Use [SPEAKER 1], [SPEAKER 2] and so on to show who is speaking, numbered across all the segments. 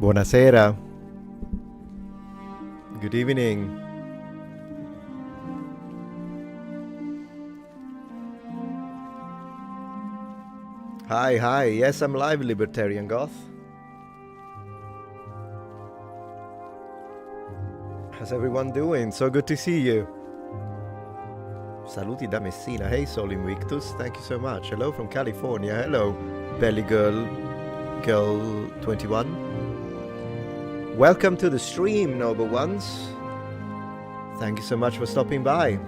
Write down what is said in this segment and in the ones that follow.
[SPEAKER 1] Buonasera. Good evening. Hi. Yes, I'm live, Libertarian Goth. How's everyone doing? So good to see you. Saluti da Messina. Hey, Sol Invictus. Thank you so much. Hello from California. Hello, Belly Girl 21. Welcome to the stream, noble ones. Thank you so much for stopping by.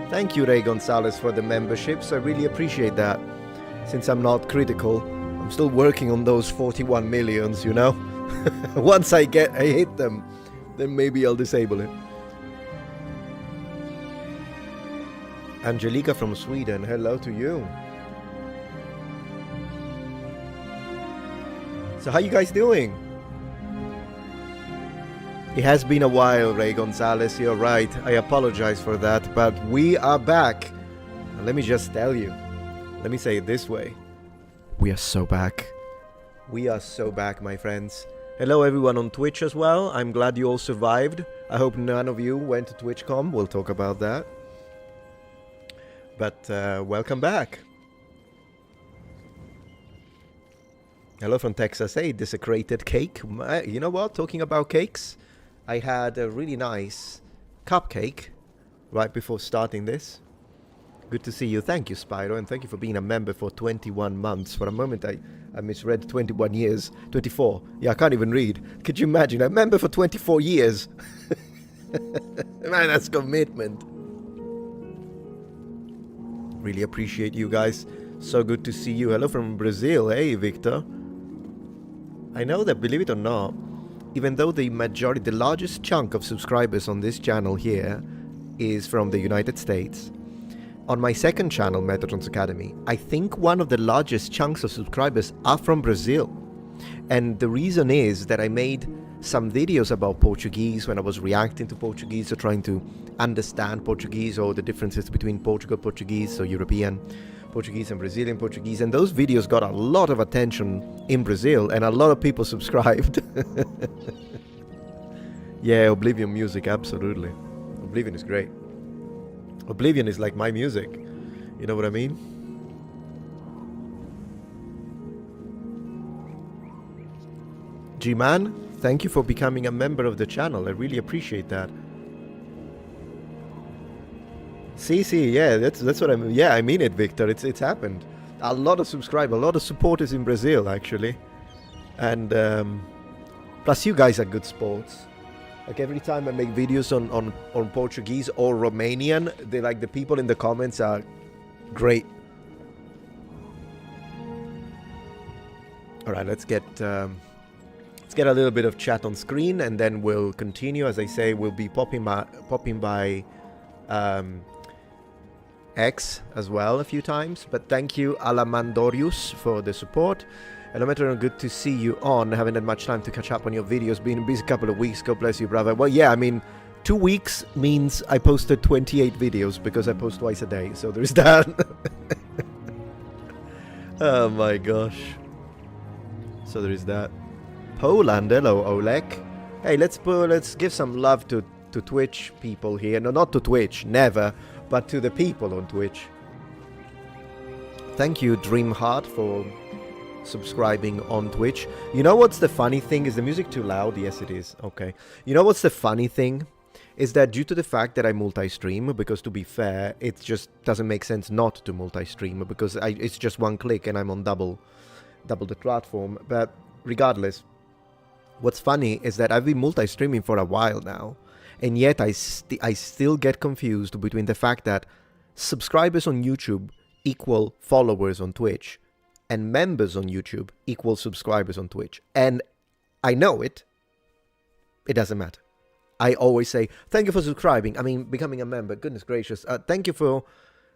[SPEAKER 1] Thank you, Ray Gonzalez, for the memberships. I really appreciate that. Since I'm not critical, I'm still working on those 41 millions, you know? Once I hit them, then maybe I'll disable it. Angelica from Sweden, hello to you. So how you guys doing? It has been a while, Ray Gonzalez, you're right. I apologize for that, but we are back. And let me just tell you, let me say it this way. We are so back. We are so back, my friends. Hello everyone on Twitch as well. I'm glad you all survived. I hope none of you went to TwitchCon. We'll talk about that. But welcome back. Hello from Texas. Hey, desecrated cake. You know what? Talking about cakes, I had a really nice cupcake right before starting this. Good to see you. Thank you, Spyro, and thank you for being a member for 21 months. For a moment, I misread 21 years. 24. Yeah, I can't even read. Could you imagine? A member for 24 years. Man, that's commitment. Really appreciate you guys. So good to see you. Hello from Brazil. Hey, Victor. I know that, believe it or not, even though the largest chunk of subscribers on this channel here is from the United States, on my second channel, Metatron's Academy, I think one of the largest chunks of subscribers are from Brazil. And the reason is that I made some videos about Portuguese when I was reacting to Portuguese or trying to understand Portuguese or the differences between Portugal Portuguese, so European Portuguese and Brazilian Portuguese, and those videos got a lot of attention in Brazil and a lot of people subscribed. Yeah, Oblivion music, absolutely. Oblivion is great. Oblivion is like my music, you know what I mean? G-Man, thank you for becoming a member of the channel, I really appreciate that. CC, yeah, that's what I mean. Yeah, I mean it, Victor. It's happened. A lot of subscribers, a lot of supporters in Brazil, actually. And plus, you guys are good sports. Like every time I make videos on Portuguese or Romanian, they like the people in the comments are great. All right, let's get a little bit of chat on screen, and then we'll continue. As I say, we'll be popping by. X as well a few times, but thank you Alamandorius for the support. Hello Metatron, good to see you on. Haven't had much time to catch up on your videos, been a busy couple of weeks. God bless you, brother. Well, yeah, I mean 2 weeks means I posted 28 videos because I post twice a day, so there's that. Oh my gosh, so there is that. Poland, hello Oleg. Hey, let's give some love to Twitch people here. No, not to Twitch, never, but to the people on Twitch. Thank you, Dreamheart, for subscribing on Twitch. You know what's the funny thing? Is the music too loud? Yes, it is. Okay. You know what's the funny thing? Is that due to the fact that I multi-stream, because to be fair, it just doesn't make sense not to multi-stream, because it's just one click and I'm on double the platform. But regardless, what's funny is that I've been multi-streaming for a while now. And yet I still get confused between the fact that subscribers on YouTube equal followers on Twitch and members on YouTube equal subscribers on Twitch. And I know it. It doesn't matter. I always say, thank you for subscribing. I mean, becoming a member. Goodness gracious. Thank you for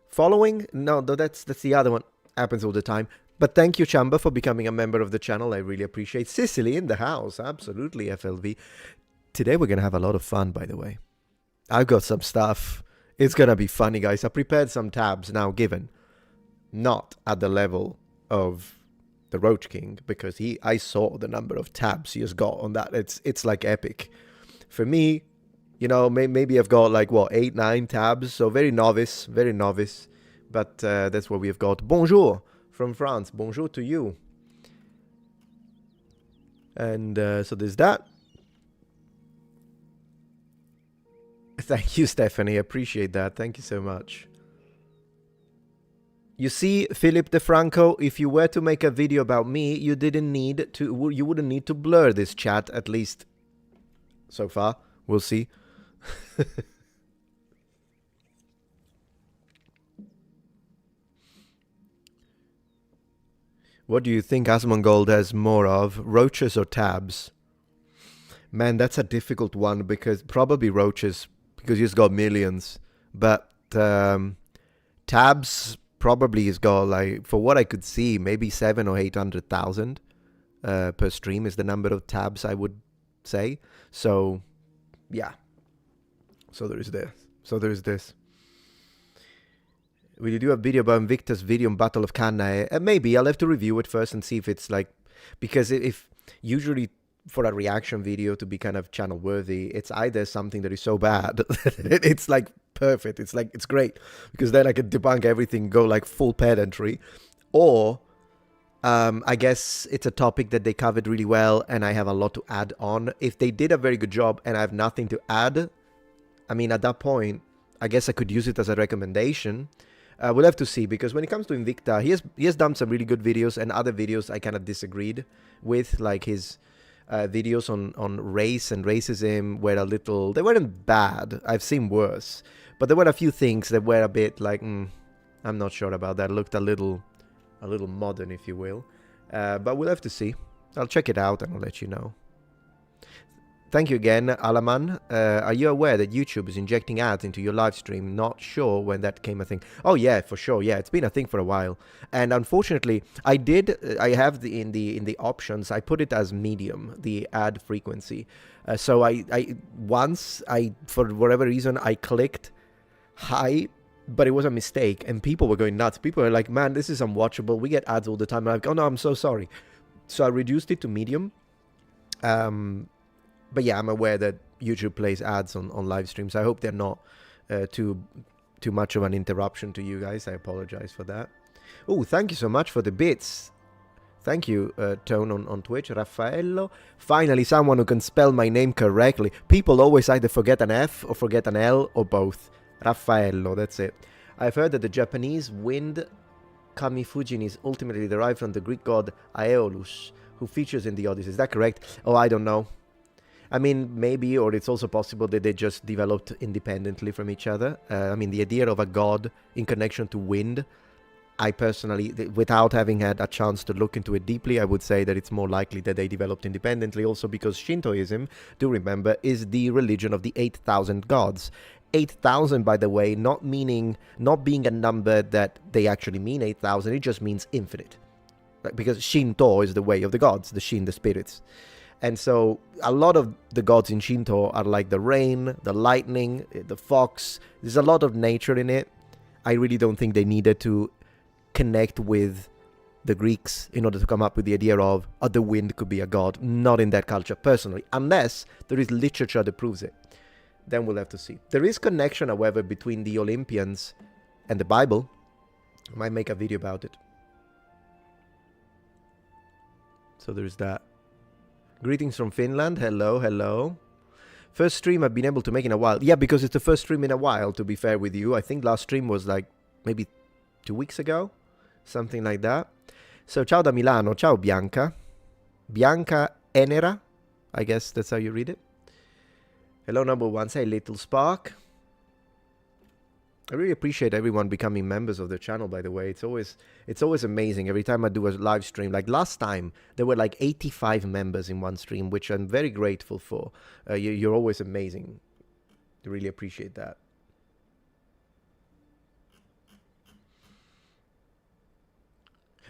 [SPEAKER 1] following. No, that's the other one. Happens all the time. But thank you, Chamba, for becoming a member of the channel. I really appreciate. Sicily in the house. Absolutely, FLV. Today we're going to have a lot of fun, by the way. I've got some stuff. It's going to be funny, guys. I prepared some tabs now, given not at the level of the Roach King, because I saw the number of tabs he has got on that. It's like epic. For me, you know, maybe I've got like, what, 8, 9 tabs, so very novice, but that's what we have got. Bonjour from France, bonjour to you. And so there's that. Thank you, Stephanie, appreciate that, thank you so much. You see, Philip DeFranco, if you were to make a video about me, you wouldn't need to blur this chat, at least so far. We'll see. What do you think Asmongold has more of, roaches or tabs? Man, that's a difficult one, because probably roaches, because he's got millions. But tabs, probably he's got, like, for what I could see, maybe 700,000 or 800,000 per stream is the number of tabs, I would say. So, yeah. So there is this. Will you do a video about Invicta's video on Battle of Cannae? Maybe. I'll have to review it first and see if it's like... Because if usually for a reaction video to be kind of channel worthy, it's either something that is so bad, it's like perfect. It's like, it's great. Because then I could debunk everything, go like full pedantry. Or... I guess it's a topic that they covered really well and I have a lot to add on. If they did a very good job and I have nothing to add, I mean, at that point, I guess I could use it as a recommendation. We'll have to see, because when it comes to Invicta, he has done some really good videos, and other videos I kind of disagreed with, like his videos on race and racism were a little... They weren't bad. I've seen worse. But there were a few things that were a bit like, I'm not sure about that. It looked a little modern, if you will. But we'll have to see. I'll check it out and I'll let you know. Thank you again, Alaman. Are you aware that YouTube is injecting ads into your live stream? Not sure when that came a thing. Oh yeah, for sure. Yeah, it's been a thing for a while. And unfortunately, I have in the options, I put it as medium, the ad frequency. So once for whatever reason, I clicked high, but it was a mistake and people were going nuts. People are like, man, this is unwatchable. We get ads all the time. I'm like, oh no, I'm so sorry. So I reduced it to medium. But yeah, I'm aware that YouTube plays ads on live streams. I hope they're not too much of an interruption to you guys. I apologize for that. Oh, thank you so much for the bits. Thank you, Tone on Twitch. Raffaello. Finally, someone who can spell my name correctly. People always either forget an F or forget an L or both. Raffaello, that's it. I've heard that the Japanese wind Kamifujin is ultimately derived from the Greek god Aeolus, who features in the Odyssey. Is that correct? Oh, I don't know. I mean, maybe, or it's also possible that they just developed independently from each other. I mean, the idea of a god in connection to wind, I personally, without having had a chance to look into it deeply, I would say that it's more likely that they developed independently, also because Shintoism, do remember, is the religion of the 8,000 gods. 8,000, by the way, not being a number that they actually mean 8,000, it just means infinite. Because Shinto is the way of the gods, the Shin, the spirits. And so a lot of the gods in Shinto are like the rain, the lightning, the fox. There's a lot of nature in it. I really don't think they needed to connect with the Greeks in order to come up with the idea of the wind could be a god. Not in that culture, personally, unless there is literature that proves it. Then we'll have to see. There is connection, however, between the Olympians and the Bible. I might make a video about it. So there's that. Greetings from Finland. Hello, hello. First stream I've been able to make in a while. Yeah, because it's the first stream in a while, to be fair with you. I think last stream was like maybe 2 weeks ago. Something like that. So, ciao da Milano. Ciao, Bianca. Bianca Enera. I guess that's how you read it. Hello, number one. Say Little Spark. I really appreciate everyone becoming members of the channel, by the way. It's always amazing. Every time I do a live stream, like last time, there were like 85 members in one stream, which I'm very grateful for. You're always amazing. I really appreciate that.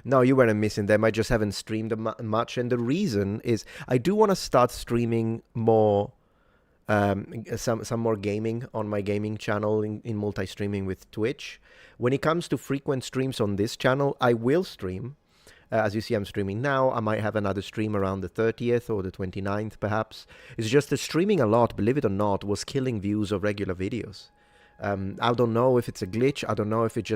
[SPEAKER 1] No, you weren't missing them. I just haven't streamed much. And the reason is I do want to start streaming more... some more gaming on my gaming channel in multi-streaming with Twitch. When it comes to frequent streams on this channel, I will stream. As you see, I'm streaming now. I might have another stream around the 30th or the 29th, perhaps. It's just that streaming a lot, believe it or not, was killing views of regular videos. I don't know if it's a glitch. I don't know if it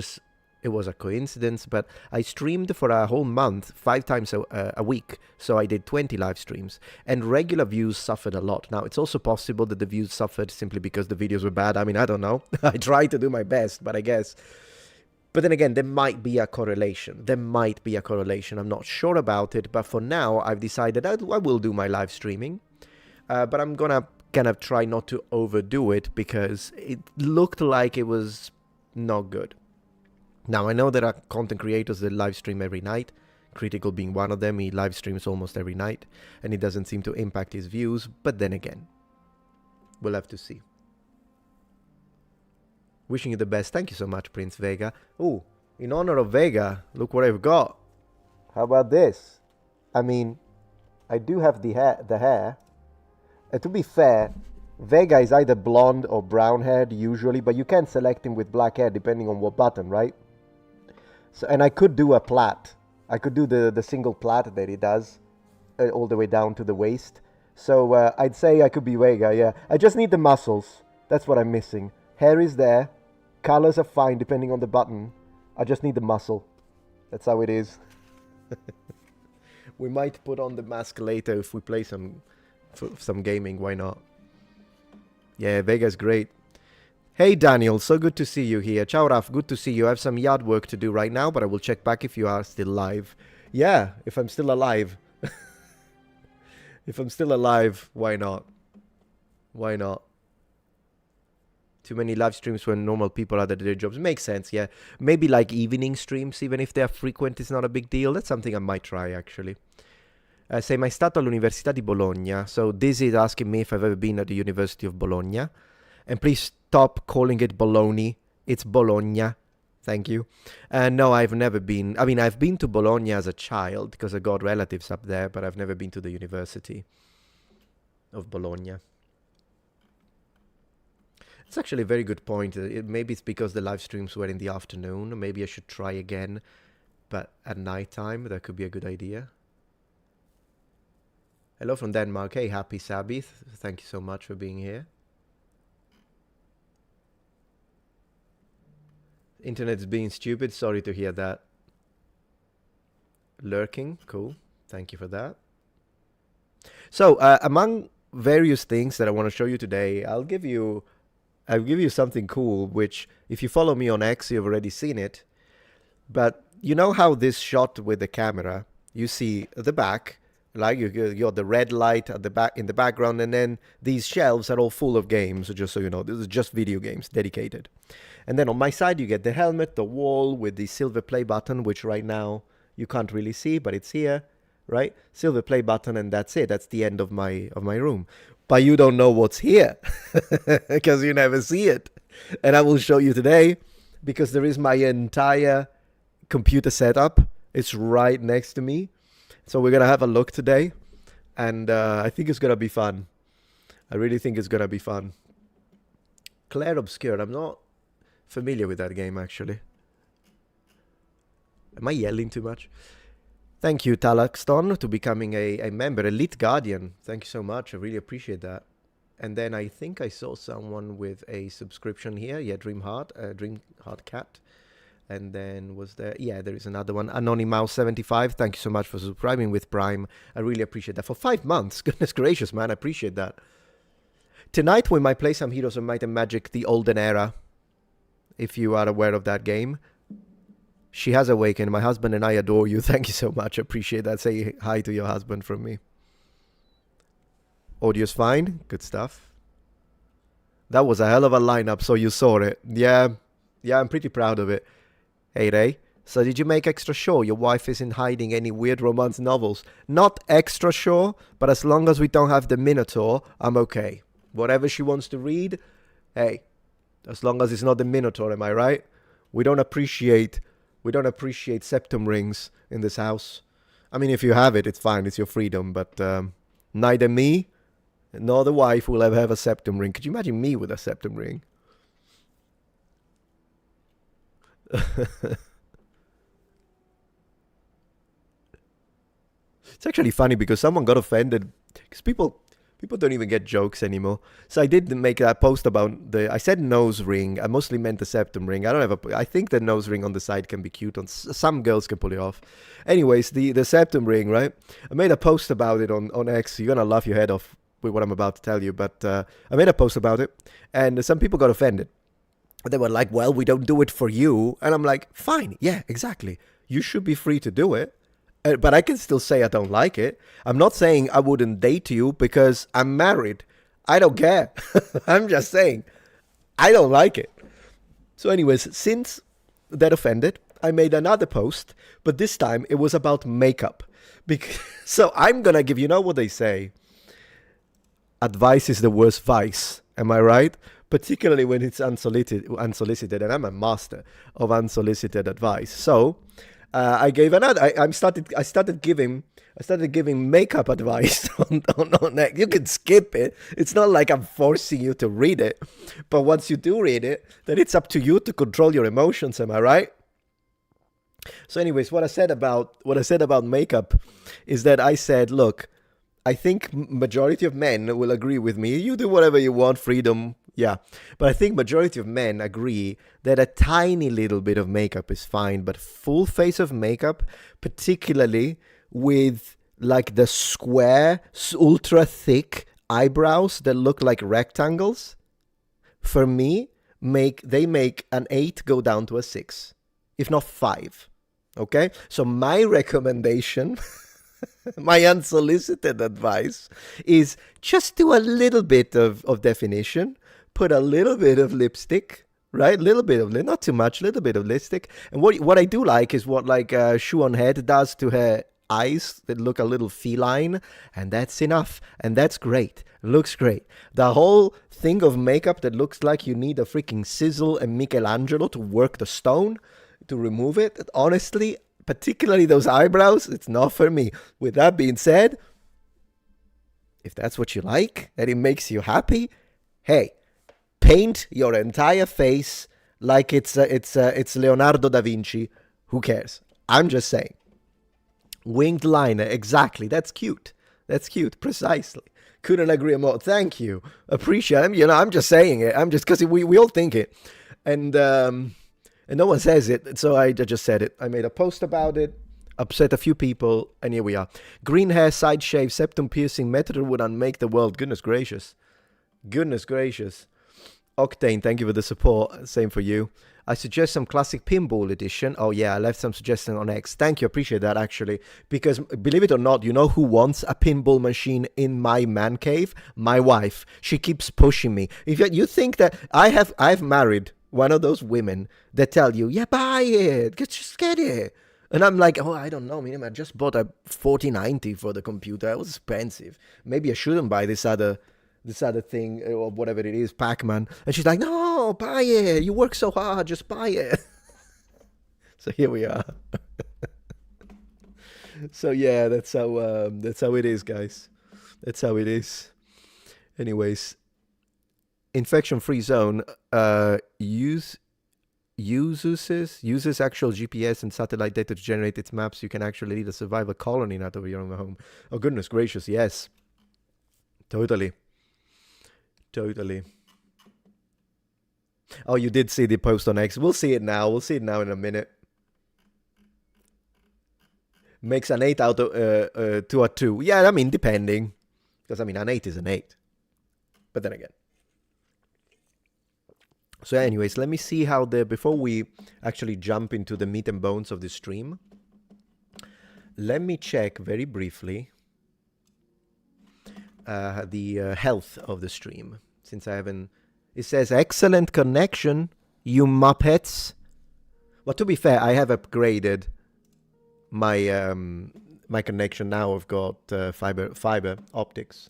[SPEAKER 1] was a coincidence, but I streamed for a whole month, 5 times a week. So I did 20 live streams, and regular views suffered a lot. Now, it's also possible that the views suffered simply because the videos were bad. I mean, I don't know. I tried to do my best, but I guess. But then again, there might be a correlation. There might be a correlation. I'm not sure about it, but for now, I've decided I will do my live streaming. But I'm gonna kind of try not to overdo it because it looked like it was not good. Now, I know there are content creators that live stream every night, Critical being one of them. He live streams almost every night, and it doesn't seem to impact his views, but then again, we'll have to see. Wishing you the best. Thank you so much, Prince Vega. Oh, in honor of Vega, look what I've got. How about this? I mean, I do have the hair. And to be fair, Vega is either blonde or brown-haired usually, but you can select him with black hair depending on what button, right? So, and I could do a plait. I could do the single plait that he does, all the way down to the waist. So I'd say I could be Vega, yeah. I just need the muscles. That's what I'm missing. Hair is there. Colors are fine depending on the button. I just need the muscle. That's how it is. We might put on the mask later if we play some gaming. Why not? Yeah, Vega's great. Hey Daniel, so good to see you here. Ciao Raf, good to see you. I have some yard work to do right now, but I will check back if you are still live. Yeah, if I'm still alive. If I'm still alive, why not? Why not? Too many live streams when normal people are at their jobs. Makes sense, yeah. Maybe like evening streams, even if they are frequent, it's not a big deal. That's something I might try, actually. Sei mai stato all'Università di Bologna? So this is asking me if I've ever been at the University of Bologna. And please stop calling it Bologna. It's Bologna. Thank you. No, I've never been. I mean, I've been to Bologna as a child because I got relatives up there, but I've never been to the University of Bologna. It's actually a very good point. Maybe it's because the live streams were in the afternoon. Maybe I should try again, but at night time. That could be a good idea. Hello from Denmark. Hey, happy Sabbath. Thank you so much for being here. Internet's being stupid. Sorry to hear that. Lurking. Cool. Thank you for that. So, among various things that I want to show you today, I'll give you something cool, which if you follow me on X, you've already seen it. But you know how this shot with the camera, you see the back, like you got the red light at the back in the background, and then these shelves are all full of games, just so you know. This is just video games dedicated. And then on my side, you get the helmet, the wall with the silver play button, which right now you can't really see, but it's here, right? Silver play button, and that's it. That's the end of my room. But you don't know what's here because you never see it. And I will show you today because there is my entire computer setup. It's right next to me. So we're going to have a look today. And I think it's going to be fun. I really think it's going to be fun. Claire Obscure. I'm not familiar with that game, actually. Am I yelling too much? Thank you, Talaxton, to becoming a member, Elite Guardian. Thank you so much. I really appreciate that. And then I think I saw someone with a subscription here. Yeah, Dreamheart Cat. And then was there... Yeah, there is another one. Anonymouse75. Thank you so much for subscribing with Prime. I really appreciate that. For 5 months. Goodness gracious, man. I appreciate that. Tonight we might play some Heroes of Might and Magic, the Olden Era. If you are aware of that game. She has awakened. My husband and I adore you. Thank you so much. I appreciate that. Say hi to your husband from me. Audio's fine. Good stuff. That was a hell of a lineup, so you saw it. Yeah, I'm pretty proud of it. Hey, Ray. So did you make extra sure your wife isn't hiding any weird romance novels? Not extra sure, but as long as we don't have the Minotaur, I'm okay. Whatever she wants to read, hey, as long as it's not the Minotaur, am I right? We don't appreciate septum rings in this house. I mean, if you have it, it's fine. It's your freedom. But neither me nor the wife will ever have a septum ring. Could you imagine me with a septum ring? It's actually funny because someone got offended because people don't even get jokes anymore. So I did make a post about I said nose ring. I mostly meant the septum ring. I think the nose ring on the side can be cute. Some girls can pull it off. Anyways, the septum ring, right? I made a post about it on X. You're gonna laugh your head off with what I'm about to tell you, but I made a post about it, and some people got offended. They were like, well, we don't do it for you. And I'm like, fine, yeah, exactly. You should be free to do it. But I can still say I don't like it. I'm not saying I wouldn't date you because I'm married. I don't care. I'm just saying I don't like it. So anyways, since that offended, I made another post, but this time it was about makeup. So I'm going to give, you know what they say? Advice is the worst vice. Am I right? Particularly when it's unsolicited, and I'm a master of unsolicited advice. So I gave another. I started giving makeup advice on that. You can skip it. It's not like I'm forcing you to read it, but once you do read it, then it's up to you to control your emotions. Am I right? So, anyways, what I said about makeup is that I said, look, I think majority of men will agree with me. You do whatever you want, freedom. Yeah, but I think majority of men agree that a tiny little bit of makeup is fine, but full face of makeup, particularly with like the square, ultra thick eyebrows that look like rectangles, for me, make an 8 go down to a 6, if not 5. Okay, so my recommendation, my unsolicited advice is just do a little bit of definition. Put a little bit of lipstick, right? Not too much, little bit of lipstick. And what I do like is what like Shoe on Head does to her eyes that look a little feline, and that's enough. And that's great. Looks great. The whole thing of makeup that looks like you need a freaking Sizzle and Michelangelo to work the stone, to remove it, honestly, particularly those eyebrows, it's not for me. With that being said, if that's what you like, and it makes you happy, hey, paint your entire face like it's Leonardo da Vinci. Who cares? I'm just saying. Winged liner, exactly. That's cute. Precisely. Couldn't agree more. Thank you. Appreciate it. You know, I'm just saying it. I'm just, because we all think it. And no one says it. So I just said it. I made a post about it. Upset a few people. And here we are. Green hair, side shave, septum piercing. Metatron would unmake the world. Goodness gracious. Octane, thank you for the support. Same for you. I suggest some classic pinball edition. Oh yeah, I left some suggestions on X. Thank you, appreciate that actually. Because believe it or not, you know who wants a pinball machine in my man cave? My wife. She keeps pushing me. If you think that I've married one of those women that tell you, yeah, buy it, just get it. And I'm like, oh, I don't know, man. I just bought a 4090 for the computer. It was expensive. Maybe I shouldn't buy this other thing or whatever it is, Pac-Man. And she's like, no, buy it. You work so hard, just buy it. So here we are. So yeah, that's how it is, guys. That's how it is. Anyways, infection-free zone uses actual GPS and satellite data to generate its maps. You can actually lead a survivor colony out of your own home. Oh goodness gracious, yes. Totally. Oh, you did see the post on X. We'll see it now in a minute. Makes an 8 out of to a 2. Yeah, I mean, depending. Because, I mean, an 8 is an 8. But then again. So anyways, let me see how before we actually jump into the meat and bones of the stream, let me check very briefly the health of the stream, since I haven't. It says excellent connection, you muppets. Well, to be fair, I have upgraded my my connection now. I've got fiber optics,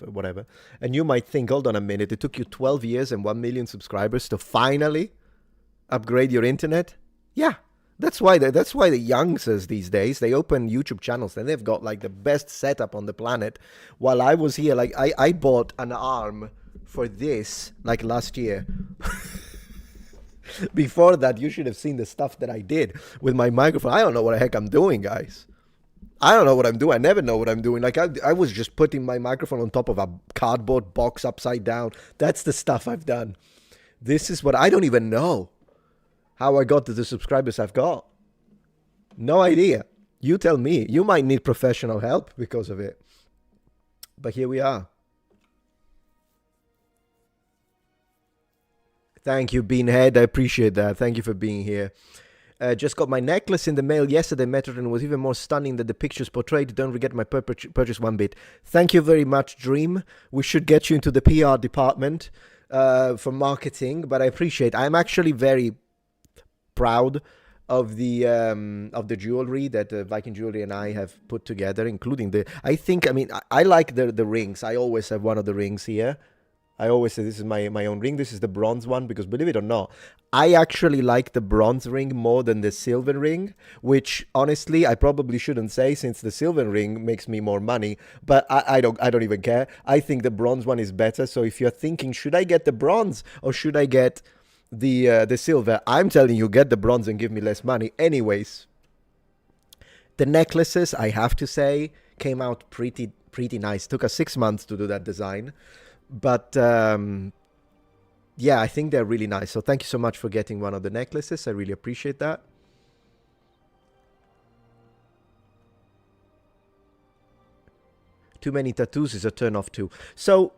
[SPEAKER 1] whatever. And you might think, hold on a minute, it took you 12 years and 1 million subscribers to finally upgrade your internet? Yeah. That's why the youngsters these days, they open YouTube channels and they've got like the best setup on the planet. While I was here, like I bought an arm for this like last year. Before that, you should have seen the stuff that I did with my microphone. I don't know what the heck I'm doing, guys. I don't know what I'm doing. I never know what I'm doing. Like I was just putting my microphone on top of a cardboard box upside down. That's the stuff I've done. This is what I don't even know how I got to the subscribers I've got. No idea. You tell me. You might need professional help because of it. But here we are. Thank you, Beanhead. I appreciate that. Thank you for being here. Just got my necklace in the mail yesterday. Metatron was even more stunning than the pictures portrayed. Don't regret my purchase one bit. Thank you very much, Dream. We should get you into the PR department for marketing, but I appreciate. I'm actually very proud of the jewelry that Viking Jewelry and I have put together, including I like the rings. I always have one of the rings here. I always say this is my own ring. This is the bronze one because, believe it or not, I actually like the bronze ring more than the silver ring, which honestly I probably shouldn't say since the silver ring makes me more money, but I don't even care. I think the bronze one is better. So if you're thinking, should I get the bronze or should I get the silver, I'm telling you, get the bronze and give me less money. Anyways, the necklaces, I have to say, came out pretty nice. Took us 6 months to do that design. But yeah, I think they're really nice. So thank you so much for getting one of the necklaces. I really appreciate that. Too many tattoos is a turn off too. So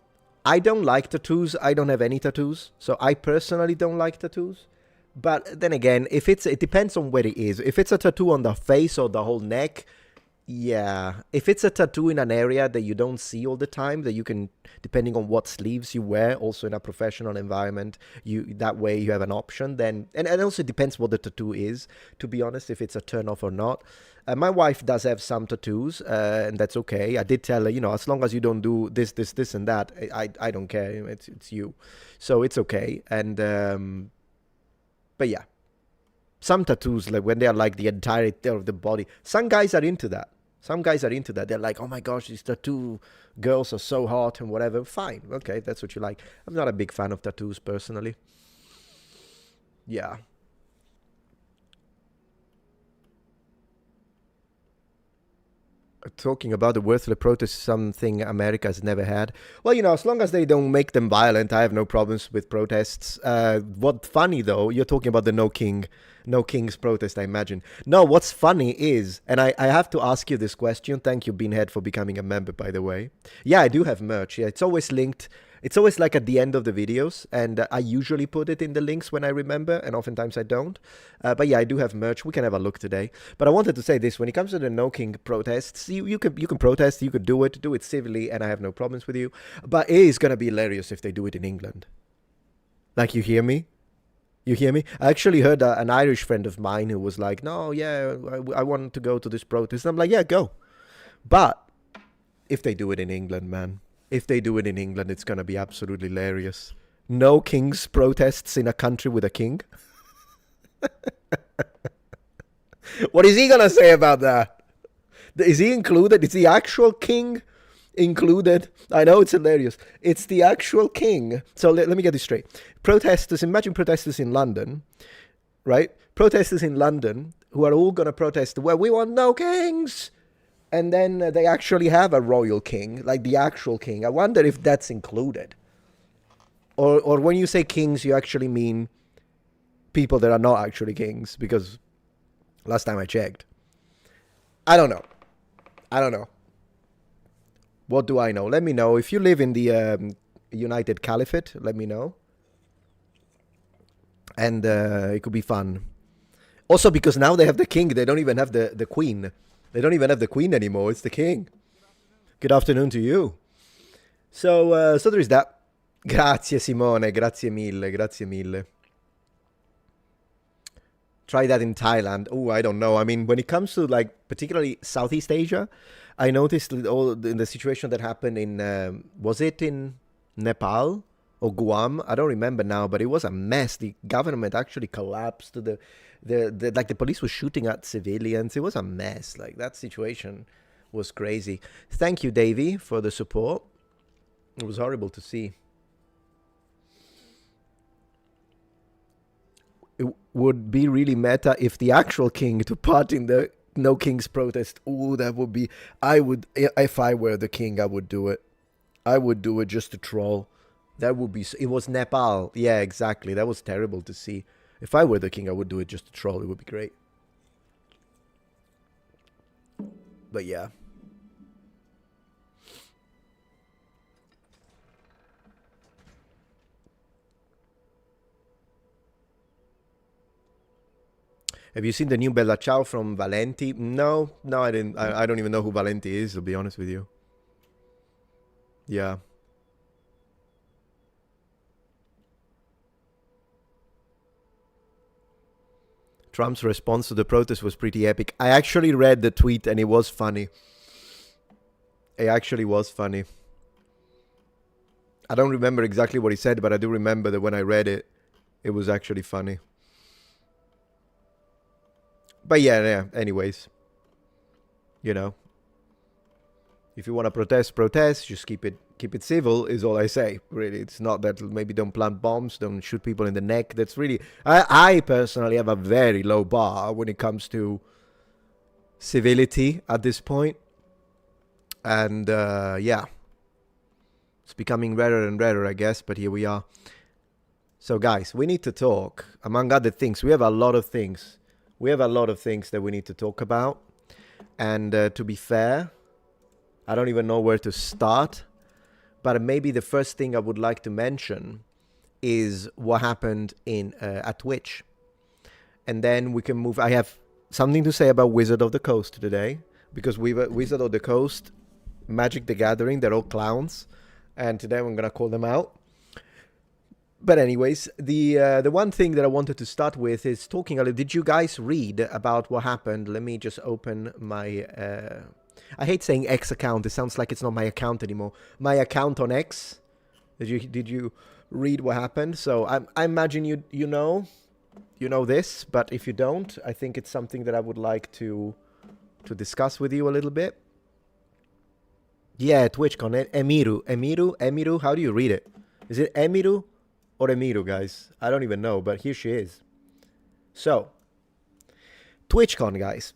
[SPEAKER 1] I don't like tattoos. I don't have any tattoos. So I personally don't like tattoos. But then again, it depends on where it is. If it's a tattoo on the face or the whole neck, yeah. If it's a tattoo in an area that you don't see all the time, that you can, depending on what sleeves you wear, also in a professional environment, that way you have an option. Then, and also it depends what the tattoo is, to be honest, if it's a turn off or not. My wife does have some tattoos, and that's okay. I did tell her, as long as you don't do this, and that, I don't care. It's you, so it's okay. And but yeah. Some tattoos, like when they are like the entirety of the body, some guys are into that. They're like, oh my gosh, these tattoo girls are so hot and whatever. Fine. Okay, that's what you like. I'm not a big fan of tattoos personally. Yeah. Talking about the worthless protest, something America has never had. Well, as long as they don't make them violent, I have no problems with protests. What's funny though, you're talking about the No Kings protest, I imagine. No, what's funny is, and I have to ask you this question. Thank you, Beanhead, for becoming a member, by the way. Yeah, I do have merch. Yeah, it's always linked. It's always like at the end of the videos, and I usually put it in the links when I remember, and oftentimes I don't. But yeah, I do have merch. We can have a look today. But I wanted to say this: when it comes to the No King protests, you can protest, you could do it civilly, and I have no problems with you. But it is gonna be hilarious if they do it in England. Like, you hear me? You hear me? I actually heard an Irish friend of mine who was like, no, yeah, I want to go to this protest. And I'm like, yeah, go. But if they do it in England, man. If they do it in England, it's going to be absolutely hilarious. No king's protests in a country with a king. What is he going to say about that? Is he included? Is the actual king included? I know it's hilarious. It's the actual king. So let me get this straight. Protesters, imagine protesters in London, right? Protesters in London who are all going to protest, well, we want no kings. And then they actually have a royal king, like the actual king. I wonder if that's included. Or when you say kings, you actually mean people that are not actually kings, because last time I checked. I don't know. What do I know? Let me know. If you live in the United Caliphate, let me know. And it could be fun. Also, because now they have the king, they don't even have the queen. They don't even have the queen anymore. It's the king. Good afternoon to you. So there is that. Grazie, Simone. Grazie mille. Try that in Thailand. Oh, I don't know. I mean, when it comes to, like, particularly Southeast Asia, I noticed all in the situation that happened in, was it in Nepal or Guam? I don't remember now, but it was a mess. The government actually collapsed. The police was shooting at civilians. It was a mess. Like, that situation was crazy. Thank you, Davey, for the support. It was horrible to see. It would be really meta if the actual king took part in the No king's protest. Ooh, that would be. I would, if I were the king, I would do it. I would do it just to troll. That would be. It was Nepal. Yeah, exactly. That was terrible to see. If I were the king, I would do it just to troll. It would be great. But yeah. Have you seen the new Bella Ciao from Valenti? No, no, I didn't. I don't even know who Valenti is, to be honest with you. Yeah. Trump's response to the protest was pretty epic. I actually read the tweet and it was funny. It actually was funny. I don't remember exactly what he said, but I do remember that when I read it, it was actually funny. But yeah, anyways. You know. If you want to protest. Just keep it civil is all I say. Really, it's not that maybe don't plant bombs, don't shoot people in the neck. That's really I personally have a very low bar when it comes to civility at this point. And yeah, it's becoming rarer and rarer, I guess. But here we are. So guys, we need to talk. Among other things, we have a lot of things. We have a lot of things that we need to talk about. And to be fair, I don't even know where to start, but maybe the first thing I would like to mention is what happened in at Twitch. And then we can move. I have something to say about Wizard of the Coast today, because Wizard of the Coast, Magic the Gathering, they're all clowns, and today I'm going to call them out. But anyways, the one thing that I wanted to start with is talking a little. Did you guys read about what happened? Let me just open my... I hate saying X account. It sounds like it's not my account anymore. My account on X. Did you read what happened? So I imagine you know this, but if you don't, I think it's something that I would like to discuss with you a little bit. Yeah, TwitchCon. Emiru. How do you read it? Is it Emiru or Emiru, guys? I don't even know, but here she is. So, TwitchCon, guys.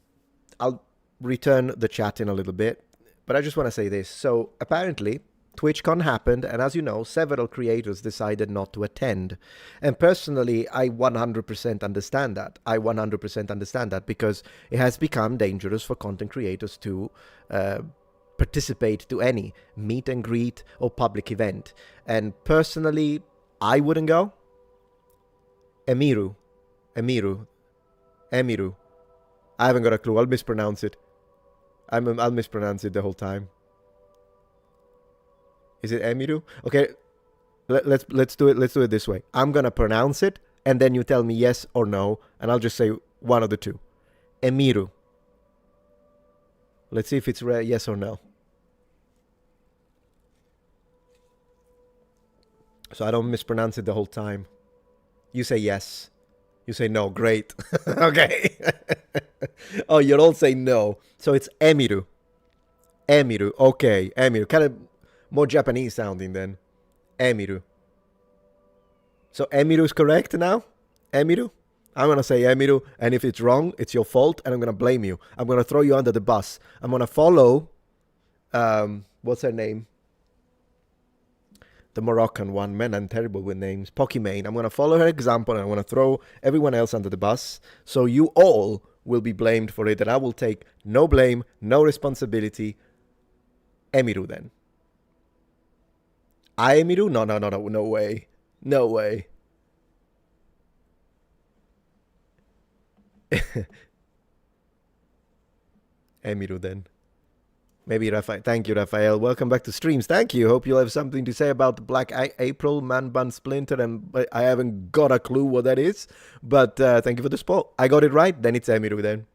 [SPEAKER 1] I'll return the chat in a little bit, but I just want to say this. So apparently TwitchCon happened, and as you know, several creators decided not to attend. And personally, I 100% understand that. I 100% understand that, because it has become dangerous for content creators to participate to any meet and greet or public event. And personally, I wouldn't go. Emiru. I haven't got a clue. I'll mispronounce it. I'll mispronounce it the whole time. Is it Emiru? Okay, let's do it. Let's do it this way. I'm gonna pronounce it, and then you tell me yes or no, and I'll just say one of the two. Emiru. Let's see if it's yes or no. So I don't mispronounce it the whole time. You say yes. You say no. Great. Okay. Oh, you'll all say no. So it's Emiru. Okay, Emiru. Kind of more Japanese sounding then. Emiru. So Emiru is correct now? Emiru? I'm going to say Emiru, and if it's wrong, it's your fault, and I'm going to blame you. I'm going to throw you under the bus. I'm going to follow, what's her name? The Moroccan one. Man, I'm terrible with names. Pokimane. I'm going to follow her example, and I'm going to throw everyone else under the bus. So you all will be blamed for it, and I will take no blame, no responsibility. Emiru then. I Emiru? No way. No way. Emiru then. Maybe Raphael. Thank you, Raphael. Welcome back to streams. Thank you. Hope you'll have something to say about the Black April, Man Bun Splinter, and I haven't got a clue what that is. But thank you for the spot. I got it right. Then it's Emiru then.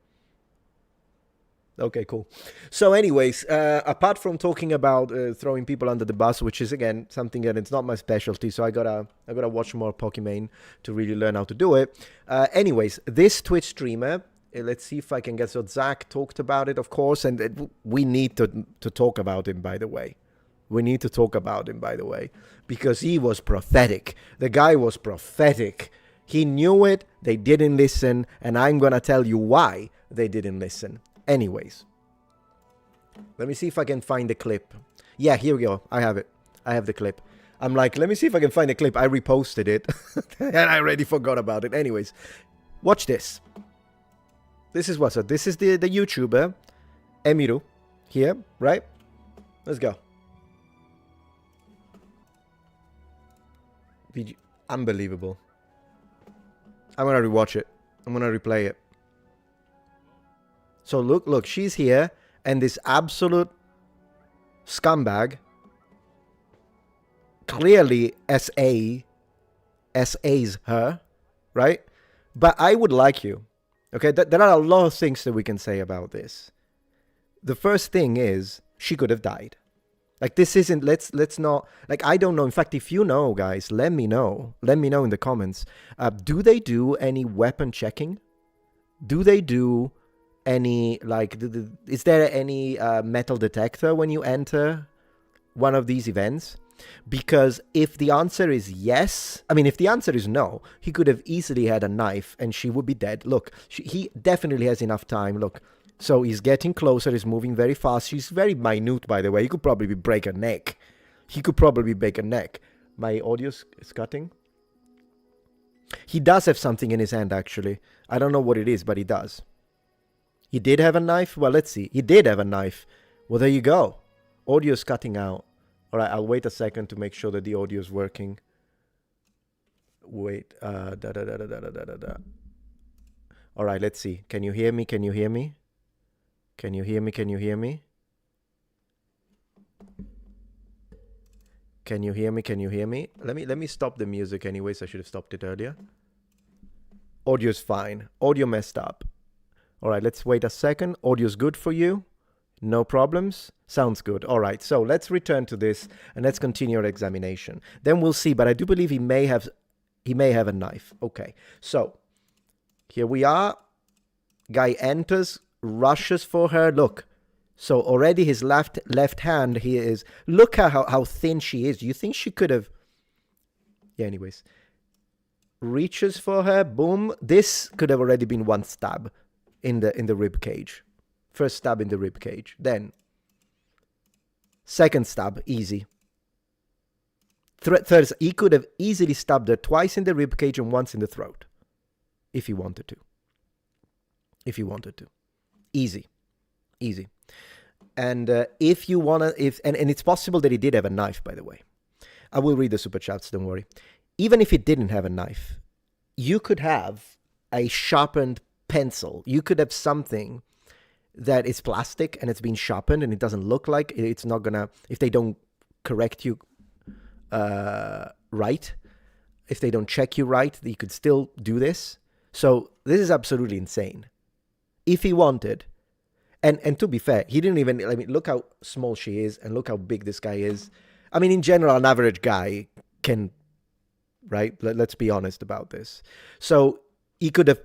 [SPEAKER 1] Okay, cool. So anyways, apart from talking about throwing people under the bus, which is, again, something that it's not my specialty, so I gotta watch more Pokimane to really learn how to do it. Anyways, this Twitch streamer, let's see if I can get... So Zach talked about it, of course, and we need to talk about him, by the way. We need to talk about him, by the way, because he was prophetic. The guy was prophetic. He knew it, they didn't listen, and I'm gonna tell you why they didn't listen. Anyways, let me see if I can find the clip. Yeah, here we go. I have it. I have the clip. I'm like, let me see if I can find the clip. I reposted it. And I already forgot about it. Anyways, watch this. This is what's up. This is the YouTuber, Emiru, here, right? Let's go. Unbelievable. I'm gonna rewatch it. I'm gonna replay it. So look, she's here, and this absolute scumbag, clearly SA's her, right? But I would like you, okay? There are a lot of things that we can say about this. The first thing is, she could have died. Like, this isn't, let's not, like, I don't know. In fact, if you know, guys, let me know. Let me know in the comments. Do they do any weapon checking? Do they do any, like, is there any metal detector when you enter one of these events? Because if the answer is yes, I mean, if the answer is no, he could have easily had a knife and she would be dead. Look, he definitely has enough time. Look. So he's getting closer, he's moving very fast. She's very minute, by the way. He could probably break her neck. He could probably break her neck. My audio is cutting. He does have something in his hand, actually. I don't know what it is, but he does. He did have a knife? Well, let's see. He did have a knife. Well, there you go. Audio's cutting out. All right, I'll wait a second to make sure that the audio is working. Wait. All right, let's see. Can you hear me? Can you hear me? Can you hear me? Can you hear me? Can you hear me? Can you hear me? Let me stop the music anyways. I should have stopped it earlier. Audio's fine. Audio messed up. All right, let's wait a second. Audio's good for you. No problems. Sounds good. All right, so let's return to this and let's continue our examination. Then we'll see, but I do believe he may have a knife. Okay, so here we are. Guy enters, rushes for her. Look, so already his left hand here is, look at how thin she is. Do you think she could have, yeah, anyways, reaches for her, boom. This could have already been one stab in the rib cage. First stab in the rib cage, then second stab, easy. Third, he could have easily stabbed her twice in the rib cage and once in the throat, if he wanted to. If he wanted to. Easy. And if you want to, and it's possible that he did have a knife, by the way. I will read the super chats, don't worry. Even if he didn't have a knife, you could have a sharpened pencil. You could have something that is plastic and it's been sharpened and it doesn't look like it's not gonna, if they don't correct you right, if they don't check you right, you could still do this. So this is absolutely insane. If he wanted, and to be fair, he didn't even, I mean, look how small she is and look how big this guy is. I mean, in general, an average guy can, right? Let's be honest about this. So he could have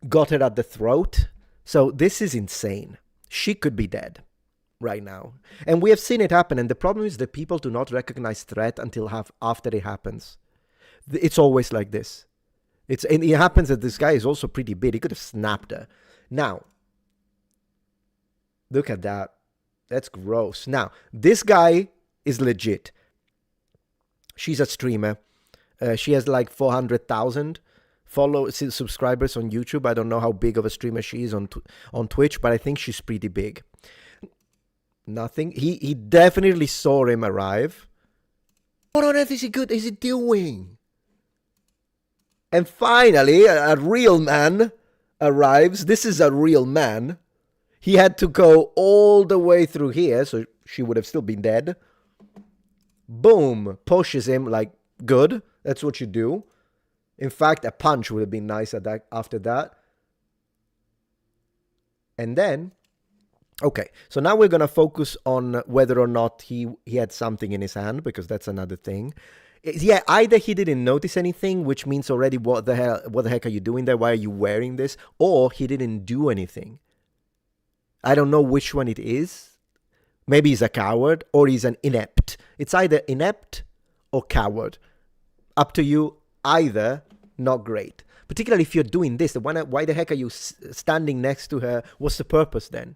[SPEAKER 1] got her at the throat. So this is insane. She could be dead right now. And we have seen it happen. And the problem is that people do not recognize threat until after it happens. It's always like this. And it happens that this guy is also pretty big. He could have snapped her. Now, look at that. That's gross. Now, this guy is legit. She's a streamer. She has like 400,000 subscribers on YouTube. I don't know how big of a streamer she is on Twitch, but I think she's pretty big. Nothing. He definitely saw him arrive. What on earth is he doing? And finally, a real man arrives. This is a real man. He had to go all the way through here, so she would have still been dead. Boom. Pushes him like, good. That's what you do. In fact, a punch would have been nice after that. And then, okay, so now we're going to focus on whether or not he had something in his hand, because that's another thing. Yeah, either he didn't notice anything, which means already what the heck are you doing there? Why are you wearing this? Or he didn't do anything. I don't know which one it is. Maybe he's a coward or he's an inept. It's either inept or coward. Up to you. Either, not great. Particularly if you're doing this, why the heck are you standing next to her? What's the purpose then?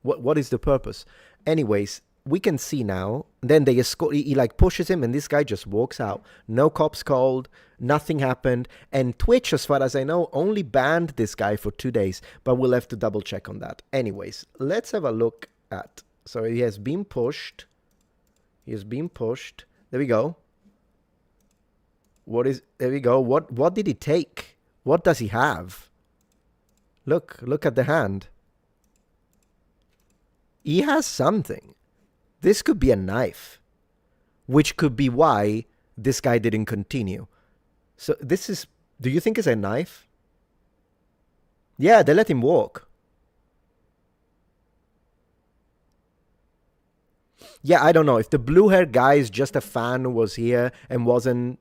[SPEAKER 1] What is the purpose? Anyways, we can see now. Then they escort. He like pushes him, and this guy just walks out. No cops called. Nothing happened. And Twitch, as far as I know, only banned this guy for 2 days. But we'll have to double check on that. Anyways, let's have a look at. So he has been pushed. He has been pushed. There we go. There we go. What did he take? What does he have? Look at the hand. He has something. This could be a knife, which could be why this guy didn't continue. So this is, do you think it's a knife? Yeah, they let him walk. Yeah, I don't know. If the blue-haired guy is just a fan who was here and wasn't...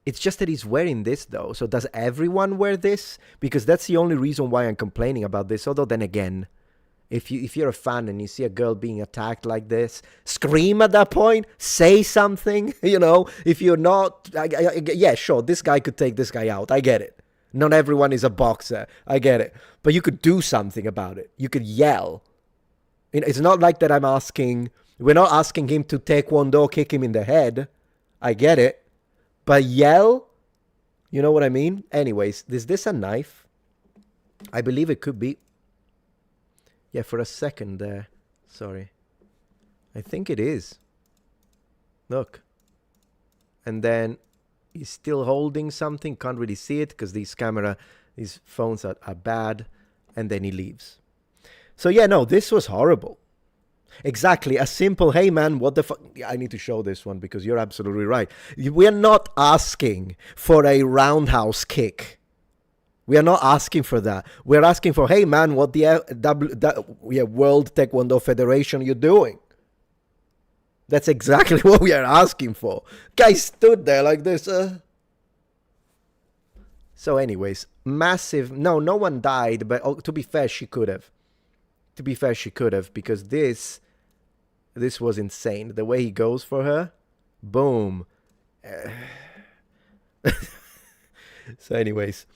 [SPEAKER 1] It's just that he's wearing this, though. So does everyone wear this? Because that's the only reason why I'm complaining about this. Although then again, if you're a fan and you see a girl being attacked like this, scream at that point. Say something, you know. If you're not... yeah, sure, this guy could take this guy out. I get it. Not everyone is a boxer. I get it. But you could do something about it. You could yell. It's not like that I'm asking... We're not asking him to taekwondo kick him in the head. I get it. But yell? You know what I mean? Anyways, is this a knife? I believe it could be. Yeah, for a second there. Sorry. I think it is. Look. And then he's still holding something. Can't really see it because these phones are bad. And then he leaves. So yeah, no, this was horrible. Exactly. A simple, hey man, what the fuck? I need to show this one because you're absolutely right. We're not asking for a roundhouse kick. We are not asking for that. We're asking for, hey man, what the World Taekwondo Federation you're doing? That's exactly what we are asking for. Guy stood there like this. So anyways, massive. No one died, but to be fair, she could have. To be fair, she could have, because this was insane. The way he goes for her, boom. So anyways,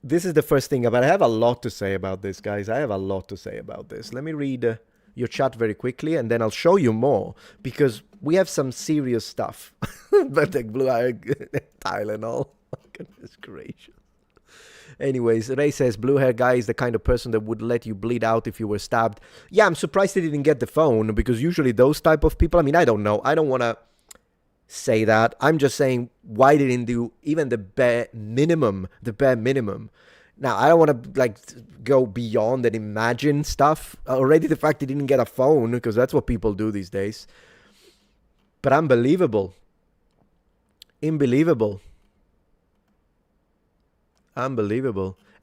[SPEAKER 1] this is the first thing. But I have a lot to say about this, guys. I have a lot to say about this. Let me read your chat very quickly, and then I'll show you more, because we have some serious stuff. But the blue eye Tylenol. Goodness gracious. Anyways, Ray says, blue hair guy is the kind of person that would let you bleed out if you were stabbed. Yeah, I'm surprised he didn't get the phone, because usually those type of people, I mean, I don't know. I don't want to say that. I'm just saying, why didn't do even the bare minimum? Now, I don't want to, go beyond and imagine stuff. Already the fact he didn't get a phone, because that's what people do these days. But unbelievable. Unbelievable.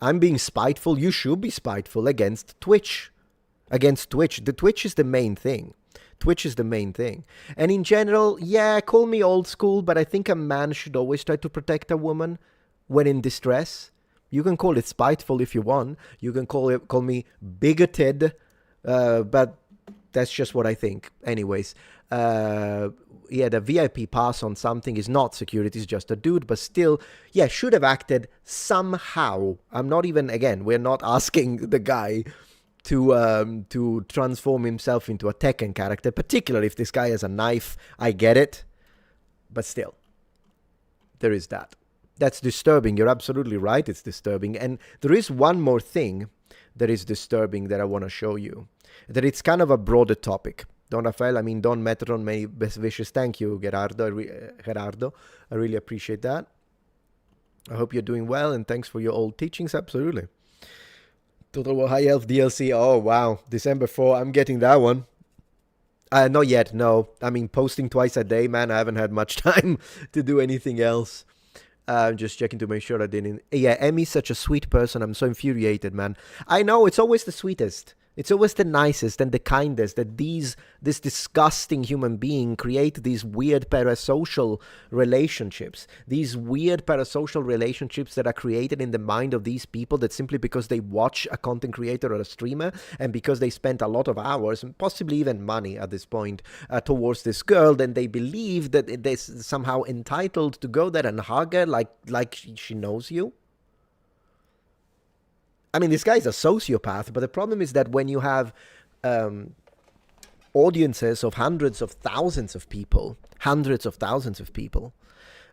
[SPEAKER 1] I'm being spiteful. You should be spiteful against Twitch. The Twitch is the main thing. And in general, yeah, call me old school, but I think a man should always try to protect a woman when in distress. You can call it spiteful if you want. You can call me bigoted, but that's just what I think. Anyways, yeah, the VIP pass on something is not security, it's just a dude, but still, yeah, should have acted somehow. I'm not even, again, we're not asking the guy to transform himself into a Tekken character, particularly if this guy has a knife. I get it, but still, there is that. That's disturbing. You're absolutely right, it's disturbing. And there is one more thing that is disturbing that I want to show you, that it's kind of a broader topic. Don Rafael, I mean, Don Metatron, many best wishes. Thank you, Gerardo. I really appreciate that. I hope you're doing well, and thanks for your old teachings. Absolutely. Total War High Elf DLC. Oh, wow. December 4. I'm getting that one. Not yet, no. I mean, posting twice a day, man. I haven't had much time to do anything else. I'm just checking to make sure I didn't... Yeah, Emmy's such a sweet person. I'm so infuriated, man. I know, it's always the sweetest. It's always the nicest and the kindest that this disgusting human being create these weird parasocial relationships. These weird parasocial relationships that are created in the mind of these people that simply because they watch a content creator or a streamer and because they spent a lot of hours and possibly even money at this point towards this girl, then they believe that they're somehow entitled to go there and hug her like she knows you. I mean, this guy's a sociopath, but the problem is that when you have um, audiences of hundreds of thousands of people,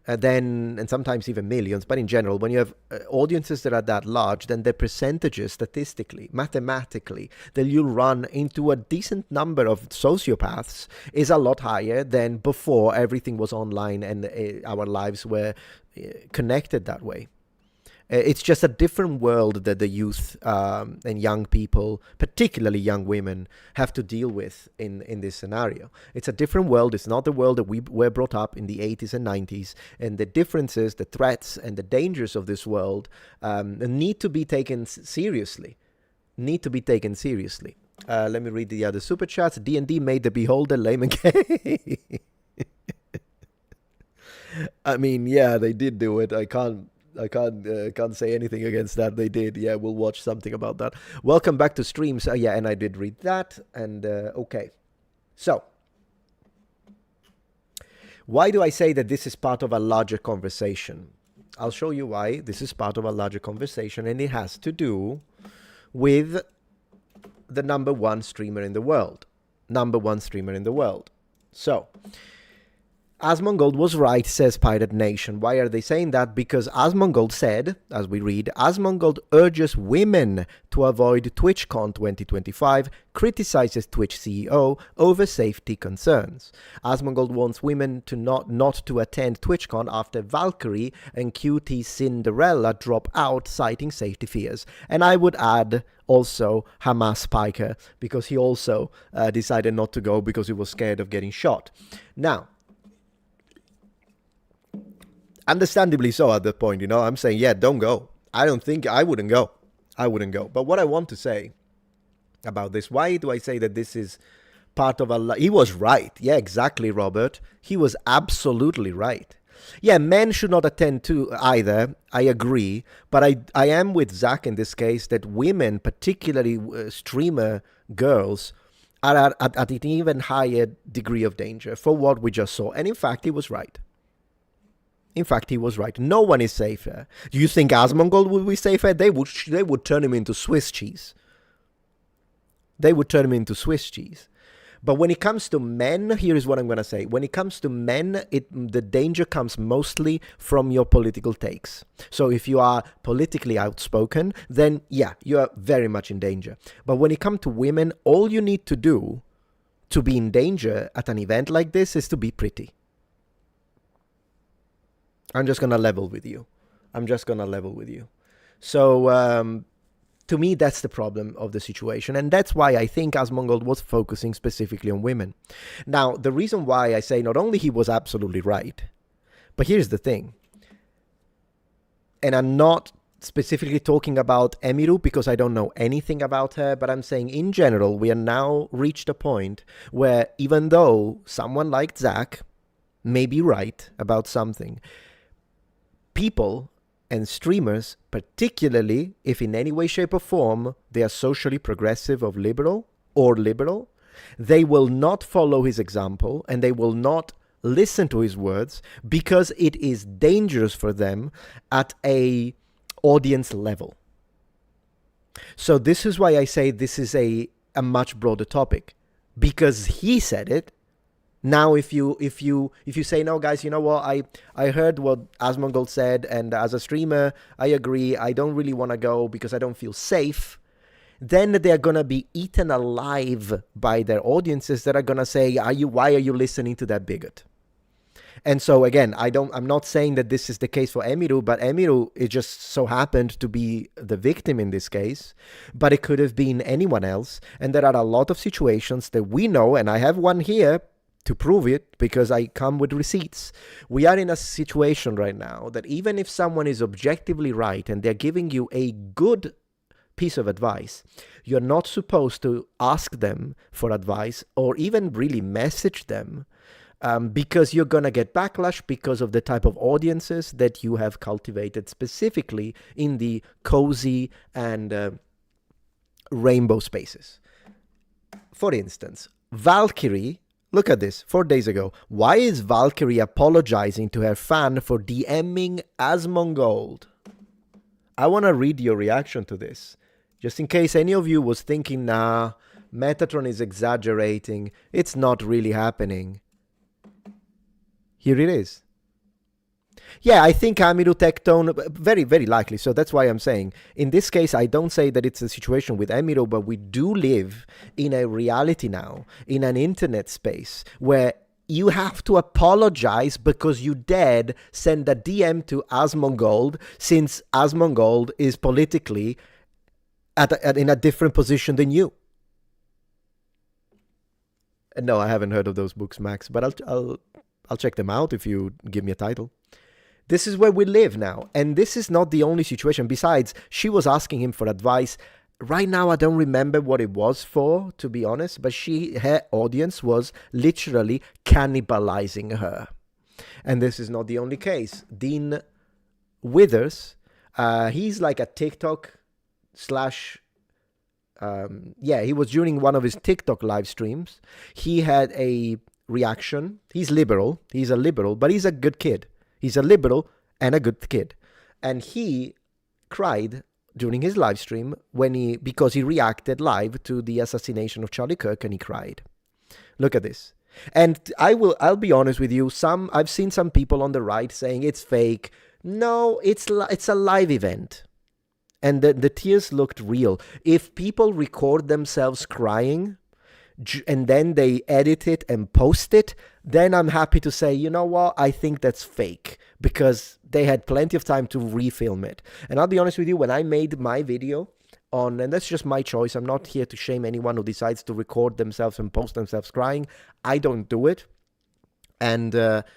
[SPEAKER 1] then, and sometimes even millions, but in general, when you have audiences that are that large, then the percentages statistically, mathematically, that you'll run into a decent number of sociopaths is a lot higher than before everything was online and our lives were connected that way. It's just a different world that the youth and young people, particularly young women, have to deal with in this scenario. It's a different world. It's not the world that we were brought up in the 80s and 90s. And the differences, the threats, and the dangers of this world need to be taken seriously. Let me read the other super chats. D&D made the beholder lame and gay. I mean, yeah, they did do it. I can't say anything against that. They did. Yeah, we'll watch something about that. Welcome back to streams. Yeah, and I did read that. And okay. So, why do I say that this is part of a larger conversation? I'll show you why this is part of a larger conversation, and it has to do with the number one streamer in the world. So, Asmongold was right, says Pirate Nation. Why are they saying that? Because Asmongold said, as we read, Asmongold urges women to avoid TwitchCon 2025, criticizes Twitch CEO over safety concerns. Asmongold wants women to not to attend TwitchCon after Valkyrie and QT Cinderella drop out, citing safety fears. And I would add also Hamas Spiker, because he also decided not to go because he was scared of getting shot. Now, understandably so at that point, I'm saying, yeah, don't go. I wouldn't go. But what I want to say about this, why do I say that this is part of he was right. Yeah, exactly, Robert. He was absolutely right. Yeah, men should not attend to either. I agree. But I am with Zach in this case that women, particularly streamer girls, are at an even higher degree of danger for what we just saw. And in fact, he was right. No one is safer. Do you think Asmongold would be safer? They would turn him into Swiss cheese. But when it comes to men, here is what I'm going to say. When it comes to men, the danger comes mostly from your political takes. So if you are politically outspoken, then yeah, you are very much in danger. But when it comes to women, all you need to do to be in danger at an event like this is to be pretty. I'm just going to level with you. So, to me, that's the problem of the situation. And that's why I think Asmongold was focusing specifically on women. Now, the reason why I say not only he was absolutely right, but here's the thing. And I'm not specifically talking about Emiru because I don't know anything about her, but I'm saying in general, we are now reached a point where even though someone like Zach may be right about something, people and streamers, particularly if in any way, shape, or form they are socially progressive or liberal, they will not follow his example and they will not listen to his words because it is dangerous for them at a audience level. So this is why I say this is a much broader topic, because he said it. Now, if you say, no, guys, you know what, I heard what Asmongold said, and as a streamer, I agree, I don't really want to go because I don't feel safe, then they're going to be eaten alive by their audiences that are going to say, why are you listening to that bigot? And so, again, I'm not saying that this is the case for Emiru, but Emiru, it just so happened to be the victim in this case, but it could have been anyone else, and there are a lot of situations that we know, and I have one here, to prove it, because I come with receipts. We are in a situation right now that even if someone is objectively right and they're giving you a good piece of advice, you're not supposed to ask them for advice or even really message them because you're going to get backlash because of the type of audiences that you have cultivated specifically in the cozy and rainbow spaces. For instance, Valkyrie, look at this, 4 days ago. Why is Valkyrie apologizing to her fan for DMing Asmongold? I want to read your reaction to this. Just in case any of you was thinking, nah, Metatron is exaggerating, it's not really happening. Here it is. Yeah, I think Amiru Tectone, very, very likely. So that's why I'm saying, in this case, I don't say that it's a situation with Amiru, but we do live in a reality now, in an internet space, where you have to apologize because you dared send a DM to Asmongold, since Asmongold is politically in a different position than you. No, I haven't heard of those books, Max, but I'll check them out if you give me a title. This is where we live now, and this is not the only situation. Besides, she was asking him for advice. Right now, I don't remember what it was for, to be honest, but her audience was literally cannibalizing her. And this is not the only case. Dean Withers, he's like a TikTok slash... he was during one of his TikTok live streams. He had a reaction. He's liberal. He's a liberal, but he's a good kid. He's a liberal and a good kid. And he cried during his live stream because he reacted live to the assassination of Charlie Kirk, and he cried. Look at this. And I'll be honest with you, I've seen some people on the right saying it's fake. No, it's a live event. And the tears looked real. If people record themselves crying and then they edit it and post it, then I'm happy to say, you know what, I think that's fake, because they had plenty of time to refilm it. And I'll be honest with you, when I made my video and that's just my choice, I'm not here to shame anyone who decides to record themselves and post themselves crying. I don't do it. And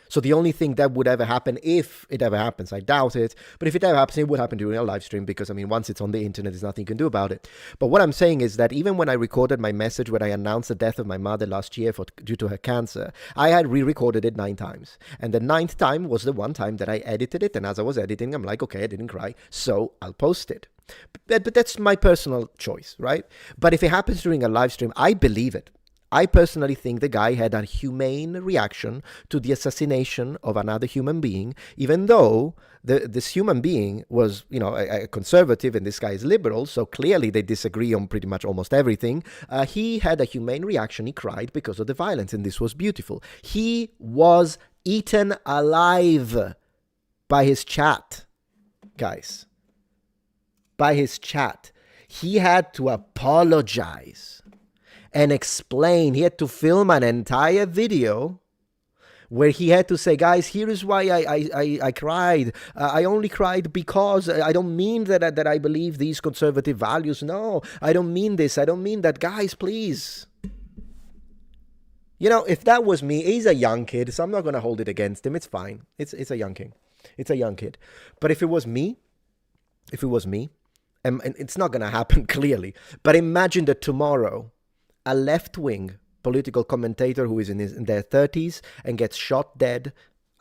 [SPEAKER 1] so the only thing that would ever happen, if it ever happens, I doubt it, but if it ever happens, it would happen during a live stream, because, I mean, once it's on the internet, there's nothing you can do about it. But what I'm saying is that even when I recorded my message when I announced the death of my mother last year due to her cancer, I had re-recorded it 9 times. And the 9th time was the one time that I edited it, and as I was editing, I'm like, okay, I didn't cry, so I'll post it. But that's my personal choice, right? But if it happens during a live stream, I believe it. I personally think the guy had a humane reaction to the assassination of another human being, even though this human being was, a conservative, and this guy is liberal, so clearly they disagree on pretty much almost everything. He had a humane reaction. He cried because of the violence, and this was beautiful. He was eaten alive by his chat, guys. By his chat. He had to apologize and explain. He had to film an entire video where he had to say, guys, here is why I cried. I only cried because I don't mean that I believe these conservative values. No, I don't mean this. I don't mean that. Guys, please. If that was me, he's a young kid, so I'm not going to hold it against him. It's fine. It's a young king. It's a young kid. But if it was me, and it's not going to happen clearly, but imagine that tomorrow a left-wing political commentator who is in their 30s and gets shot dead.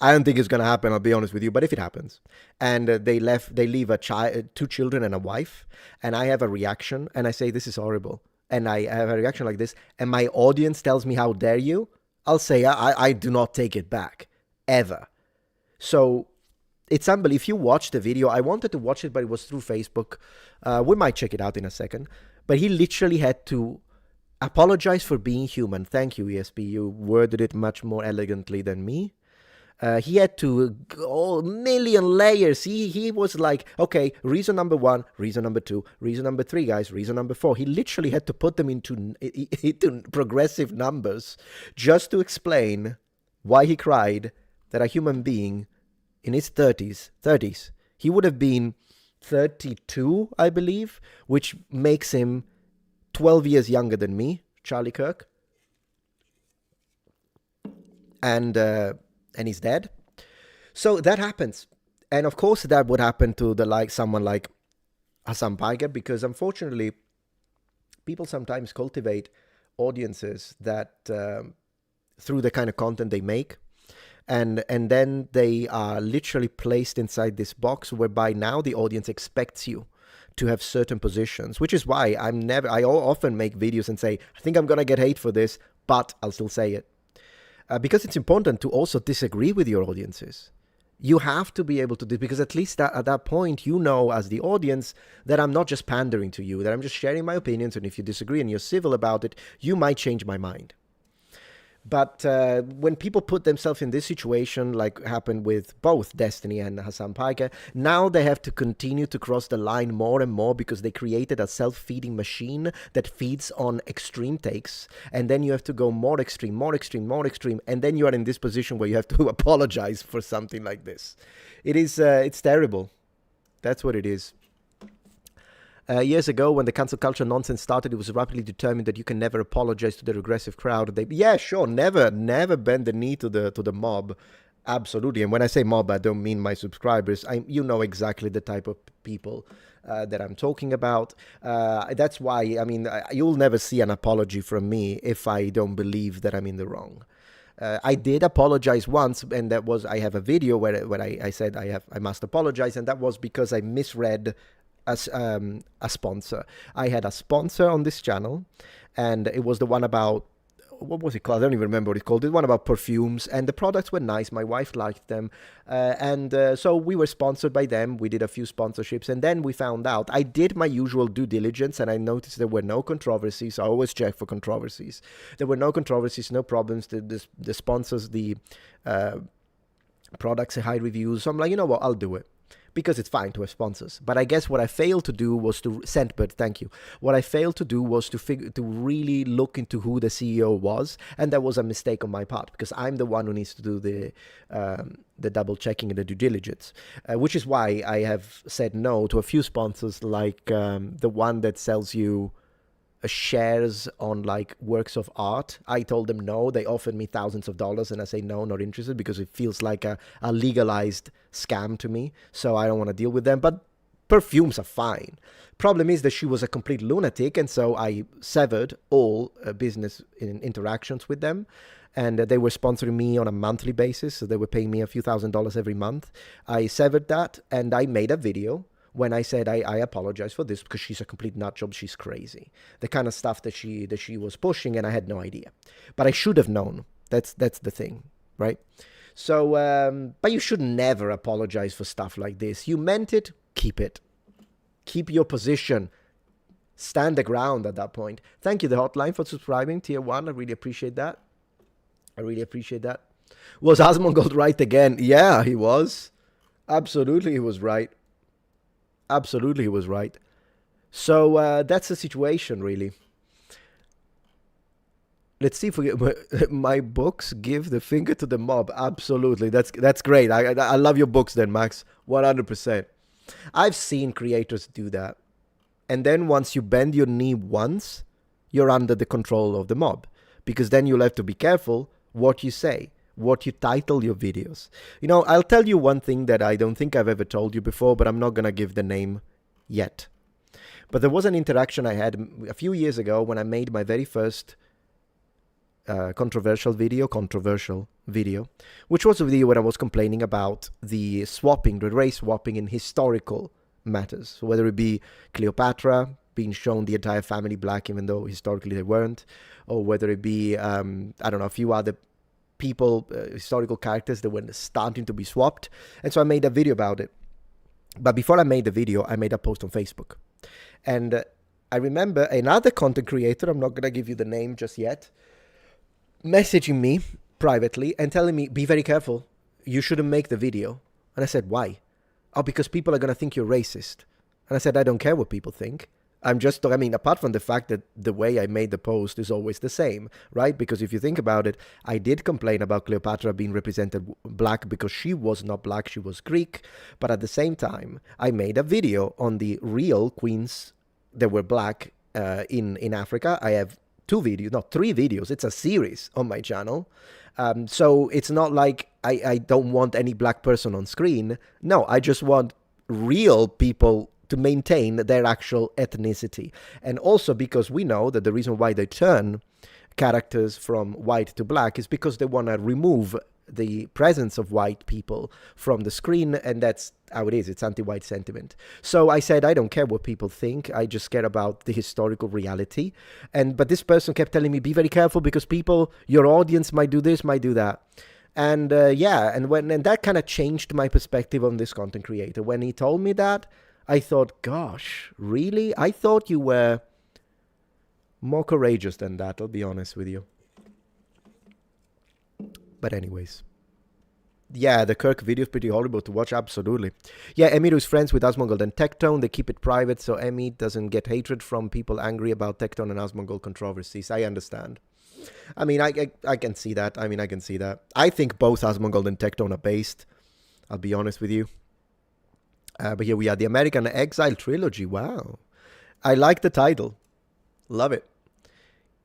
[SPEAKER 1] I don't think it's going to happen, I'll be honest with you, but if it happens, and they leave a child, 2 children and a wife, and I have a reaction, and I say, this is horrible, and I have a reaction like this, and my audience tells me, how dare you? I'll say, I do not take it back, ever. So it's unbelievable. If you watch the video, I wanted to watch it, but it was through Facebook. We might check it out in a second. But he literally had to apologize for being human. Thank you, ESP. You worded it much more elegantly than me. He had to go a million layers. He was like, okay, reason number 1, reason number 2, reason number 3, guys, reason number 4. He literally had to put them into progressive numbers just to explain why he cried that a human being in his 30s, he would have been 32, I believe, which makes him 12 years younger than me, Charlie Kirk. And he's dead. So that happens. And of course that would happen to someone like Hassan Piker, because unfortunately people sometimes cultivate audiences that through the kind of content they make. And then they are literally placed inside this box whereby now the audience expects you to have certain positions, which is why I often make videos and say, I think I'm going to get hate for this, but I'll still say it. Because it's important to also disagree with your audiences. You have to be able to do, because at least at that point, you know, as the audience, that I'm not just pandering to you, that I'm just sharing my opinions. And if you disagree and you're civil about it, you might change my mind. But when people put themselves in this situation, like happened with both Destiny and Hassan Piker, now they have to continue to cross the line more and more because they created a self-feeding machine that feeds on extreme takes. And then you have to go more extreme, more extreme, more extreme. And then you are in this position where you have to apologize for something like this. It's terrible. That's what it is. Years ago, when the cancel culture nonsense started, it was rapidly determined that you can never apologize to the regressive crowd. Yeah, sure, never bend the knee to the mob. Absolutely. And when I say mob, I don't mean my subscribers. You know exactly the type of people that I'm talking about. That's why, I mean, you'll never see an apology from me if I don't believe that I'm in the wrong. I did apologize once, and that was, I have a video where I said I must apologize, and that was because I misread as a sponsor. I had a sponsor on this channel, and it was the one about, what was it called? I don't even remember what it's called. The one about perfumes, and the products were nice. My wife liked them, and so we were sponsored by them. We did a few sponsorships, and then we found out. I did my usual due diligence, and I noticed there were no controversies. I always check for controversies. There were no controversies, no problems. The sponsors, the products, high reviews. So I'm like, you know what? I'll do it, because it's fine to have sponsors. But I guess what I failed to do was to Scentbird, thank you. What I failed to do was to really look into who the CEO was, and that was a mistake on my part, because I'm the one who needs to do the double checking and the due diligence, which is why I have said no to a few sponsors, like the one that sells you shares on like works of art. I told them no. They offered me thousands of dollars, and I say no, not interested, because it feels like a legalized scam to me. So I don't want to deal with them. But perfumes are fine. Problem is that she was a complete lunatic, and so I severed all business interactions with them. And they were sponsoring me on a monthly basis, so they were paying me a few $1,000s every month. I severed that, and I made a video when I said I apologize for this, because she's a complete nut job, she's crazy. The kind of stuff that she was pushing, and I had no idea. But I should have known. That's the thing, right? So, but you should never apologize for stuff like this. You meant it, keep it. Keep your position. Stand the ground at that point. Thank you, the hotline, for subscribing, tier 1. I really appreciate that. I really appreciate that. Was Asmongold right again? Yeah, he was. Absolutely, he was right. Absolutely, he was right. So that's the situation, really. Let's see if we get, my books give the finger to the mob. Absolutely, that's great. I love your books, then, Max. 100%. I've seen creators do that, and then once you bend your knee once, you're under the control of the mob, because then you'll have to be careful what you say, what you title your videos. You know, I'll tell you one thing that I don't think I've ever told you before, but I'm not going to give the name yet. But there was an interaction I had a few years ago when I made my very first controversial video, which was a video where I was complaining about the swapping, the race swapping in historical matters. So whether it be Cleopatra being shown the entire family black, even though historically they weren't, or whether it be, I don't know, a few other people, historical characters that were starting to be swapped. And so I made a video about it. But before I made the video, I made a post on Facebook. And I remember another content creator, I'm not going to give you the name just yet, messaging me privately and telling me, be very careful, you shouldn't make the video. And I said, why? Oh, because people are going to think you're racist. And I said, I don't care what people think. Apart from the fact that the way I made the post is always the same, right? Because if you think about it, I did complain about Cleopatra being represented black because she was not black, she was Greek. But at the same time, I made a video on the real queens that were black in Africa. I have three videos. It's a series on my channel. So it's not like I don't want any black person on screen. No, I just want real people to maintain their actual ethnicity. And also because we know that the reason why they turn characters from white to black is because they want to remove the presence of white people from the screen, and that's how it is. It's anti-white sentiment. So I said, I don't care what people think. I just care about the historical reality. But this person kept telling me, be very careful because people, your audience might do this, might do that. And yeah, and that kind of changed my perspective on this content creator. When he told me that, I thought, gosh, really? I thought you were more courageous than that, I'll be honest with you. But anyways. Yeah, the Kirk video is pretty horrible to watch, absolutely. Yeah, Emiru is friends with Asmongold and Tectone. They keep it private so Emi doesn't get hatred from people angry about Tectone and Asmongold controversies. I understand. I mean, I can see that. I mean, I can see that. I think both Asmongold and Tectone are based. I'll be honest with you. But here we are, the American Exile Trilogy. Wow. I like the title. Love it.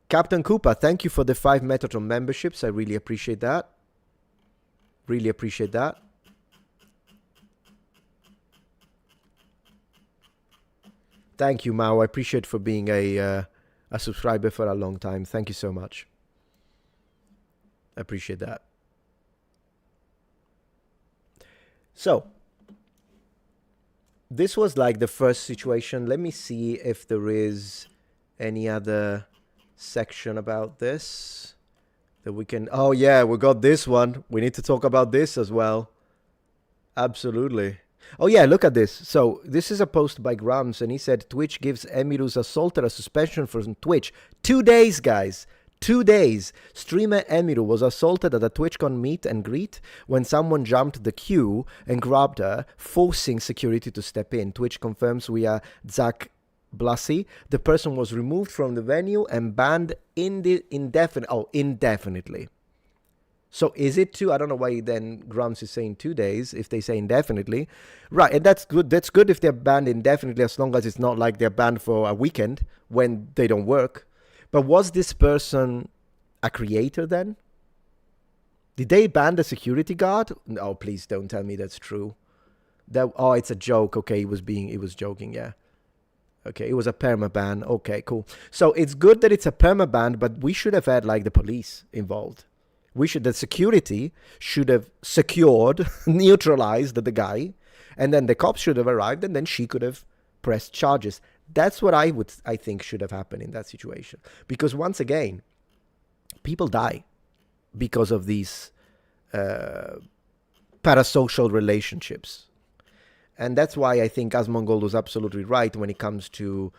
[SPEAKER 1] Captain Koopa, thank you for the 5 Metatron memberships. I really appreciate that. Really appreciate that. Thank you, Mao. I appreciate for being a subscriber for a long time. Thank you so much. I appreciate that. So, this was like the first situation. Let me see if there is any other section about this that we can... Oh, yeah, we got this one. We need to talk about this as well. Absolutely. Oh, yeah, look at this. So, this is a post by Grams, and he said, Twitch gives Emiru's assaulter a suspension from Twitch. 2 days, guys. 2 days. Streamer Emiru was assaulted at a TwitchCon meet and greet when someone jumped the queue and grabbed her, forcing security to step in. Twitch confirms we are Zach Blassie. The person was removed from the venue and banned indefinitely. So is it 2? I don't know why then Grams is saying 2 days if they say indefinitely. Right, and that's good. That's good if they're banned indefinitely, as long as it's not like they're banned for a weekend when they don't work. But was this person a creator then? Did they ban the security guard? Oh, please don't tell me that's true. Oh, it's a joke. Okay, he was joking, yeah. Okay, it was a permaban. Okay, cool. So it's good that it's a permaban, but we should have had like the police involved. The security should have secured, neutralized the guy, and then the cops should have arrived, and then she could have pressed charges. That's what I think should have happened in that situation. Because once again, people die because of these parasocial relationships. And that's why I think Asmongold was absolutely right when it comes to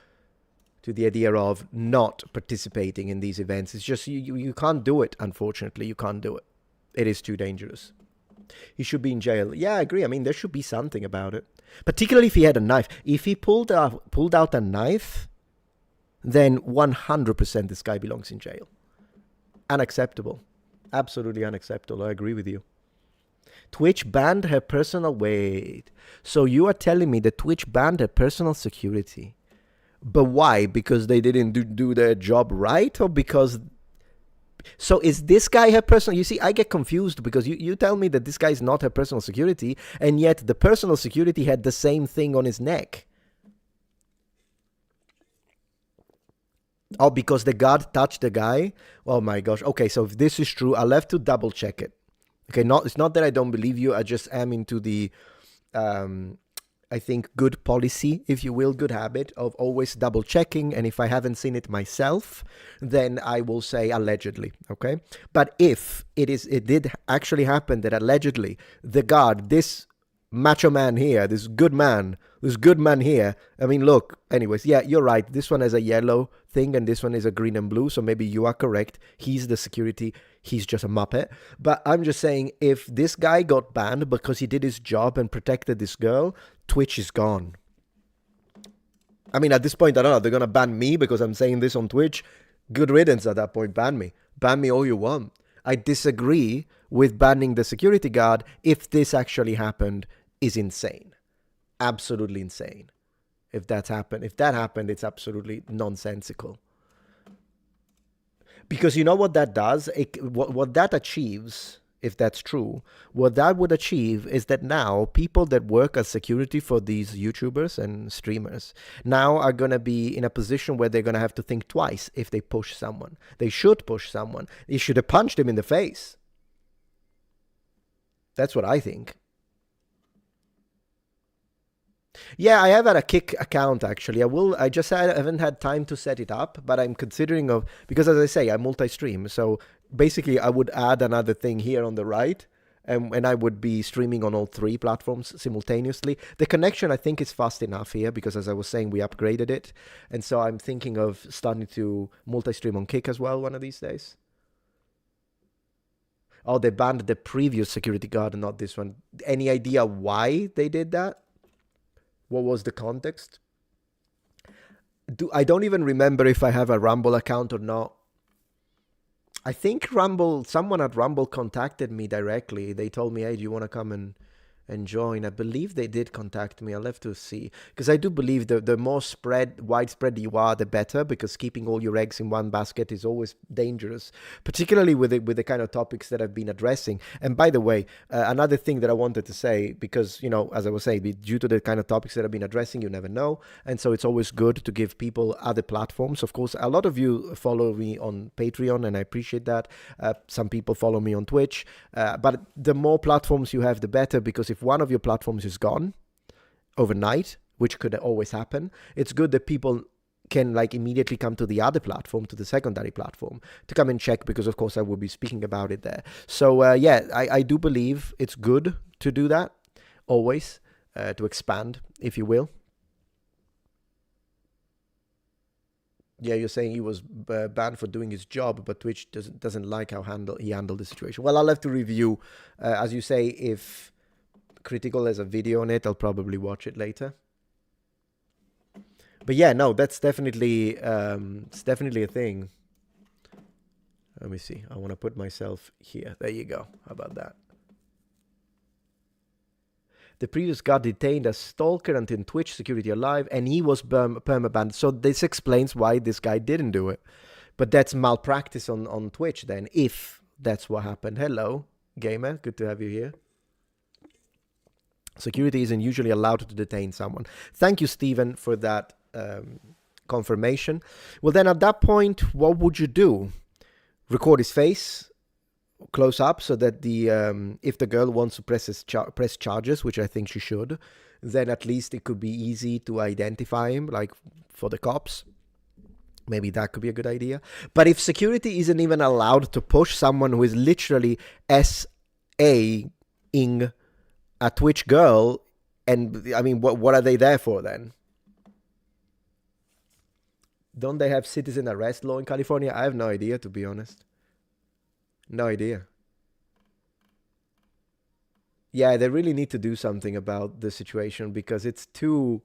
[SPEAKER 1] the idea of not participating in these events. It's just you can't do it, unfortunately. You can't do it. It is too dangerous. He should be in jail. Yeah, I agree. I mean, there should be something about it. Particularly if he had a knife. If he pulled out a knife, then 100% this guy belongs in jail. Unacceptable. Absolutely unacceptable. I agree with you. Twitch banned her personal... Wait. So you are telling me that Twitch banned her personal security. But why? Because they didn't do their job right? Or because... So is this guy her personal... You see, I get confused because you tell me that this guy is not her personal security, and yet the personal security had the same thing on his neck. Oh, because the guard touched the guy? Oh my gosh. Okay, so if this is true, I'll have to double check it. Okay, it's not that I don't believe you. I just am into the, I think, good policy, if you will, good habit of always double checking. And if I haven't seen it myself, then I will say allegedly. Okay, but if it did actually happen that allegedly the guard, this macho man here, this good man here. I mean, look. Anyways, yeah, you're right. This one has a yellow thing, and this one is a green and blue. So maybe you are correct. He's the security. He's just a muppet. But I'm just saying, if this guy got banned because he did his job and protected this girl, Twitch is gone. I mean, at this point, I don't know. They're going to ban me because I'm saying this on Twitch. Good riddance at that point. Ban me. Ban me all you want. I disagree with banning the security guard. If this actually happened, is insane. Absolutely insane. If that happened, it's absolutely nonsensical. Because you know what that does? What that achieves, if that's true, what that would achieve is that now people that work as security for these YouTubers and streamers now are going to be in a position where they're going to have to think twice if they push someone. They should push someone. They should have punched him in the face. That's what I think. Yeah, I have had a Kick account actually. I just haven't had time to set it up, but I'm considering because as I say, I multi-stream. So basically I would add another thing here on the right, and I would be streaming on all 3 platforms simultaneously. The connection, I think, is fast enough here because, as I was saying, we upgraded it. And so I'm thinking of starting to multi-stream on Kick as well one of these days. Oh, they banned the previous security guard and not this one. Any idea why they did that? What was the context? I don't even remember if I have a Rumble account or not. I think someone at Rumble contacted me directly. They told me, hey, do you want to come and join? I believe they did contact me. I'll have to see. Because I do believe the more widespread you are, the better, because keeping all your eggs in one basket is always dangerous, particularly with the kind of topics that I've been addressing. And by the way, another thing that I wanted to say, because, as I was saying, due to the kind of topics that I've been addressing, you never know. And so it's always good to give people other platforms. Of course, a lot of you follow me on Patreon, and I appreciate that. Some people follow me on Twitch. But the more platforms you have, the better, because if one of your platforms is gone overnight, which could always happen, it's good that people can immediately come to the other platform, to the secondary platform, to come and check, because of course I will be speaking about it there. So yeah, I do believe it's good to do that always, to expand, if you will. Yeah, you're saying he was banned for doing his job, but Twitch doesn't like how he handled the situation. Well, I'll have to review, as you say, if Critical has a video on it, I'll probably watch it later. But yeah, no, that's definitely it's definitely a thing. Let me see. I want to put myself here. There you go. How about that? The previous guard detained a stalker until Twitch security alive, and he was permabanned. So this explains why this guy didn't do it. But that's malpractice on Twitch then, if that's what happened. Hello, gamer. Good to have you here. Security isn't usually allowed to detain someone. Thank you, Stephen, for that confirmation. Well, then at that point, what would you do? Record his face close up so that if the girl wants to press charges, which I think she should, then at least it could be easy to identify him, for the cops. Maybe that could be a good idea. But if security isn't even allowed to push someone who is literally SA-ing a Twitch girl, and I mean, what are they there for then? Don't they have citizen arrest law in California? I have no idea, to be honest. No idea. Yeah, they really need to do something about the situation, because it's too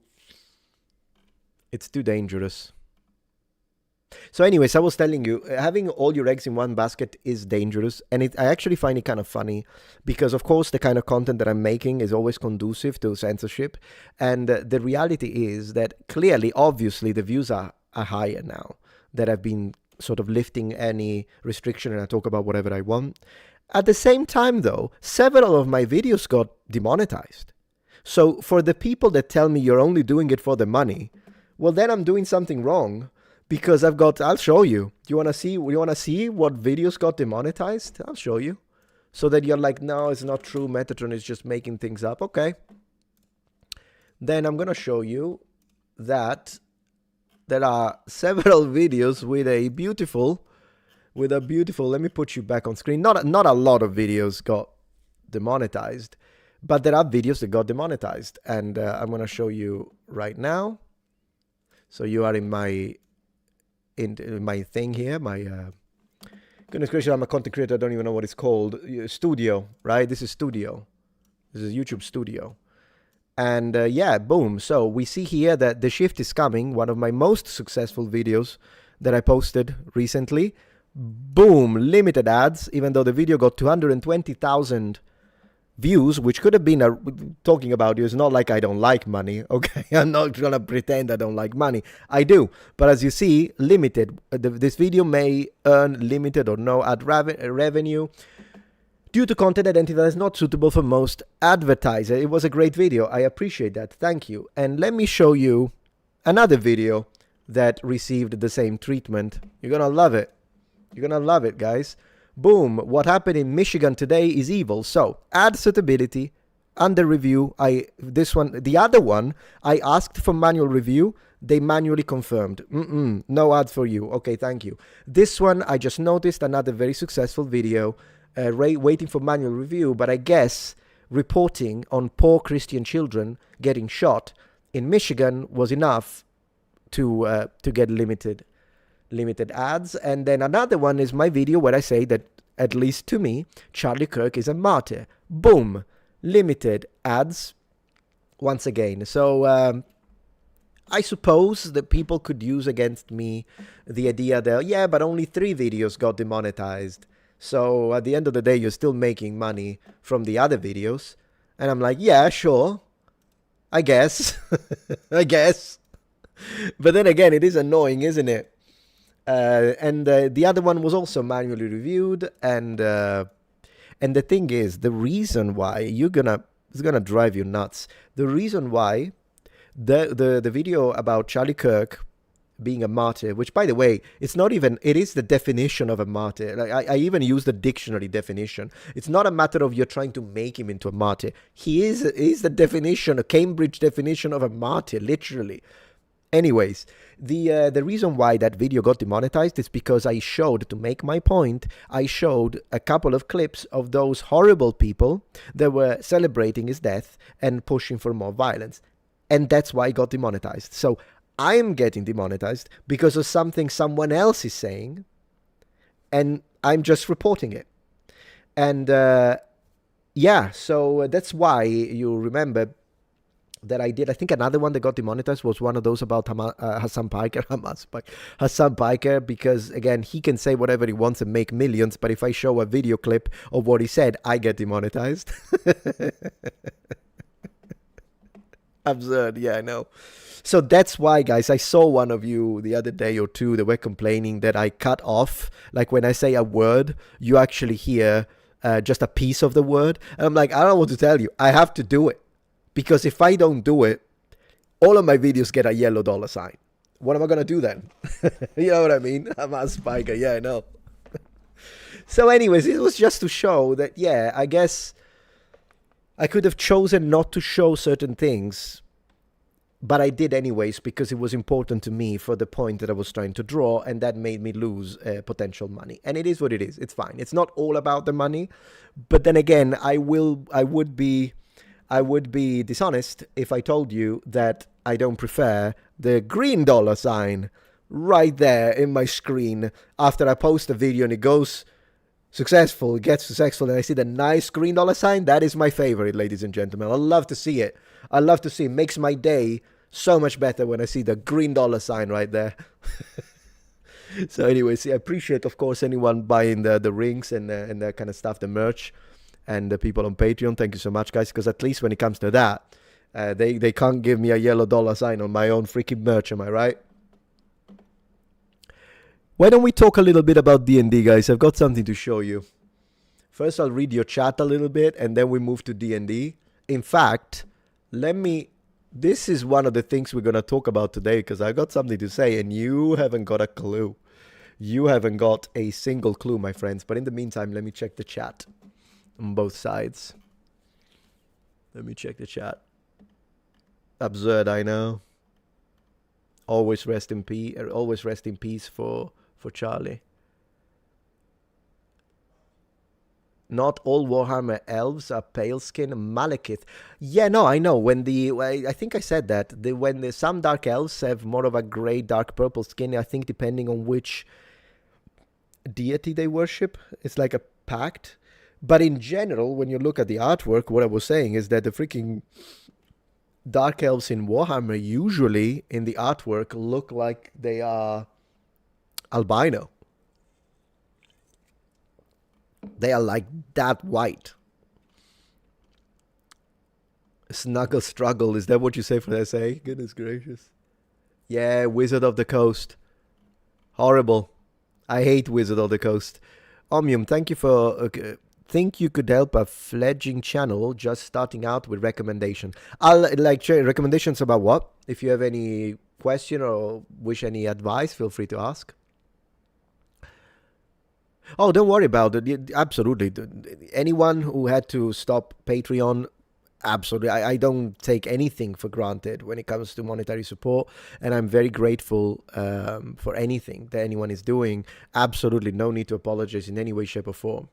[SPEAKER 1] dangerous. So anyways, I was telling you, having all your eggs in one basket is dangerous, and I actually find it kind of funny, because of course the kind of content that I'm making is always conducive to censorship, and the reality is that clearly, obviously, the views are higher now that I've been sort of lifting any restriction and I talk about whatever I want. At the same time, though, several of my videos got demonetized. So for the people that tell me you're only doing it for the money, well, then I'm doing something wrong. Because I'll show you. You want to see what videos got demonetized? I'll show you. So that you're like, no, it's not true. Metatron is just making things up. Okay. Then I'm going to show you that there are several videos with a beautiful, let me put you back on screen. Not a lot of videos got demonetized, but there are videos that got demonetized. And I'm going to show you right now. So you are in my thing here, my goodness gracious, I'm a content creator, I don't even know what it's called. Studio, right? This is Studio. This is YouTube Studio. And yeah, boom. So we see here that The Shift is Coming, one of my most successful videos that I posted recently. Boom, limited ads, even though the video got 220,000 views, which could have been talking about you. It's not like I don't like money, okay? I'm not gonna pretend I don't like money. I do, but as you see, limited. This video may earn limited or no ad revenue due to content identity that is not suitable for most advertisers. It was a great video. I appreciate that. Thank you. And let me show you another video that received the same treatment. You're gonna love it. You're gonna love it, guys. Boom, what happened in Michigan today is evil. So, ad suitability, under review. The other one, I asked for manual review. They manually confirmed. No ads for you. Okay, thank you. This one, I just noticed another very successful video, waiting for manual review, but I guess reporting on poor Christian children getting shot in Michigan was enough to get limited ads. And then another one is my video where I say that, at least to me, Charlie Kirk is a martyr. Boom, limited ads once again. So I suppose that people could use against me the idea that, yeah, but only 3 videos got demonetized. So at the end of the day, you're still making money from the other videos. And I'm like, yeah, sure. I guess. I guess. But then again, it is annoying, isn't it? And the other one was also manually reviewed. And the thing is, the reason why it's gonna drive you nuts. The reason why the video about Charlie Kirk being a martyr, which, by the way, it is the definition of a martyr. Like, I even use the dictionary definition. It's not a matter of you're trying to make him into a martyr. He is the definition, a Cambridge definition of a martyr, literally. Anyways, the reason why that video got demonetized is because to make my point, I showed a couple of clips of those horrible people that were celebrating his death and pushing for more violence. And that's why it got demonetized. So I'm getting demonetized because of something someone else is saying, and I'm just reporting it. And so that's why you remember that I think another one that got demonetized was one of those about Hassan Piker, because, again, he can say whatever he wants and make millions, but if I show a video clip of what he said, I get demonetized. Absurd, yeah, I know. So that's why, guys, I saw one of you the other day or two that were complaining that I cut off, like when I say a word, you actually hear just a piece of the word. And I'm like, I don't know what to tell you. I have to do it. Because if I don't do it, all of my videos get a yellow $sign. What am I going to do then? You know what I mean? I'm a spiker. Yeah, I know. So anyways, it was just to show that, yeah, I guess I could have chosen not to show certain things, but I did anyways because it was important to me for the point that I was trying to draw, and that made me lose potential money. And it is what it is. It's fine. It's not all about the money, but then again, I would be dishonest if I told you that I don't prefer the green $sign right there in my screen after I post a video and it gets successful, and I see the nice green $sign. That is my favorite, ladies and gentlemen. I love to see it. It makes my day so much better when I see the green $sign right there. So anyways, I appreciate, of course, anyone buying the rings and that kind of stuff, the merch, and the people on Patreon. Thank you so much, guys, because at least when it comes to that, they can't give me a yellow $sign on my own freaking merch, am I right? Why don't we talk a little bit about D&D, guys? I've got something to show you. First, I'll read your chat a little bit, and then we move to D&D. In fact, this is one of the things we're going to talk about today, because I got something to say, and you haven't got a clue. You haven't got a single clue, my friends. But in the meantime, let me check the chat on both sides. Let me check the chat. Absurd, I know. Always rest in peace for Charlie. Not all Warhammer elves are pale skin. Malekith. Yeah, no, I know. I think I said that. When some dark elves have more of a grey, dark purple skin, I think depending on which deity they worship, it's like a pact. But in general, when you look at the artwork, what I was saying is that the freaking dark elves in Warhammer usually in the artwork look like they are albino. They are like that white. Snuggle struggle. Is that what you say for the SA? Goodness gracious. Yeah, Wizard of the Coast. Horrible. I hate Wizard of the Coast. Omnium, thank you for... think you could help a fledgling channel just starting out with recommendation. I'll share recommendations about what? If you have any question or wish any advice, feel free to ask. Oh, don't worry about it. Absolutely. Anyone who had to stop Patreon Absolutely. I don't take anything for granted when it comes to monetary support, and I'm very grateful for anything that anyone is doing. Absolutely no need to apologize in any way, shape, or form.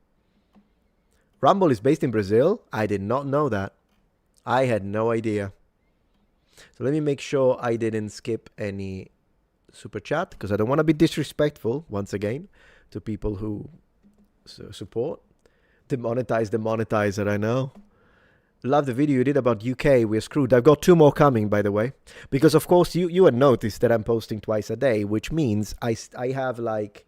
[SPEAKER 1] Rumble is based in Brazil. I did not know that. I had no idea. So let me make sure I didn't skip any super chat, because I don't want to be disrespectful, once again, to people who support. Demonetize the monetizer, I know. Love the video you did about UK. We're screwed. I've got 2 more coming, by the way. Because, of course, you had noticed that I'm posting twice a day, which means I have like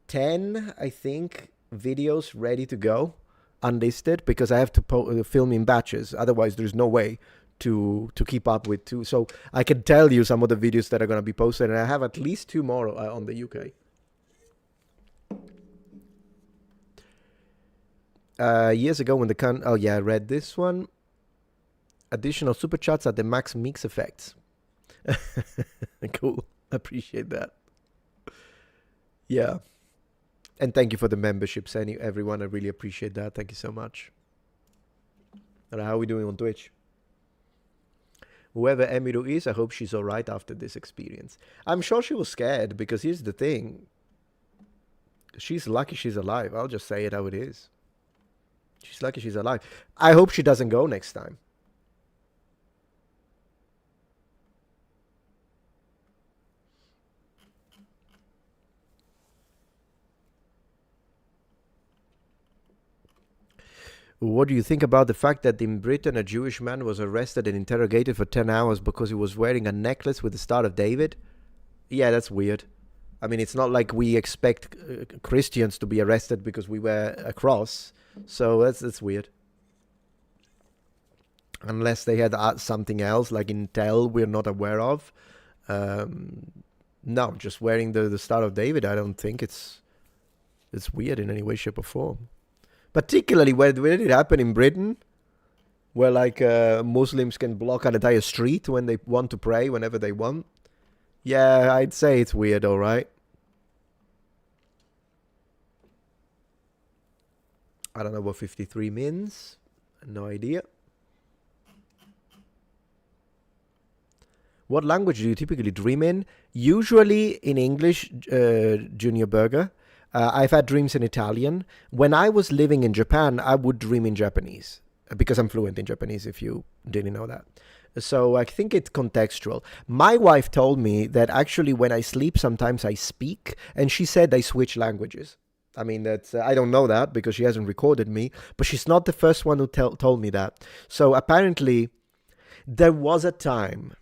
[SPEAKER 1] 10, I think, videos ready to go, unlisted, because I have to film in batches. Otherwise, there's no way to keep up with 2. So I can tell you some of the videos that are going to be posted, and I have at least 2 more on the UK. Years ago when the oh yeah, I read this one. Additional super chats at the max mix effects. Cool. Appreciate that. Yeah. And thank you for the memberships, everyone. I really appreciate that. Thank you so much. All right, how are we doing on Twitch? Whoever Emiru is, I hope she's all right after this experience. I'm sure she was scared, because here's the thing. She's lucky she's alive. I'll just say it how it is. She's lucky she's alive. I hope she doesn't go next time. What do you think about the fact that in Britain a Jewish man was arrested and interrogated for 10 hours because he was wearing a necklace with the Star of David? Yeah, that's weird. I mean, it's not like we expect Christians to be arrested because we wear a cross. So that's weird. Unless they had something else, like intel we're not aware of. No, just wearing the Star of David, I don't think it's weird in any way, shape, or form. Particularly where did it happen in Britain? Where like Muslims can block an entire street when they want to pray whenever they want. Yeah, I'd say it's weird, all right. I don't know what 53 means. No idea. What language do you typically dream in? Usually in English, Junior Burger. I've had dreams in Italian. When I was living in Japan, I would dream in Japanese, because I'm fluent in Japanese, if you didn't know that. So I think it's contextual. My wife told me that actually when I sleep, sometimes I speak, and she said I switch languages. I mean, that's I don't know that because she hasn't recorded me, but she's not the first one who told me that. So apparently, there was a time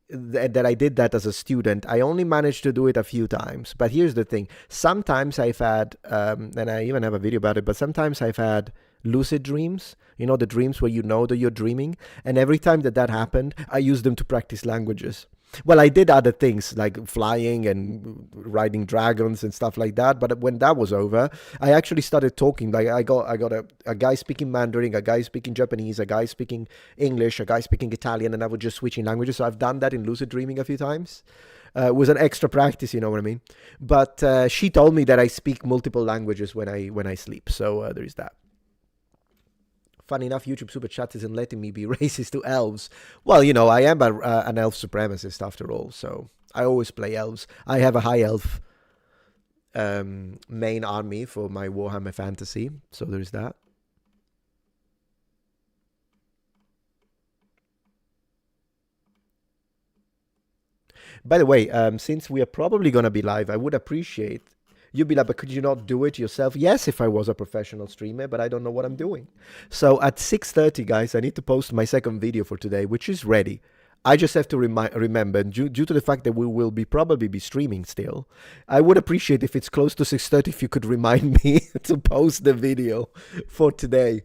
[SPEAKER 1] that I did that as a student. I only managed to do it a few times. But here's the thing. Sometimes I've had, and I even have a video about it, but sometimes I've had lucid dreams. You know, the dreams where you know that you're dreaming. And every time that happened, I used them to practice languages. Well, I did other things like flying and riding dragons and stuff like that. But when that was over, I actually started talking. Like I got a guy speaking Mandarin, a guy speaking Japanese, a guy speaking English, a guy speaking Italian, and I would just switch in languages. So I've done that in lucid dreaming a few times. It was an extra practice, you know what I mean? But she told me that I speak multiple languages when I sleep. So there is that. Funny enough, YouTube Super Chat isn't letting me be racist to elves. Well, you know, I am an elf supremacist after all, so I always play elves. I have a high elf main army for my Warhammer Fantasy, so there's that. By the way, since we are probably going to be live, I would appreciate... You'd be like, but could you not do it yourself? Yes, if I was a professional streamer, but I don't know what I'm doing. So at 6:30, guys, I need to post my second video for today, which is ready. I just have to remember, due to the fact that we will probably be streaming still, I would appreciate if it's close to 6:30 if you could remind me to post the video for today.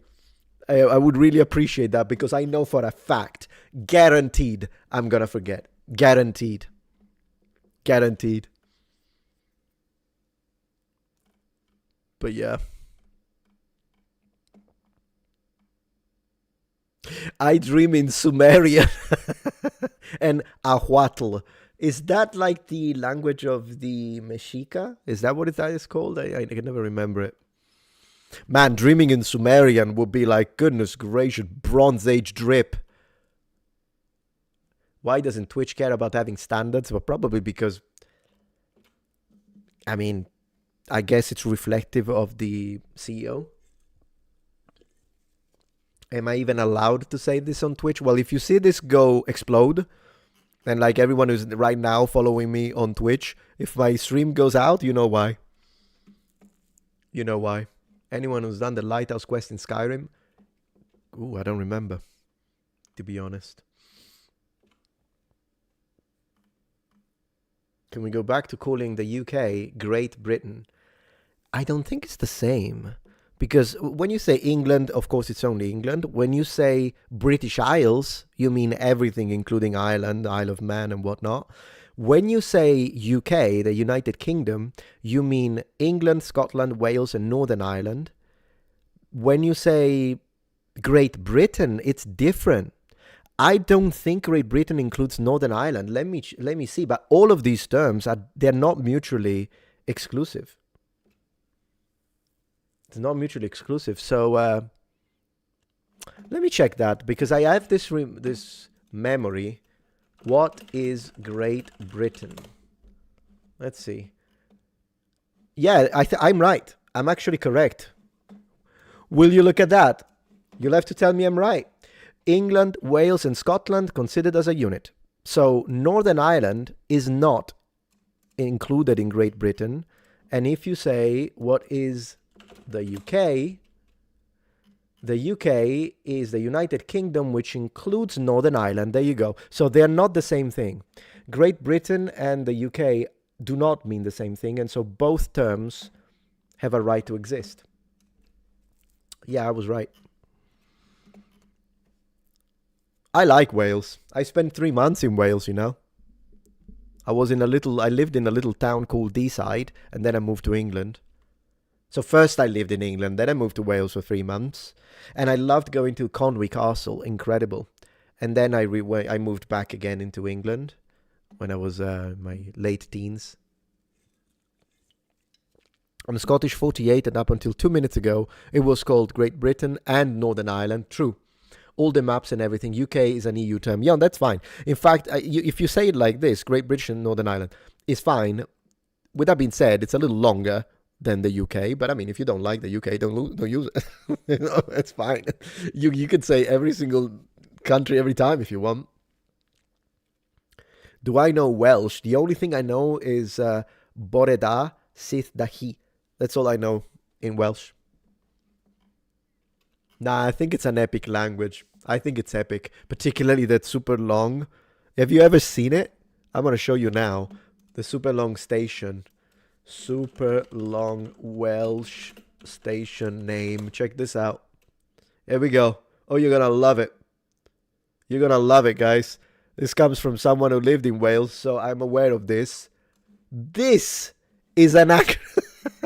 [SPEAKER 1] I would really appreciate that, because I know for a fact, guaranteed, I'm going to forget. Guaranteed. Guaranteed. But yeah. I dream in Sumerian and Ahuatl. Is that like the language of the Mexica? Is that what it is called? I can never remember it. Man, dreaming in Sumerian would be like, goodness gracious, Bronze Age drip. Why doesn't Twitch care about having standards? Well, probably because, I mean, I guess it's reflective of the CEO. Am I even allowed to say this on Twitch? Well, if you see this go explode, and like everyone who's right now following me on Twitch, if my stream goes out, you know why. You know why. Anyone who's done the Lighthouse quest in Skyrim? Ooh, I don't remember, to be honest. Can we go back to calling the UK Great Britain? I don't think it's the same. Because when you say England, of course it's only England. When you say British Isles, you mean everything, including Ireland, Isle of Man and whatnot. When you say UK, the United Kingdom, you mean England, Scotland, Wales and Northern Ireland. When you say Great Britain, it's different. I don't think Great Britain includes Northern Ireland. Let me see. But all of these terms, they're not mutually exclusive. It's not mutually exclusive. So let me check that, because I have this memory. What is Great Britain? Let's see. Yeah, I'm right. I'm actually correct. Will you look at that? You'll have to tell me I'm right. England, Wales and Scotland considered as a unit. So Northern Ireland is not included in Great Britain. And if you say, what is the UK? The UK is the United Kingdom, which includes Northern Ireland. There you go. So they're not the same thing. Great Britain and the UK do not mean the same thing. And so both terms have a right to exist. Yeah, I was right. I like Wales. I spent 3 months in Wales, you know. I lived in a little town called Deeside, and then I moved to England. So first I lived in England, then I moved to Wales for 3 months. And I loved going to Conwy Castle, incredible. And then I moved back again into England when I was my late teens. I'm Scottish 48, and up until 2 minutes ago, it was called Great Britain and Northern Ireland. True. All the maps and everything. UK is an EU term. Yeah, that's fine. In fact, if you say it like this, Great Britain, Northern Ireland, is fine. With that being said, it's a little longer than the UK. But I mean, if you don't like the UK, don't use it. You know, it's fine. You could say every single country every time if you want. Do I know Welsh? The only thing I know is Boreda Sith Dahi. That's all I know in Welsh. Nah, I think it's an epic language. I think it's epic. Particularly that super long. Have you ever seen it? I'm going to show you now. The super long station. Super long Welsh station name. Check this out. Here we go. Oh, you're going to love it. You're going to love it, guys. This comes from someone who lived in Wales, so I'm aware of this. This is an act.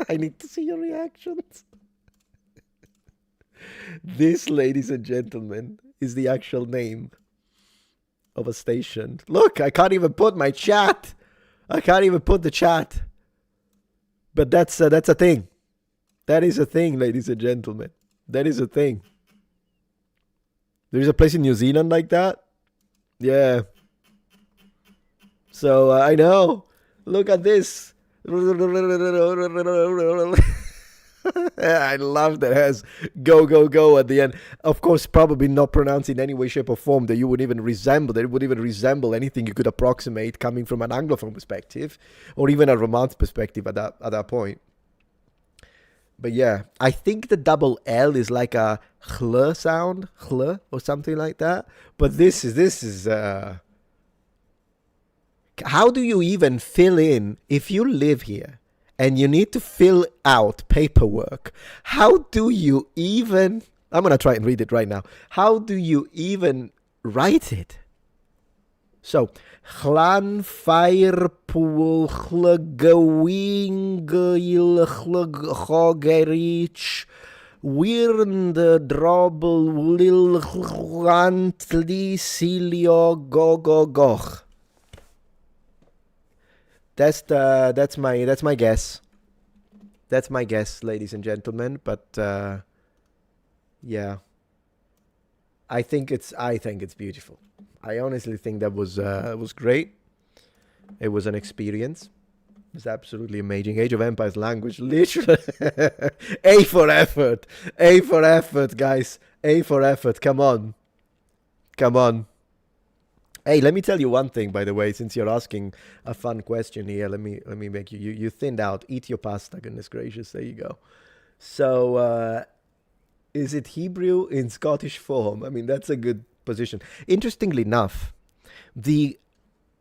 [SPEAKER 1] I need to see your reactions. This, ladies and gentlemen, is the actual name of a station. Look, I can't even put my chat. I can't even put the chat. But that's a thing. That is a thing, ladies and gentlemen. That is a thing. There's a place in New Zealand like that. Yeah. So I know. Look at this. I love that it has go, go, go at the end. Of course, probably not pronounced in any way, shape, or form that you would even resemble, that it would even resemble anything you could approximate coming from an Anglophone perspective, or even a Romance perspective at that point. But yeah, I think the double L is like a hl sound, hl, or something like that. But this is how do you even fill in if you live here? And you need to fill out paperwork. How do you even... I'm going to try and read it right now. How do you even write it? So, Chlan Firepool Chlugawing Chlughogerich Wirnd Drobble Lil Chwantli Silio Gogogoch. That's my guess. That's my guess, ladies and gentlemen. But yeah, I think it's beautiful. I honestly think that was great. It was an experience. It was absolutely amazing. Age of Empires language, literally. A for effort. A for effort, guys. A for effort. Come on. Come on. Hey, let me tell you one thing, by the way, since you're asking a fun question here. Let me make you thinned out. Eat your pasta, goodness gracious. There you go. So is it Hebrew in Scottish form? I mean, that's a good position. Interestingly enough, the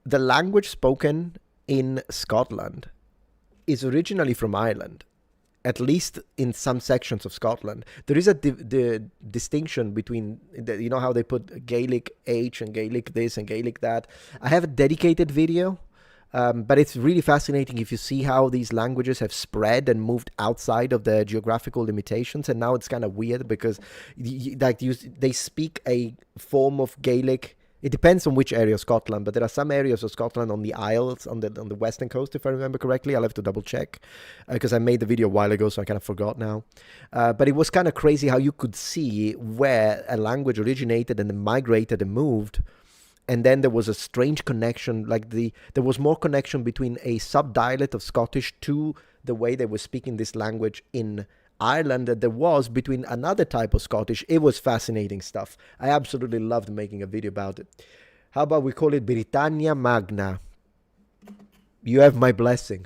[SPEAKER 1] the language spoken in Scotland is originally from Ireland, at least in some sections of Scotland. There is the distinction between, you know how they put Gaelic H and Gaelic this and Gaelic that. I have a dedicated video, but it's really fascinating if you see how these languages have spread and moved outside of their geographical limitations. And now it's kind of weird because they speak a form of Gaelic. It depends on which area of Scotland, but there are some areas of Scotland on the Isles, on the western coast, if I remember correctly. I'll have to double check because I made the video a while ago, so I kind of forgot now. But it was kind of crazy how you could see where a language originated and then migrated and moved. And then there was a strange connection, there was more connection between a subdialect of Scottish to the way they were speaking this language in Ireland that there was between another type of Scottish. It was fascinating stuff. I absolutely loved making a video about it. How about we call it Britannia Magna? You have my blessing.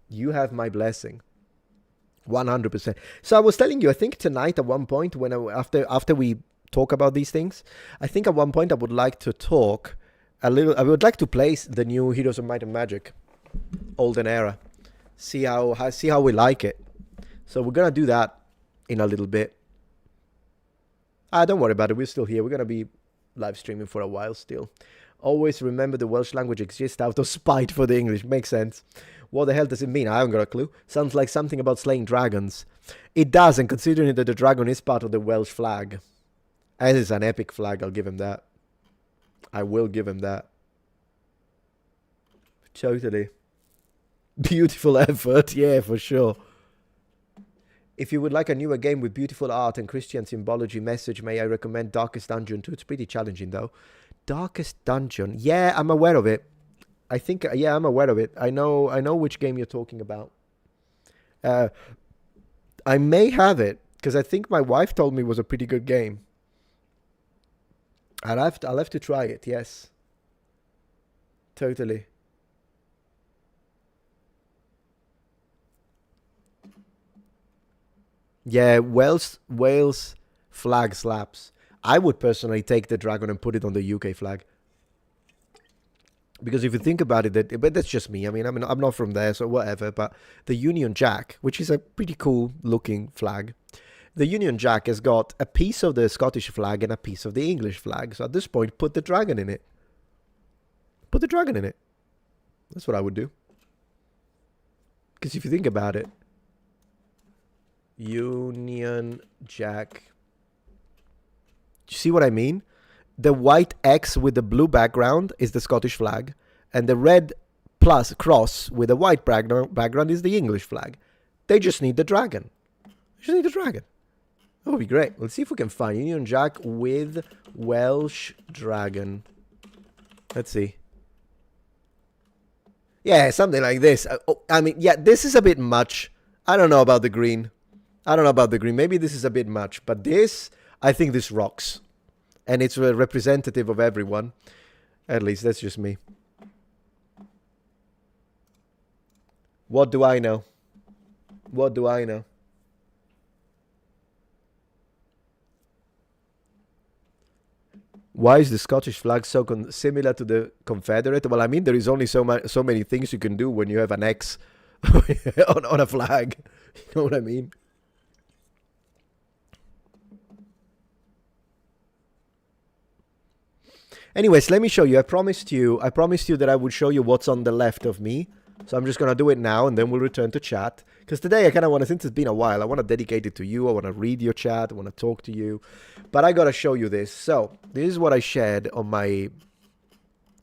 [SPEAKER 1] You have my blessing. 100%. So I was telling you, I think tonight at one point, when after we talk about these things, I think at one point I would like to talk a little. I would like to play the new Heroes of Might and Magic, Olden Era. See how we like it. So we're going to do that in a little bit. Don't worry about it. We're still here. We're going to be live streaming for a while still. Always remember the Welsh language exists out of spite for the English. Makes sense. What the hell does it mean? I haven't got a clue. Sounds like something about slaying dragons. It does, and considering that the dragon is part of the Welsh flag. And it's an epic flag, I'll give him that. I will give him that. Totally. Beautiful effort. Yeah, for sure. If you would like a newer game with beautiful art and Christian symbology message, may I recommend Darkest Dungeon 2? It's pretty challenging, though. Darkest Dungeon. Yeah, I'm aware of it. I think, yeah, I'm aware of it. I know which game you're talking about. I may have it, because I think my wife told me it was a pretty good game. I'll have to try it, yes. Totally. Yeah, Wales flag slaps. I would personally take the dragon and put it on the UK flag. Because if you think about it, but that's just me. I mean, I'm not from there, so whatever. But the Union Jack, which is a pretty cool looking flag, the Union Jack has got a piece of the Scottish flag and a piece of the English flag. So at this point, put the dragon in it. Put the dragon in it. That's what I would do. Because if you think about it, Union Jack. Do you see what I mean? The white X with the blue background is the Scottish flag, and the red plus cross with the white background is the English flag. They just need the dragon. They just need the dragon. That would be great. Let's see if we can find Union Jack with Welsh dragon. Let's see. Yeah, something like this. I mean, yeah, this is a bit much. I don't know about the green. Maybe this is a bit much. But this, I think this rocks. And it's a representative of everyone. At least, that's just me. What do I know? What do I know? Why is the Scottish flag so similar to the Confederate? Well, I mean, there is only so many things you can do when you have an X on a flag. You know what I mean? Anyways, let me show you. I promised you that I would show you what's on the left of me. So I'm just going to do it now, and then we'll return to chat. Because today I kind of want to, since it's been a while, I want to dedicate it to you. I want to read your chat. I want to talk to you. But I got to show you this. So this is what I shared on my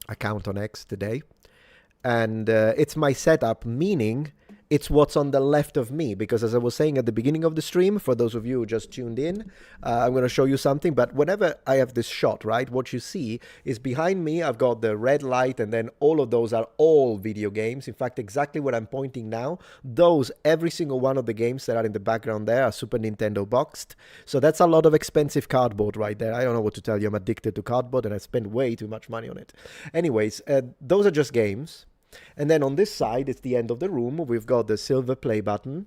[SPEAKER 1] account on X today. And it's my setup, meaning it's what's on the left of me, because as I was saying at the beginning of the stream, for those of you who just tuned in, I'm going to show you something. But whenever I have this shot, right, what you see is behind me, I've got the red light, and then all of those are all video games. In fact, exactly where I'm pointing now, those, every single one of the games that are in the background there are Super Nintendo boxed. So that's a lot of expensive cardboard right there. I don't know what to tell you. I'm addicted to cardboard, and I spend way too much money on it. Anyways, those are just games. And then on this side, it's the end of the room. We've got the silver play button.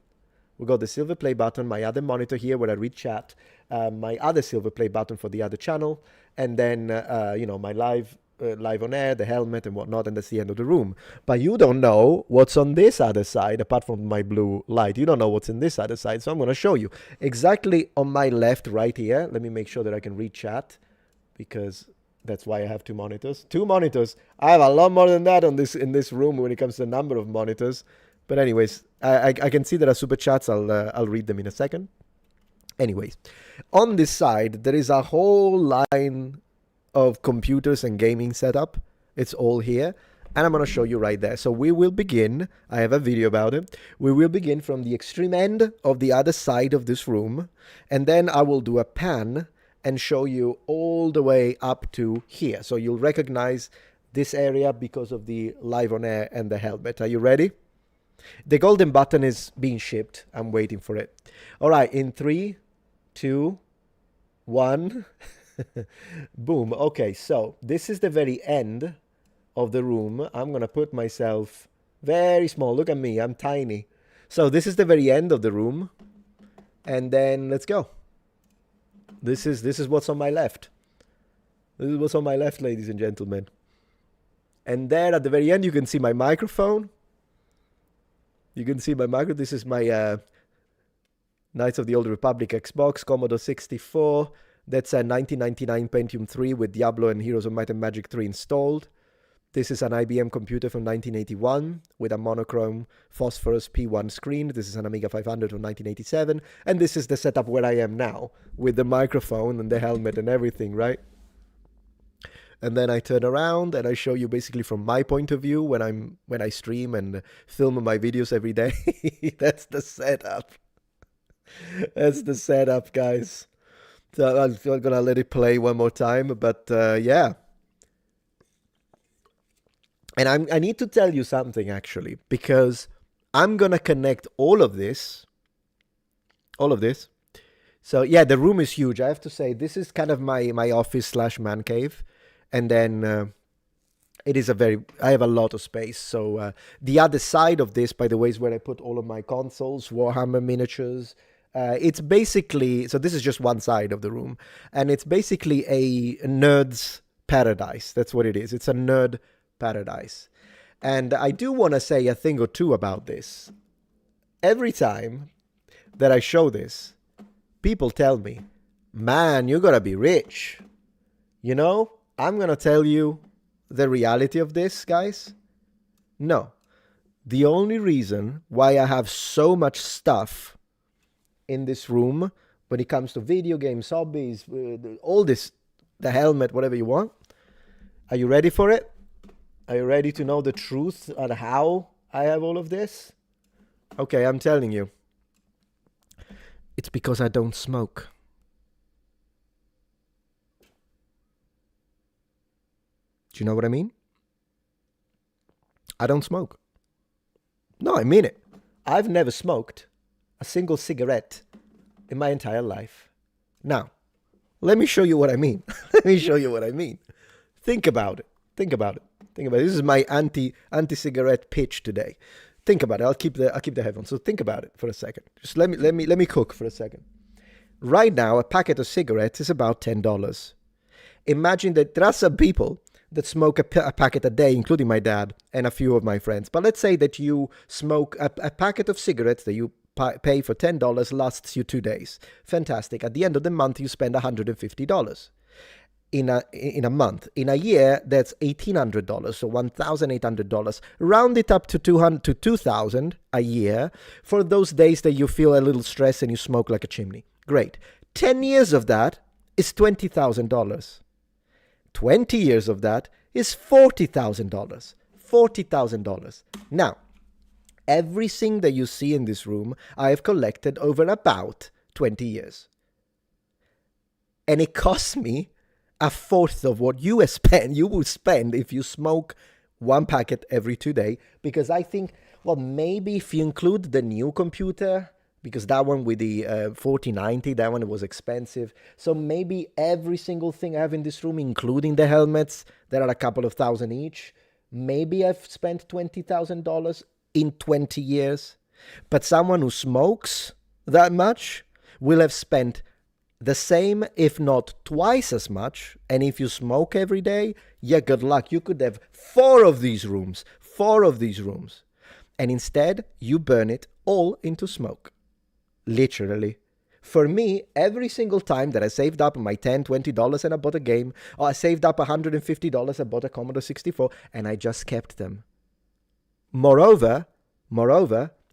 [SPEAKER 1] We've got the silver play button, my other monitor here where I read chat, my other silver play button for the other channel, and then, my live on air, the helmet and whatnot, and that's the end of the room. But you don't know what's on this other side, apart from my blue light. You don't know what's in this other side, so I'm going to show you. Exactly on my left right here, let me make sure that I can read chat, because that's why I have two monitors. Two monitors. I have a lot more than that in this room when it comes to the number of monitors. But anyways, I can see there are super chats. I'll read them in a second. Anyways, on this side there is a whole line of computers and gaming setup. It's all here, and I'm going to show you right there. So we will begin. I have a video about it. We will begin from the extreme end of the other side of this room, and then I will do a pan and show you all the way up to here. So you'll recognize this area because of the live on air and the helmet. Are you ready? The golden button is being shipped. I'm waiting for it. All right, in 3, 2, 1. Boom. Okay, so this is the very end of the room. I'm going to put myself very small. Look at me. I'm tiny. So this is the very end of the room. And then let's go. This is what's on my left. This is what's on my left, ladies and gentlemen. And there at the very end, you can see my microphone. You can see my microphone. This is my Knights of the Old Republic Xbox, Commodore 64. That's a 1999 Pentium 3 with Diablo and Heroes of Might and Magic 3 installed. This is an IBM computer from 1981 with a monochrome phosphorus P1 screen. This is an Amiga 500 from 1987. And this is the setup where I am now with the microphone and the helmet and everything, right? And then I turn around and I show you basically from my point of view when I stream and film my videos every day. That's the setup. That's the setup, guys. So I'm not going to let it play one more time, but yeah. And I need to tell you something, actually, because I'm going to connect all of this. So, yeah, the room is huge. I have to say, this is kind of my office / man cave. And then it is I have a lot of space. So the other side of this, by the way, is where I put all of my consoles, Warhammer miniatures. It's basically, so this is just one side of the room. And it's basically a nerd's paradise. That's what it is. It's a nerd paradise. And I do want to say a thing or two about this. Every time that I show this, people tell me, man, you're going to be rich. You know, I'm going to tell you the reality of this, guys. No. The only reason why I have so much stuff in this room when it comes to video games, hobbies, all this, the helmet, whatever you want. Are you ready for it? Are you ready to know the truth on how I have all of this? Okay, I'm telling you. It's because I don't smoke. Do you know what I mean? I don't smoke. No, I mean it. I've never smoked a single cigarette in my entire life. Now, let me show you what I mean. Let me show you what I mean. Think about it. Think about it. Think about it. This is my anti-cigarette pitch today. Think about it. I'll keep the headphones. So think about it for a second. Just let me cook for a second. Right now, a packet of cigarettes is about $10. Imagine that there are some people that smoke a packet a day, including my dad and a few of my friends. But let's say that you smoke a packet of cigarettes that you pay for $10 lasts you 2 days. Fantastic. At the end of the month, you spend $150 in a month. In a year, that's $1,800, so $1,800. Round it up to $2,000 a year for those days that you feel a little stressed and you smoke like a chimney. Great. 10 years of that is $20,000. 20 years of that is $40,000. $40,000. Now, Everything that you see in this room, I have collected over about 20 years. And it costs me a fourth of what you will spend if you smoke one packet every 2 days. Because I think, well, maybe if you include the new computer, because that one with the 4090, that one was expensive. So maybe every single thing I have in this room, including the helmets, that are a couple of thousand each, maybe I've spent $20,000 in 20 years. But someone who smokes that much will have spent the same, if not twice as much. And if you smoke every day, yeah, good luck. You could have 4 of these rooms. And instead, you burn it all into smoke. Literally. For me, every single time that I saved up my $10, $20 and I bought a game, or I saved up $150, I bought a Commodore 64, and I just kept them. Moreover,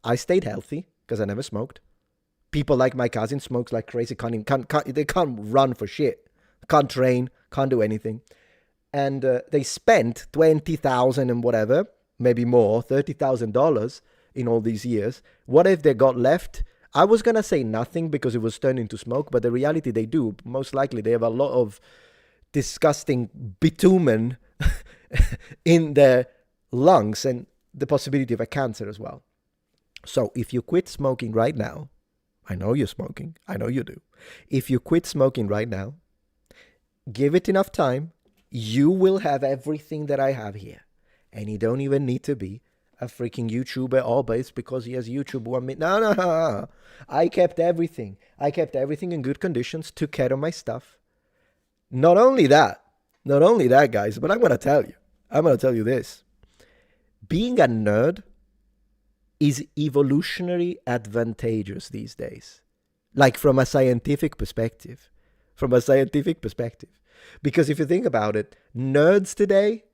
[SPEAKER 1] I stayed healthy because I never smoked. People like my cousin smokes like crazy. They can't run for shit. Can't train. Can't do anything. And they spent $20,000 and whatever, maybe more, $30,000 in all these years. What if they got left? I was going to say nothing because it was turned into smoke, but the reality they do. Most likely they have a lot of disgusting bitumen in their lungs and the possibility of a cancer as well. So if you quit smoking right now, I know you're smoking. I know you do. If you quit smoking right now, give it enough time, you will have everything that I have here. And you don't even need to be a freaking YouTuber all based because he has YouTube 1 minute. No. I kept everything. In good conditions, took care of my stuff. Not only that, guys, but I'm going to tell you this. Being a nerd is evolutionary advantageous these days. Like from a scientific perspective. Because if you think about it, nerds today,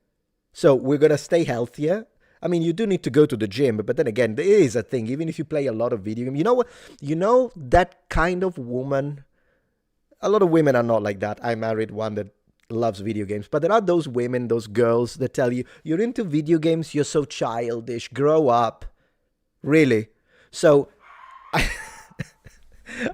[SPEAKER 1] so we're going to stay healthier. I mean, you do need to go to the gym, but then again, there is a thing. Even if you play a lot of video games, you know what? You know that kind of woman. A lot of women are not like that. I married one that loves video games, but there are those women, those girls that tell you, you're into video games, you're so childish, grow up. Really? So,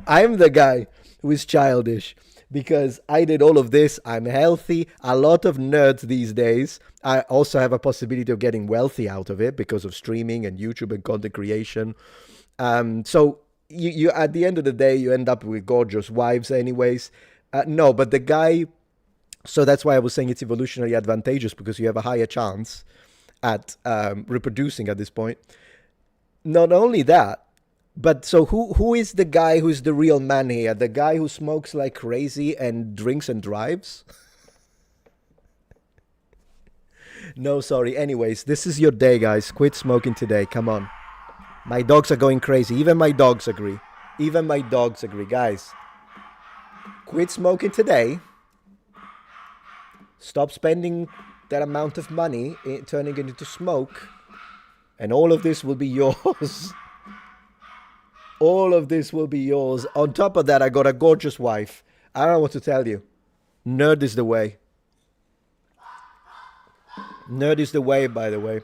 [SPEAKER 1] I'm the guy who is childish. Because I did all of this, I'm healthy. A lot of nerds these days, I also have a possibility of getting wealthy out of it because of streaming and YouTube and content creation. So you at the end of the day, you end up with gorgeous wives anyways. No, but the guy, so that's why I was saying it's evolutionary advantageous because you have a higher chance at reproducing at this point. Not only that, but so who is the guy who's the real man here? The guy who smokes like crazy and drinks and drives? No, sorry. Anyways, this is your day, guys. Quit smoking today. Come on. My dogs are going crazy. Even my dogs agree. Guys, quit smoking today. Stop spending that amount of money turning it into smoke. And all of this will be yours. All of this will be yours. On top of that, I got a gorgeous wife. I don't know what to tell you. Nerd is the way. Nerd is the way, by the way.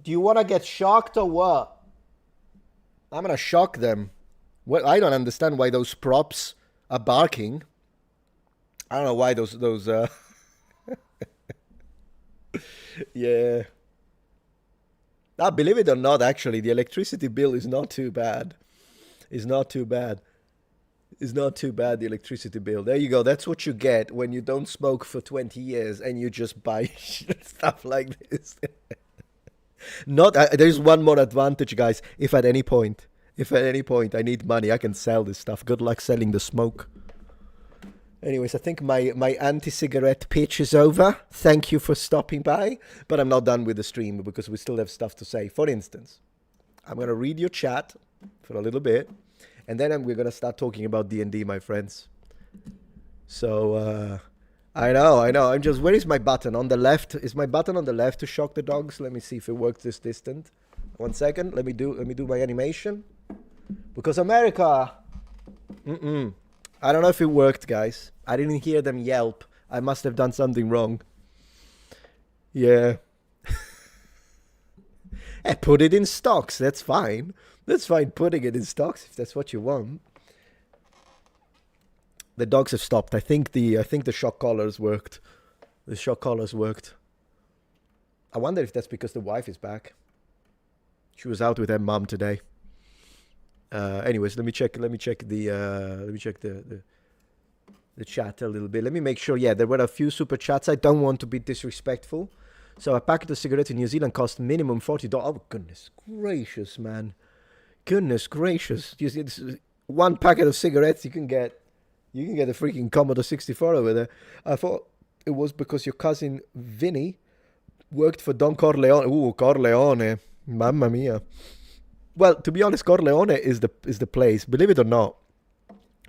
[SPEAKER 1] Do you want to get shocked or what? I'm going to shock them. Well, I don't understand why those props are barking. I don't know why those yeah. Now, believe it or not, actually, the electricity bill is not too bad. The electricity bill. There you go. That's what you get when you don't smoke for 20 years and you just buy stuff like this. There's one more advantage, guys. If at any point I need money, I can sell this stuff. Good luck selling the smoke. Anyways, I think my anti-cigarette pitch is over. Thank you for stopping by. But I'm not done with the stream because we still have stuff to say. For instance, I'm going to read your chat for a little bit. And then we're going to start talking about D&D, my friends. So, I know. I'm just, where is my button? On the left? Is my button on the left to shock the dogs? Let me see if it works this distant. 1 second. Let me do my animation. Because America... I don't know if it worked, guys. I didn't hear them yelp. I must have done something wrong. Yeah. Put it in stocks. That's fine. That's fine putting it in stocks if that's what you want. The dogs have stopped. I think the shock collars worked. The shock collars worked. I wonder if that's because the wife is back. She was out with her mum today. Anyways, let me check the chat a little bit. Let me make sure. Yeah, there were a few super chats. I don't want to be disrespectful. So a packet of cigarettes in New Zealand cost minimum $40. Oh, goodness gracious, man. Goodness gracious. You see, one packet of cigarettes, you can get a freaking Commodore 64 over there. I thought it was because your cousin Vinny worked for Don Corleone. Ooh, Corleone. Mamma mia. Well, to be honest, Corleone is the place. Believe it or not,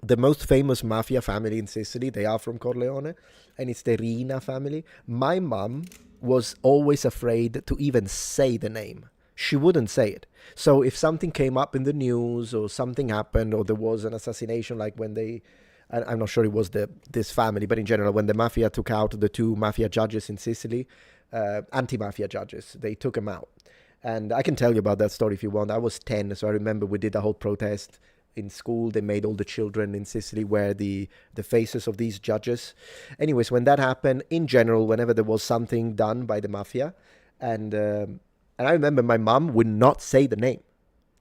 [SPEAKER 1] the most famous mafia family in Sicily, they are from Corleone, and it's the Rina family. My mum was always afraid to even say the name. She wouldn't say it. So if something came up in the news or something happened or there was an assassination, like when I'm not sure it was this family, but in general, when the mafia took out the two mafia judges in Sicily, anti-mafia judges, they took them out. And I can tell you about that story if you want. I was 10, so I remember we did a whole protest in school. They made all the children in Sicily wear the faces of these judges. Anyways, when that happened, in general, whenever there was something done by the mafia, and I remember my mum would not say the name.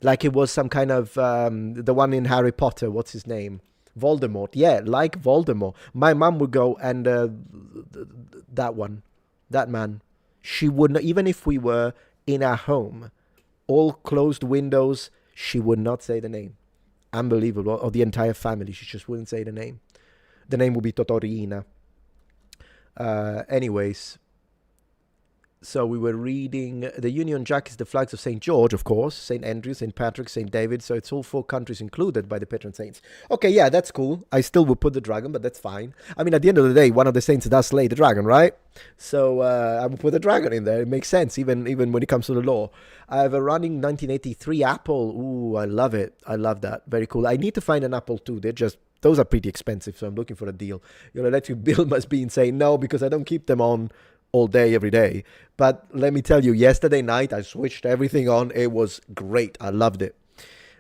[SPEAKER 1] Like it was some kind of, the one in Harry Potter, what's his name? Voldemort. Yeah, like Voldemort. My mum would go and that one, that man. She would not, even if we were in our home, all closed windows, she would not say the name. Unbelievable. Or the entire family, she just wouldn't say the name. The name would be Totorina. Anyways, so we were reading, the Union Jack is the flags of St. George, of course, St. Andrew, St. Patrick, St. David, so it's all 4 countries included by the patron saints. Okay, yeah, that's cool. I still would put the dragon, but that's fine. I mean, at the end of the day, one of the saints does slay the dragon, right? So I would put the dragon in there. It makes sense, even when it comes to the law. I have a running 1983 Apple. Ooh, I love it. I love that. Very cool. I need to find an Apple too. Those are pretty expensive, so I'm looking for a deal. Your electric bill must be insane. No, because I don't keep them on all day, every day. But let me tell you, yesterday night, I switched everything on. It was great. I loved it.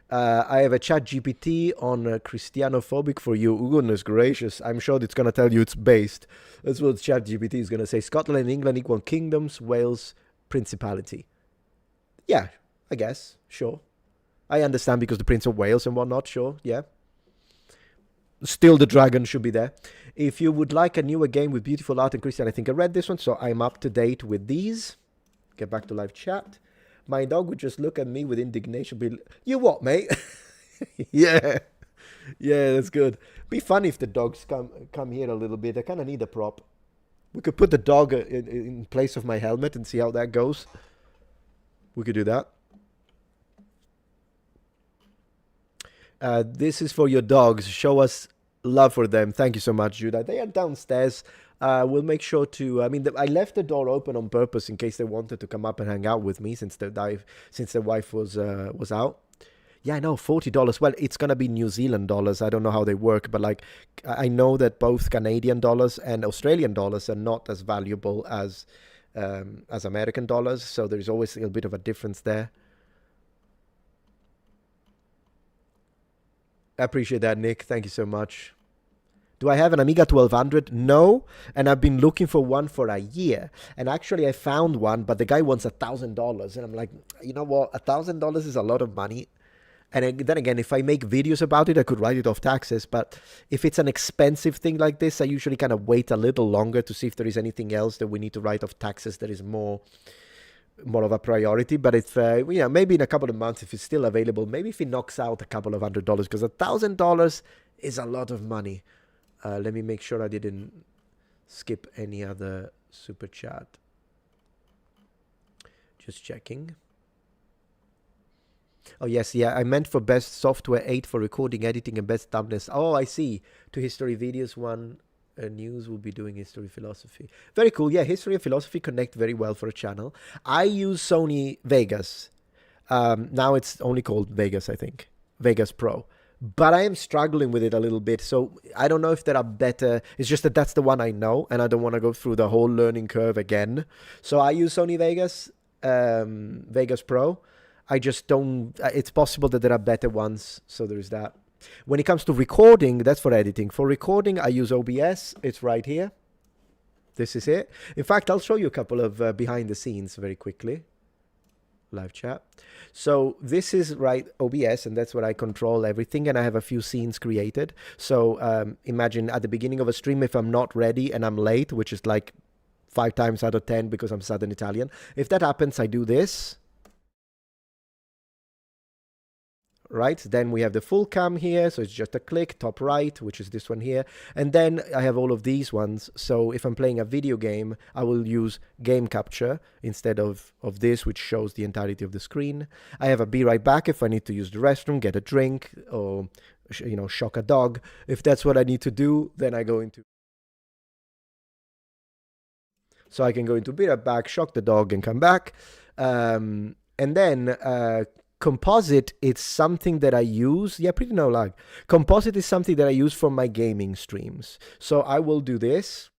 [SPEAKER 1] I have a chat GPT on Christianophobic for you. Goodness gracious. I'm sure it's going to tell you it's based. That's what chat GPT is going to say. Scotland and England equal kingdoms, Wales, principality. Yeah, I guess. Sure. I understand because the Prince of Wales and whatnot. Sure. Yeah. Still, the dragon should be there. If you would like a newer game with beautiful art and Christian, I think I read this one, so I'm up to date with these. Get back to live chat. My dog would just look at me with indignation. You what, mate? Yeah. Yeah, that's good. Be fun if the dogs come here a little bit. I kind of need a prop. We could put the dog in place of my helmet and see how that goes. We could do that. This is for your dogs. Show us love for them. Thank you so much, Judah. They are downstairs. We'll make sure to. I mean, I left the door open on purpose in case they wanted to come up and hang out with me since their wife was out. Yeah, I know, $40. Well, it's gonna be New Zealand dollars. I don't know how they work, but like, I know that both Canadian dollars and Australian dollars are not as valuable as American dollars. So there's always a bit of a difference there. I appreciate that, Nick. Thank you so much. Do I have an Amiga 1200? No, and I've been looking for one for a year. And actually, I found one, but the guy wants $1,000. And I'm like, you know what? $1,000 is a lot of money. And then again, if I make videos about it, I could write it off taxes. But if it's an expensive thing like this, I usually kind of wait a little longer to see if there is anything else that we need to write off taxes that is more of a priority. But if maybe in a couple of months, if it's still available, maybe if it knocks out a couple of $100, because $1,000 is a lot of money. Let me make sure I didn't skip any other super chat. Just checking. Oh yes, yeah, I meant for best software 8 for recording, editing, and best thumbnails. Oh, I see. To history videos, one news will be doing history philosophy. Very cool. Yeah, history and philosophy connect very well for a channel. I use Sony Vegas. Now it's only called Vegas, I think. Vegas Pro. But I am struggling with it a little bit. So I don't know if there are better. It's just that's the one I know. And I don't want to go through the whole learning curve again. So I use Sony Vegas. Vegas Pro. I just don't. It's possible that there are better ones, so there's that. When it comes to recording, that's for editing. For recording, I use OBS. It's right here. This is it. In fact, I'll show you a couple of behind the scenes very quickly. Live chat. So this is right OBS, and that's where I control everything, and I have a few scenes created. So imagine at the beginning of a stream, if I'm not ready and I'm late, which is like 5 times out of 10 because I'm Southern Italian. If that happens, I do this. Right, then we have the full cam here, so it's just a click, top right, which is this one here, and then I have all of these ones. So if I'm playing a video game, I will use game capture instead of this, which shows the entirety of the screen. I have a be right back if I need to use the restroom, get a drink, or shock a dog. If that's what I need to do, then I go into, so I can go into be right back, shock the dog, and come back. And then composite, it's something that I use. Yeah, pretty no lag. Composite is something that I use for my gaming streams. So I will do this.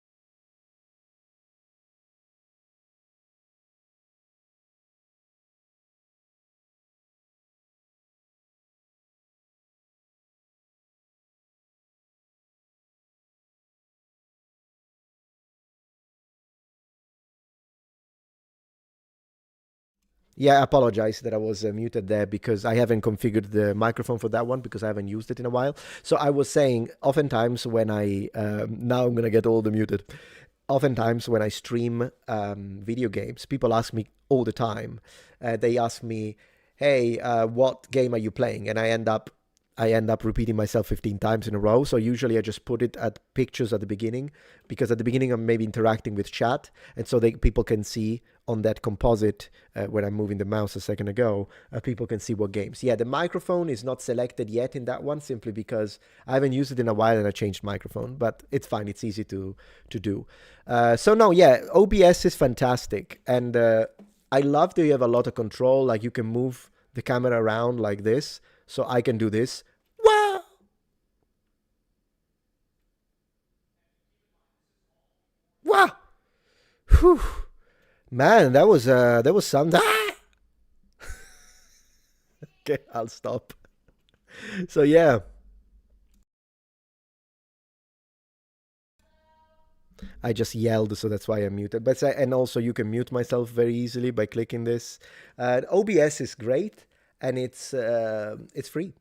[SPEAKER 1] Yeah, I apologize that I was muted there because I haven't configured the microphone for that one because I haven't used it in a while. So I was saying, oftentimes when I, now I'm going to get all the muted. Oftentimes when I stream video games, people ask me all the time. They ask me, hey, what game are you playing? And I end up repeating myself 15 times in a row. So usually I just put it at pictures at the beginning, because at the beginning I'm maybe interacting with chat, and so people can see on that composite when I'm moving the mouse a second ago, people can see what games. Yeah, the microphone is not selected yet in that one, simply because I haven't used it in a while and I changed microphone, but it's fine. It's easy to do. So no, yeah, OBS is fantastic. And I love that you have a lot of control. Like you can move the camera around like this. So I can do this. Wow! Wow! Whew. Man, that was something. Ah! Okay, I'll stop. So yeah. I just yelled, so that's why I'm muted. But and also you can mute myself very easily by clicking this. OBS is great, and it's free.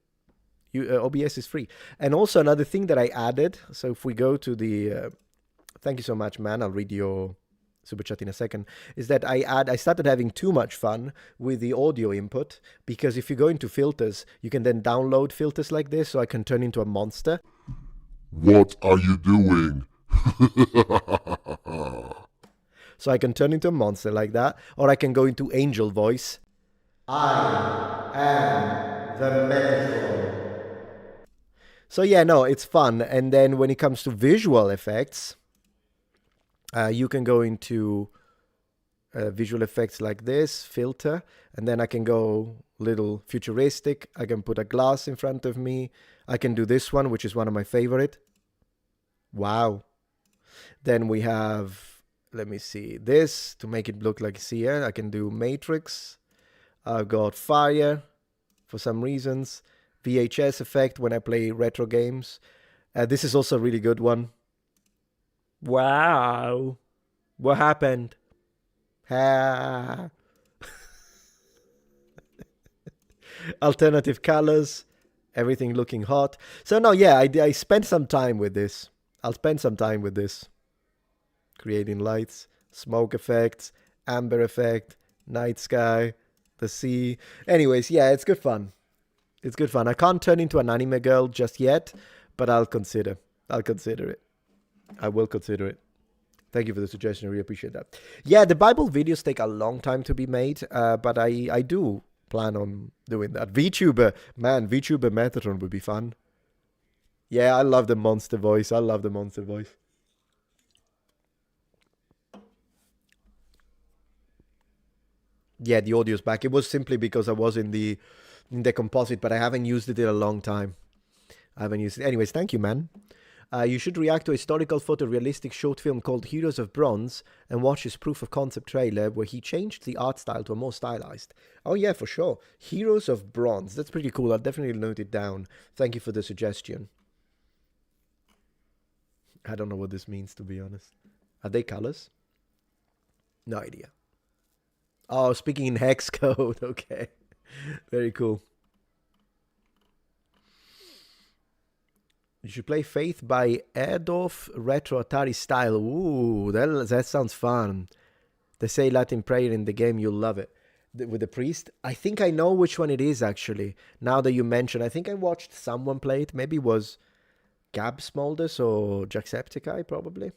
[SPEAKER 1] OBS is free. And also another thing that I added. So if we go to the, thank you so much, man. I'll read your super chat in a second. Is that I started having too much fun with the audio input, because if you go into filters, you can then download filters like this, so I can turn into a monster.
[SPEAKER 2] What are you doing?
[SPEAKER 1] So I can turn into a monster like that, or I can go into angel voice. I am the Metatron. So yeah, no, it's fun. And then when it comes to visual effects, you can go into visual effects like this, filter, and then I can go little futuristic. I can put a glass in front of me. I can do this one, which is one of my favorite. Wow. Then we have, let me see, this to make it look like here. I can do Matrix. I've got fire for some reasons. VHS effect when I play retro games. This is also a really good one. Wow. What happened? Ah. Alternative colors. Everything looking hot. So no, yeah, I spent some time with this. I'll spend some time with this. Creating lights, smoke effects, amber effect, night sky, the sea. Anyways, yeah, it's good fun. It's good fun. I can't turn into an anime girl just yet, but I'll consider it. I will consider it. Thank you for the suggestion. I really appreciate that. Yeah, the Bible videos take a long time to be made, but I do plan on doing that. VTuber, man, VTuber Metatron would be fun. Yeah, I love the monster voice. Yeah, the audio's back. It was simply because I was in the composite, but I haven't used it in a long time. I haven't used it. Anyways, thank you, man. You should react to a historical photorealistic short film called Heroes of Bronze and watch his proof of concept trailer where he changed the art style to a more stylized. Oh yeah, for sure. Heroes of Bronze. That's pretty cool. I'll definitely note it down. Thank you for the suggestion. I don't know what this means, to be honest. Are they colors? No idea. Oh, speaking in hex code. Okay. Very cool. You should play Faith by Erdorf Retro Atari Style. Ooh, that sounds fun. They say Latin prayer in the game, you'll love it. With the priest? I think I know which one it is, actually. Now that you mention, I think I watched someone play it. Maybe it was Gab Smolders or Jacksepticeye, probably.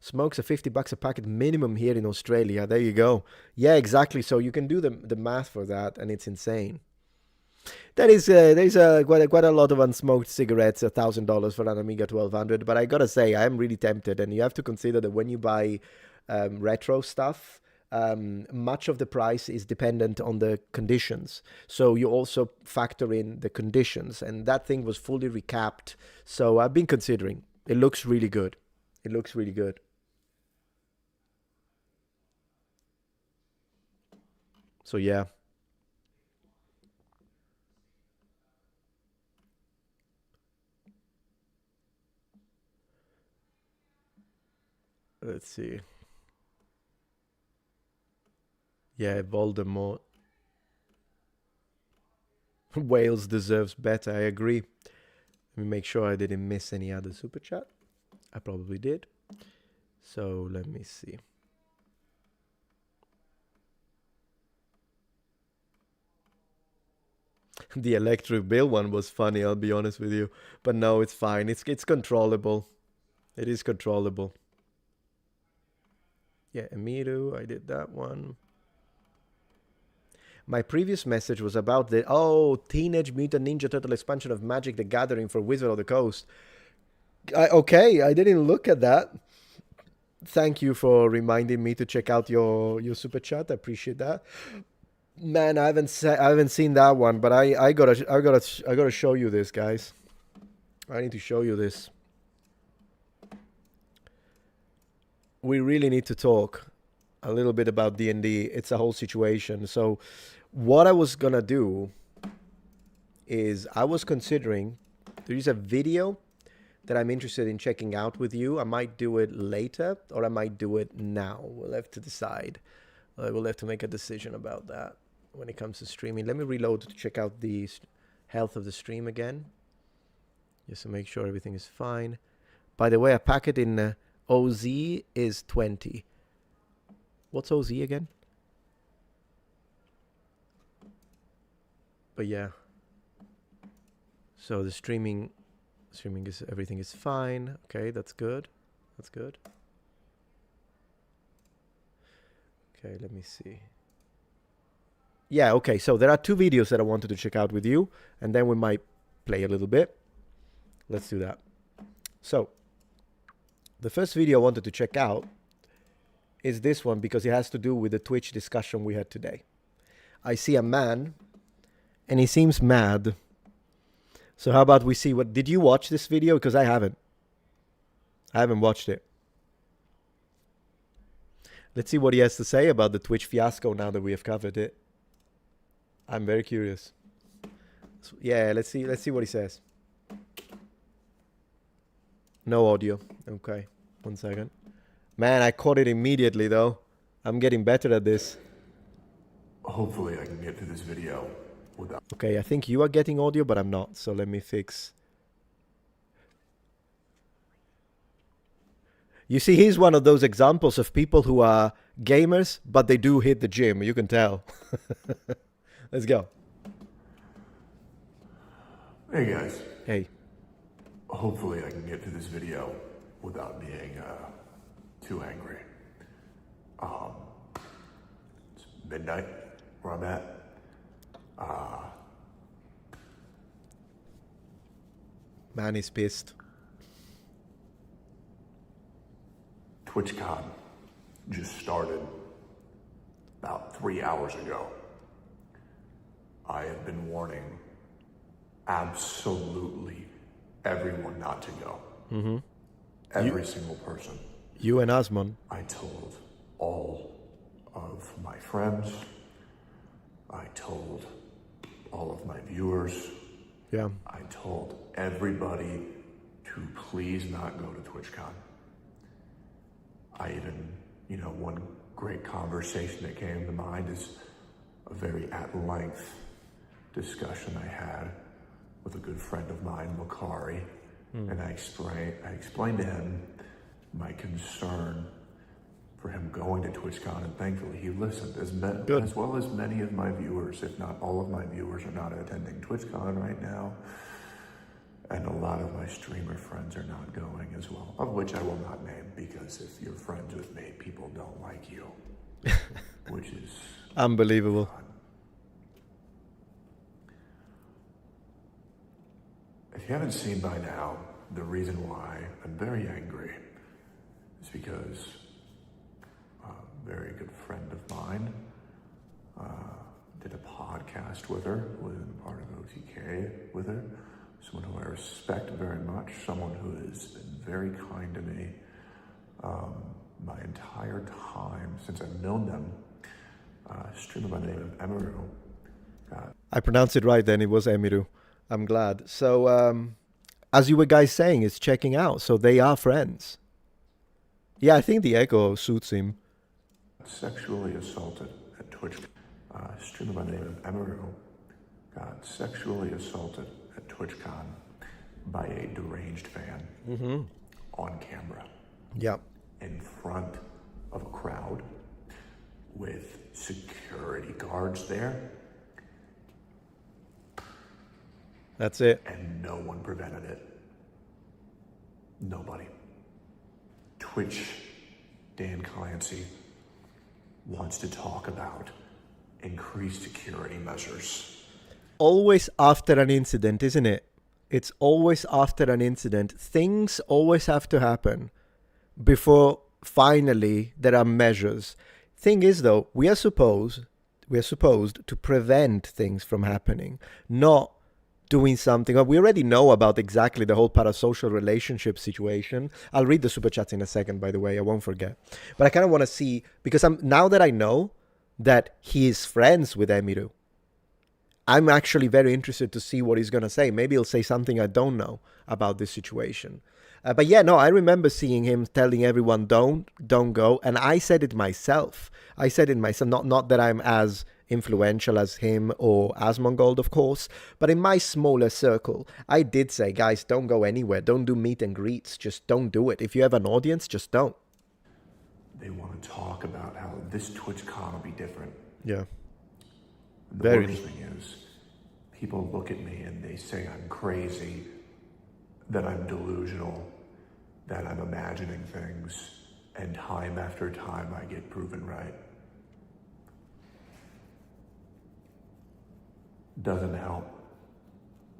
[SPEAKER 1] Smokes are $50 a packet minimum here in Australia. There you go. Yeah, exactly. So you can do the math for that, and it's insane. There's quite a lot of unsmoked cigarettes, $1,000 for an Amiga 1200. But I gotta say, I am really tempted, and you have to consider that when you buy retro stuff, much of the price is dependent on the conditions. So you also factor in the conditions, and that thing was fully recapped. So I've been considering. It looks really good. It looks really good. So yeah. Let's see. Yeah, Voldemort. Wales deserves better, I agree. Let me make sure I didn't miss any other super chat. I probably did. So let me see. The electric bill one was funny, I'll be honest with you. But no, it's fine. It's controllable. It is controllable. Yeah, Emiru, I did that one. My previous message was about the Teenage Mutant Ninja Turtle expansion of Magic the Gathering for Wizard of the Coast. Okay, I didn't look at that. Thank you for reminding me to check out your super chat. I appreciate that. Man, I haven't seen that one, but I gotta show you this, guys. I need to show you this. We really need to talk a little bit about D&D. It's a whole situation. So what I was gonna do is I was considering, there is a video that I'm interested in checking out with you. I might do it later or I might do it now. We'll have to decide. We'll have to make a decision about that when it comes to streaming. Let me reload to check out the health of the stream again, just to make sure everything is fine. By the way, a packet in OZ is 20. What's OZ again? But yeah. So the streaming is, everything is fine. Okay, that's good. That's good. Okay, let me see. Yeah, okay, so there are two videos that I wanted to check out with you, and then we might play a little bit. Let's do that. So, the first video I wanted to check out is this one because it has to do with the Twitch discussion we had today. I see a man, and he seems mad. So how about we see what... Did you watch this video? Because I haven't. I haven't watched it. Let's see what he has to say about the Twitch fiasco now that we have covered it. I'm very curious. So, yeah, let's see what he says. No audio. Okay, 1 second. Man, I caught it immediately though. I'm getting better at this.
[SPEAKER 2] Hopefully I can get through this video without...
[SPEAKER 1] Okay, I think you are getting audio, but I'm not. So let me fix. You see, he's one of those examples of people who are gamers, but they do hit the gym. You can tell. Let's go.
[SPEAKER 2] Hey guys.
[SPEAKER 1] Hey.
[SPEAKER 2] Hopefully I can get through this video without being too angry. It's midnight where I'm at.
[SPEAKER 1] Man is pissed.
[SPEAKER 2] TwitchCon just started about 3 hours ago. I have been warning absolutely everyone not to go. Every single person.
[SPEAKER 1] You and Asmon.
[SPEAKER 2] I told all of my friends. I told all of my viewers.
[SPEAKER 1] Yeah.
[SPEAKER 2] I told everybody to please not go to TwitchCon. I even, one great conversation that came to mind is a very at-length discussion I had with a good friend of mine, Makari, and I explained to him my concern for him going to TwitchCon, and thankfully he listened, as well as many of my viewers, if not all of my viewers, are not attending TwitchCon right now, and a lot of my streamer friends are not going as well, of which I will not name, because if you're friends with me, people don't like you, which is
[SPEAKER 1] unbelievable.
[SPEAKER 2] fun. If you haven't seen by now, the reason why I'm very angry is because a very good friend of mine did a podcast with her, was part of OTK with her, someone who I respect very much, someone who has been very kind to me my entire time since I've known them, a streamer by the name of Emiru.
[SPEAKER 1] I pronounced it right then, it was Emiru. I'm glad. So, as you were guys saying, it's checking out. So they are friends. Yeah, I think the echo suits him.
[SPEAKER 2] Sexually assaulted at Twitch. Streamer by the name of Emiru got sexually assaulted at TwitchCon by a deranged fan on camera.
[SPEAKER 1] Yep.
[SPEAKER 2] In front of a crowd with security guards there.
[SPEAKER 1] That's it.
[SPEAKER 2] And no one prevented it. Nobody. Twitch, Dan Clancy, wants to talk about increased security measures.
[SPEAKER 1] Always after an incident, isn't it? It's always after an incident. Things always have to happen before finally there are measures. Thing is though, we are supposed to prevent things from happening, not doing something. We already know about exactly the whole parasocial relationship situation. I'll read the super chats in a second, by the way. I won't forget. But I kind of want to see, because now that I know that he is friends with Emiru, I'm actually very interested to see what he's going to say. Maybe he'll say something I don't know about this situation. But yeah, no, I remember seeing him telling everyone, don't go. And I said it myself. Not that I'm as influential as him or as Mongold, of course, but in my smaller circle, I did say, guys, don't go anywhere. Don't do meet and greets. Just don't do it. If you have an audience, just don't.
[SPEAKER 2] They want to talk about how this TwitchCon will be different.
[SPEAKER 1] Yeah.
[SPEAKER 2] The worst thing is, people look at me and they say I'm crazy, that I'm delusional, that I'm imagining things, and time after time I get proven right. Doesn't help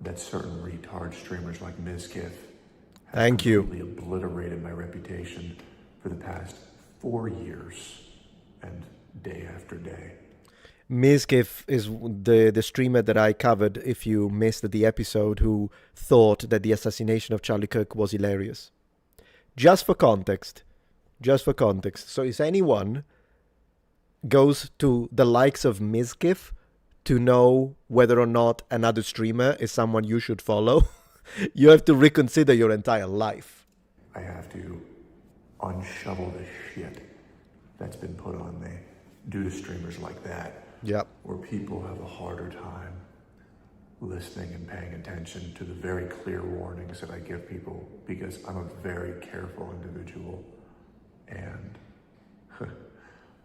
[SPEAKER 2] that certain retard streamers like Mizkif have completely obliterated my reputation for the past 4 years and day after day.
[SPEAKER 1] Mizkif is the streamer that I covered, if you missed the episode, who thought that the assassination of Charlie Kirk was hilarious. Just for context. So if anyone goes to the likes of Mizkif to know whether or not another streamer is someone you should follow, you have to reconsider your entire life.
[SPEAKER 2] I have to unshovel the shit that's been put on me due to streamers like that.
[SPEAKER 1] Yep.
[SPEAKER 2] Where people have a harder time listening and paying attention to the very clear warnings that I give people, because I'm a very careful individual, and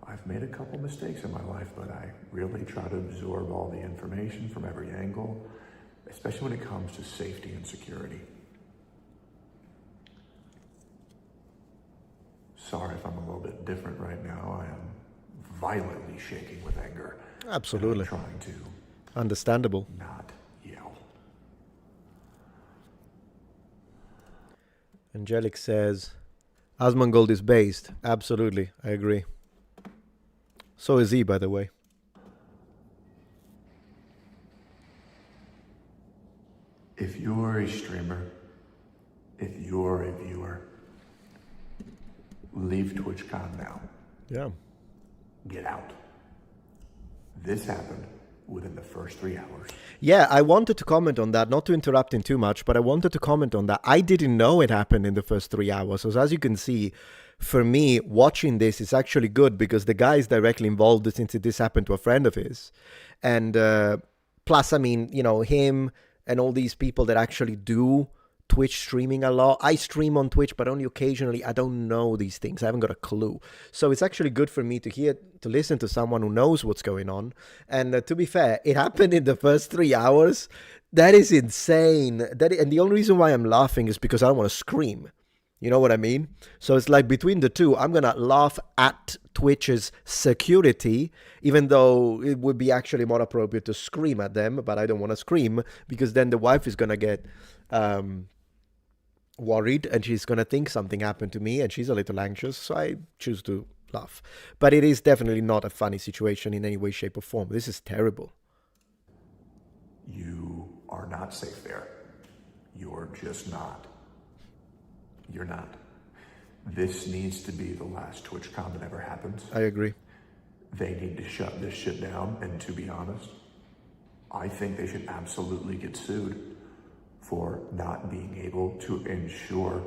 [SPEAKER 2] I've made a couple mistakes in my life, but I really try to absorb all the information from every angle, especially when it comes to safety and security. Sorry if I'm a little bit different right now. I am violently shaking with anger.
[SPEAKER 1] Absolutely.
[SPEAKER 2] I'm trying to
[SPEAKER 1] understandable.
[SPEAKER 2] Not yell.
[SPEAKER 1] Angelic says, Asmongold is based. Absolutely, I agree. So is he, by the way.
[SPEAKER 2] If you're a streamer if you're a viewer, leave TwitchCon now.
[SPEAKER 1] Yeah.
[SPEAKER 2] Get out. This happened within the first 3 hours.
[SPEAKER 1] Yeah, I wanted to comment on that, not to interrupt in too much, but I wanted to comment on that. I didn't know it happened in the first 3 hours. So as you can see, for me, watching this is actually good because the guy is directly involved since this happened to a friend of his. And plus, I mean, you know, him and all these people that actually do Twitch streaming a lot. I stream on Twitch, but only occasionally. I don't know these things. I haven't got a clue. So it's actually good for me to listen to someone who knows what's going on. And to be fair, it happened in the first 3 hours. That is insane. And the only reason why I'm laughing is because I don't want to scream. You know what I mean? So it's like between the two, I'm going to laugh at Twitch's security, even though it would be actually more appropriate to scream at them, but I don't want to scream because then the wife is going to get worried and she's going to think something happened to me and she's a little anxious. So I choose to laugh. But it is definitely not a funny situation in any way, shape, or form. This is terrible.
[SPEAKER 2] You are not safe there. You're just not. You're not. This needs to be the last TwitchCon that ever happens.
[SPEAKER 1] I agree.
[SPEAKER 2] They need to shut this shit down, and to be honest, I think they should absolutely get sued for not being able to ensure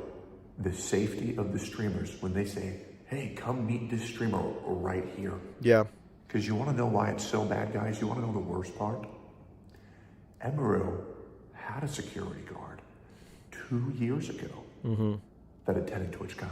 [SPEAKER 2] the safety of the streamers when they say, hey, come meet this streamer right here.
[SPEAKER 1] Yeah.
[SPEAKER 2] Because you want to know why it's so bad, guys? You want to know the worst part? Emeril had a security guard 2 years ago that attended TwitchCon,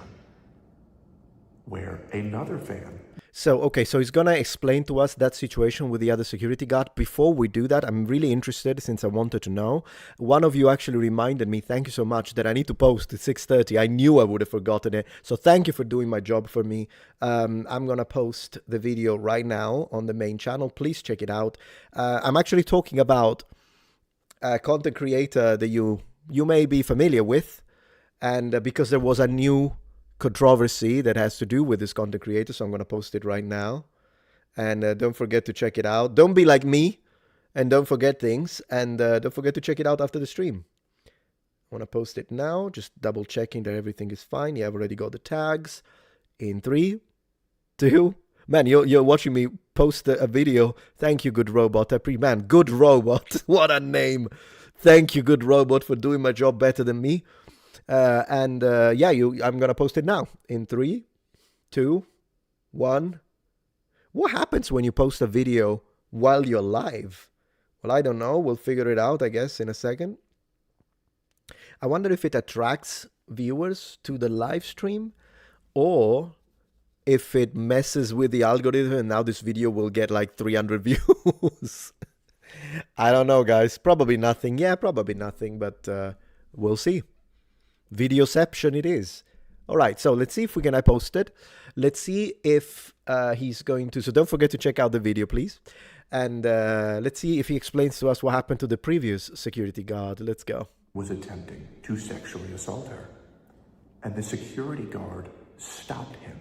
[SPEAKER 2] where another fan.
[SPEAKER 1] So, okay, so he's going to explain to us that situation with the other security guard. Before we do that, I'm really interested since I wanted to know. One of you actually reminded me, thank you so much, that I need to post at 6:30. I knew I would have forgotten it. So thank you for doing my job for me. I'm going to post the video right now on the main channel. Please check it out. I'm actually talking about a content creator that you may be familiar with. And because there was a new controversy that has to do with this content creator, so I'm going to post it right now. And don't forget to check it out. Don't be like me and don't forget things. And don't forget to check it out after the stream. I want to post it now, just double checking that everything is fine. Yeah, I've already got the tags. In 3, 2... Man, you're watching me post a video. Thank you, Good Robot. Man, Good Robot. What a name. Thank you, Good Robot, for doing my job better than me. Yeah, I'm going to post it now. In 3, 2, 1. What happens when you post a video while you're live? Well, I don't know. We'll figure it out, I guess, in a second. I wonder if it attracts viewers to the live stream or if it messes with the algorithm and now this video will get like 300 views. I don't know, guys. Probably nothing. Yeah, probably nothing, but we'll see. Videoception it is. All right, so let's see if we can post it. Let's see if he's going to. So don't forget to check out the video, please. And let's see if he explains to us what happened to the previous security guard. Let's go.
[SPEAKER 2] Was attempting to sexually assault her. And the security guard stopped him.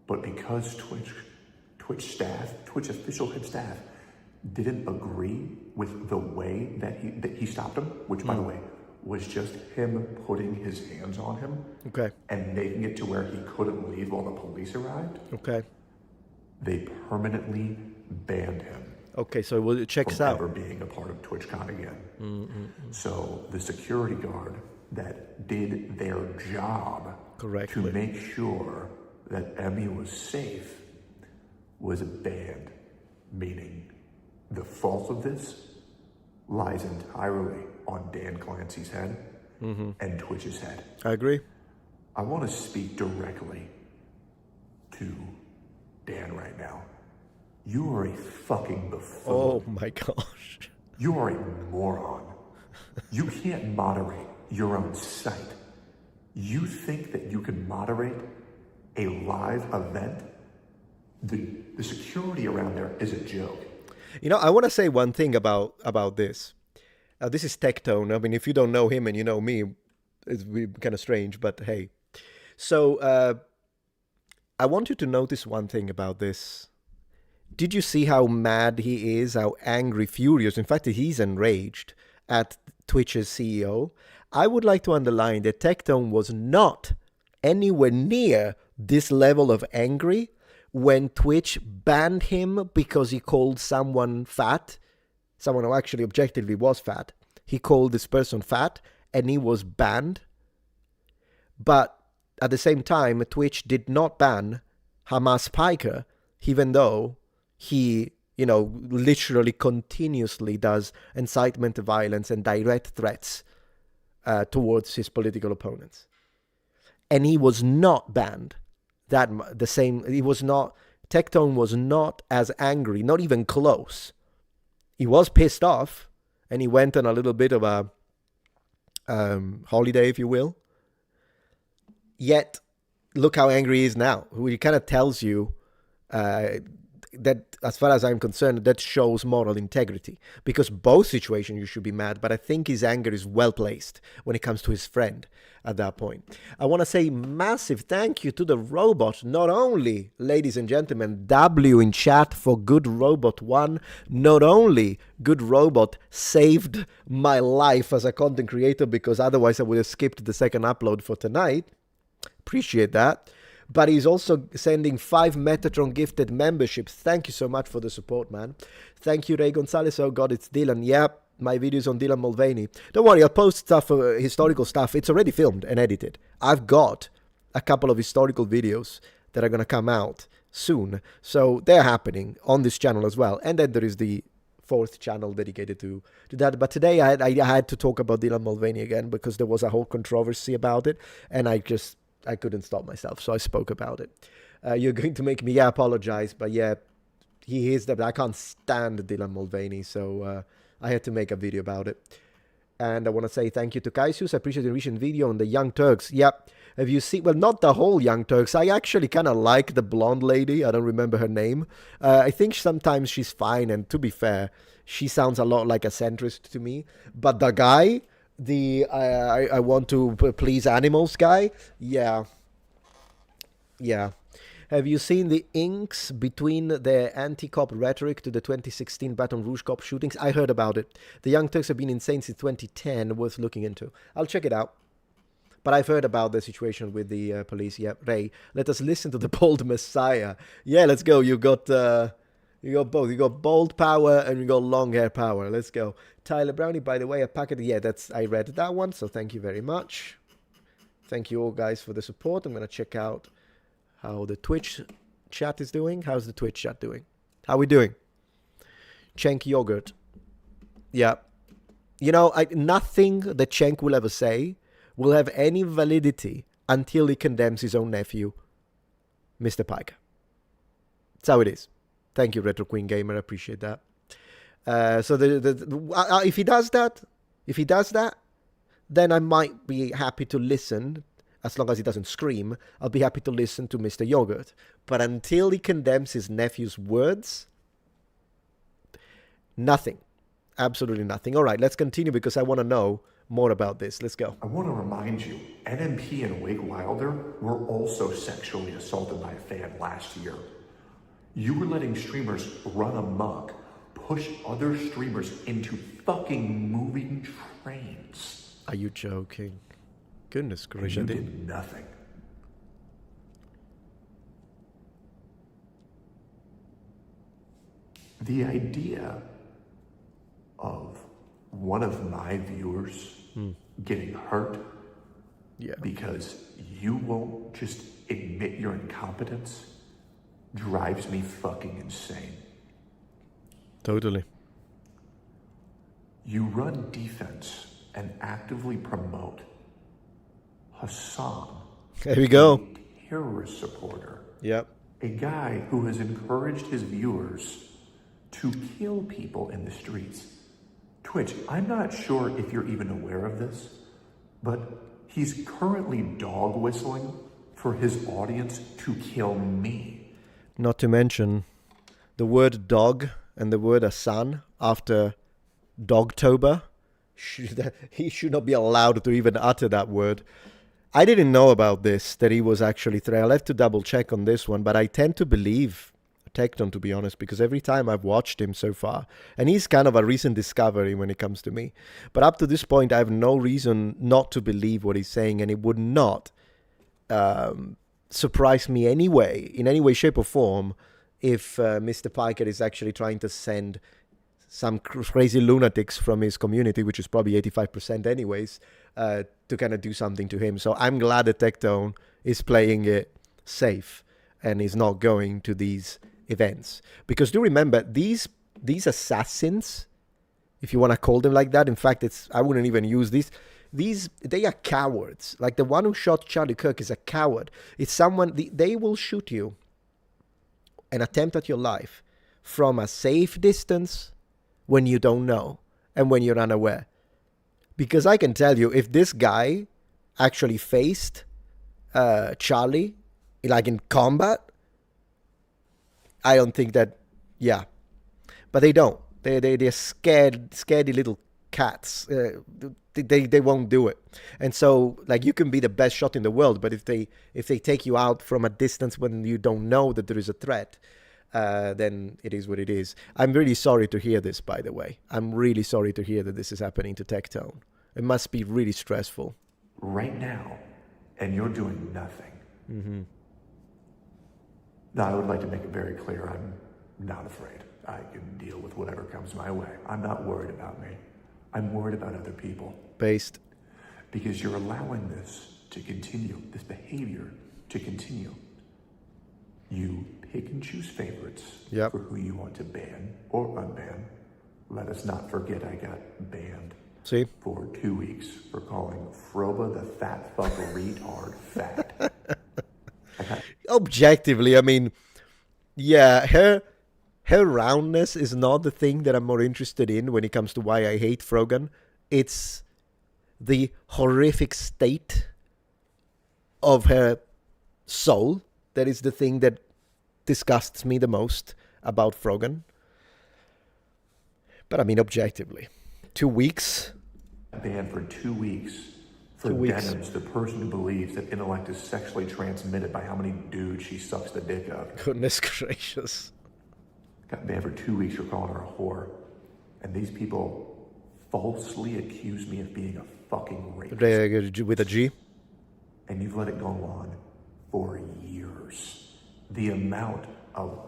[SPEAKER 2] But because Twitch official head staff didn't agree with the way that he stopped him, which by the way, was just him putting his hands on him and making it to where he couldn't leave while the police arrived.
[SPEAKER 1] Okay.
[SPEAKER 2] They permanently banned him.
[SPEAKER 1] Okay, so it checks out.
[SPEAKER 2] Never being a part of TwitchCon again. So the security guard that did their job to make sure that Emmy was safe was banned, meaning the fault of this lies entirely on Dan Clancy's head and Twitch's head.
[SPEAKER 1] I agree.
[SPEAKER 2] I want to speak directly to Dan right now. You are a fucking buffoon.
[SPEAKER 1] Oh my gosh.
[SPEAKER 2] You are a moron. You can't moderate your own site. You think that you can moderate a live event? The security around there is a joke.
[SPEAKER 1] You know, I want to say one thing about this. This is Tectone. I mean, if you don't know him and you know me, it's kind of strange, but hey. So, I want you to notice one thing about this. Did you see how mad he is, how angry, furious? In fact, he's enraged at Twitch's CEO. I would like to underline that Tectone was not anywhere near this level of angry when Twitch banned him because he called someone fat, someone who actually objectively was fat. He called this person fat and he was banned. But at the same time, Twitch did not ban Hamas Piker, even though he, literally continuously does incitement to violence and direct threats towards his political opponents. And he was not banned. Tectone was not as angry, not even close. He was pissed off, and he went on a little bit of a holiday, if you will. Yet, look how angry he is now. It kind of tells you that, as far as I'm concerned, that shows moral integrity. Because both situations you should be mad, but I think his anger is well placed when it comes to his friend at that point. I want to say massive thank you to the robot. Not only, ladies and gentlemen, W in chat for Good Robot 1. Not only Good Robot saved my life as a content creator, because otherwise I would have skipped the second upload for tonight. Appreciate that. But he's also sending 5 Metatron gifted memberships. Thank you so much for the support, man. Thank you, Ray Gonzalez. Oh, God, it's Dylan. Yep, my video's on Dylan Mulvaney. Don't worry, I'll post stuff, historical stuff. It's already filmed and edited. I've got a couple of historical videos that are going to come out soon. So they're happening on this channel as well. And then there is the 4th channel dedicated to that. But today I had to talk about Dylan Mulvaney again because there was a whole controversy about it. And I couldn't stop myself, so I spoke about it. You're going to make me apologize, but yeah, he is that. I can't stand Dylan Mulvaney, so I had to make a video about it. And I want to say thank you to Kaisius. I appreciate the recent video on the Young Turks. Yep. Have you seen, well, not the whole Young Turks. I actually kind of like the blonde lady. I don't remember her name. I think sometimes she's fine, and to be fair, she sounds a lot like a centrist to me. But the guy, I want to please animals guy, yeah. Have you seen the inks between the anti-cop rhetoric to the 2016 Baton Rouge cop shootings? I heard about it. The Young Turks have been insane since 2010, worth looking into. I'll check it out. But I've heard about the situation with the police. Yeah, Ray, let us listen to the Bold Messiah. Yeah, let's go. You got both. You got bold power and you got long hair power. Let's go. Tyler Brownie, by the way, a packet. Yeah, I read that one, so thank you very much. Thank you all guys for the support. I'm going to check out how the Twitch chat is doing. How's the Twitch chat doing? How we doing? Cenk Yogurt. Yeah. Nothing that Cenk will ever say will have any validity until he condemns his own nephew, Mr. Piker. That's how it is. Thank you, Retro Queen Gamer. I appreciate that. So if he does that, then I might be happy to listen. As long as he doesn't scream, I'll be happy to listen to Mr. Yogurt. But until he condemns his nephew's words, nothing. Absolutely nothing. All right, let's continue because I want to know more about this. Let's go.
[SPEAKER 2] I want to remind you, NMP and Wig Wilder were also sexually assaulted by a fan last year. You were letting streamers run amok, push other streamers into fucking moving trains.
[SPEAKER 1] Are you joking? Goodness gracious.
[SPEAKER 2] You did nothing. The idea of one of my viewers getting hurt because you won't just admit your incompetence drives me fucking insane.
[SPEAKER 1] Totally.
[SPEAKER 2] You run defense and actively promote Hassan.
[SPEAKER 1] There we go.
[SPEAKER 2] A terrorist supporter.
[SPEAKER 1] Yep.
[SPEAKER 2] A guy who has encouraged his viewers to kill people in the streets. Twitch, I'm not sure if you're even aware of this, but he's currently dog whistling for his audience to kill me.
[SPEAKER 1] Not to mention the word dog and the word Hassan after Dogtober. He should not be allowed to even utter that word. I didn't know about this, that he was actually threatened. I'll have to double check on this one, but I tend to believe Tecton, to be honest, because every time I've watched him so far, and he's kind of a recent discovery when it comes to me, but up to this point, I have no reason not to believe what he's saying, and it would not surprise me anyway, in any way, shape, or form, if Mr. Piker is actually trying to send some crazy lunatics from his community, which is probably 85% anyways, to kind of do something to him. So I'm glad that Tectone is playing it safe and is not going to these events. Because do remember, these assassins, if you want to call them like that, in fact, I wouldn't even use these, they are cowards. Like the one who shot Charlie Kirk is a coward. It's someone, they will shoot you and attempt at your life from a safe distance when you don't know and when you're unaware. Because I can tell you, if this guy actually faced Charlie, like in combat, I don't think that, yeah. But they don't. They're scaredy little cats. They won't do it. And so, like, you can be the best shot in the world, but if they take you out from a distance when you don't know that there is a threat, then it is what it is. I'm really sorry to hear this, by the way. I'm really sorry to hear that this is happening to Tectone. It must be really stressful.
[SPEAKER 2] Right now, and you're doing nothing.
[SPEAKER 1] Mm-hmm.
[SPEAKER 2] Now, I would like to make it very clear, I'm not afraid. I can deal with whatever comes my way. I'm not worried about me. I'm worried about other people.
[SPEAKER 1] Based.
[SPEAKER 2] Because you're allowing this to continue, this behavior to continue. You pick and choose favorites for who you want to ban or unban. Let us not forget I got banned for 2 weeks for calling Froba the fat fuck retard fat.
[SPEAKER 1] Objectively, I mean, yeah, her roundness is not the thing that I'm more interested in when it comes to why I hate Frogan. It's the horrific state of her soul that is the thing that disgusts me the most about Frogan. But I mean, objectively, 2 weeks.
[SPEAKER 2] Banned for 2 weeks for Denims, the person who believes that intellect is sexually transmitted by how many dudes she sucks the dick of.
[SPEAKER 1] Goodness gracious.
[SPEAKER 2] Got banned for 2 weeks for calling her a whore. And these people falsely accuse me of being a fucking rapist.
[SPEAKER 1] With a G?
[SPEAKER 2] And you've let it go on for years. The amount of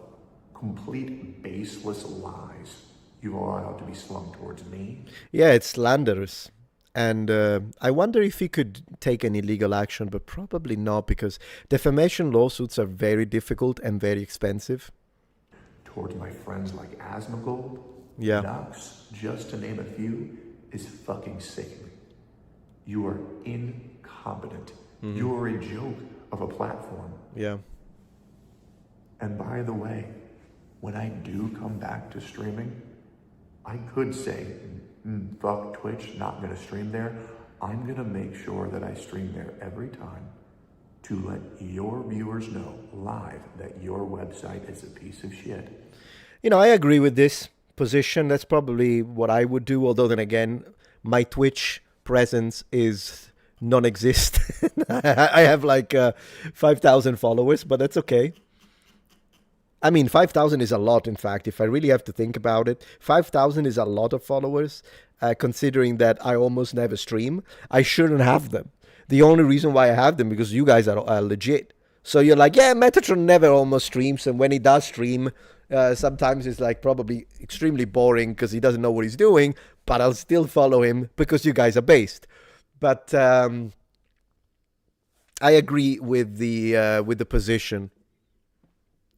[SPEAKER 2] complete baseless lies you've allowed to be slung towards me. Yeah,
[SPEAKER 1] it's slanderous. And I wonder if he could take any legal action, but probably not, because defamation lawsuits are very difficult and very expensive.
[SPEAKER 2] Towards my friends like Asmongold, Nux, just to name a few, is fucking sickening. You are incompetent. Mm-hmm. You are a joke of a platform.
[SPEAKER 1] Yeah.
[SPEAKER 2] And by the way, when I do come back to streaming, I could say, fuck Twitch, not gonna stream there. I'm gonna make sure that I stream there every time to let your viewers know live that your website is a piece of shit.
[SPEAKER 1] You know, I agree with this position. That's probably what I would do. Although then again, my Twitch presence is non-existent. I have like 5,000 followers, but that's okay. I mean, 5,000 is a lot, in fact. If I really have to think about it, 5,000 is a lot of followers, considering that I almost never stream. I shouldn't have them. The only reason why I have them because you guys are legit. So you're like, yeah, Metatron never almost streams. And when he does stream, sometimes it's like probably extremely boring because he doesn't know what he's doing. But I'll still follow him because you guys are based. But I agree with the position.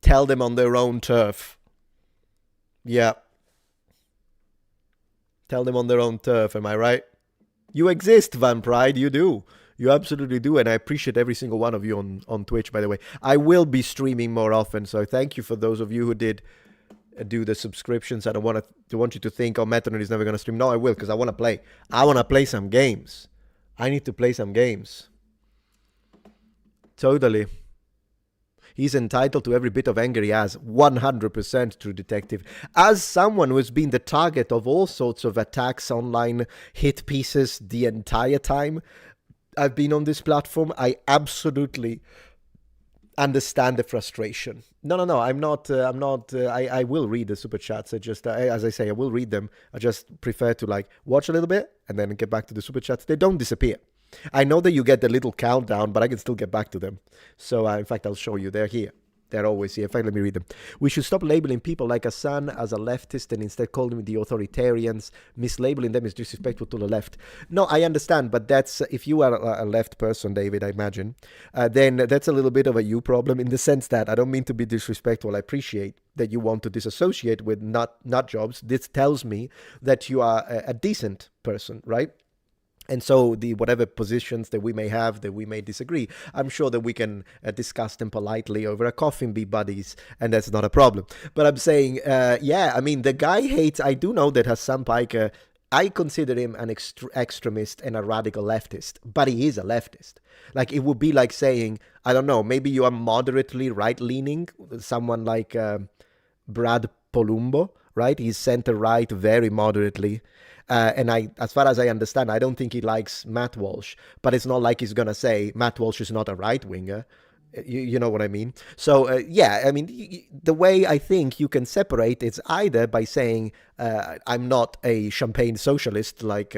[SPEAKER 1] Tell them on their own turf. Yeah. Tell them on their own turf, am I right? You exist, Van Pride, you do. You absolutely do, and I appreciate every single one of you on Twitch, by the way. I will be streaming more often, so thank you for those of you who did do the subscriptions. I don't want you to think, oh, Metatron is never going to stream. No, I will, because I want to play. I want to play some games. I need to play some games. Totally. He's entitled to every bit of anger he has, 100%, True Detective. As someone who has been the target of all sorts of attacks, online hit pieces the entire time I've been on this platform, I absolutely understand the frustration. No. I'm not. I'm not. I will read the super chats. As I say, I will read them. I just prefer to like watch a little bit and then get back to the super chats. They don't disappear. I know that you get the little countdown, but I can still get back to them. So, in fact, I'll show you. They're here. They're always here. In fact, let me read them. We should stop labeling people like Hassan as a leftist and instead call them the authoritarians. Mislabeling them is disrespectful to the left. No, I understand, but that's if you are a left person, David, I imagine, then that's a little bit of a you problem in the sense that I don't mean to be disrespectful. I appreciate that you want to disassociate with nut jobs. This tells me that you are a decent person, right? And so the whatever positions that we may have, that we may disagree, I'm sure that we can discuss them politely over a coffee and be buddies, and that's not a problem. But I'm saying, yeah, I mean, the guy hates, I do know that Hassan Piker, I consider him an extremist and a radical leftist, but he is a leftist. Like, it would be like saying, I don't know, maybe you are moderately right-leaning, someone like Brad Polumbo, right? He's center-right very moderately. And as far as I understand, I don't think he likes Matt Walsh, but it's not like he's going to say Matt Walsh is not a right winger. You know what I mean? So, yeah, I mean, the way I think you can separate it's either by saying I'm not a champagne socialist like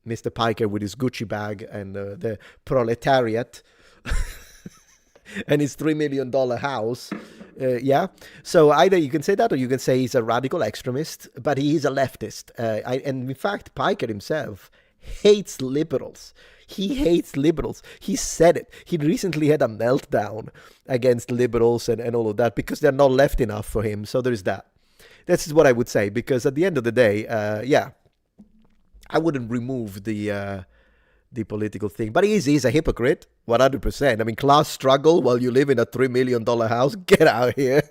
[SPEAKER 1] Mr. Piker with his Gucci bag and the proletariat and his $3 million house. Yeah. So either you can say that or you can say he's a radical extremist, but he is a leftist. And in fact, Piker himself hates liberals. He hates liberals. He said it. He recently had a meltdown against liberals and all of that because they're not left enough for him. So there's that. This is what I would say, because at the end of the day, yeah, I wouldn't remove the political thing. But he's a hypocrite, 100%. I mean, class struggle while you live in a $3 million house? Get out here.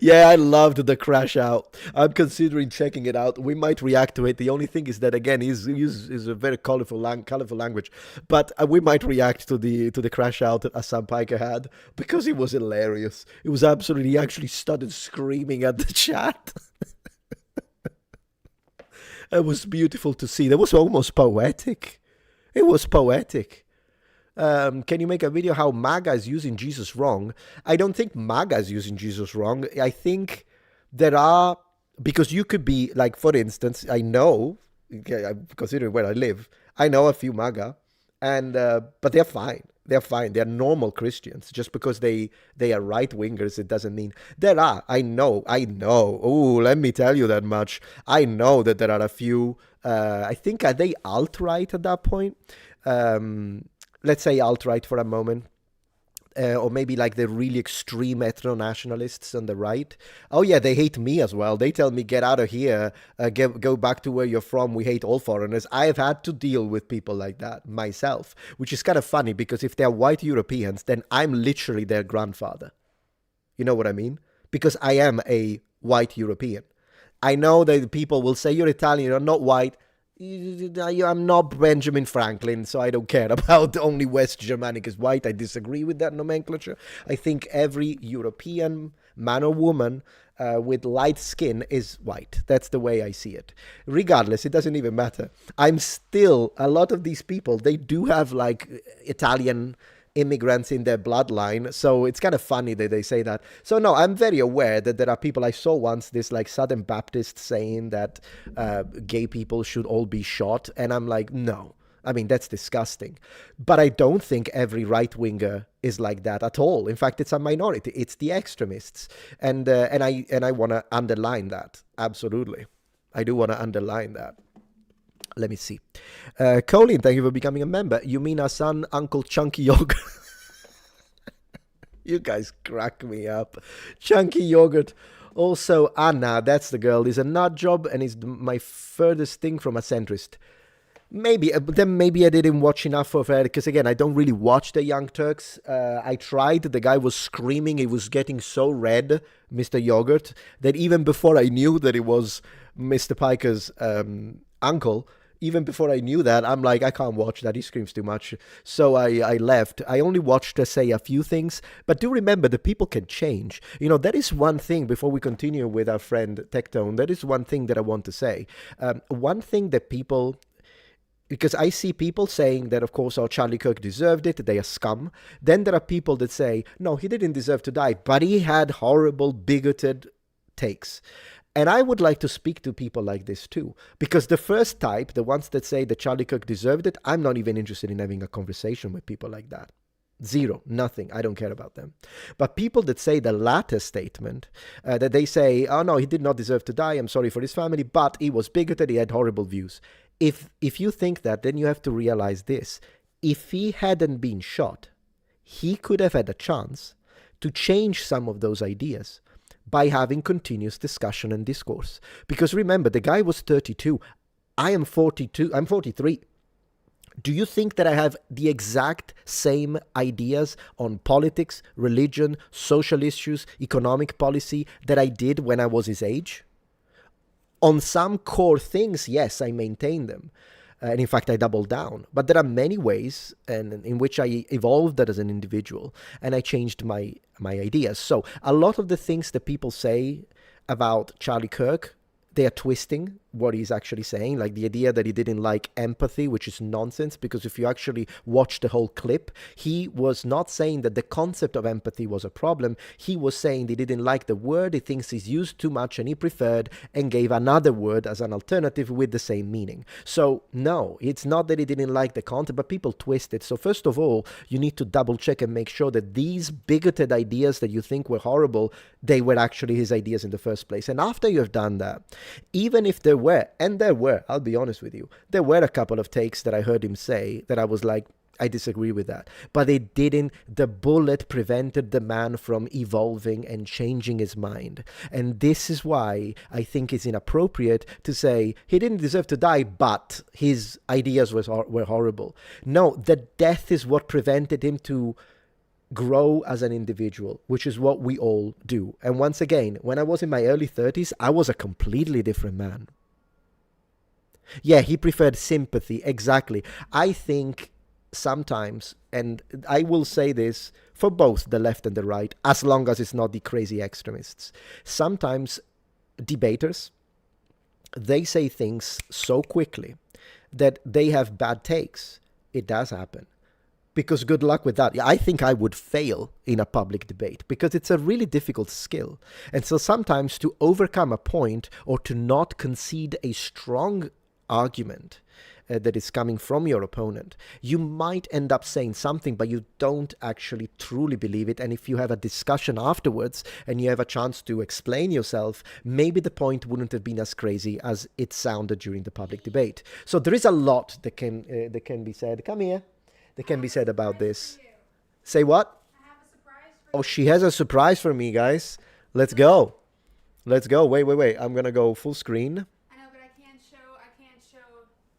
[SPEAKER 1] Yeah, I loved the crash out. I'm considering checking it out. We might react to it. The only thing is that, again, is a very colorful language. But we might react to the crash out that Hassan Piker had because it was hilarious. It was absolutely, he actually started screaming at the chat. It was beautiful to see. That was almost poetic. It was poetic. Can you make a video how MAGA is using Jesus wrong? I don't think MAGA is using Jesus wrong. I think there are, because you could be, like, for instance, I know, considering where I live, I know a few MAGA, and but they're fine. They're fine. They're normal Christians. Just because they are right-wingers, it doesn't mean... There are. I know. Oh, let me tell you that much. I know that there are a few... I think, are they alt-right at that point? Let's say alt-right for a moment. Or maybe like the really extreme ethno-nationalists on the right. Oh yeah, they hate me as well. They tell me, get out of here, go back to where you're from. We hate all foreigners. I have had to deal with people like that myself, which is kind of funny because if they're white Europeans, then I'm literally their grandfather. You know what I mean? Because I am a white European. I know that people will say, you're Italian, you're not white. I'm not Benjamin Franklin, so I don't care about only West Germanic is white. I disagree with that nomenclature. I think every European man or woman with light skin is white. That's the way I see it. Regardless, it doesn't even matter. I'm still, a lot of these people, they do have like Italian immigrants in their bloodline, so it's kind of funny that they say that. So no, I'm very aware that there are people. I saw once this like Southern Baptist saying that gay people should all be shot, and I'm like, no, I mean, that's disgusting. But I don't think every right-winger is like that at all. In fact, it's a minority. It's the extremists, and I want to underline that. Absolutely, I do want to underline that. Let me see. Colin, thank you for becoming a member. You mean our son, Uncle Chunky Yogurt? You guys crack me up. Chunky Yogurt. Also, Anna, that's the girl, is a nut job and is my furthest thing from a centrist. Maybe, but then maybe I didn't watch enough of her, because again, I don't really watch the Young Turks. I tried, the guy was screaming, he was getting so red, Mr. Yogurt, that even before I knew that it was Mr. Piker's uncle, even before I knew that, I'm like, I can't watch that. He screams too much. So I left. I only watched, say, a few things. But do remember, the people can change. You know, that is one thing, before we continue with our friend Tectone, that is one thing that I want to say. One thing that people... because I see people saying that, of course, oh, Charlie Kirk deserved it, they are scum. Then there are people that say, no, he didn't deserve to die, but he had horrible, bigoted takes. And I would like to speak to people like this too, because the first type, the ones that say that Charlie Kirk deserved it, I'm not even interested in having a conversation with people like that. Zero, nothing. I don't care about them. But people that say the latter statement, that they say, oh no, he did not deserve to die, I'm sorry for his family, but he was bigoted, he had horrible views. If you think that, then you have to realize this. If he hadn't been shot, he could have had a chance to change some of those ideas by having continuous discussion and discourse. Because remember, the guy was 32. I am 42. I'm 43. Do you think that I have the exact same ideas on politics, religion, social issues, economic policy that I did when I was his age? On some core things, yes, I maintain them. And in fact, I double down. But there are many ways in which I evolved as an individual and I changed my ideas. So a lot of the things that people say about Charlie Kirk, they are twisting what he's actually saying, like the idea that he didn't like empathy, which is nonsense, because if you actually watch the whole clip, he was not saying that the concept of empathy was a problem. He was saying that he didn't like the word, he thinks he's used too much, and he preferred and gave another word as an alternative with the same meaning. So no, it's not that he didn't like the concept, but people twist it. So first of all, you need to double check and make sure that these bigoted ideas that you think were horrible, they were actually his ideas in the first place. And after you have done that, even if there were, I'll be honest with you, there were a couple of takes that I heard him say that I was like, I disagree with that. But it didn't, the bullet prevented the man from evolving and changing his mind. And this is why I think it's inappropriate to say he didn't deserve to die, but his ideas were horrible. No, the death is what prevented him to grow as an individual, which is what we all do. And once again, when I was in my early 30s, I was a completely different man. Yeah, he preferred sympathy, exactly. I think sometimes, and I will say this for both the left and the right, as long as it's not the crazy extremists, sometimes debaters, they say things so quickly that they have bad takes. It does happen. Because good luck with that. I think I would fail in a public debate because it's a really difficult skill. And so sometimes to overcome a point or to not concede a strong argument that is coming from your opponent, you might end up saying something, but you don't actually truly believe it. And if you have a discussion afterwards and you have a chance to explain yourself, maybe the point wouldn't have been as crazy as it sounded during the public debate. So there is a lot that can be said. Come here. That can be said about this. Say what?
[SPEAKER 3] I have a surprise for
[SPEAKER 1] Oh, she has a surprise for me, guys. Let's go. Let's go. Wait. I'm gonna go full screen.
[SPEAKER 3] I know, but I can't show.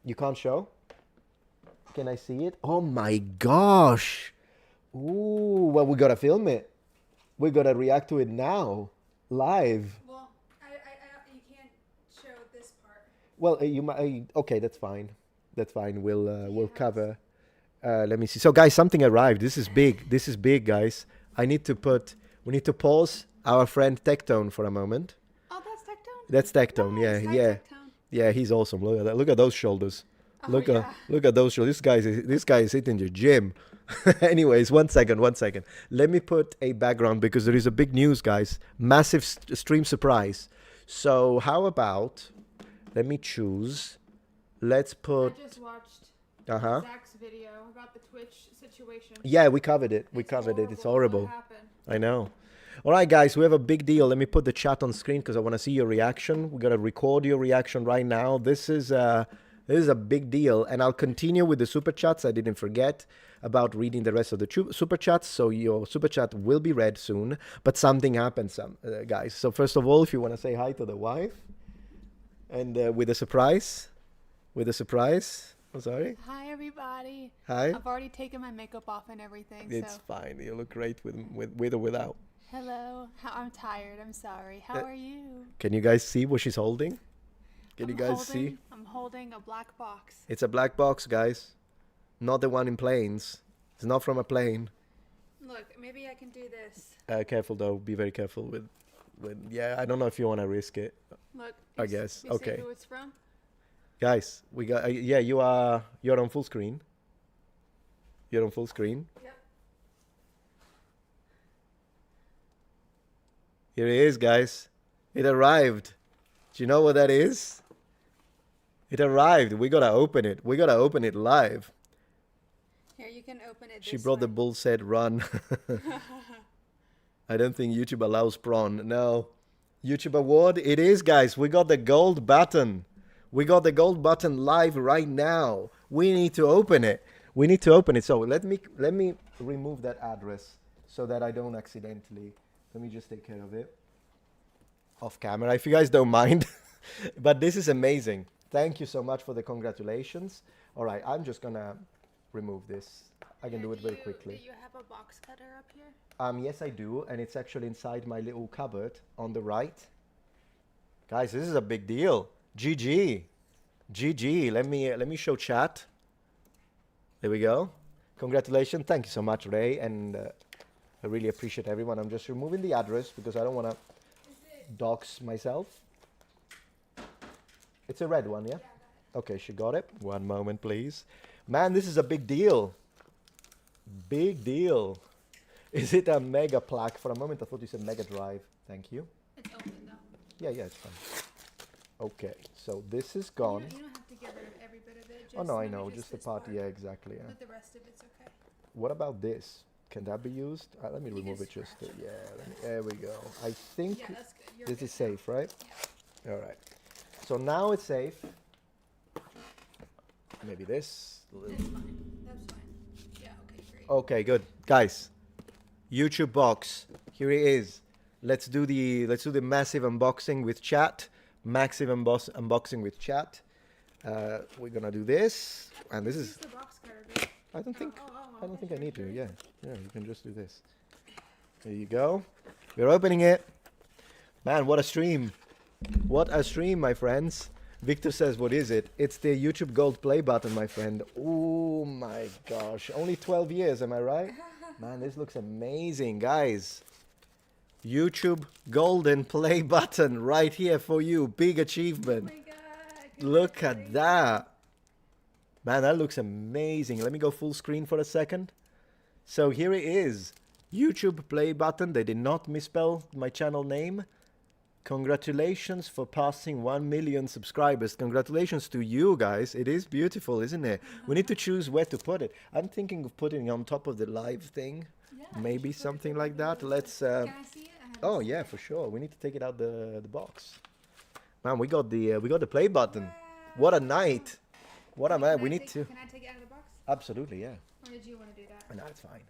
[SPEAKER 1] You can't show? Can I see it? Oh my gosh. Ooh, well, we gotta film it. We gotta react to it now, live.
[SPEAKER 3] Well, you can't show this part.
[SPEAKER 1] Well, you might. Okay, that's fine. That's fine. We'll cover. Let me see. So, guys, something arrived. This is big. This is big, guys. We need to pause our friend Tectone for a moment.
[SPEAKER 3] Oh, that's Tectone?
[SPEAKER 1] That's Tectone.
[SPEAKER 3] Nice. Hi,
[SPEAKER 1] Yeah.
[SPEAKER 3] Tectone.
[SPEAKER 1] Yeah, he's awesome. Look at that. Look at those shoulders.
[SPEAKER 3] Oh,
[SPEAKER 1] Look
[SPEAKER 3] yeah.
[SPEAKER 1] at those shoulders. This guy is hitting the gym. Anyways, one second. Let me put a background because there is a big news, guys. Massive stream surprise. So how about, let me choose. Let's put.
[SPEAKER 3] I just watched Zach's video about the Twitch situation.
[SPEAKER 1] Yeah, we covered it. It's horrible.
[SPEAKER 3] What happened.
[SPEAKER 1] I know. All right, guys, we have a big deal. Let me put the chat on screen because I want to see your reaction. We're going to record your reaction right now. This is a big deal. And I'll continue with the super chats. I didn't forget about reading the rest of the super chats. So your super chat will be read soon. But something happened, guys. So first of all, if you want to say hi to the wife. And with a surprise. I'm sorry.
[SPEAKER 3] Hi, everybody.
[SPEAKER 1] Hi.
[SPEAKER 3] I've already taken my makeup off and everything.
[SPEAKER 1] It's
[SPEAKER 3] so.
[SPEAKER 1] fine. You look great with or without.
[SPEAKER 3] Hello. I'm tired. I'm sorry. How are you?
[SPEAKER 1] Can you guys see what she's holding? Can you guys see?
[SPEAKER 3] I'm holding a black box.
[SPEAKER 1] It's a black box, guys. Not the one in planes. It's not from a plane.
[SPEAKER 3] Look, maybe I can do this.
[SPEAKER 1] Careful though. Be very careful with. Yeah, I don't know if you want to risk it.
[SPEAKER 3] Look.
[SPEAKER 1] I guess.
[SPEAKER 3] You
[SPEAKER 1] Okay.
[SPEAKER 3] see who it's from?
[SPEAKER 1] Guys, we got yeah, you're on full screen. You're on full screen.
[SPEAKER 3] Yep.
[SPEAKER 1] Here it is, guys. It arrived. Do you know what that is? It arrived. We gotta open it. We gotta open it live.
[SPEAKER 3] Here, you can open it.
[SPEAKER 1] She
[SPEAKER 3] this
[SPEAKER 1] brought the
[SPEAKER 3] way.
[SPEAKER 1] bull said run. I don't think YouTube allows prawn. No. YouTube award. It is, guys. We got the gold button. We got the gold button live right now. We need to open it. We need to open it. So let me remove that address so that I don't accidentally. Let me just take care of it off camera, if you guys don't mind. But this is amazing. Thank you so much for the congratulations. All right, I'm just gonna remove this. I can do it very quickly.
[SPEAKER 3] Do you have a box cutter up here?
[SPEAKER 1] Yes, I do, and it's actually inside my little cupboard on the right. Guys, this is a big deal. GG. GG. Let me show chat. There we go. Congratulations. Thank you so much, Ray, and I really appreciate everyone. I'm just removing the address because I don't want to dox myself. It's a red one, yeah? Okay, she got it. One moment, please. Man, this is a big deal. Big deal. Is it a mega plaque? For a moment, I thought you said mega drive. Thank you.
[SPEAKER 3] It's open though.
[SPEAKER 1] Yeah, it's fine. Okay, so this is gone.
[SPEAKER 3] You don't have to get rid of every bit of it. Just
[SPEAKER 1] Oh no, I
[SPEAKER 3] maybe
[SPEAKER 1] know, just the
[SPEAKER 3] this
[SPEAKER 1] part. Yeah, exactly. Yeah.
[SPEAKER 3] But the rest of it's okay.
[SPEAKER 1] What about this? Can that be used? Let me
[SPEAKER 3] You
[SPEAKER 1] remove
[SPEAKER 3] can
[SPEAKER 1] it just.
[SPEAKER 3] scratch it.
[SPEAKER 1] There we go. I think
[SPEAKER 3] Yeah, that's good. You're
[SPEAKER 1] this
[SPEAKER 3] good
[SPEAKER 1] is safe, right?
[SPEAKER 3] Yeah.
[SPEAKER 1] All right. So now it's safe. Maybe this.
[SPEAKER 3] That's fine. That's fine. Yeah. Okay. Great.
[SPEAKER 1] Okay, good, guys. YouTube box. Here it is. Let's do the massive unboxing with chat. Massive unboxing with chat. We're gonna do this, and this
[SPEAKER 3] Use
[SPEAKER 1] is.
[SPEAKER 3] the box cutter, babe.
[SPEAKER 1] I don't think. I don't
[SPEAKER 3] okay,
[SPEAKER 1] think I
[SPEAKER 3] sure,
[SPEAKER 1] need to.
[SPEAKER 3] sure.
[SPEAKER 1] Yeah, you can just do this. There you go. We're opening it. Man, what a stream! What a stream, my friends. Victor says, "What is it?" It's the YouTube Gold Play button, my friend. Oh my gosh! Only 12 years, am I right? Man, this looks amazing, guys. YouTube Golden Play button right here for you. Big achievement.
[SPEAKER 3] Oh my God.
[SPEAKER 1] Look at that. Man, that looks amazing. Let me go full screen for a second. So here it is. YouTube play button. They did not misspell my channel name. Congratulations for passing 1 million subscribers. Congratulations to you guys. It is beautiful, isn't it? We need to choose where to put it. I'm thinking of putting it on top of the live thing.
[SPEAKER 3] Yeah,
[SPEAKER 1] Maybe
[SPEAKER 3] you should put it
[SPEAKER 1] something
[SPEAKER 3] there.
[SPEAKER 1] like that. Let's...
[SPEAKER 3] Can I see it? I haven't
[SPEAKER 1] Oh
[SPEAKER 3] seen
[SPEAKER 1] yeah,
[SPEAKER 3] it.
[SPEAKER 1] for sure. We need to take it out the box. Man, we got the play button. What a night! What a night. We need to.
[SPEAKER 3] Can I take it out of the box?
[SPEAKER 1] Absolutely, yeah.
[SPEAKER 3] Or did you want to do that?
[SPEAKER 1] No, it's fine.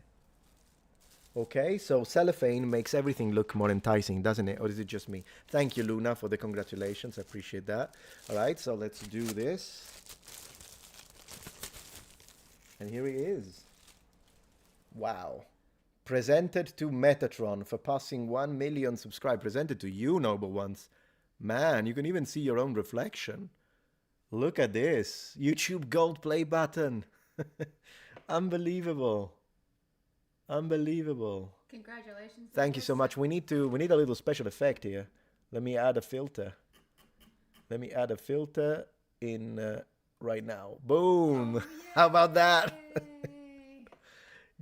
[SPEAKER 1] Okay, so cellophane makes everything look more enticing, doesn't it? Or is it just me? Thank you, Luna, for the congratulations. I appreciate that. All right, so let's do this. And here he is. Wow. Presented to Metatron for passing 1 million subscribers. Presented to you, noble ones. Man, you can even see your own reflection. Look at this. YouTube Gold Play button. Unbelievable. Unbelievable.
[SPEAKER 3] Congratulations.
[SPEAKER 1] Thank you so much. We need a little special effect here. Let me add a filter. Let me add a filter in right now. Boom.
[SPEAKER 3] Oh,
[SPEAKER 1] How about that?
[SPEAKER 3] yay.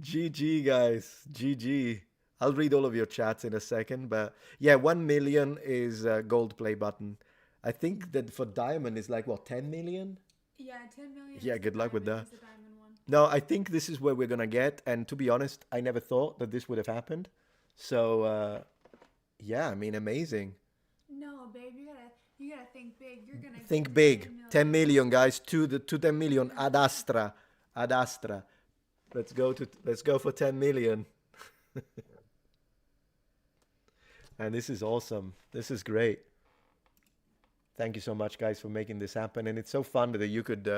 [SPEAKER 1] GG, guys. GG. I'll read all of your chats in a second, but yeah, 1 million is a gold play button. I think that for diamond is like what, 10 million?
[SPEAKER 3] Yeah, 10 million.
[SPEAKER 1] Yeah,
[SPEAKER 3] is the
[SPEAKER 1] good luck with
[SPEAKER 3] diamond,
[SPEAKER 1] that.
[SPEAKER 3] is the diamond one.
[SPEAKER 1] No, I think this is where we're gonna get, and to be honest, I never thought that this would have happened. So yeah, I mean, amazing.
[SPEAKER 3] No, babe, you gotta think big. You're gonna
[SPEAKER 1] Think
[SPEAKER 3] get
[SPEAKER 1] big.
[SPEAKER 3] 10 million.
[SPEAKER 1] 10 million, guys. To 10 million. Ad Astra. Ad Astra. Let's go for 10 million. And this is awesome. This is great. Thank you so much, guys, for making this happen. And it's so fun that you could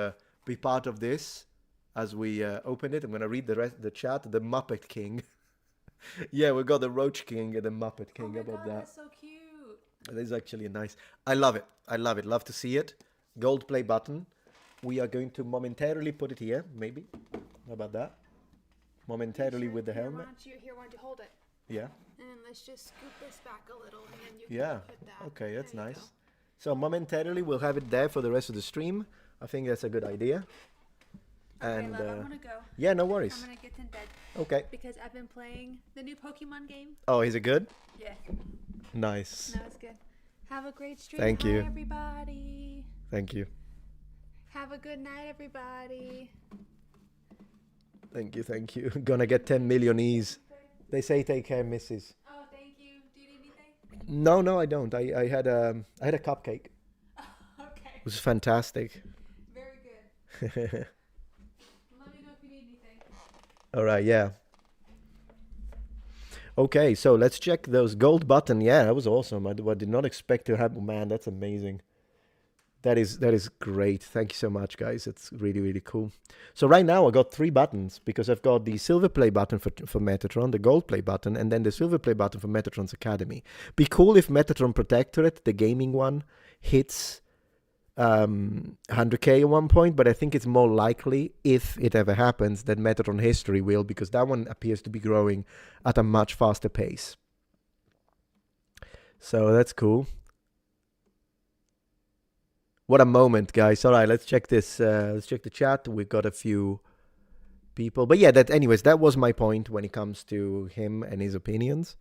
[SPEAKER 1] be part of this as we open it. I'm gonna read the chat. The Muppet King. Yeah, we got the Roach King and the Muppet
[SPEAKER 3] Oh
[SPEAKER 1] King.
[SPEAKER 3] my
[SPEAKER 1] How about
[SPEAKER 3] God,
[SPEAKER 1] that?
[SPEAKER 3] that's so cute.
[SPEAKER 1] That is actually nice. I love it. I love it. Love to see it. Gold play button. We are going to momentarily put it here, maybe. How about that? Momentarily
[SPEAKER 3] Sure.
[SPEAKER 1] with the
[SPEAKER 3] Here,
[SPEAKER 1] helmet.
[SPEAKER 3] why don't you hold it?
[SPEAKER 1] Yeah.
[SPEAKER 3] And then let's just scoop this back a little, and then you
[SPEAKER 1] Yeah.
[SPEAKER 3] can put that.
[SPEAKER 1] Okay, that's
[SPEAKER 3] There you
[SPEAKER 1] nice.
[SPEAKER 3] go.
[SPEAKER 1] So momentarily we'll have it there for the rest of the stream. I think that's a good idea.
[SPEAKER 4] Okay,
[SPEAKER 1] And
[SPEAKER 4] love, I'm gonna go.
[SPEAKER 1] yeah, no
[SPEAKER 4] I'm
[SPEAKER 1] worries.
[SPEAKER 4] gonna get in bed
[SPEAKER 1] Okay.
[SPEAKER 4] because I've been playing the new Pokemon game.
[SPEAKER 1] Oh, is it good?
[SPEAKER 4] Yeah,
[SPEAKER 1] Nice.
[SPEAKER 4] no, it's good. Have a great stream.
[SPEAKER 1] Thank you.
[SPEAKER 4] Hi, everybody.
[SPEAKER 1] Thank you.
[SPEAKER 4] Have a good night, everybody.
[SPEAKER 1] Thank you. Thank you. Gonna get 10 million E's. They say take care, Mrs.
[SPEAKER 4] Oh, thank you. Do you need anything?
[SPEAKER 1] No, I don't. I had a cupcake.
[SPEAKER 4] Okay,
[SPEAKER 1] It was fantastic.
[SPEAKER 4] very good. Let me know if you need anything.
[SPEAKER 1] All right, yeah. Okay, so let's check those gold button. Yeah, that was awesome. I did not expect to have. Man, that's amazing. That is great. Thank you so much, guys. It's really, really cool. So right now I got 3 buttons because I've got the silver play button for Metatron, the gold play button, and then the silver play button for Metatron's Academy. Be cool if Metatron Protectorate, the gaming one, hits 100k at one point, but I think it's more likely, if it ever happens, that Metatron History will, because that one appears to be growing at a much faster pace. So that's cool. What a moment, guys. All right, let's check this. Let's check the chat. We've got a few people. But yeah, anyways, that was my point when it comes to him and his opinions.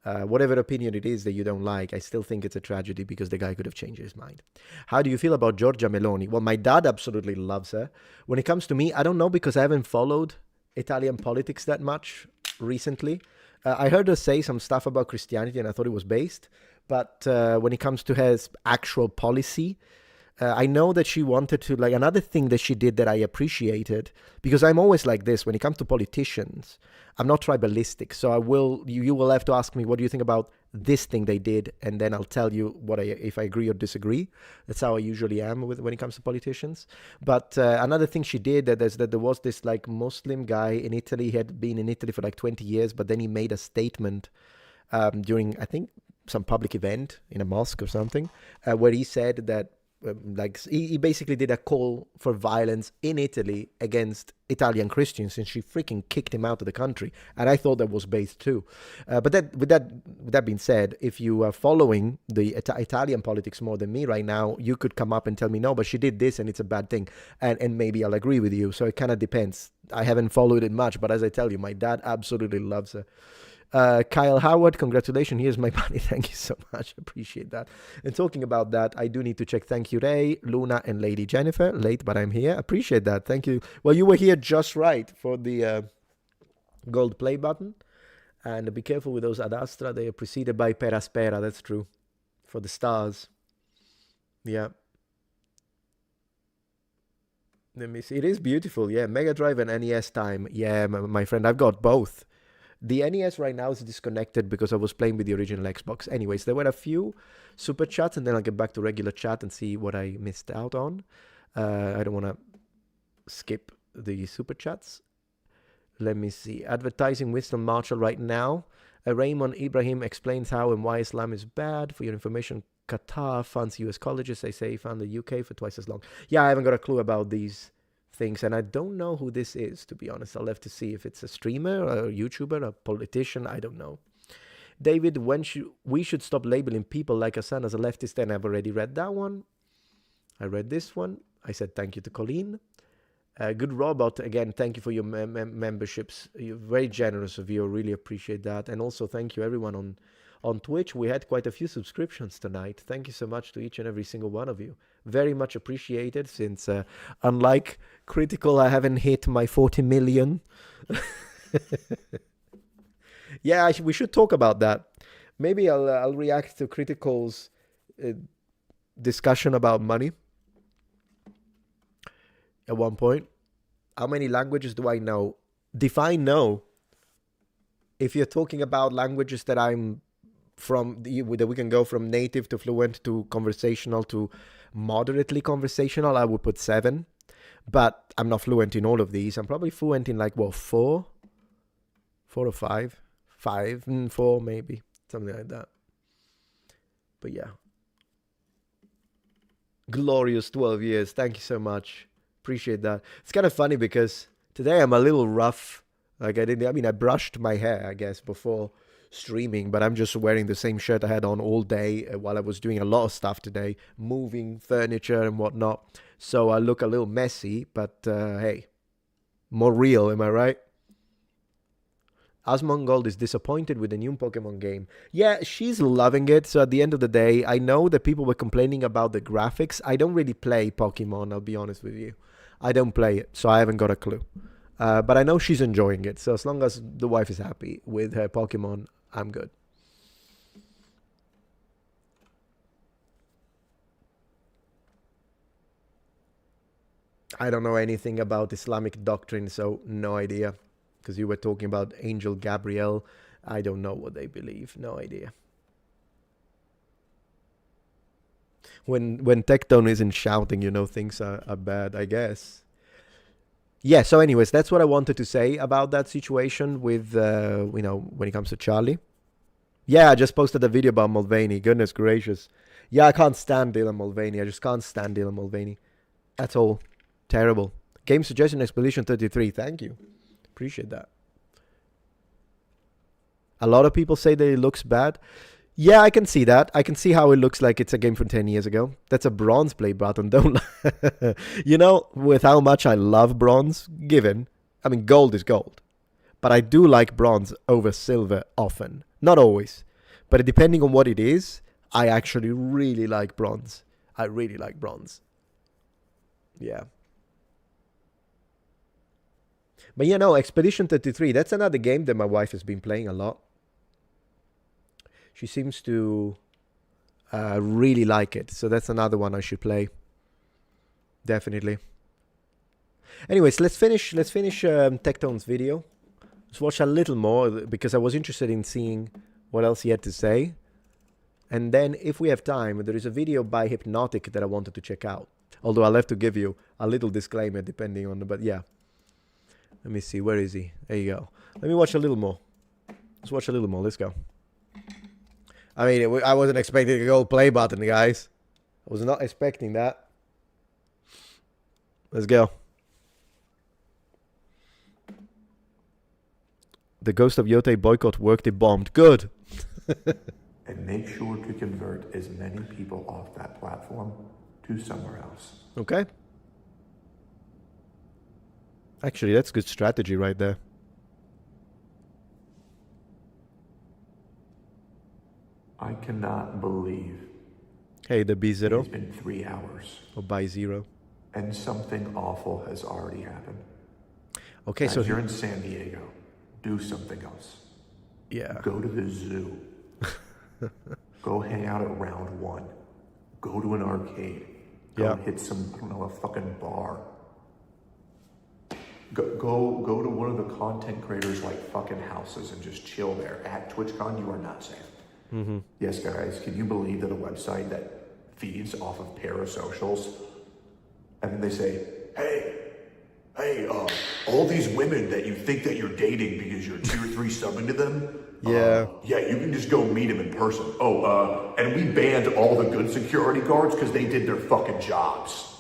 [SPEAKER 1] Whatever opinion it is that you don't like, I still think it's a tragedy because the guy could have changed his mind. How do you feel about Giorgia Meloni? Well, my dad absolutely loves her. When it comes to me, I don't know because I haven't followed Italian politics that much recently. I heard her say some stuff about Christianity and I thought it was based. But when it comes to her actual policy, I know that she wanted to, like, another thing that she did that I appreciated, because I'm always like this when it comes to politicians, I'm not tribalistic. So you will have to ask me, what do you think about this thing they did? And then I'll tell you if I agree or disagree. That's how I usually am when it comes to politicians. But another thing she did, that there was this like Muslim guy in Italy. He had been in Italy for like 20 years, but then he made a statement during, I think, some public event in a mosque or something, where he said that he basically did a call for violence in Italy against Italian Christians, and she freaking kicked him out of the country. And I thought that was based too. But with that being said, if you are following the Italian politics more than me right now, you could come up and tell me, no, but she did this and it's a bad thing. And maybe I'll agree with you. So it kind of depends. I haven't followed it much, but as I tell you, my dad absolutely loves her. Kyle Howard, congratulations. Here's my money. Thank you so much. Appreciate that. And talking about that, I do need to check. Thank you, Ray, Luna, and Lady Jennifer. Late, but I'm here. Appreciate that. Thank you. Well, you were here just right for the gold play button. And be careful with those Ad Astra. They are preceded by Per Aspera. That's true. For the stars. Yeah. Let me see. It is beautiful. Yeah. Mega Drive and NES time. Yeah, my friend. I've got both. The NES right now is disconnected because I was playing with the original Xbox. Anyways, there were a few super chats, and then I'll get back to regular chat and see what I missed out on. I don't want to skip the super chats. Let me see. Advertising Winston Marshall right now. Raymond Ibrahim explains how and why Islam is bad. For your information, Qatar funds US colleges. They say fund the UK for twice as long. Yeah, I haven't got a clue about these things, and I don't know who this is, to be honest. I'll have to see if it's a streamer or a YouTuber, a politician. I don't know. David, we should stop labeling people like Hassan as a leftist, and I've already read that one. I read this one. I said thank you to Colleen. Good Robot, again, thank you for your memberships. You're very generous of you. I really appreciate that. And also thank you everyone on Twitch. We had quite a few subscriptions tonight. Thank you so much to each and every single one of you. Very much appreciated, since unlike Critical, I haven't hit my 40 million. Yeah, we should talk about that. Maybe I'll react to Critical's discussion about money at one point. How many languages do I know? Define know. If you're talking about languages that I'm from, that we can go from native to fluent to conversational to moderately conversational, I would put 7. But I'm not fluent in all of these. I'm probably fluent in like, 4 or 5. 4 maybe. Something like that. But yeah. Glorious 12 years. Thank you so much. Appreciate that. It's kind of funny because today I'm a little rough. Like I brushed my hair, I guess, before streaming, but I'm just wearing the same shirt I had on all day while I was doing a lot of stuff today, moving furniture and whatnot. So I look a little messy, but hey, more real, am I right? Asmongold is disappointed with the new Pokemon game. Yeah, she's loving it. So at the end of the day, I know that people were complaining about the graphics. I don't really play Pokemon, I'll be honest with you. I don't play it, so I haven't got a clue. But I know she's enjoying it. So as long as the wife is happy with her Pokemon, I'm good. I don't know anything about Islamic doctrine, so no idea. Because you were talking about Angel Gabriel. I don't know what they believe. No idea. When Tectone isn't shouting, you know, things are bad, I guess. Yeah, so anyways, that's what I wanted to say about that situation with, you know, when it comes to Charlie. Yeah, I just posted a video about Mulvaney. Goodness gracious. Yeah, I can't stand Dylan Mulvaney. I just can't stand Dylan Mulvaney. At all. Terrible. Game suggestion Expedition 33. Thank you. Appreciate that. A lot of people say that it looks bad. Yeah, I can see that. I can see how it looks like it's a game from 10 years ago. That's a bronze play button, don't you know, with how much I love bronze, given, I mean, gold is gold. But I do like bronze over silver often. Not always. But depending on what it is, I actually really like bronze. I really like bronze. Yeah. But you know, Expedition 33, that's another game that my wife has been playing a lot. She seems to really like it. So that's another one I should play. Definitely. Anyways, let's finish Tectone's video. Let's watch a little more because I was interested in seeing what else he had to say. And then if we have time, there is a video by Hypnotic that I wanted to check out. Although I'll have to give you a little disclaimer depending on the, but yeah. Let me see, where is he? There you go. Let me watch a little more. Let's watch a little more, let's go. I mean, I wasn't expecting a gold play button, guys. I was not expecting that. Let's go. The Ghost of Yotei boycott worked, it bombed. Good.
[SPEAKER 2] And make sure to convert as many people off that platform to somewhere else.
[SPEAKER 1] Okay. Actually, that's good strategy right there.
[SPEAKER 2] I cannot believe
[SPEAKER 1] Hey, the B0.
[SPEAKER 2] it's been 3 hours
[SPEAKER 1] Or by 0.
[SPEAKER 2] and something awful has already happened.
[SPEAKER 1] Okay,
[SPEAKER 2] Guys,
[SPEAKER 1] so
[SPEAKER 2] you're in San Diego. Do something else.
[SPEAKER 1] yeah.
[SPEAKER 2] Go to the zoo. Go hang out at Round 1. Go to an arcade. Go
[SPEAKER 1] Yeah.
[SPEAKER 2] hit some, I don't know, a fucking bar. Go to one of the content creators like fucking houses and just chill there. At TwitchCon, you are not safe.
[SPEAKER 1] Mm-hmm.
[SPEAKER 2] Yes, guys, can you believe that a website that feeds off of parasocials, and then they say, hey, all these women that you think that you're dating because you're tier 3 subbing to them,
[SPEAKER 1] Yeah.
[SPEAKER 2] yeah, you can just go meet them in person. And we banned all the good security guards because they did their fucking jobs.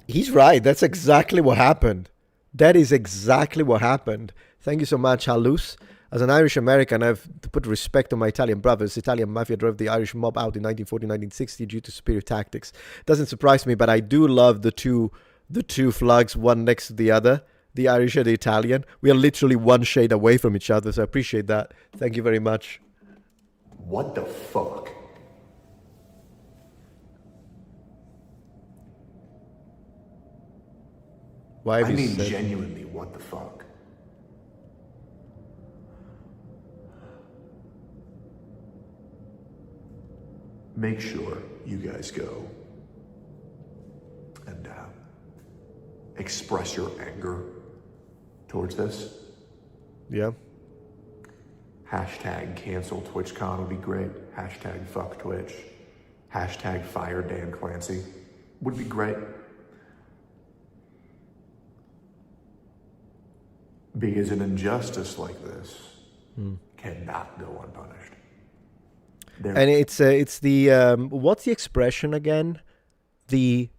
[SPEAKER 1] He's right. That's exactly what happened. That is exactly what happened. Thank you so much, Halus. As an Irish American, I have to put respect on my Italian brothers. Italian mafia drove the Irish mob out in 1940-1960 due to superior tactics. Doesn't surprise me, but I do love the two flags, one next to the other, the Irish and the Italian. We are literally one shade away from each other, so I appreciate that. Thank you very much.
[SPEAKER 2] What the fuck?
[SPEAKER 1] Why have
[SPEAKER 2] I
[SPEAKER 1] you
[SPEAKER 2] mean,
[SPEAKER 1] said?
[SPEAKER 2] genuinely, what the fuck? Make sure you guys go and express your anger towards this.
[SPEAKER 1] Yeah.
[SPEAKER 2] Hashtag cancel TwitchCon would be great. Hashtag fuck Twitch. Hashtag fire Dan Clancy would be great. Because an injustice like this cannot go unpunished.
[SPEAKER 1] And it's the what's the expression again? The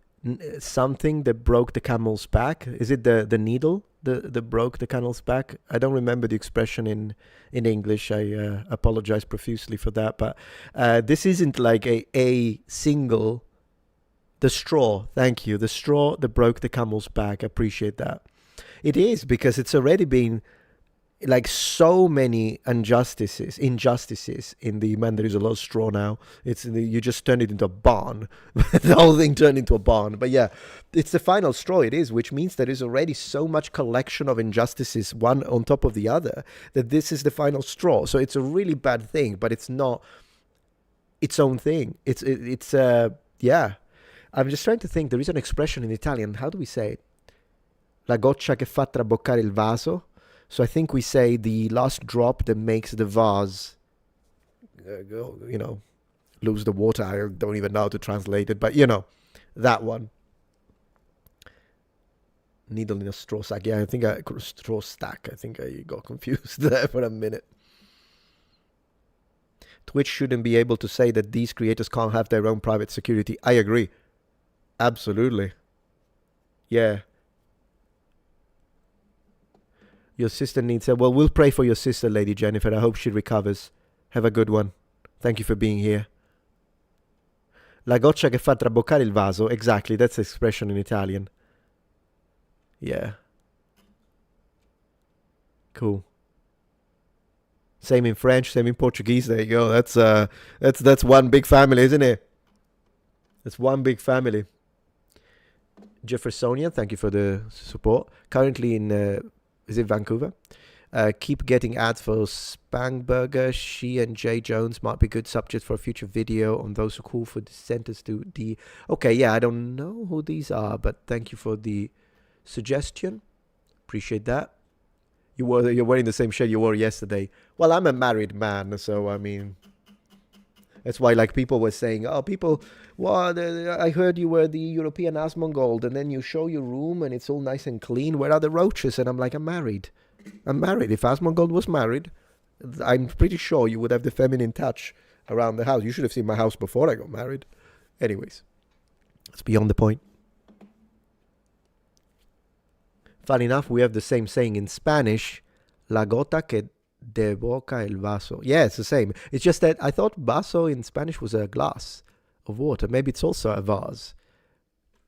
[SPEAKER 1] something that broke the camel's back. Is it the needle that broke the camel's back? I don't remember the expression in English. I apologize profusely for that. But this isn't like a single. The straw, thank you. The straw that broke the camel's back. I appreciate that. It is, because it's already been like so many injustices in the man. There is a lot of straw now. You just turned it into a barn. The whole thing turned into a barn. But yeah, it's the final straw. It is, which means there is already so much collection of injustices, one on top of the other, that this is the final straw. So it's a really bad thing, but it's not its own thing. It's yeah. I'm just trying to think. There is an expression in Italian. How do we say it? La goccia che fa traboccare il vaso. So I think we say the last drop that makes the vase, lose the water. I don't even know how to translate it, but that one. Needle in a straw sack. Yeah, I think straw stack. I think I got confused there for a minute. Twitch shouldn't be able to say that these creators can't have their own private security. I agree. Absolutely. Yeah. Your sister needs help. Well, we'll pray for your sister, Lady Jennifer. I hope she recovers. Have a good one. Thank you for being here. La goccia che fa traboccare il vaso. Exactly, that's the expression in Italian. Yeah. Cool. Same in French, same in Portuguese. There you go. That's one big family, isn't it? That's one big family. Jeffersonian, thank you for the support. Currently in, is it Vancouver? Keep getting ads for Spangburger. She and Jay Jones might be good subjects for a future video on those who call for dissenters to the... Okay, yeah, I don't know who these are, but thank you for the suggestion. Appreciate that. You're wearing the same shirt you wore yesterday. Well, I'm a married man, so I mean... That's why, like, people were saying, I heard you were the European Asmongold, and then you show your room, and it's all nice and clean. Where are the roaches? And I'm like, I'm married. If Asmongold was married, I'm pretty sure you would have the feminine touch around the house. You should have seen my house before I got married. Anyways, that's beyond the point. Funny enough, we have the same saying in Spanish, la gota que de boca el vaso. Yeah, it's the same. It's just that I thought vaso in Spanish was a glass of water. Maybe it's also a vase.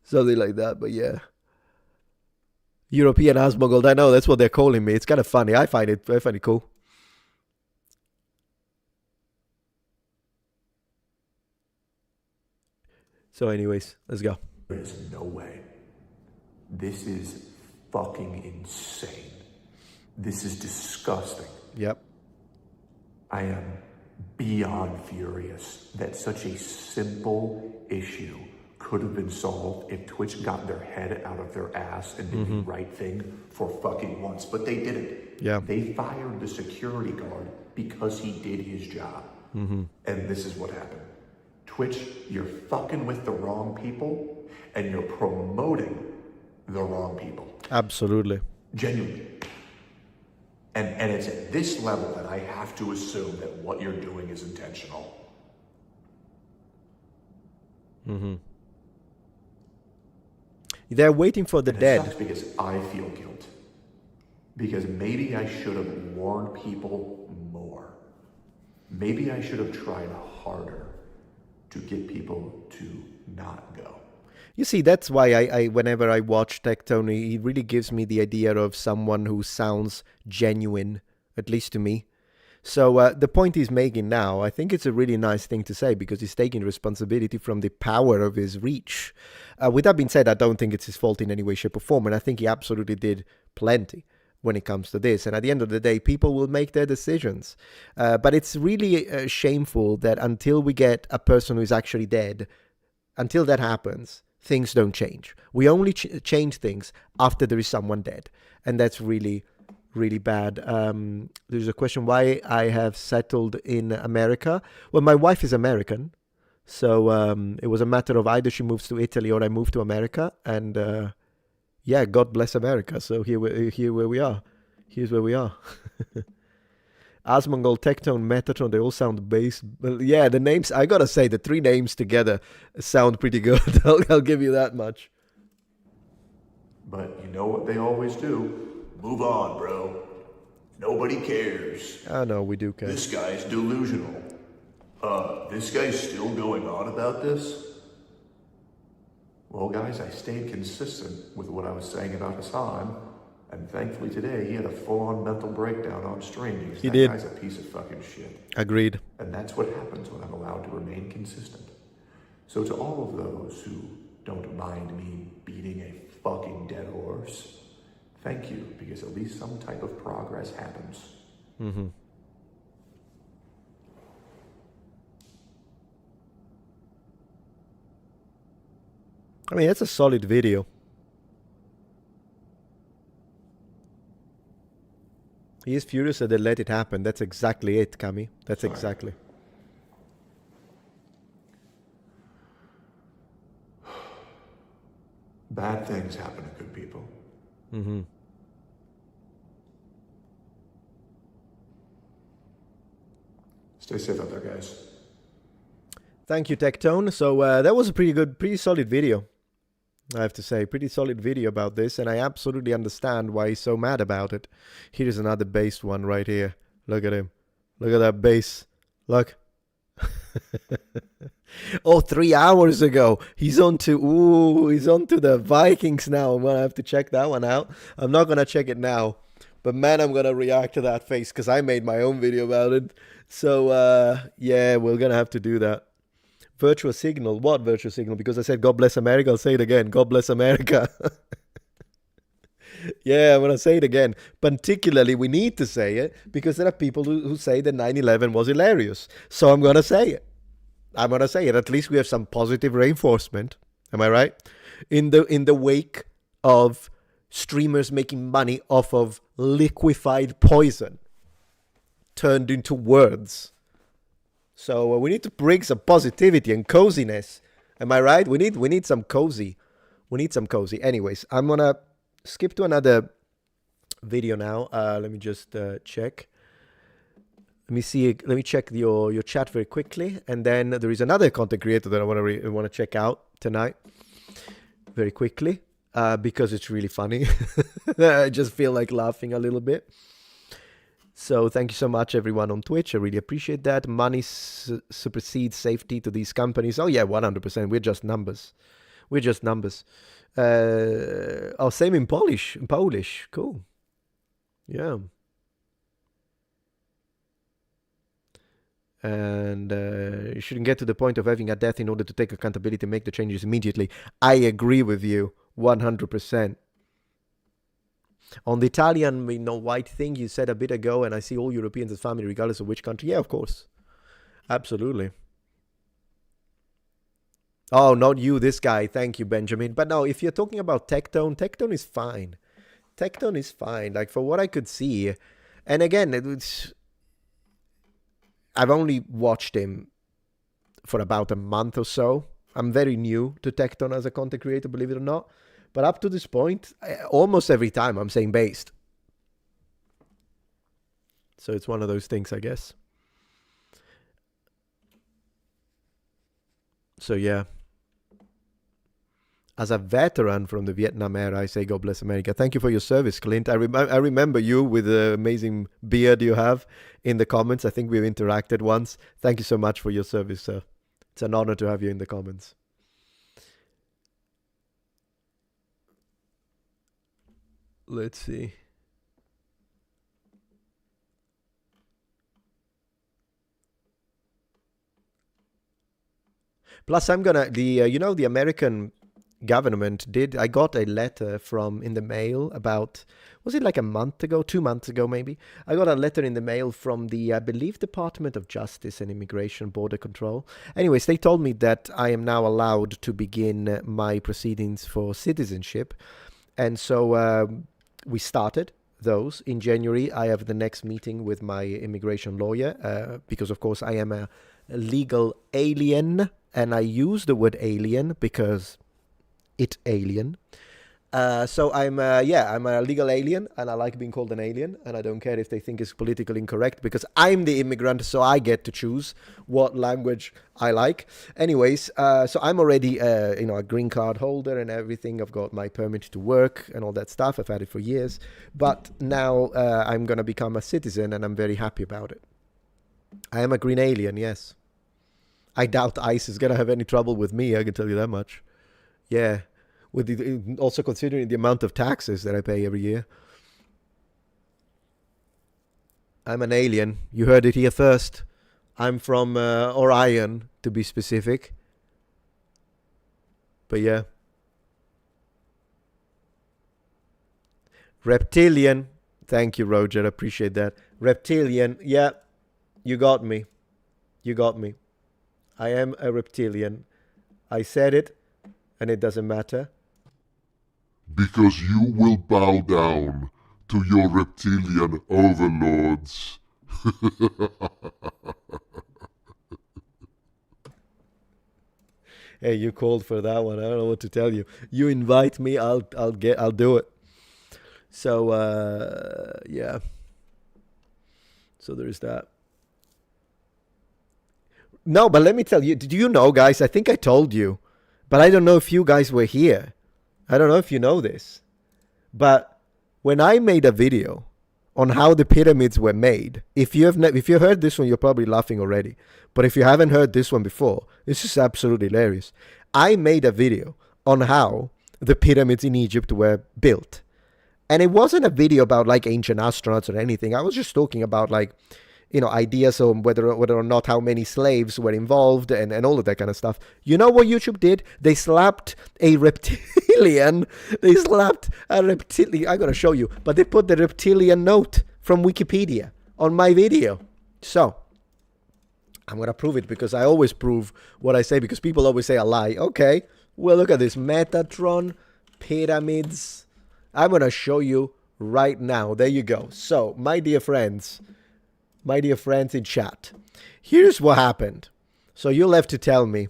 [SPEAKER 1] Something like that, but yeah. European Asmongold, I know, that's what they're calling me. It's kind of funny. I find it cool. So anyways, let's go.
[SPEAKER 2] There's no way. This is fucking insane. This is disgusting.
[SPEAKER 1] Yep.
[SPEAKER 2] I am beyond furious that such a simple issue could have been solved if Twitch got their head out of their ass and did the right thing for fucking once. But they didn't.
[SPEAKER 1] Yeah.
[SPEAKER 2] They fired the security guard because he did his job. And this is what happened. Twitch, you're fucking with the wrong people and you're promoting the wrong people.
[SPEAKER 1] Absolutely.
[SPEAKER 2] Genuinely. And it's at this level that I have to assume that what you're doing is intentional.
[SPEAKER 1] They're waiting for the dead.
[SPEAKER 2] It sucks because I feel guilt. Because maybe I should have warned people more. Maybe I should have tried harder to get people to not go.
[SPEAKER 1] You see, that's why I whenever I watch Tectony, he really gives me the idea of someone who sounds genuine, at least to me. So the point he's making now, I think it's a really nice thing to say because he's taking responsibility from the power of his reach. With that being said, I don't think it's his fault in any way, shape or form. And I think he absolutely did plenty when it comes to this. And at the end of the day, people will make their decisions. But it's really shameful that until we get a person who is actually dead, until that happens, things don't change. We only change things after there is someone dead. And that's really, really bad. There's a question why I have settled in America. Well, my wife is American. So it was a matter of either she moves to Italy or I move to America. And yeah, God bless America. So here where we are. Here's where we are. Asmongold, Tectone, Metatron, they all sound bass. Well, yeah, the names, I gotta say, the three names together sound pretty good. I'll give you that much.
[SPEAKER 2] But you know what they always do? Move on, bro. Nobody cares.
[SPEAKER 1] I know, we do care.
[SPEAKER 2] This guy's delusional. This guy's still going on about this? Well, guys, I stayed consistent with what I was saying about Hassan, and thankfully today he had a full-on mental breakdown on stream because
[SPEAKER 1] He
[SPEAKER 2] that
[SPEAKER 1] did.
[SPEAKER 2] guy's a piece of fucking shit.
[SPEAKER 1] Agreed.
[SPEAKER 2] And that's what happens when I'm allowed to remain consistent. So to all of those who don't mind me beating a fucking dead horse, thank you, because at least some type of progress happens.
[SPEAKER 1] Mm-hmm. I mean, that's a solid video. He is furious that they let it happen. That's exactly it, Kami. That's
[SPEAKER 2] Sorry.
[SPEAKER 1] exactly.
[SPEAKER 2] Bad things happen to good people.
[SPEAKER 1] Mm-hmm.
[SPEAKER 2] Stay safe out there, guys.
[SPEAKER 1] Thank you, Tectone. So that was a pretty solid video. I have to say, pretty solid video about this, and I absolutely understand why he's so mad about it. Here's another bass one right here. Look at him. Look at that bass. Look. Oh, 3 hours ago. He's on to the Vikings now. I'm gonna have to check that one out. I'm not gonna check it now. But man, I'm gonna react to that face because I made my own video about it. So yeah, we're gonna have to do that. Virtual signal. What virtual signal? Because I said God bless America, I'll say it again. God bless America. Yeah, I'm going to say it again. Particularly, we need to say it because there are people who say that 9/11 was hilarious. So I'm going to say it. I'm going to say it. At least we have some positive reinforcement. Am I right? In the wake of streamers making money off of liquefied poison turned into words. So we need to bring some positivity and coziness. Am I right? We need some cozy. We need some cozy. Anyways, I'm gonna skip to another video now. Let me just check. Let me see. Let me check your chat very quickly, and then there is another content creator that I want to check out tonight, very quickly, because it's really funny. I just feel like laughing a little bit. So thank you so much, everyone on Twitch. I really appreciate that. Money supersedes safety to these companies. Oh yeah, 100%. We're just numbers. We're just numbers. Oh, same in Polish. In Polish, cool. Yeah. And you shouldn't get to the point of having a death in order to take accountability and make the changes immediately. I agree with you 100%. On the Italian, white thing you said a bit ago, and I see all Europeans as family regardless of which country. Yeah, of course. Absolutely. Oh, not you, this guy. Thank you, Benjamin. But no, if you're talking about Tectone, Tectone is fine. Tectone is fine. Like, for what I could see. And again, I've only watched him for about a month or so. I'm very new to Tectone as a content creator, believe it or not. But up to this point, almost every time I'm saying based. So it's one of those things, I guess. So yeah. As a veteran from the Vietnam era, I say God bless America. Thank you for your service, Clint. I remember you with the amazing beard you have in the comments. I think we've interacted once. Thank you so much for your service, sir. It's an honor to have you in the comments. Let's see. Plus, I'm gonna the American government I got a letter in the mail about, was it like a month ago, 2 months ago maybe? I got a letter in the mail from the, I believe, Department of Justice and Immigration Border Control. Anyways, they told me that I am now allowed to begin my proceedings for citizenship. And so we started those. In January, I have the next meeting with my immigration lawyer because, of course, I am a legal alien. And I use the word alien because it's alien. So I'm a legal alien, and I like being called an alien, and I don't care if they think it's politically incorrect because I'm the immigrant, so I get to choose what language I like. Anyways, so I'm already a green card holder and everything. I've got my permit to work and all that stuff. I've had it for years, but now I'm gonna become a citizen, and I'm very happy about it. I am a green alien, yes. I doubt ICE is gonna have any trouble with me. I can tell you that much. Yeah. Also considering the amount of taxes that I pay every year. I'm an alien. You heard it here first. I'm from Orion, to be specific. But yeah. Reptilian. Thank you, Roger. I appreciate that. Reptilian. Yeah. You got me. You got me. I am a reptilian. I said it, and it doesn't matter.
[SPEAKER 5] Because you will bow down to your reptilian overlords.
[SPEAKER 1] Hey, you called for that one. I don't know what to tell you. You invite me, I'll do it. So yeah. So there's that. No, but let me tell you, do you know, guys? I think I told you, but I don't know if you guys were here. I don't know if you know this, but when I made a video on how the pyramids were made, if you heard this one, you're probably laughing already. But if you haven't heard this one before, this is absolutely hilarious. I made a video on how the pyramids in Egypt were built. And it wasn't a video about like ancient astronauts or anything. I was just talking about like, ideas on whether or not how many slaves were involved and all of that kind of stuff. You know what YouTube did? They slapped a reptilian. I'm going to show you. But they put the reptilian note from Wikipedia on my video. So, I'm going to prove it because I always prove what I say because people always say I lie. Okay, well, look at this. Metatron, pyramids. I'm going to show you right now. There you go. So, my dear friends in chat, here's what happened. So you'll have to tell me.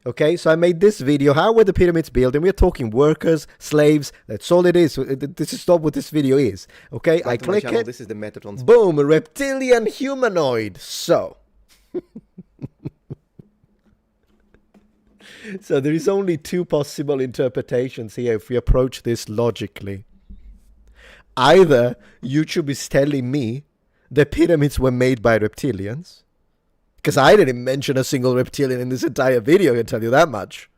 [SPEAKER 1] Okay, so I made this video. How were the pyramids built? And we're talking workers, slaves. That's all it is. This is not what this video is. Okay, I click it. This is the Metatron. Boom, reptilian humanoid. So. So there is only two possible interpretations here if we approach this logically. Either YouTube is telling me the pyramids were made by reptilians, because I didn't mention a single reptilian in this entire video, I can tell you that much.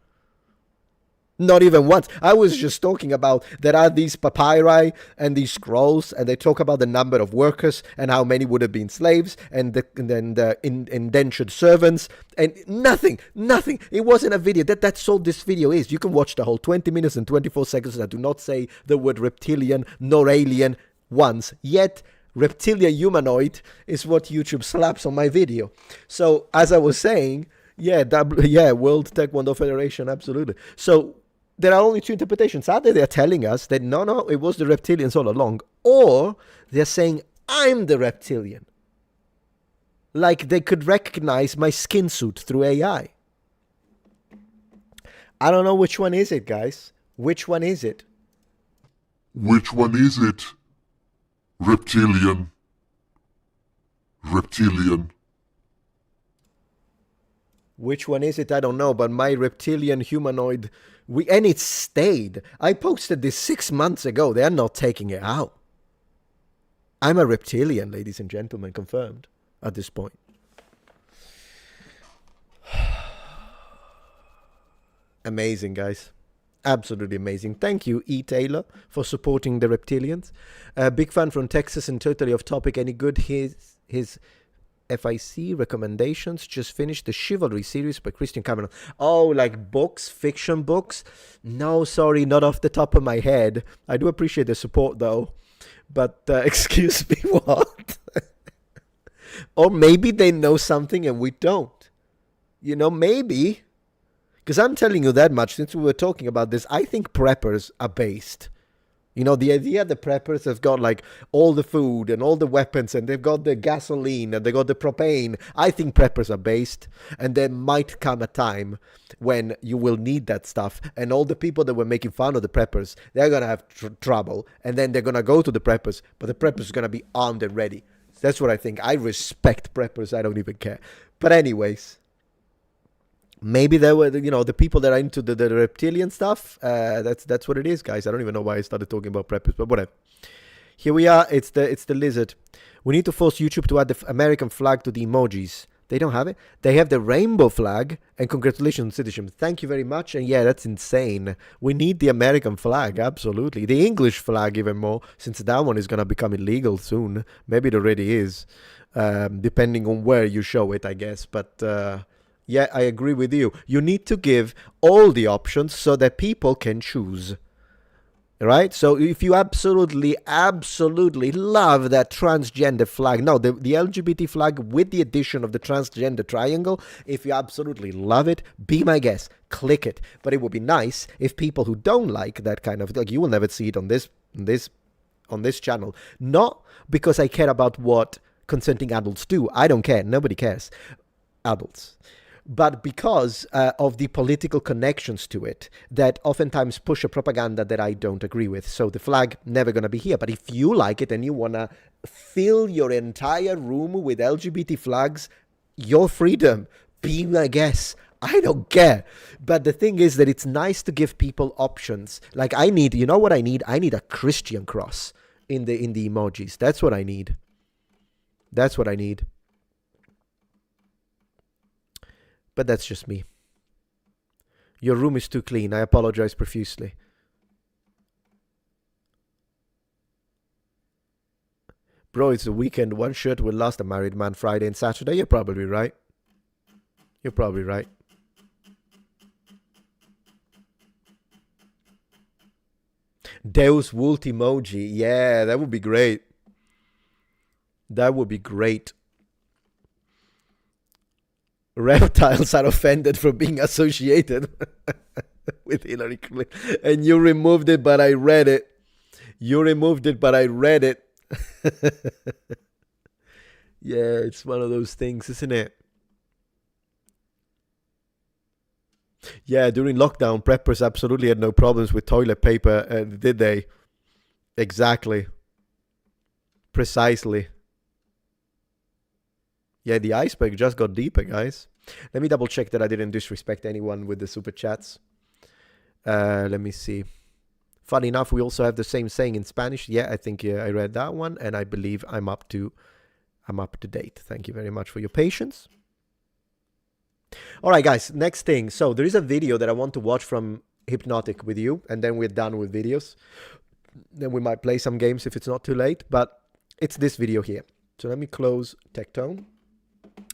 [SPEAKER 1] Not even once. I was just talking about there are these papyri and these scrolls, and they talk about the number of workers and how many would have been slaves, and then the indentured servants, and nothing. It wasn't a video. That's all this video is. You can watch the whole 20 minutes and 24 seconds that do not say the word reptilian nor alien once. Yet, reptilian humanoid is what YouTube slaps on my video. So, as I was saying, World Taekwondo Federation, absolutely. So, there are only two interpretations. Either they're telling us that, no, it was the reptilians all along, or they're saying, I'm the reptilian. Like they could recognize my skin suit through AI. I don't know which one is it, guys. Which one is it?
[SPEAKER 5] Which one is it? Reptilian.
[SPEAKER 1] Which one is it? I don't know, but my reptilian humanoid, and it stayed. I posted this 6 months ago. They are not taking it out. I'm a reptilian, ladies and gentlemen, confirmed at this point. Amazing, guys. Absolutely amazing. Thank you, E. Taylor, for supporting the reptilians. Big fan from Texas and totally off topic. Any good? His FIC recommendations. Just finished the Chivalry series by Christian Cameron. Oh, like books, fiction books? No, sorry, not off the top of my head. I do appreciate the support, though. But, excuse me, what? Or maybe they know something and we don't. You know, maybe. Because I'm telling you that much, since we were talking about this, I think preppers are based You know, the idea the preppers have got like all the food and all the weapons and they've got the gasoline and they got the propane. I think preppers are based, and there might come a time when you will need that stuff, and all the people that were making fun of the preppers, they're going to have trouble, and then they're going to go to the preppers, but the preppers are going to be armed and ready. That's what I think. I respect preppers. I don't even care. But anyways, maybe there were, you know, the people that are into the reptilian stuff. That's what it is, guys. I don't even know why I started talking about preppers, but whatever. Here we are. It's the lizard. We need to force YouTube to add the American flag to the emojis. They don't have it. They have the rainbow flag, and congratulations on citizenship. Thank you very much. And yeah, that's insane. We need the American flag, absolutely. The English flag even more, since that one is going to become illegal soon. Maybe it already is, depending on where you show it, I guess. But yeah, I agree with you. You need to give all the options so that people can choose. Right? So if you absolutely love that transgender flag, no, the LGBT flag with the addition of the transgender triangle, if you absolutely love it, be my guest, click it. But it would be nice if people who don't like that kind of, like, you will never see it on this channel. Not because I care about what consenting adults do. I don't care. Nobody cares. Adults. But because of the political connections to it that oftentimes push a propaganda that I don't agree with. So the flag never going to be here. But if you like it and you want to fill your entire room with LGBT flags, your freedom, be my guest. I don't care. But the thing is that it's nice to give people options. Like I need, you know what I need? I need a Christian cross in the emojis. That's what I need. That's what I need. But that's just me. Your room is too clean. I apologize profusely. Bro, it's a weekend. One shirt will last a married man Friday and Saturday. You're probably right. You're probably right. Deus Vult emoji. Yeah, that would be great. That would be great. Reptiles are offended from being associated with Hillary Clinton. And you removed it, but I read it. You removed it, but I read it. Yeah, it's one of those things, isn't it? Yeah, during lockdown, preppers absolutely had no problems with toilet paper, did they? Exactly. Precisely. Yeah, the iceberg just got deeper, guys. Let me double check that I didn't disrespect anyone with the super chats. Let me see. Funny enough, we also have the same saying in Spanish. Yeah, I think I read that one, and I believe I'm up to date. Thank you very much for your patience. All right, guys, next thing. So there is a video that I want to watch from Hypnotic with you, and then we're done with videos. Then we might play some games if it's not too late, but it's this video here. So let me close Tectone.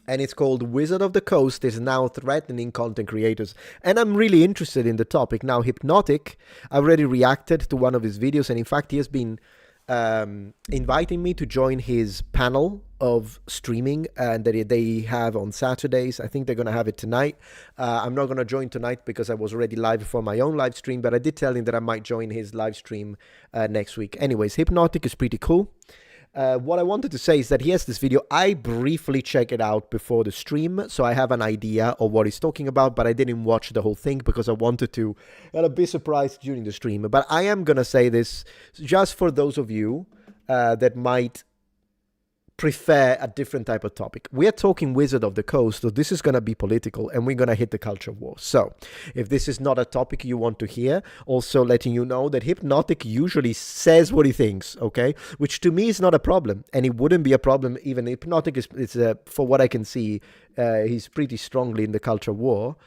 [SPEAKER 1] And it's called Wizard of the Coast is now threatening content creators. And I'm really interested in the topic. Now, Hypnotic, I already reacted to one of his videos. And in fact, he has been inviting me to join his panel of streaming and that they have on Saturdays. I think they're going to have it tonight. I'm not going to join tonight because I was already live for my own live stream. But I did tell him that I might join his live stream next week. Anyways, Hypnotic is pretty cool. What I wanted to say is that he has this video. I briefly checked it out before the stream, so I have an idea of what he's talking about, but I didn't watch the whole thing because I wanted to be surprised during the stream. But I am going to say this just for those of you that might prefer a different type of topic. We are talking Wizard of the Coast, so this is going to be political, and we're going to hit the culture war. So if this is not a topic you want to hear, also letting you know that Hypnotic usually says what he thinks, okay? Which to me is not a problem, and it wouldn't be a problem even. Hypnotic is for what I can see, he's pretty strongly in the culture war.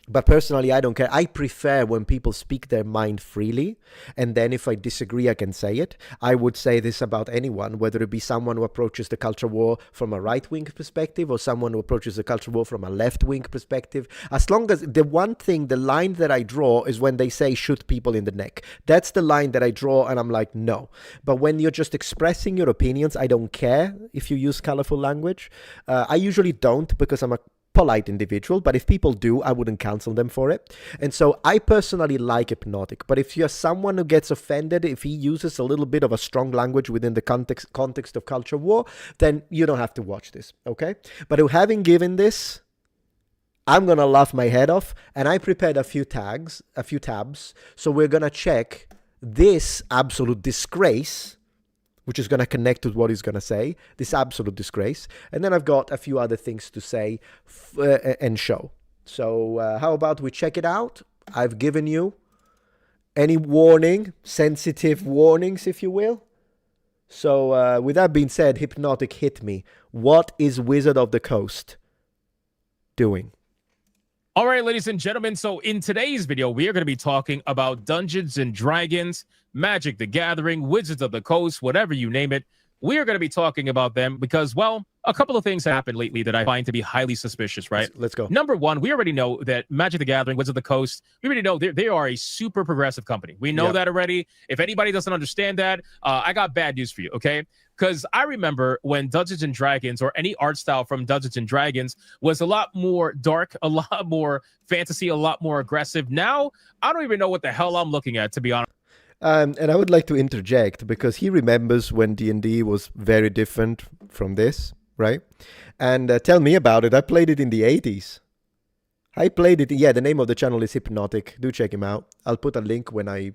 [SPEAKER 1] But personally, I don't care. I prefer when people speak their mind freely. And then if I disagree, I can say it. I would say this about anyone, whether it be someone who approaches the culture war from a right-wing perspective or someone who approaches the culture war from a left-wing perspective. As long as the one thing, the line that I draw is when they say shoot people in the neck. That's the line that I draw, and I'm like, no. But when you're just expressing your opinions, I don't care if you use colorful language. I usually don't because I'm a polite individual, but if people do, I wouldn't cancel them for it. And so I personally like Hypnotic, but if you're someone who gets offended if he uses a little bit of a strong language within the context of culture war, then you don't have to watch this, okay? But having given this, I'm gonna laugh my head off, and I prepared a few tabs, so we're gonna check this absolute disgrace, which is going to connect to what he's going to say, this absolute disgrace. And then I've got a few other things to say and show. So how about we check it out? I've given you any warning, sensitive warnings, if you will. So with that being said, Hypnotic, hit me. What is Wizard of the Coast doing?
[SPEAKER 6] All right, ladies and gentlemen, so in today's video, we are going to be talking about Dungeons and Dragons, Magic the Gathering, Wizards of the Coast, whatever you name it. We are going to be talking about them because, well, a couple of things happened lately that I find to be highly suspicious, right?
[SPEAKER 1] Let's go.
[SPEAKER 6] Number one, we already know that Magic the Gathering, Wizards of the Coast, we already know they are a super progressive company. We know that already. If anybody doesn't understand that, I got bad news for you, okay? Because I remember when Dungeons and Dragons or any art style from Dungeons and Dragons was a lot more dark, a lot more fantasy, a lot more aggressive. Now, I don't even know what the hell I'm looking at, to be honest.
[SPEAKER 1] And I would like to interject because he remembers when D&D was very different from this, right? And tell me about it. I played it in the 80s. I played it. Yeah, the name of the channel is Hypnotic. Do check him out. I'll put a link when I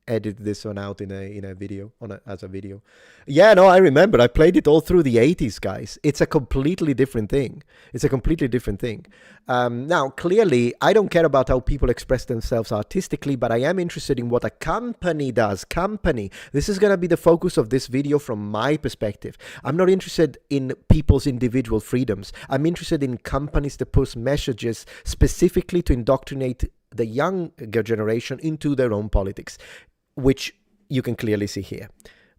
[SPEAKER 1] edit this one out in a video, as a video. Yeah, no, I remember. I played it all through the 80s, guys. It's a completely different thing. It's a completely different thing. Now, clearly, I don't care about how people express themselves artistically, but I am interested in what a company does. Company. This is going to be the focus of this video from my perspective. I'm not interested in people's individual freedoms. I'm interested in companies that post messages specifically to indoctrinate the younger generation into their own politics, which you can clearly see here.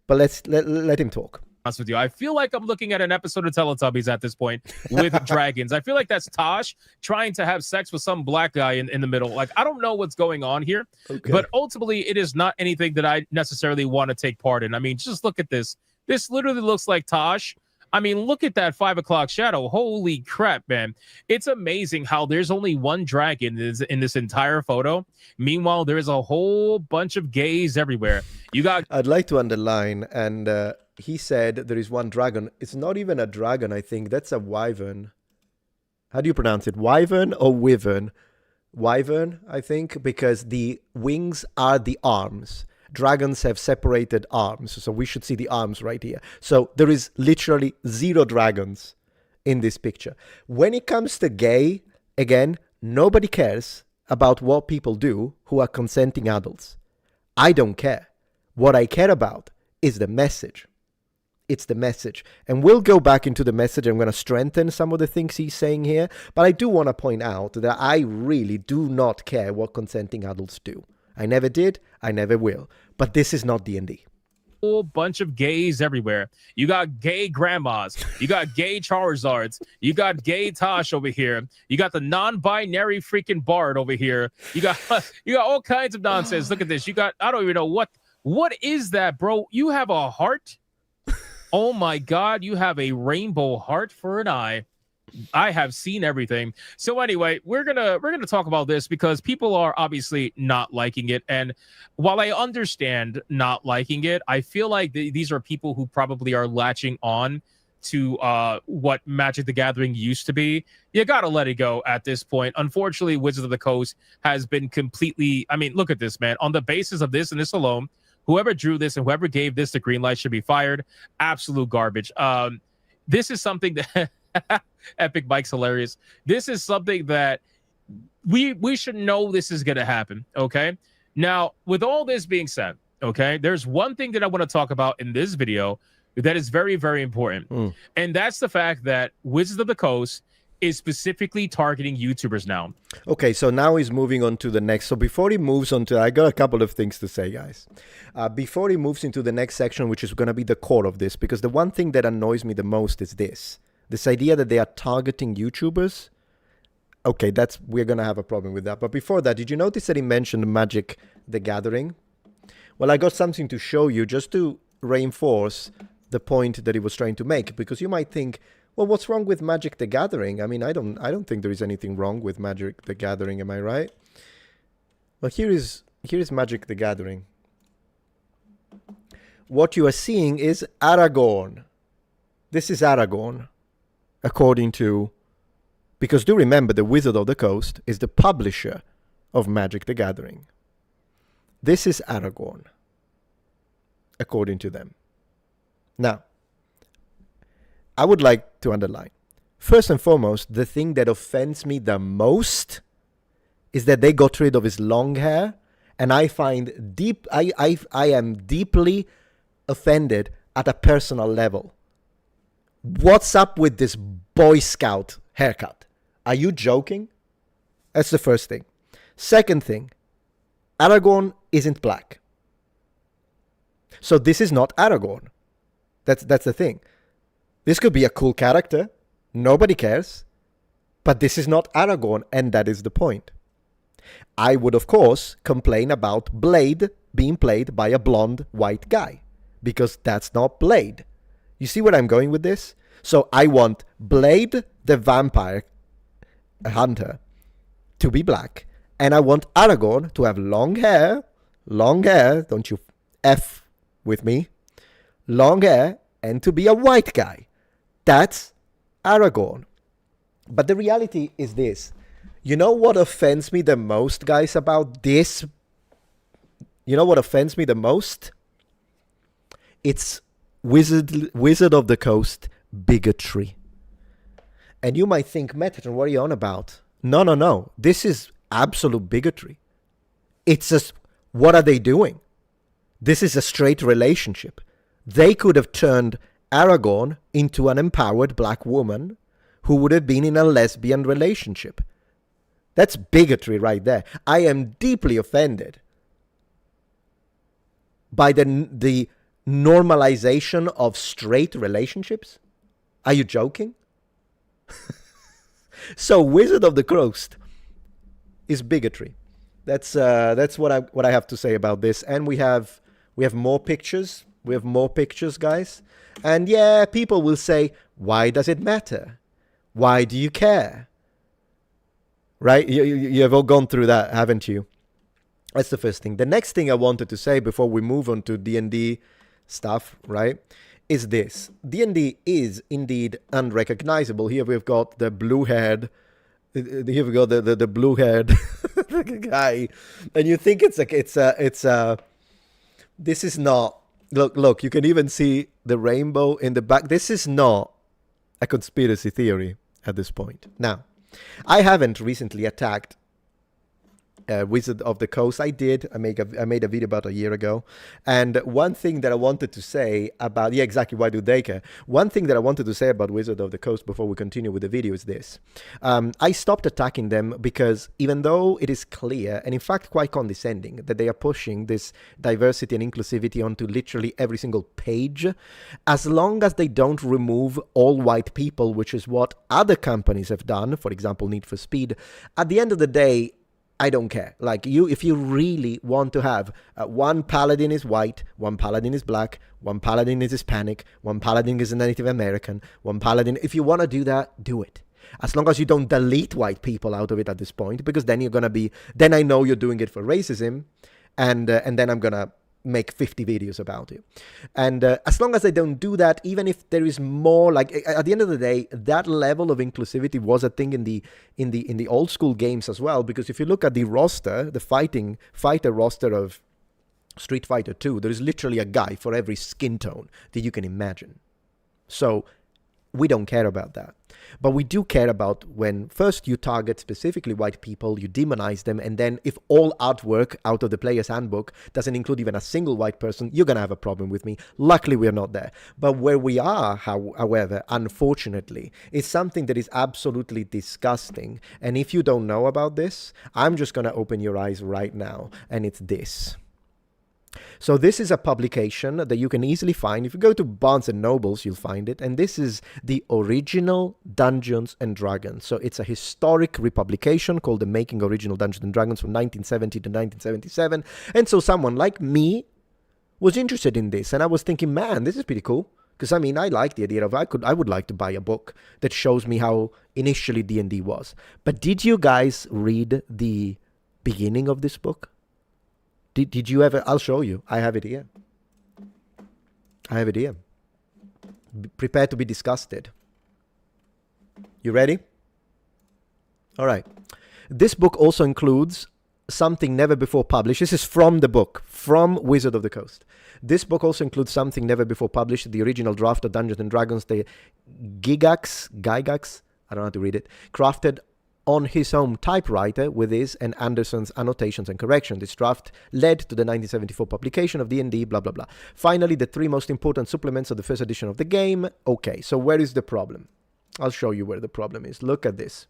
[SPEAKER 1] But let him talk.
[SPEAKER 6] With you, I feel like I'm looking at an episode of Teletubbies at this point with dragons. I feel like that's Tosh trying to have sex with some black guy in the middle. Like, I don't know what's going on here, but ultimately it is not anything that I necessarily want to take part in. I mean, just look at this. This literally looks like Tosh. I mean, look at that 5 o'clock shadow. Holy crap, man. It's amazing how there's only one dragon in this entire photo. Meanwhile, there is a whole bunch of gays everywhere. You got...
[SPEAKER 1] I'd like to underline, and he said there is one dragon. It's not even a dragon, I think. That's a wyvern. How do you pronounce it? Wyvern or wyvern? Wyvern, I think, because the wings are the arms. Dragons have separated arms, so we should see the arms right here. So there is literally 0 dragons in this picture. When it comes to gay, again, nobody cares about what people do who are consenting adults. I don't care. What I care about is the message. It's the message. And we'll go back into the message. I'm going to strengthen some of the things he's saying here. But I do want to point out that I really do not care what consenting adults do. I never did. I never will. But this is not D&D.
[SPEAKER 6] Whole bunch of gays everywhere. You got gay grandmas. You got gay Charizards. You got gay Tosh over here. You got the non-binary freaking Bard over here. You got all kinds of nonsense. Look at this. You got, I don't even know what is that, bro? You have a heart? Oh my God, you have a rainbow heart for an eye. I have seen everything. So anyway, we're gonna talk about this because people are obviously not liking it. And while I understand not liking it, I feel like these are people who probably are latching on to what Magic the Gathering used to be. You gotta let it go at this point. Unfortunately, Wizards of the Coast has been completely, I mean, look at this, man. On the basis of this and this alone, whoever drew this and whoever gave this the green light should be fired. Absolute garbage. This is something that Epic Mike's hilarious. This is something that we should know this is going to happen. Okay. Now, with all this being said, okay, there's one thing that I want to talk about in this video that is very, very important. And that's the fact that Wizards of the Coast is specifically targeting YouTubers now.
[SPEAKER 1] Okay, so now he's moving on to the next. So before he moves on to, I got a couple of things to say, guys. Before he moves into the next section, which is going to be the core of this, because the one thing that annoys me the most is this idea that they are targeting YouTubers. Okay, we're going to have a problem with that. But before that, did you notice that he mentioned Magic the Gathering? Well, I got something to show you just to reinforce the point that he was trying to make, because you might think, Well, what's wrong with Magic the Gathering? I mean, I don't think there is anything wrong with Magic the Gathering, am I right? Well, here is Magic the Gathering. What you are seeing is Aragorn. This is Aragorn, according to... Because do remember, the Wizard of the Coast is the publisher of Magic the Gathering. This is Aragorn, according to them. Now, I would like to underline, first and foremost, the thing that offends me the most is that they got rid of his long hair, and I find I am deeply offended at a personal level. What's up with this Boy Scout haircut? Are you joking? That's the first thing. Second thing, Aragorn isn't black. So this is not Aragorn. That's the thing. This could be a cool character. Nobody cares. But this is not Aragorn, and that is the point. I would, of course, complain about Blade being played by a blonde white guy, because that's not Blade. You see where I'm going with this? So I want Blade, the vampire hunter, to be black, and I want Aragorn to have long hair, don't you F with me, long hair, and to be a white guy. That's Aragorn. But the reality is this. You know what offends me the most, guys, about this? You know what offends me the most? It's Wizard of the Coast bigotry. And you might think, Metatron, what are you on about? No. This is absolute bigotry. It's just, what are they doing? This is a straight relationship. They could have turned Aragorn into an empowered black woman who would have been in a lesbian relationship. That's bigotry right there. I am deeply offended by the normalization of straight relationships. Are you joking? So Wizard of the Coast is bigotry. That's what I have to say about this. And we have more pictures. We have more pictures, guys. And yeah, people will say, why does it matter? Why do you care? Right? You have all gone through that, haven't you? That's the first thing. The next thing I wanted to say before we move on to D&D stuff, right, is this. D&D is indeed unrecognizable. Here we've got the blue-haired, here we got the blue-haired guy, and you think it's this is not, look, you can even see the rainbow in the back. This is not a conspiracy theory at this point. Now, I haven't recently attacked Wizard of the Coast. I did. I made a video about a year ago. And one thing that I wanted to say about... Yeah, exactly. Why do they care? One thing that I wanted to say about Wizard of the Coast before we continue with the video is this. I stopped attacking them because even though it is clear, and in fact quite condescending, that they are pushing this diversity and inclusivity onto literally every single page, as long as they don't remove all white people, which is what other companies have done, for example, Need for Speed, at the end of the day, I don't care. Like, if you really want to have one paladin is white, one paladin is black, one paladin is Hispanic, one paladin is a Native American, one paladin, if you want to do that, do it. As long as you don't delete white people out of it at this point, because then you're going to be, then I know you're doing it for racism, and then I'm going to make 50 videos about it. And as long as they don't do that, even if there is more, like, at the end of the day, that level of inclusivity was a thing in the old school games as well, because if you look at the roster, the fighter roster of Street Fighter 2, there is literally a guy for every skin tone that you can imagine. So we don't care about that. But we do care about when first you target specifically white people, you demonize them, and then if all artwork out of the player's handbook doesn't include even a single white person, you're going to have a problem with me. Luckily, we're not there. But where we are, however, unfortunately, is something that is absolutely disgusting. And if you don't know about this, I'm just going to open your eyes right now, and it's this. So this is a publication that you can easily find. If you go to Barnes and Nobles, you'll find it. And this is the original Dungeons and Dragons. So it's a historic republication called The Making Original Dungeons and Dragons from 1970 to 1977. And so someone like me was interested in this. And I was thinking, man, this is pretty cool. Because I mean, I like the idea of I would like to buy a book that shows me how initially D&D was. But did you guys read the beginning of this book? Did you ever? I'll show you. I have it here. I have it here. Prepare to be disgusted. You ready? All right. This book also includes something never before published. This is from the book, from Wizard of the Coast. This book also includes something never before published, the original draft of Dungeons & Dragons, the Gygax, I don't know how to read it, crafted on his own typewriter with his and Anderson's annotations and corrections. This draft led to the 1974 publication of D&D, blah, blah, blah. Finally, the 3 most important supplements of the first edition of the game. Okay, so where is the problem? I'll show you where the problem is. Look at this.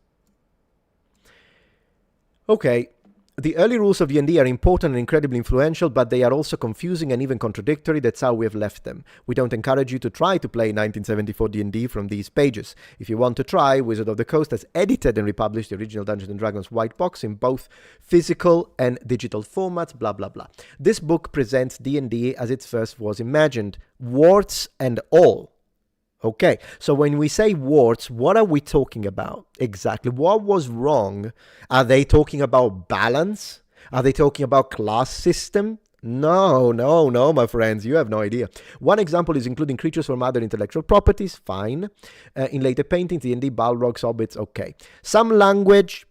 [SPEAKER 1] Okay, the early rules of D&D are important and incredibly influential, but they are also confusing and even contradictory. That's how we have left them. We don't encourage you to try to play 1974 D&D from these pages. If you want to try, Wizard of the Coast has edited and republished the original Dungeons & Dragons white box in both physical and digital formats, blah, blah, blah. This book presents D&D as it first was imagined, warts and all. Okay, so when we say warts, what are we talking about exactly? What was wrong? Are they talking about balance? Are they talking about class system? No, my friends, you have no idea. One example is including creatures from other intellectual properties, fine. In later paintings, D&D, Balrogs, hobbits, okay. Some language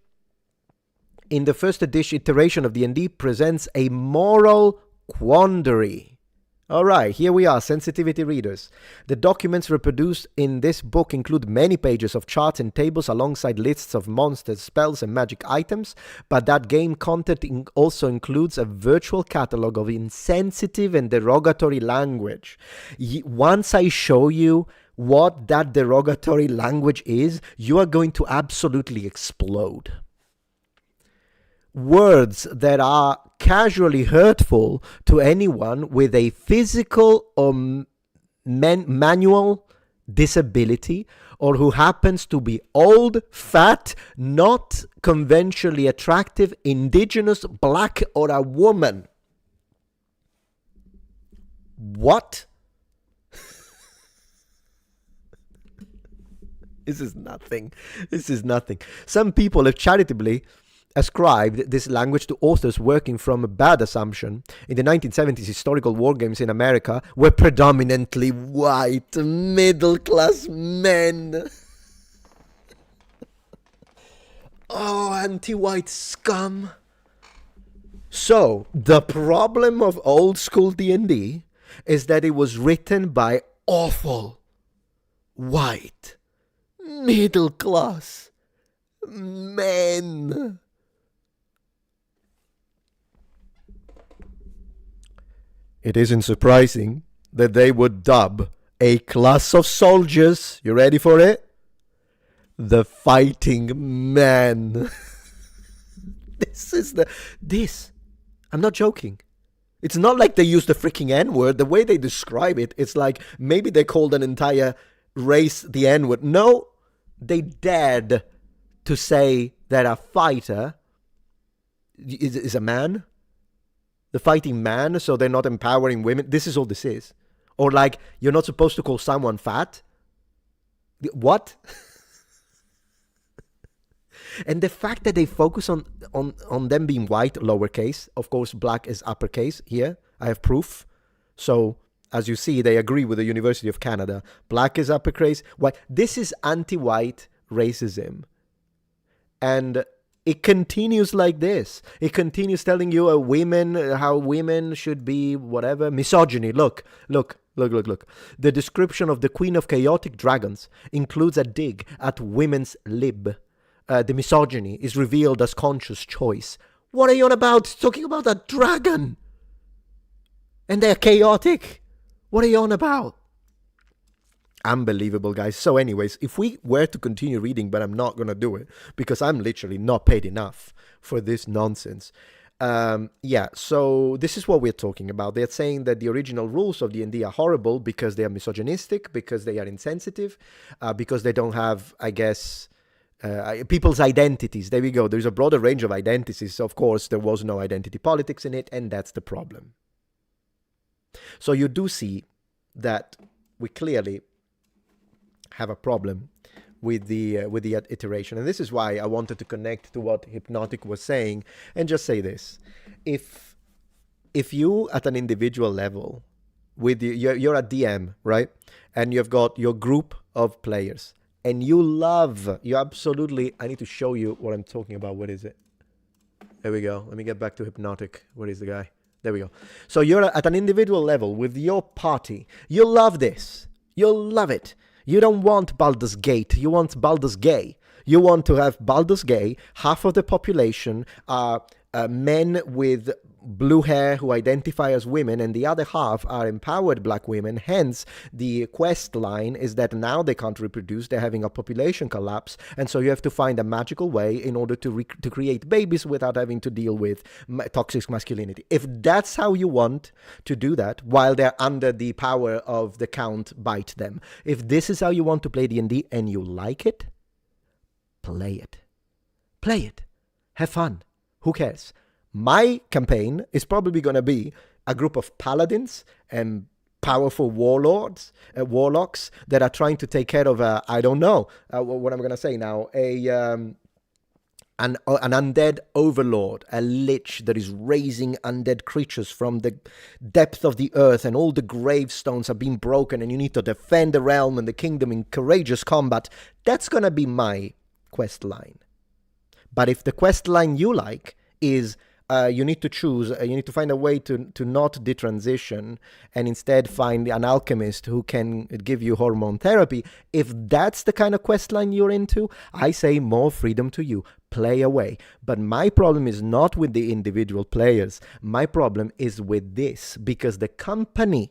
[SPEAKER 1] in the first iteration of D&D presents a moral quandary. All right, here we are, sensitivity readers. The documents reproduced in this book include many pages of charts and tables alongside lists of monsters, spells, and magic items, but that game content also includes a virtual catalog of insensitive and derogatory language. Once I show you what that derogatory language is, you are going to absolutely explode. Words that are casually hurtful to anyone with a physical or manual disability, or who happens to be old, fat, not conventionally attractive, indigenous, black, or a woman. What? This is nothing. This is nothing. Some people have charitably ascribed this language to authors working from a bad assumption. In the 1970s, historical war games in America were predominantly white, middle-class men. Oh, anti-white scum. So, the problem of old school D&D is that it was written by awful, white, middle-class men. It isn't surprising that they would dub a class of soldiers, you ready for it? The fighting man. I'm not joking. It's not like they use the freaking N-word. The way they describe it, it's like maybe they called an entire race the N-word. No, they dared to say that a fighter is a man. The fighting man, so they're not empowering women. This is all this is. Or like, you're not supposed to call someone fat. What? And the fact that they focus on them being white, lowercase. Of course, black is uppercase here. I have proof. So, as you see, they agree with the University of Canada. Black is uppercase. White. This is anti-white racism. And it continues like this. It continues telling you how women should be whatever. Misogyny. Look. The description of the Queen of Chaotic Dragons includes a dig at women's lib. The misogyny is revealed as conscious choice. What are you on about? It's talking about a dragon. And they're chaotic. What are you on about? Unbelievable, guys. So anyways, if we were to continue reading, but I'm not going to do it because I'm literally not paid enough for this nonsense. So this is what we're talking about. They're saying that the original rules of D&D are horrible because they are misogynistic, because they are insensitive, because they don't have, I guess, people's identities. There we go. There's a broader range of identities. Of course, there was no identity politics in it, and that's the problem. So you do see that we clearly have a problem with the iteration. And this is why I wanted to connect to what Hypnotic was saying and just say this. If you at an individual level, with you're a DM, right? And you've got your group of players and you absolutely, I need to show you what I'm talking about. What is it? There we go. Let me get back to Hypnotic. Where is the guy? There we go. So you're at an individual level with your party. You love this. You'll love it. You don't want Baldur's Gate. You want Baldur's Gay. You want to have Baldur's Gay. Half of the population are men with blue hair who identify as women, and the other half are empowered black women. Hence, the quest line is that now they can't reproduce. They're having a population collapse, and so you have to find a magical way in order to create babies without having to deal with toxic masculinity. If that's how you want to do that, while they're under the power of the count, bite them. If this is how you want to play D&D and you like it, play it. Play it. Have fun. Who cares? My campaign is probably going to be a group of paladins and powerful warlocks that are trying to take care of I don't know what I'm going to say now, an undead overlord, a lich that is raising undead creatures from the depth of the earth, and all the gravestones are being broken, and you need to defend the realm and the kingdom in courageous combat. That's going to be my quest line. But if the quest line you like is you need to choose, you need to find a way to not detransition and instead find an alchemist who can give you hormone therapy. If that's the kind of quest line you're into, I say more freedom to you. Play away. But my problem is not with the individual players. My problem is with this, because the company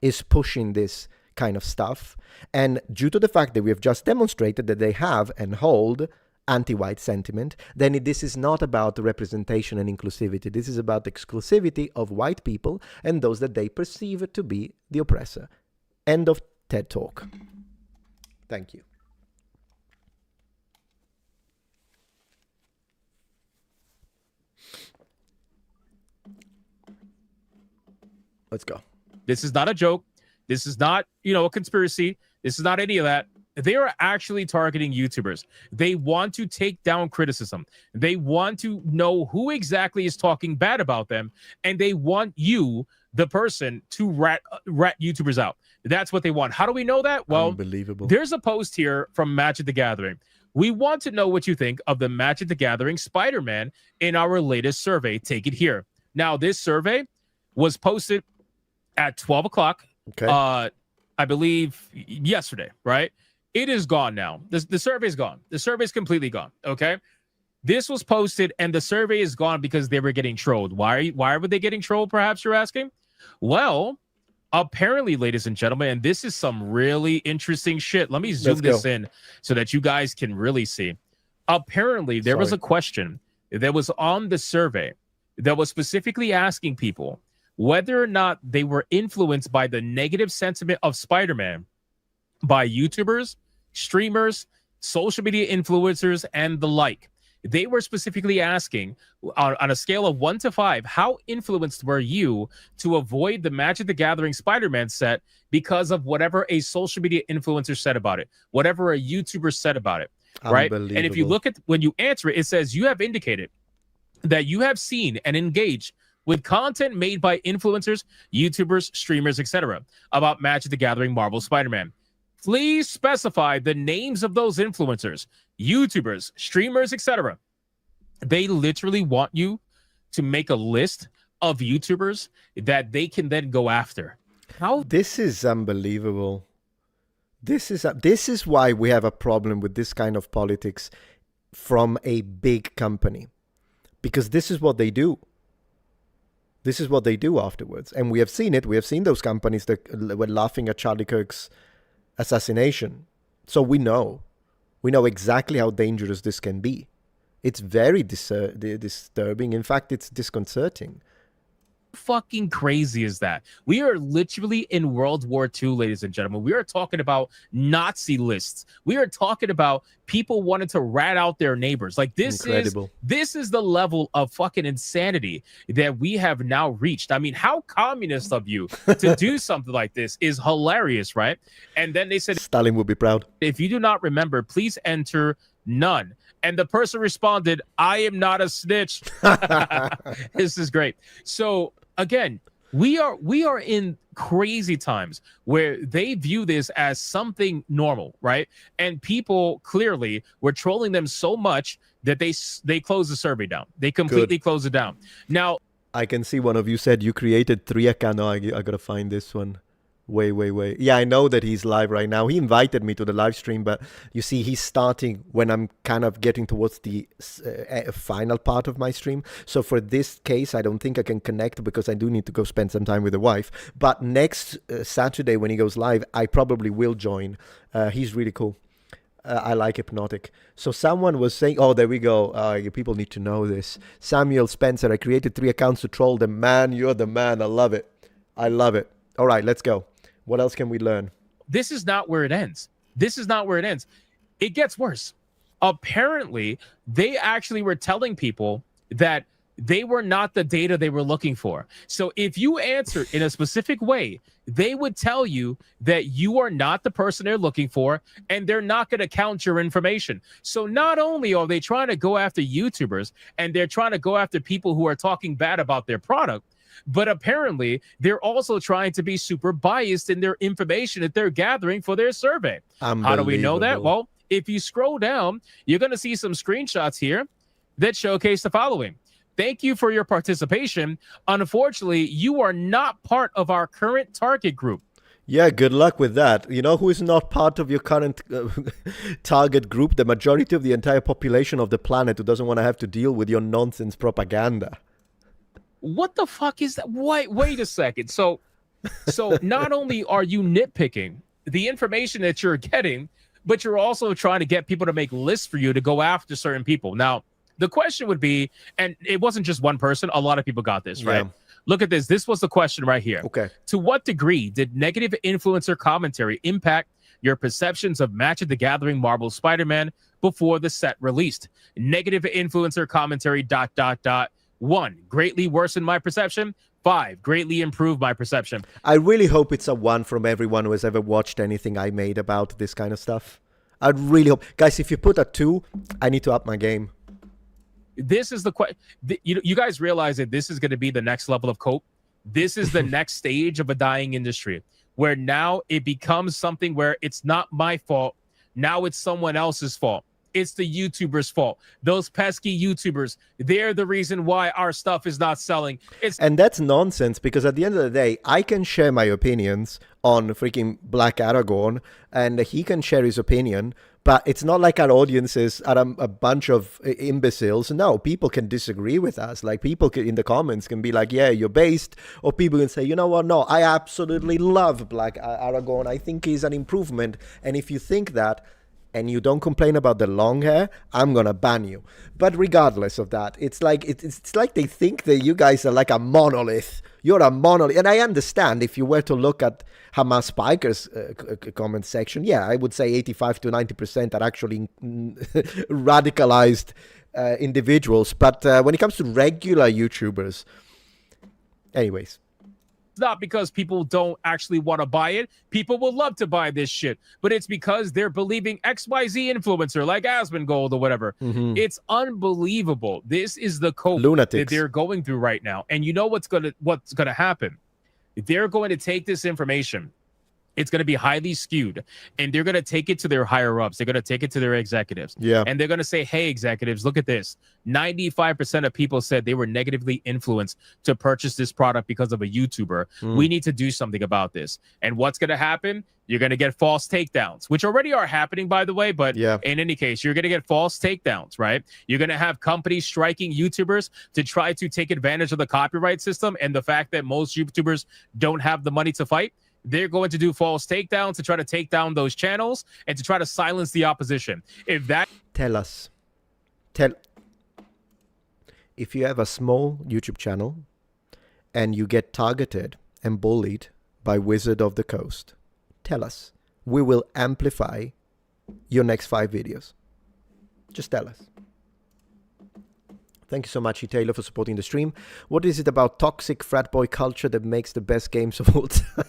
[SPEAKER 1] is pushing this kind of stuff. And due to the fact that we have just demonstrated that they have and hold anti-white sentiment, then this is not about representation and inclusivity. This is about exclusivity of white people and those that they perceive to be the oppressor. End of TED Talk. Thank you. Let's go.
[SPEAKER 6] This is not a joke. This is not, a conspiracy. This is not any of that. They are actually targeting YouTubers. They want to take down criticism. They want to know who exactly is talking bad about them, and they want you, the person, to rat YouTubers out. That's what they want. How do we know that? Well,
[SPEAKER 1] unbelievable.
[SPEAKER 6] There's a post here from Magic the Gathering. We want to know what you think of the Magic the Gathering Spider-Man in our latest survey. Take it here. Now, this survey was posted at 12 o'clock, I believe yesterday, right? It is gone now. The survey is gone. The survey is completely gone. Okay. This was posted and the survey is gone because they were getting trolled. Why were they getting trolled? Perhaps you're asking. Well, apparently, ladies and gentlemen, and this is some really interesting shit. Let me zoom this in so that you guys can really see. Apparently, there was a question that was on the survey that was specifically asking people whether or not they were influenced by the negative sentiment of Spider-Man by YouTubers, streamers, social media influencers, and the like. They were specifically asking on a scale of 1 to 5, how influenced were you to avoid the Magic the Gathering Spider-Man set because of whatever a social media influencer said about it, whatever a YouTuber said about it, right? And if you look at when you answer it, it says you have indicated that you have seen and engaged with content made by influencers, YouTubers, streamers, etc. about Magic the Gathering Marvel Spider-Man. Please specify the names of those influencers, YouTubers, streamers, etc. They literally want you to make a list of YouTubers that they can then go after. How?
[SPEAKER 1] This is unbelievable. This is why we have a problem with this kind of politics from a big company, because this is what they do. This is what they do afterwards, and we have seen it. We have seen those companies that were laughing at Charlie Kirk's assassination. So we know exactly how dangerous this can be. It's very disturbing. In fact, it's disconcerting.
[SPEAKER 6] fucking crazy is that? We are literally in World War II, ladies and gentlemen. We are talking about Nazi lists. We are talking about people wanting to rat out their neighbors. Like
[SPEAKER 1] Incredible.
[SPEAKER 6] this is the level of fucking insanity that we have now reached. I mean, how communist of you to do something like this is hilarious, right? And then they said,
[SPEAKER 1] Stalin would be proud.
[SPEAKER 6] if you do not remember, please enter none. And the person responded, I am not a snitch. This is great. So again, we are in crazy times where they view this as something normal, right? And people clearly were trolling them so much that they closed the survey down. They completely closed it down. Now,
[SPEAKER 1] I can see one of you said you created 3 accounts. No, I gotta find this one. Wait. Yeah, I know that he's live right now. He invited me to the live stream, but you see, he's starting when I'm kind of getting towards the final part of my stream. So for this case, I don't think I can connect because I do need to go spend some time with the wife. But next Saturday when he goes live, I probably will join. He's really cool. I like Hypnotic. So someone was saying, oh, there we go. You people need to know this. Samuel Spencer, I created 3 accounts to troll them. Man, you're the man. I love it. I love it. All right, let's go. What else can we learn?
[SPEAKER 6] This is not where it ends. This is not where it ends. It gets worse. Apparently, they actually were telling people that they were not the data they were looking for. So if you answered in a specific way, they would tell you that you are not the person they're looking for, and they're not going to count your information. So not only are they trying to go after YouTubers, and they're trying to go after people who are talking bad about their product, but apparently they're also trying to be super biased in their information that they're gathering for their survey. How do we know that? Well, if you scroll down, you're going to see some screenshots here that showcase the following. Thank you for your participation. Unfortunately, you are not part of our current target group.
[SPEAKER 1] Yeah, good luck with that. You know who is not part of your current target group? The majority of the entire population of the planet who doesn't want to have to deal with your nonsense propaganda.
[SPEAKER 6] What the fuck is that? Wait a second. So not only are you nitpicking the information that you're getting, but you're also trying to get people to make lists for you to go after certain people. Now, the question would be, and it wasn't just one person, a lot of people got this, right? Yeah. Look at this. This was the question right here.
[SPEAKER 1] Okay.
[SPEAKER 6] To what degree did negative influencer commentary impact your perceptions of Magic the Gathering Marvel Spider-Man before the set released? Negative influencer commentary ... 1, greatly worsened my perception. 5, greatly improved my perception.
[SPEAKER 1] I really hope it's a 1 from everyone who has ever watched anything I made about this kind of stuff. I'd really hope. Guys, if you put a 2, I need to up my game.
[SPEAKER 6] This is the question. You guys realize that this is going to be the next level of cope. This is the next stage of a dying industry, where now it becomes something where it's not my fault. Now it's someone else's fault. It's the YouTubers' fault. Those pesky YouTubers, they're the reason why our stuff is not selling.
[SPEAKER 1] And that's nonsense, because at the end of the day, I can share my opinions on freaking Black Aragorn, and he can share his opinion, but it's not like our audiences are a bunch of imbeciles. No, people can disagree with us. Like, people in the comments can be like, yeah, you're based, or people can say, you know what, no, I absolutely love Black Aragorn. I think he's an improvement. And if you think that, and you don't complain about the long hair, I'm gonna ban you. But regardless of that, it's like it's like they think that you guys are like a monolith. You're a monolith. And I understand if you were to look at Hamas Spiker's comment section, yeah, I would say 85 to 90% are actually radicalized individuals. But when it comes to regular YouTubers, anyways.
[SPEAKER 6] It's not because people don't actually want to buy it. People will love to buy this shit, but it's because they're believing XYZ influencer like Asmongold or whatever. Mm-hmm. It's unbelievable. This is the cope that they're going through right now. And you know what's gonna happen? They're going to take this information. It's going to be highly skewed, and they're going to take it to their higher ups. They're going to take it to their executives.
[SPEAKER 1] Yeah.
[SPEAKER 6] And they're going to say, hey, executives, look at this. 95% of people said they were negatively influenced to purchase this product because of a YouTuber. We need to do something about this. And what's going to happen? You're going to get false takedowns, which already are happening, by the way. But yeah, in any case, you're going to get false takedowns, right? You're going to have companies striking YouTubers to try to take advantage of the copyright system and the fact that most YouTubers don't have the money to fight. They're going to do false takedowns to try to take down those channels and to try to silence the opposition.
[SPEAKER 1] Tell us. If you have a small YouTube channel and you get targeted and bullied by Wizard of the Coast, tell us. We will amplify your next 5 videos. Just tell us. Thank you so much, Taylor, for supporting the stream. What is it about toxic frat boy culture that makes the best games of all time?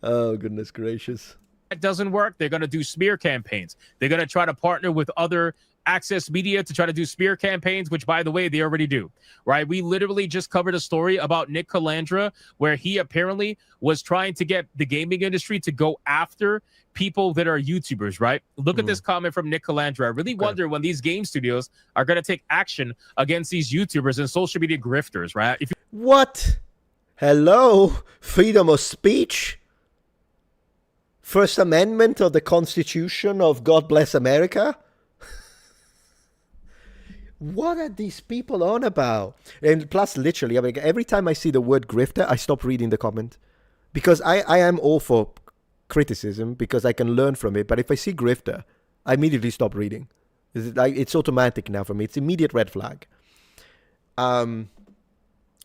[SPEAKER 1] Oh, goodness gracious.
[SPEAKER 6] That doesn't work. They're going to do smear campaigns. They're going to try to partner with other access media to try to do smear campaigns, which, by the way, they already do, right? We literally just covered a story about Nick Calandra, where he apparently was trying to get the gaming industry to go after people that are YouTubers, right? Look at this comment from Nick Calandra. I really wonder when these game studios are going to take action against these YouTubers and social media grifters, right?
[SPEAKER 1] What? Hello? Freedom of speech? First Amendment of the Constitution of God Bless America? What are these people on about? And plus, literally, I mean, every time I see the word grifter, I stop reading the comment. Because I am all for criticism, because I can learn from it. But if I see grifter, I immediately stop reading. It's automatic now for me. It's immediate red flag. Because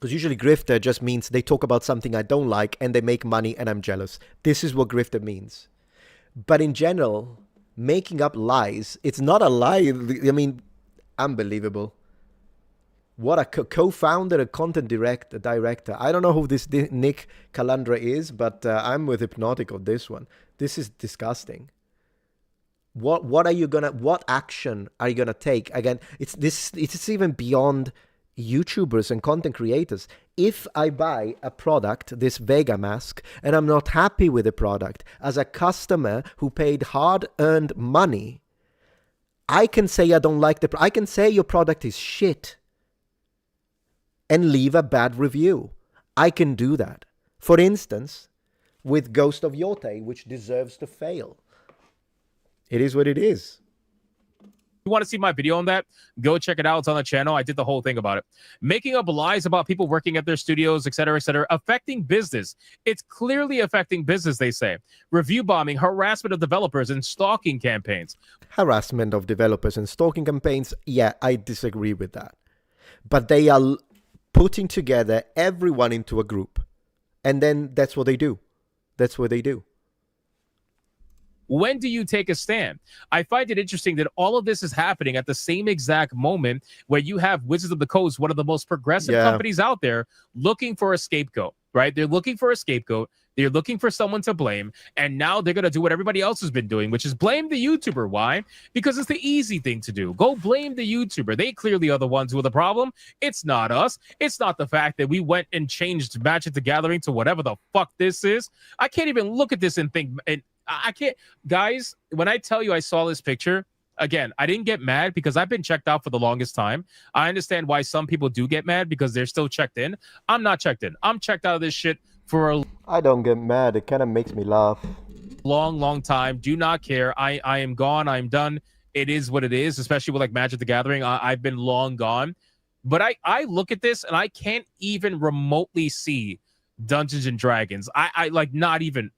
[SPEAKER 1] usually grifter just means they talk about something I don't like and they make money and I'm jealous. This is what grifter means. But in general, making up lies, it's not a lie. I mean, unbelievable. What a co-founder, a content director. I don't know who this Nick Calandra is, but I'm with Hypnotic on this one. This is disgusting. What action are you gonna take? Again, it's even beyond YouTubers and content creators. If I buy a product, this Vega mask, and I'm not happy with the product, as a customer who paid hard-earned money, I can say I don't like I can say your product is shit and leave a bad review. I can do that. For instance, with Ghost of Yorte, which deserves to fail. It is what it is.
[SPEAKER 6] You want to see my video on that? Go check it out. It's on the channel. I did the whole thing about it. Making up lies about people working at their studios, etc., affecting business. It's clearly affecting business, they say. Review bombing, harassment of developers, and stalking campaigns.
[SPEAKER 1] Harassment of developers and stalking campaigns, yeah, I disagree with that. But they are putting together everyone into a group. And then that's what they do. That's what they do.
[SPEAKER 6] When do you take a stand? I find it interesting that all of this is happening at the same exact moment where you have Wizards of the Coast, one of the most progressive companies out there, looking for a scapegoat, right? They're looking for a scapegoat. They're looking for someone to blame. And now they're going to do what everybody else has been doing, which is blame the YouTuber. Why? Because it's the easy thing to do. Go blame the YouTuber. They clearly are the ones who are the problem. It's not us. It's not the fact that we went and changed Magic the Gathering to whatever the fuck this is. I can't even look at this and think... I can't, guys, when I tell you I saw this picture, again, I didn't get mad because I've been checked out for the longest time. I understand why some people do get mad because they're still checked in. I'm not checked in. I'm checked out of this shit for a
[SPEAKER 1] I don't get mad. It kind of makes me laugh.
[SPEAKER 6] long time. Do not care. I am gone. I'm done. It is what it is, especially with like Magic the Gathering. I've been long gone. But I look at this and I can't even remotely see Dungeons and Dragons. I like not even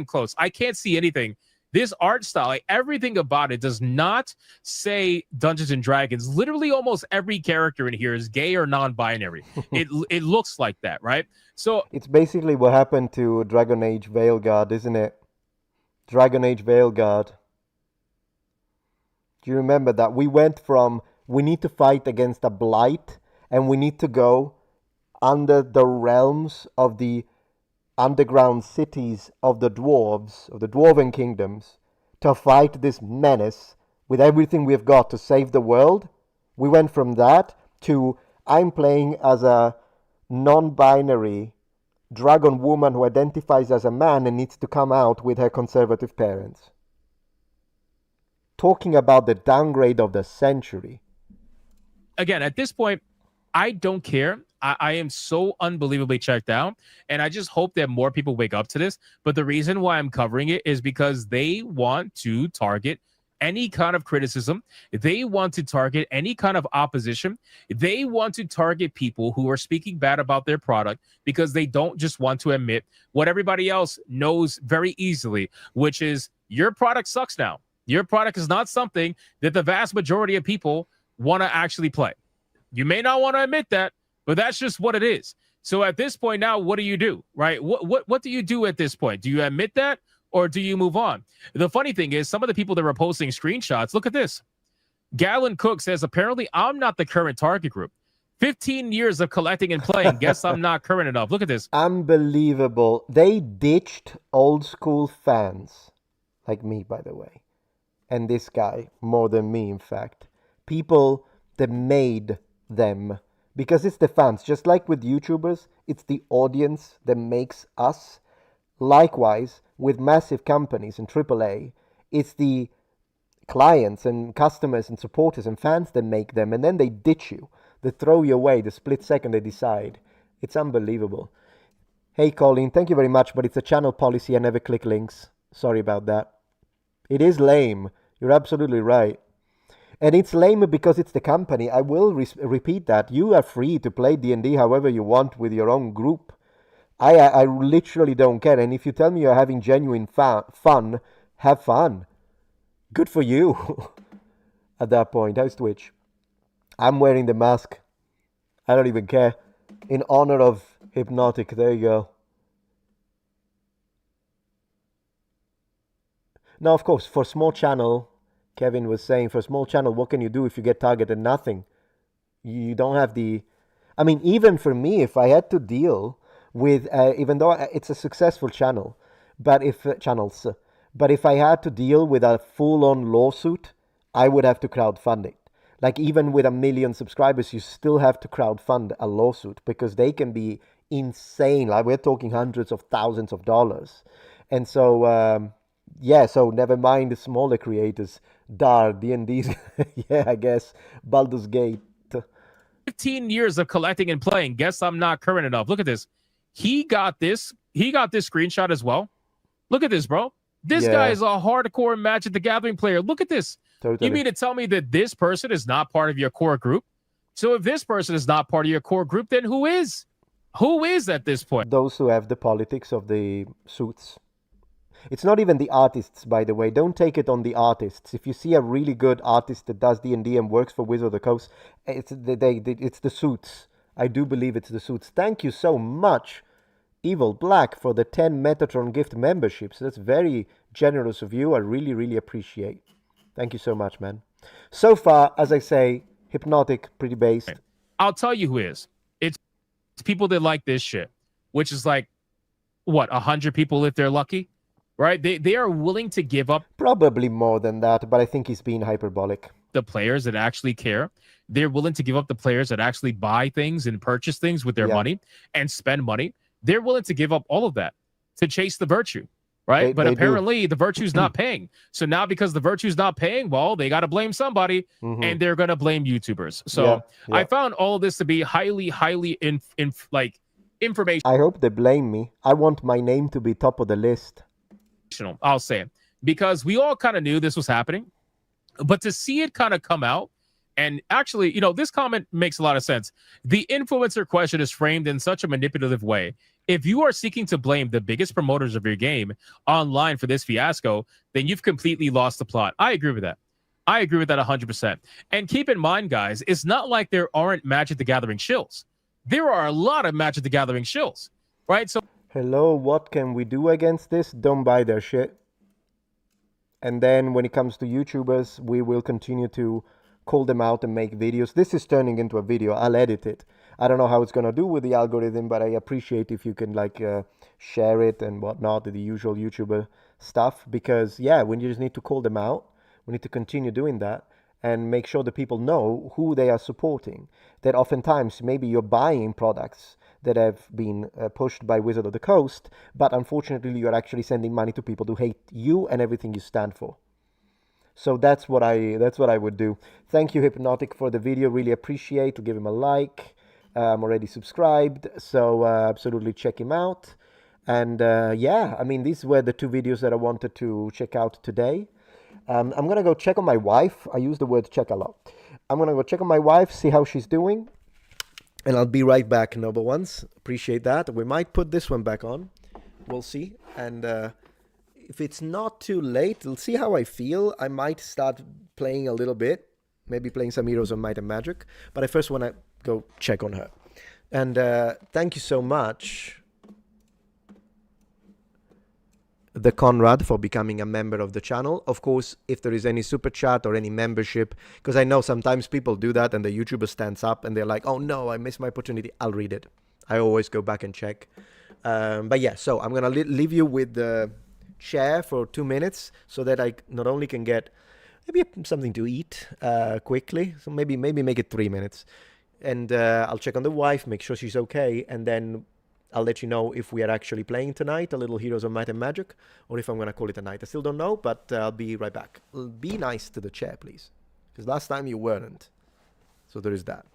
[SPEAKER 6] close. I can't see anything. This art style, like everything about it does not say Dungeons and Dragons. Literally almost every character in here is gay or non-binary. It looks like that, right? So
[SPEAKER 1] it's basically what happened to Dragon Age Veilguard, isn't it? Dragon Age Veilguard. Do you remember that? We went from we need to fight against a blight and we need to go under the realms of the underground cities of the dwarves, of the dwarven kingdoms, to fight this menace with everything we've got to save the world. We went from that to I'm playing as a non-binary dragon woman who identifies as a man and needs to come out with her conservative parents. Talking about the downgrade of the century.
[SPEAKER 6] Again, at this point, I don't care. I am so unbelievably checked out, and I just hope that more people wake up to this. But the reason why I'm covering it is because they want to target any kind of criticism. They want to target any kind of opposition. They want to target people who are speaking bad about their product because they don't just want to admit what everybody else knows very easily, which is your product sucks now. Your product is not something that the vast majority of people want to actually play. You may not want to admit that, but that's just what it is. So at this point now, what do you do, right? What do you do at this point? Do you admit that, or do you move on? The funny thing is, some of the people that were posting screenshots, look at this. Gallon Cook says, apparently I'm not the current target group. 15 years of collecting and playing. Guess I'm not current enough. Look at this.
[SPEAKER 1] Unbelievable. They ditched old school fans, like me, by the way, and this guy, more than me, in fact. People that made them. Because it's the fans. Just like with YouTubers, it's the audience that makes us. Likewise, with massive companies and AAA, it's the clients and customers and supporters and fans that make them, and then they ditch you. They throw you away the split second they decide. It's unbelievable. Hey Colin, thank you very much, but it's a channel policy. I never click links. Sorry about that. It is lame. You're absolutely right. And it's lame because it's the company. I will repeat that. You are free to play D&D however you want with your own group. I literally don't care. And if you tell me you're having genuine fun, have fun. Good for you. At that point, how's Twitch? I'm wearing the mask. I don't even care. In honor of Hypnotic. There you go. Now, of course, for small channel, Kevin was saying, for a small channel, what can you do if you get targeted? Nothing. You don't have the... I mean, even for me, if I had to deal with... even though it's a successful channel, but if... but if I had to deal with a full-on lawsuit, I would have to crowdfund it. Like, even with 1 million subscribers, you still have to crowdfund a lawsuit because they can be insane. Like, we're talking hundreds of thousands of dollars. And so, yeah, so never mind the smaller creators. Dar, D&D's, yeah, I guess. Baldur's Gate.
[SPEAKER 6] 15 years of collecting and playing. Guess I'm not current enough. Look at this. He got this screenshot as well. Look at this, bro. This guy is a hardcore Magic the Gathering player. Look at this.
[SPEAKER 1] Totally.
[SPEAKER 6] You mean to tell me that this person is not part of your core group? So if this person is not part of your core group, then who is? Who is at this point?
[SPEAKER 1] Those who have the politics of the suits. It's not even the artists, by the way. Don't take it on the artists. If you see a really good artist that does D&D and works for Wizard of the Coast, it's the suits. I do believe it's the suits. Thank you so much, Evil Black, for the 10 Metatron gift memberships. That's very generous of you. I really, really appreciate. Thank you so much, man. So far, as I say, Hypnotic, pretty based.
[SPEAKER 6] I'll tell you who is. It's people that like this shit, which is like, what, 100 people if they're lucky, right? They are willing to give up.
[SPEAKER 1] Probably more than that, but I think he's being hyperbolic.
[SPEAKER 6] The players that actually care. They're willing to give up the players that actually buy things and purchase things with their money and spend money. They're willing to give up all of that to chase the virtue. Right. But apparently the virtue's not paying. So now because the virtue's not paying, well, they got to blame somebody and they're going to blame YouTubers. So I found all of this to be highly information.
[SPEAKER 1] I hope they blame me. I want my name to be top of the list.
[SPEAKER 6] I'll say it because we all kind of knew this was happening. But to see it kind of come out and actually, you know, this comment makes a lot of sense. The influencer question is framed in such a manipulative way. If you are seeking to blame the biggest promoters of your game online for this fiasco, then you've completely lost the plot. I agree with that. I agree with that 100%. And keep in mind, guys, it's not like there aren't Magic the Gathering shills. There are a lot of Magic the Gathering shills, right? So,
[SPEAKER 1] hello, what can we do against this? Don't buy their shit. And then when it comes to YouTubers, we will continue to call them out and make videos. This is turning into a video. I'll edit it. I don't know how it's going to do with the algorithm, but I appreciate if you can share it and whatnot, the usual YouTuber stuff. Because, yeah, we just need to call them out. We need to continue doing that and make sure that people know who they are supporting. That oftentimes maybe you're buying products that have been pushed by Wizard of the Coast, but unfortunately you're actually sending money to people who hate you and everything you stand for. So that's what I would do. Thank you, Hypnotic, for the video. Really appreciate to give him a like. I'm already subscribed, so absolutely check him out. And yeah, I mean, these were the two videos that I wanted to check out today. I'm going to go check on my wife. I use the word check a lot. I'm going to go check on my wife, see how she's doing. And I'll be right back, Noble Ones. Appreciate that. We might put this one back on. We'll see. And if it's not too late, we'll see how I feel. I might start playing a little bit. Maybe playing some Heroes of Might and Magic. But I first want to go check on her. And thank you so much, the Conrad, for becoming a member of the channel. Of course, if there is any super chat or any membership, because I know sometimes people do that and the YouTuber stands up and they're like, oh no, I missed my opportunity. I'll read it. I always go back and check. But yeah, so I'm going to leave you with the chair for 2 minutes so that I not only can get maybe something to eat quickly, so maybe make it 3 minutes. And I'll check on the wife, make sure she's okay, and then I'll let you know if we are actually playing tonight, a little Heroes of Might and Magic, or if I'm going to call it a night. I still don't know, but I'll be right back. Be nice to the chair, please. Because last time you weren't. So there is that.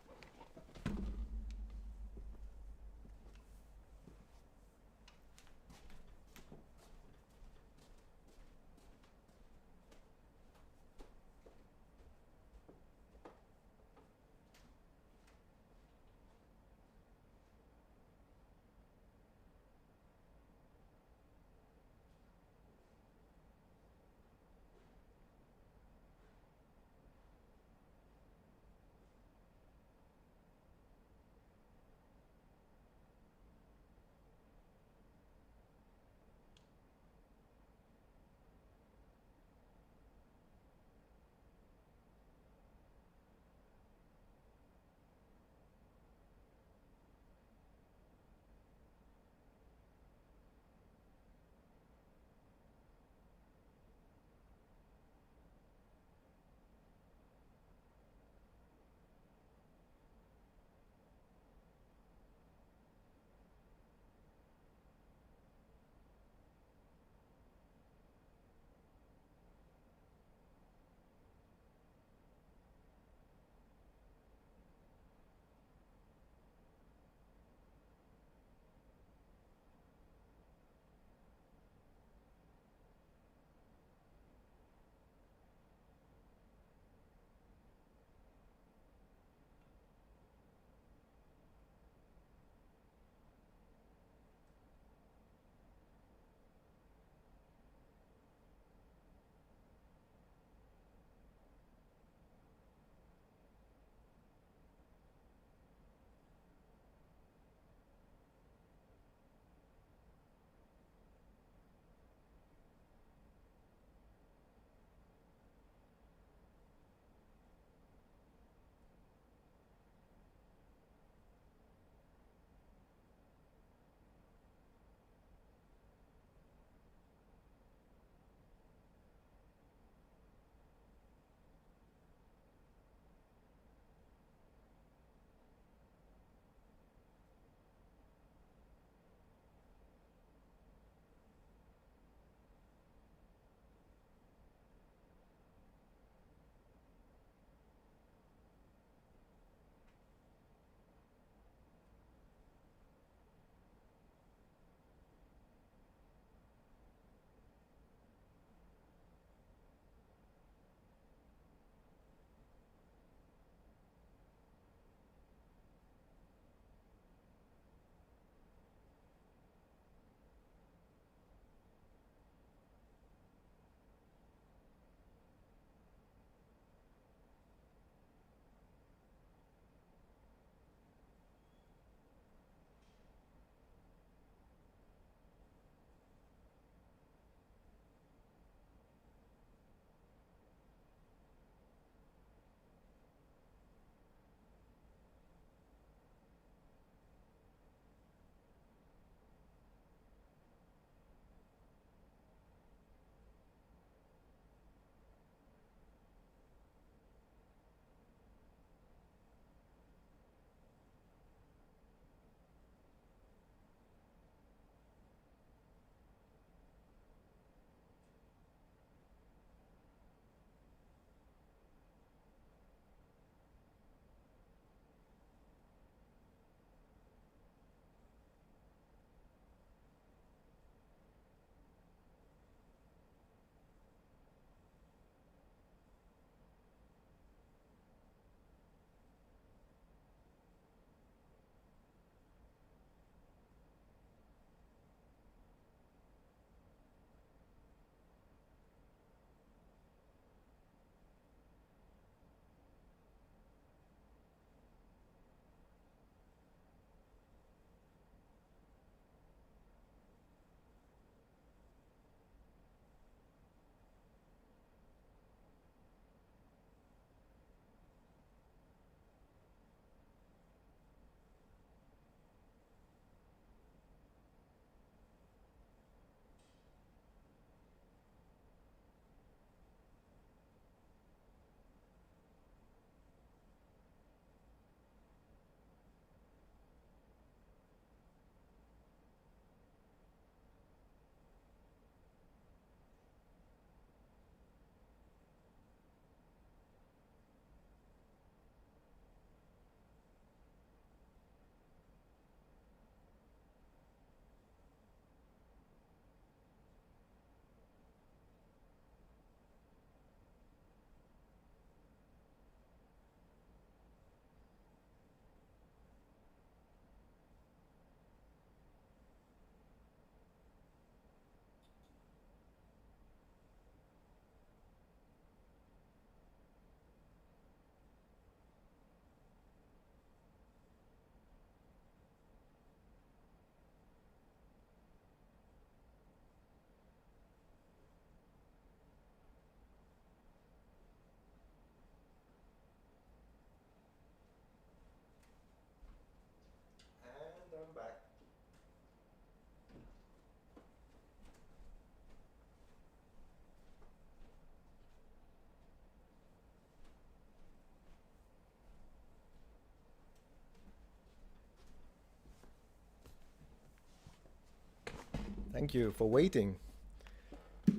[SPEAKER 1] Thank you for waiting.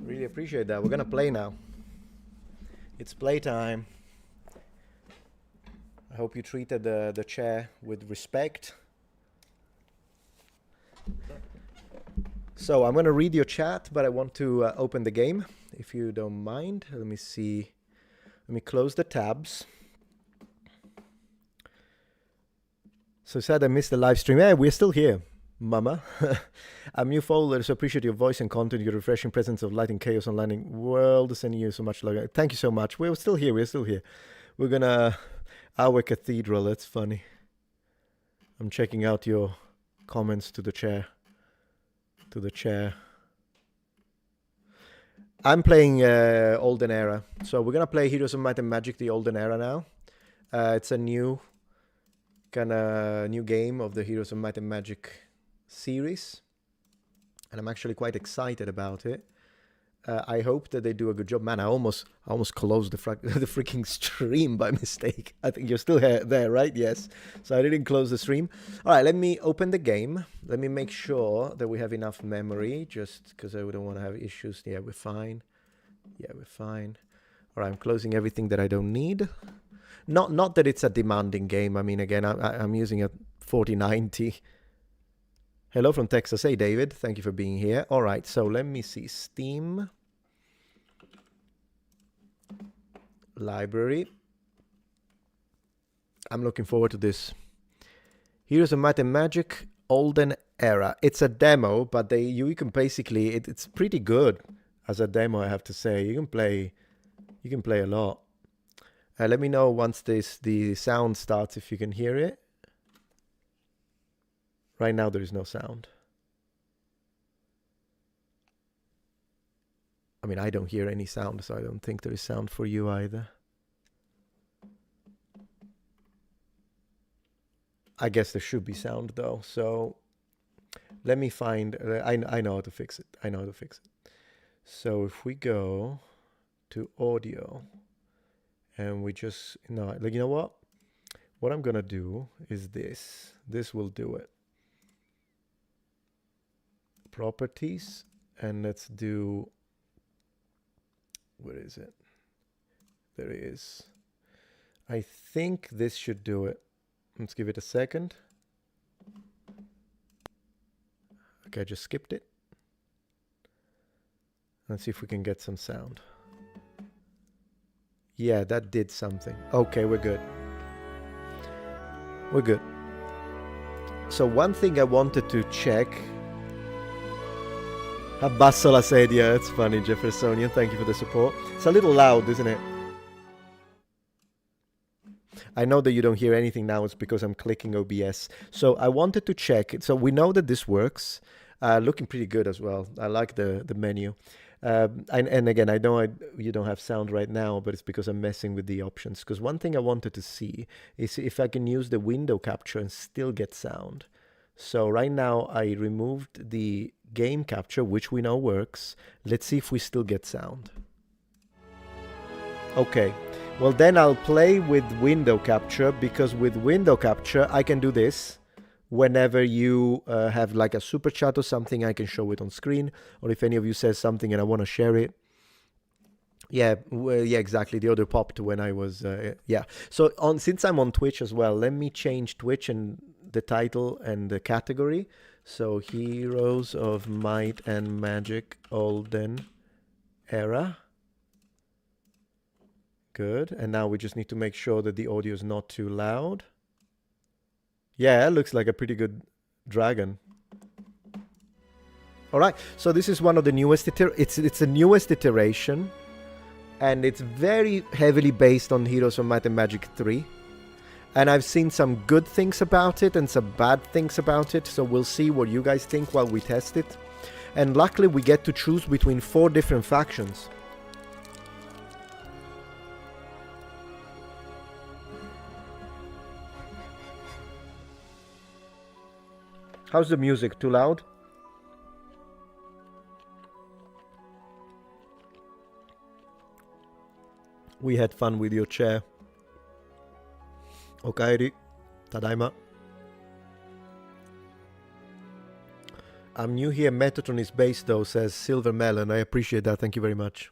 [SPEAKER 1] Really appreciate that. We're gonna play now. It's playtime. I hope you treated the chair with respect. So I'm gonna read your chat, but I want to open the game, if you don't mind. Let me see. Let me close the tabs. So sad I missed the live stream. Yeah, we're still here, mama. I'm new folder, so appreciate your voice and content, your refreshing presence of light and chaos online in world. Sending you so much love. Thank you so much. We're still here. We're still here. We're gonna our cathedral. That's funny. I'm checking out your comments to the chair. To the chair. I'm playing Olden Era. So we're gonna play Heroes of Might and Magic: The Olden Era now. It's a new game of the Heroes of Might and Magic series, and I'm actually quite excited about it. I hope that they do a good job. Man, I almost closed the freaking stream by mistake. I think you're still there, right? Yes. So I didn't close the stream. All right, let me open the game. Let me make sure that we have enough memory, just because I don't want to have issues. Yeah, we're fine. Yeah, we're fine. All right, I'm closing everything that I don't need. Not that it's a demanding game. I mean, again, I'm using a 4090. Hello from Texas. Hey, David. Thank you for being here. All right, so let me see. Steam. Library. I'm looking forward to this. Heroes of Might and Magic Olden Era. It's a demo, but you can basically it's pretty good as a demo, I have to say. You can play a lot. Let me know once the sound starts if you can hear it. Right now there is no sound. I mean, I don't hear any sound, so I don't think there is sound for you either. I guess there should be sound though, so let me find, I know how to fix it. I know how to fix it. So if we go to audio and we just, no, like, you know what? What I'm gonna do is this. This will do it. Properties, and let's do, where is it? There it is. I think this should do it. Let's give it a second. Okay, I just skipped it. Let's see if we can get some sound. Yeah, that did something. Okay, we're good. We're good. So one thing I wanted to check. Abbasso la sedia. It's funny, Jeffersonian. Thank you for the support. It's a little loud, isn't it? I know that you don't hear anything now. It's because I'm clicking OBS. So I wanted to check. So we know that this works. Looking pretty good as well. I like the menu. And again, I know you don't have sound right now, but it's because I'm messing with the options. Because one thing I wanted to see is if I can use the window capture and still get sound. So right now I removed the game capture, which we know works. Let's see if we still get sound. Okay. Well, then I'll play with window capture, because with window capture, I can do this. Whenever you have like a super chat or something, I can show it on screen. Or if any of you says something and I want to share it. Yeah, yeah, exactly. The audio popped when I was, yeah. So since I'm on Twitch as well, let me change Twitch and the title and the category. So Heroes of Might and Magic Olden Era. Good. And now we just need to make sure that the audio is not too loud. Yeah, it looks like a pretty good dragon. All right. So this is one of the newest it's the newest iteration, and it's very heavily based on Heroes of Might and Magic 3. And I've seen some good things about it and some bad things about it. So we'll see what you guys think while we test it. And luckily we get to choose between 4 different factions. How's the music? Too loud? We had fun with your chair. Okaeri. Tadaima. I'm new here. Metatron is based though, says Silver Melon. I appreciate that. Thank you very much.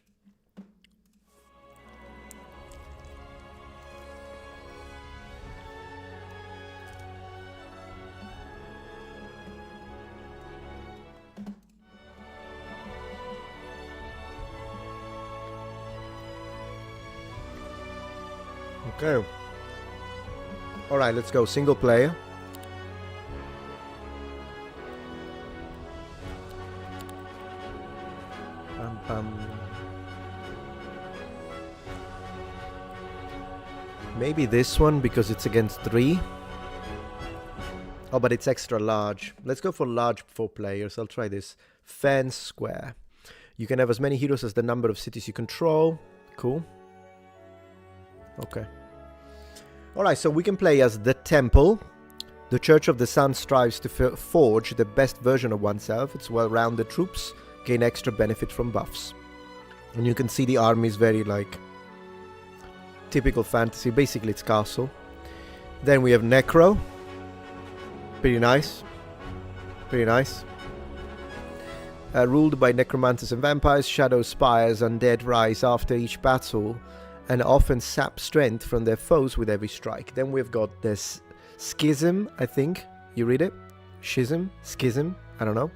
[SPEAKER 1] Okay. Alright, let's go. Single player. Bum, bum. Maybe this one because it's against 3. Oh, but it's extra large. Let's go for large 4 players. I'll try this. Fan square. You can have as many heroes as the number of cities you control. Cool. Okay. Alright, so we can play as the Temple. The Church of the Sun strives to forge the best version of oneself. Its well-rounded troops gain extra benefit from buffs. And you can see the army is very, like, typical fantasy. Basically, it's castle. Then we have Necro. Pretty nice. Pretty nice. Ruled by necromancers and vampires, shadow spires, undead rise after each battle and often sap strength from their foes with every strike. Then we've got this Schism, I think. You read it? Schism? Schism? I don't know.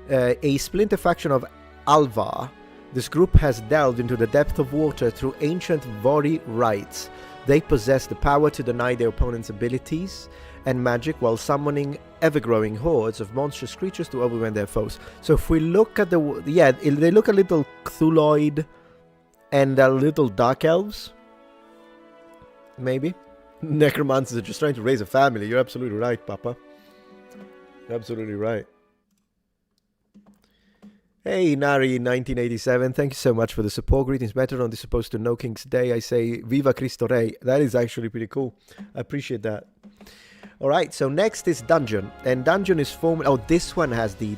[SPEAKER 1] A splinter faction of Alvar. This group has delved into the depth of water through ancient Vori rites. They possess the power to deny their opponent's abilities and magic while summoning ever-growing hordes of monstrous creatures to overwhelm their foes. So if we look at the... Yeah, they look a little Cthulhuid and a little Dark Elves. Maybe. Necromancers are just trying to raise a family. You're absolutely right, Papa. You're absolutely right. Hey, Nari1987, thank you so much for the support. Greetings, Metatron. This is supposed to No King's Day. I say, Viva Cristo Rey. That is actually pretty cool. I appreciate that. Alright, so next is Dungeon. And Dungeon is formed... Oh, this one has the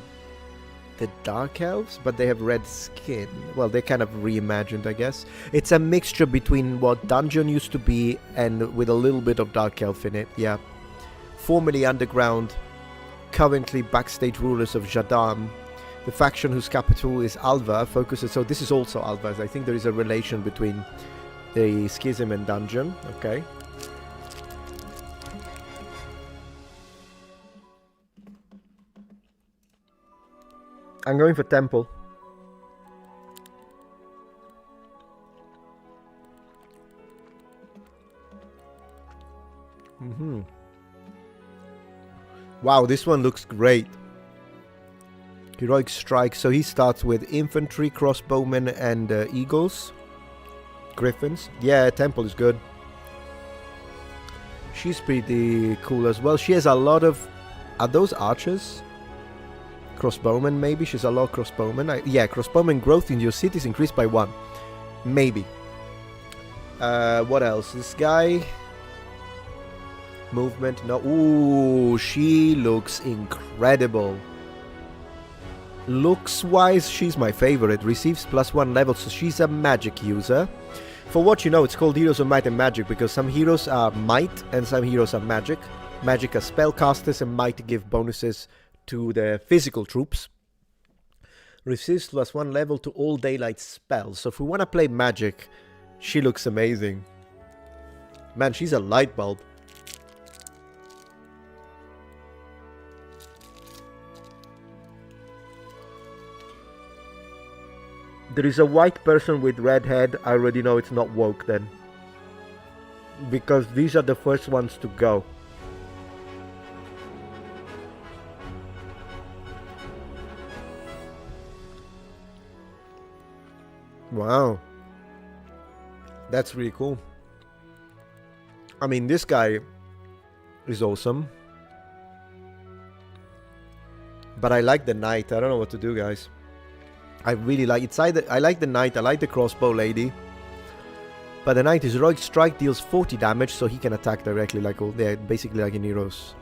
[SPEAKER 1] Dark Elves, but they have red skin. Well, they're kind of reimagined, I guess. It's a mixture between what Dungeon used to be and with a little bit of Dark Elf in it, yeah. Formerly underground, currently backstage rulers of Jadam. The faction whose capital is Alva focuses... So this is also Alva. I think there is a relation between the Schism and Dungeon. Okay. I'm going for Temple. Wow, this one looks great. Heroic Strike. So he starts with infantry, crossbowmen, and eagles. Griffins. Yeah, Temple is good. She's pretty cool as well. She has a lot of... Are those archers? Crossbowmen, maybe? She's a lot of crossbowmen. Yeah, crossbowmen growth in your city is increased by 1. Maybe. What else? This guy... Movement. No. Ooh, she looks incredible. Looks-wise, she's my favorite. Receives +1 level, so she's a magic user. For what you know, it's called Heroes of Might and Magic because some heroes are might and some heroes are magic. Magic are spellcasters and might give bonuses to the physical troops. Receives +1 level to all daylight spells. So if we want to play magic, she looks amazing. Man, she's a light bulb. There is a white person with red head. I already know it's not woke then. Because these are the first ones to go. Wow. That's really cool. I mean, this guy is awesome. But I like the knight. I don't know what to do, guys. I really like it's either I like the knight, I like the crossbow lady. But the knight is heroic strike, deals 40 damage, so he can attack directly like all they're basically like in heroes.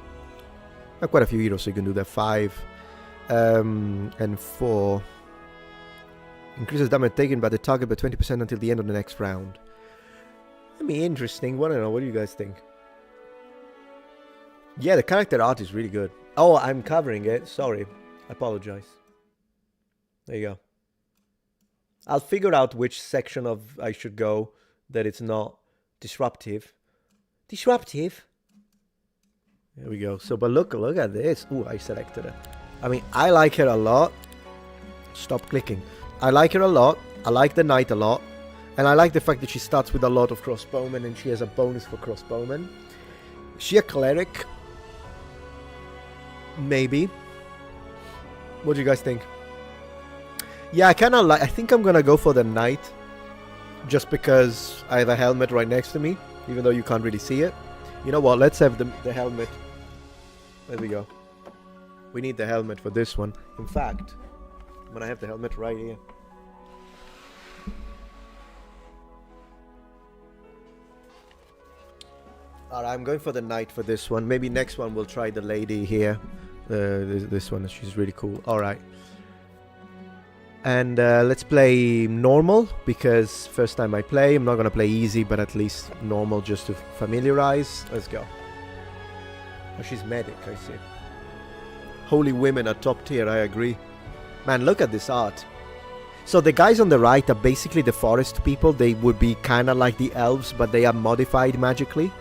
[SPEAKER 1] Quite a few heroes, so you can do that. 5 and 4. Increases damage taken by the target by 20% until the end of the next round. I mean, interesting. I don't know. What do you guys think? Yeah, the character art is really good. Oh, I'm covering it. Sorry. I apologize. There you go. I'll figure out which section of I should go that it's not disruptive. Disruptive? There we go. So, but look at this. Ooh, I selected it. I mean, I like her a lot. Stop clicking. I like her a lot. I like the knight a lot. And I like the fact that she starts with a lot of crossbowmen and she has a bonus for crossbowmen. Is she a cleric? Maybe. What do you guys think? Yeah, I kind of like... I think I'm going to go for the knight. Just because I have a helmet right next to me. Even though you can't really see it. You know what? Let's have the helmet. There we go. We need the helmet for this one. In fact, I'm going to have the helmet right here. Alright, I'm going for the knight for this one. Maybe next one we'll try the lady here. This one, she's really cool. Alright. And let's play normal, because first time I play, I'm not going to play easy, but at least normal just to familiarize. Let's go. Oh, she's medic, I see. Holy women are top tier, I agree. Man, look at this art. So the guys on the right are basically the forest people. They would be kind of like the elves, but they are modified magically.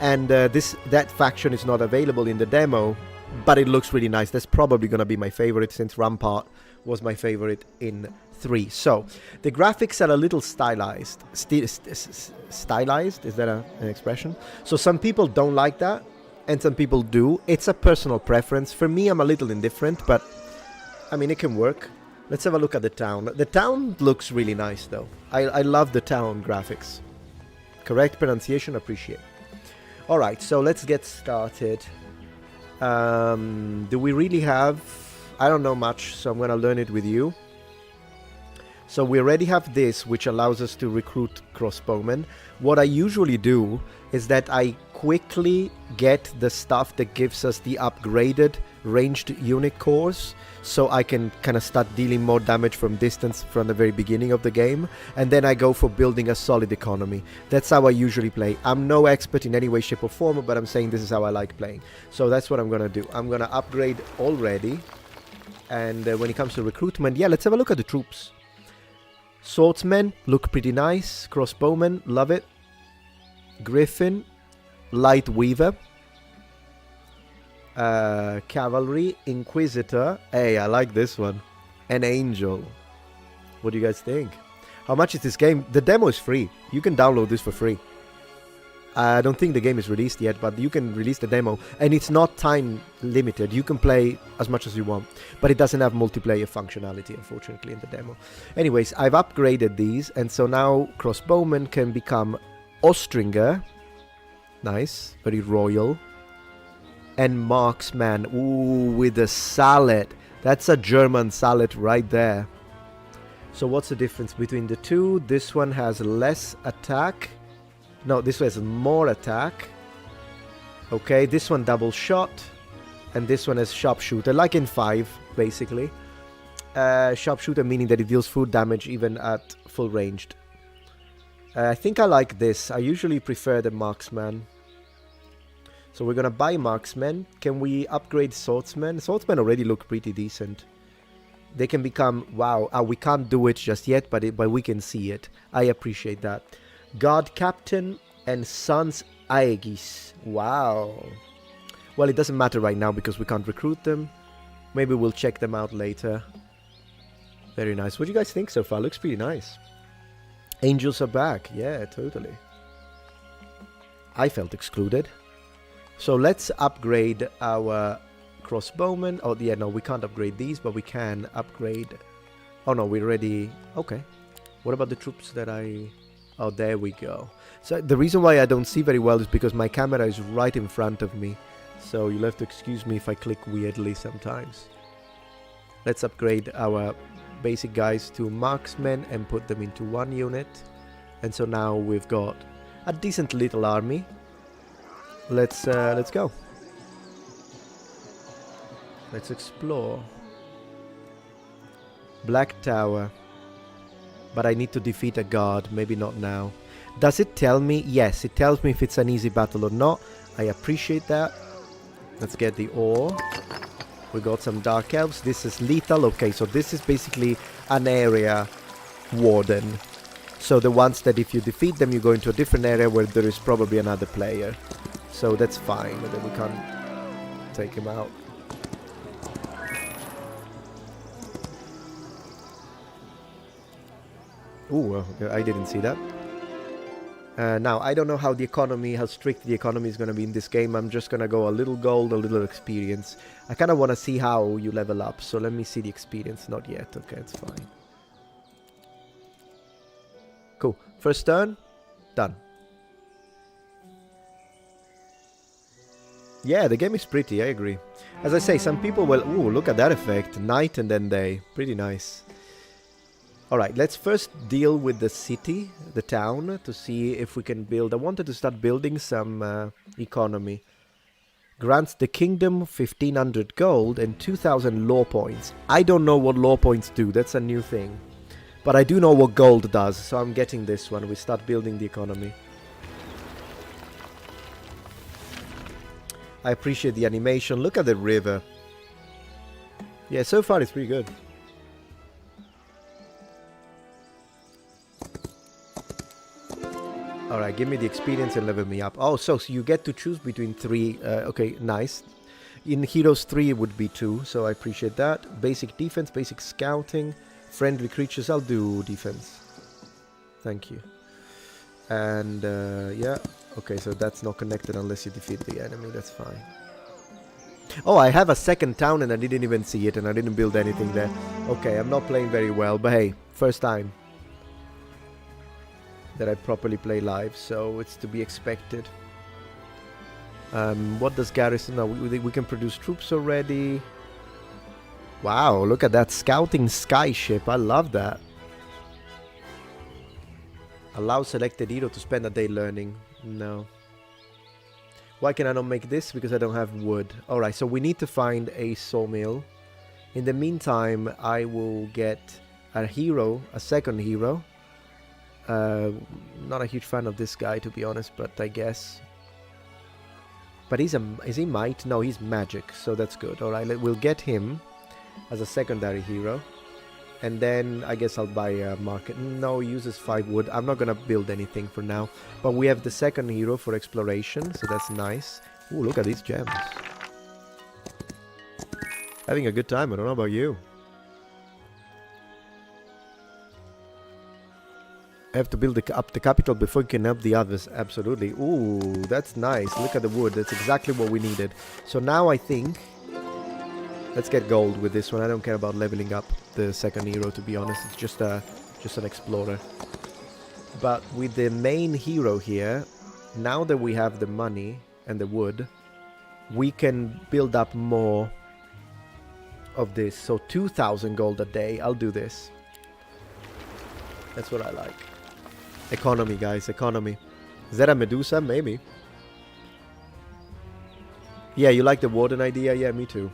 [SPEAKER 1] And that faction is not available in the demo, but it looks really nice. That's probably going to be my favorite, since Rampart was my favorite in 3. So the graphics are a little stylized. Stylized? Is that an expression? So some people don't like that, and some people do. It's a personal preference. For me, I'm a little indifferent, but I mean, it can work. Let's have a look at the town. The town looks really nice, though. I love the town graphics. Correct pronunciation, appreciate. Alright, so let's get started. Do we really have... I don't know much, so I'm going to learn it with you. So we already have this, which allows us to recruit crossbowmen. What I usually do is that I quickly get the stuff that gives us the upgraded ranged unit cores, so I can kind of start dealing more damage from distance from the very beginning of the game, and then I go for building a solid economy. That's how I usually play. I'm no expert in any way, shape or form, but I'm saying this is how I like playing. So that's what I'm gonna do. I'm gonna upgrade already, and when it comes to recruitment, yeah, let's have a look at the troops. Swordsmen look pretty nice. Crossbowmen, love it. Griffin, Light Weaver. Cavalry, Inquisitor. Hey, I like this one. An Angel. What do you guys think? How much is this game? The demo is free. You can download this for free. I don't think the game is released yet, but you can release the demo. And it's not time limited. You can play as much as you want. But it doesn't have multiplayer functionality, unfortunately, in the demo. Anyways, I've upgraded these. And so now Crossbowman can become Ostringer. Nice. Very royal. And Marksman. Ooh, with a salad. That's a German salad right there. So what's the difference between the two? This one has less attack. No, this one has more attack. Okay, this one double shot. And this one has sharpshooter, like in 5, basically. Sharpshooter meaning that it deals full damage even at full ranged. I think I like this. I usually prefer the Marksman. So we're gonna buy Marksman. Can we upgrade Swordsman? Swordsmen already look pretty decent. They can become... Wow, we can't do it just yet, but we can see it. I appreciate that. Guard Captain and Sons Aegis. Wow. Well, it doesn't matter right now because we can't recruit them. Maybe we'll check them out later. Very nice. What do you guys think so far? Looks pretty nice. Angels are back. Yeah, totally. I felt excluded. So let's upgrade our crossbowmen. Oh, yeah, no, we can't upgrade these, but we can upgrade... Oh, no, we already... Okay. What about the troops that I... Oh, there we go. So the reason why I don't see very well is because my camera is right in front of me. So you'll have to excuse me if I click weirdly sometimes. Let's upgrade our basic guys to marksmen and put them into 1 unit. And so now we've got a decent little army. Let's go. Let's explore. Black Tower. But I need to defeat a guard. Maybe not now. Does it tell me? Yes, it tells me if it's an easy battle or not. I appreciate that. Let's get the ore. We got some dark elves. This is lethal. Okay, so this is basically an area warden. So the ones that if you defeat them, you go into a different area where there is probably another player. So that's fine. Then we can't take him out. Ooh, I didn't see that. Now, I don't know how strict the economy is going to be in this game. I'm just going to go a little gold, a little experience. I kind of want to see how you level up. So let me see the experience. Not yet. Okay, it's fine. Cool. First turn. Done. Yeah, the game is pretty. I agree. As I say, some people will... Ooh, look at that effect. Night and then day. Pretty nice. Alright, let's first deal with the city, the town, to see if we can build... I wanted to start building some economy. Grants the kingdom 1500 gold and 2000 law points. I don't know what law points do, that's a new thing. But I do know what gold does, so I'm getting this one. We start building the economy. I appreciate the animation. Look at the river. Yeah, so far it's pretty good. Alright, give me the experience and level me up. Oh, so you get to choose between 3. Okay, nice. In Heroes 3 it would be 2, so I appreciate that. Basic defense, basic scouting, friendly creatures. I'll do defense. Thank you. And, yeah. Okay, so that's not connected unless you defeat the enemy. That's fine. Oh, I have a second town and I didn't even see it and I didn't build anything there. Okay, I'm not playing very well, but hey, first time that I properly play live, so it's to be expected. What does garrison... No, we can produce troops already. Wow, look at that scouting skyship. I love that. Allow selected hero to spend a day learning. No. Why can I not make this? Because I don't have wood. Alright, so we need to find a sawmill. In the meantime, I will get a hero, a second hero. Not a huge fan of this guy, to be honest, but I guess. But is he might? No, he's magic, so that's good. Alright, we'll get him as a secondary hero. And then I guess I'll buy a market. No, he uses 5 wood. I'm not gonna build anything for now. But we have the second hero for exploration, so that's nice. Ooh, look at these gems. Having a good time, I don't know about you. I have to build up the capital before you can help the others. Absolutely. Ooh, that's nice. Look at the wood. That's exactly what we needed. So now I think... Let's get gold with this one. I don't care about leveling up the second hero, to be honest. It's just an explorer. But with the main hero here, now that we have the money and the wood, we can build up more of this. So 2,000 gold a day. I'll do this. That's what I like. Economy, guys. Economy. Is that a Medusa? Maybe. Yeah, you like the warden idea? Yeah, me too.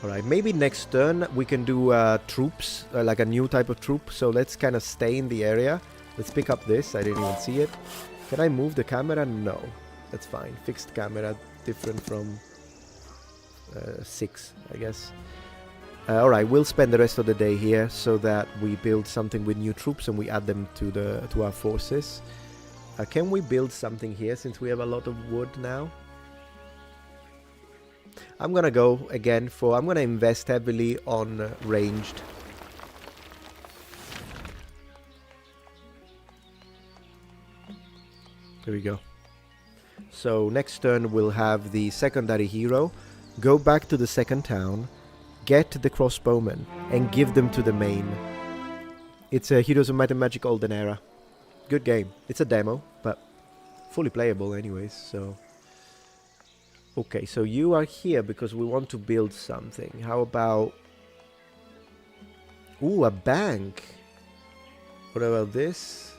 [SPEAKER 1] Alright, maybe next turn we can do troops, like a new type of troop. So let's kind of stay in the area. Let's pick up this. I didn't even see it. Can I move the camera? No. That's fine. Fixed camera, different from 6, I guess. Alright, we'll spend the rest of the day here so that we build something with new troops and we add them to our forces. Can we build something here since we have a lot of wood now? I'm gonna go again for... I'm gonna invest heavily on ranged. There we go. So next turn we'll have the secondary hero. Go back to the second town. Get the crossbowmen and give them to the main. It's a Heroes of Might and Magic Olden Era. Good game. It's a demo, but fully playable anyways, so... Okay, so you are here because we want to build something. How about... Ooh, a bank. What about this?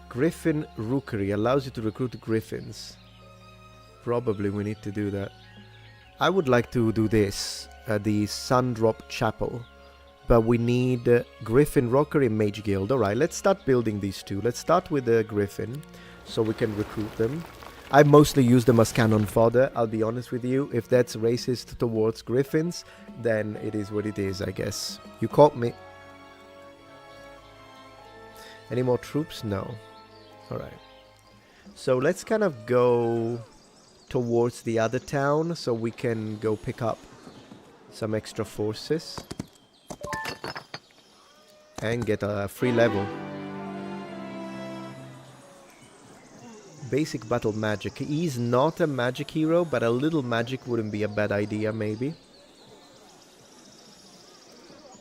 [SPEAKER 1] Griffin Rookery allows you to recruit griffins. Probably we need to do that. I would like to do this, the Sundrop Chapel. But we need Griffin Rookery and Mage Guild. Alright, let's start building these two. Let's start with the Griffin, so we can recruit them. I mostly use them as cannon fodder, I'll be honest with you. If that's racist towards griffins, then it is what it is, I guess. You caught me. Any more troops? No. Alright. So let's kind of go towards the other town so we can go pick up some extra forces. And get a free level. Basic battle magic. He's not a magic hero, but a little magic wouldn't be a bad idea, maybe.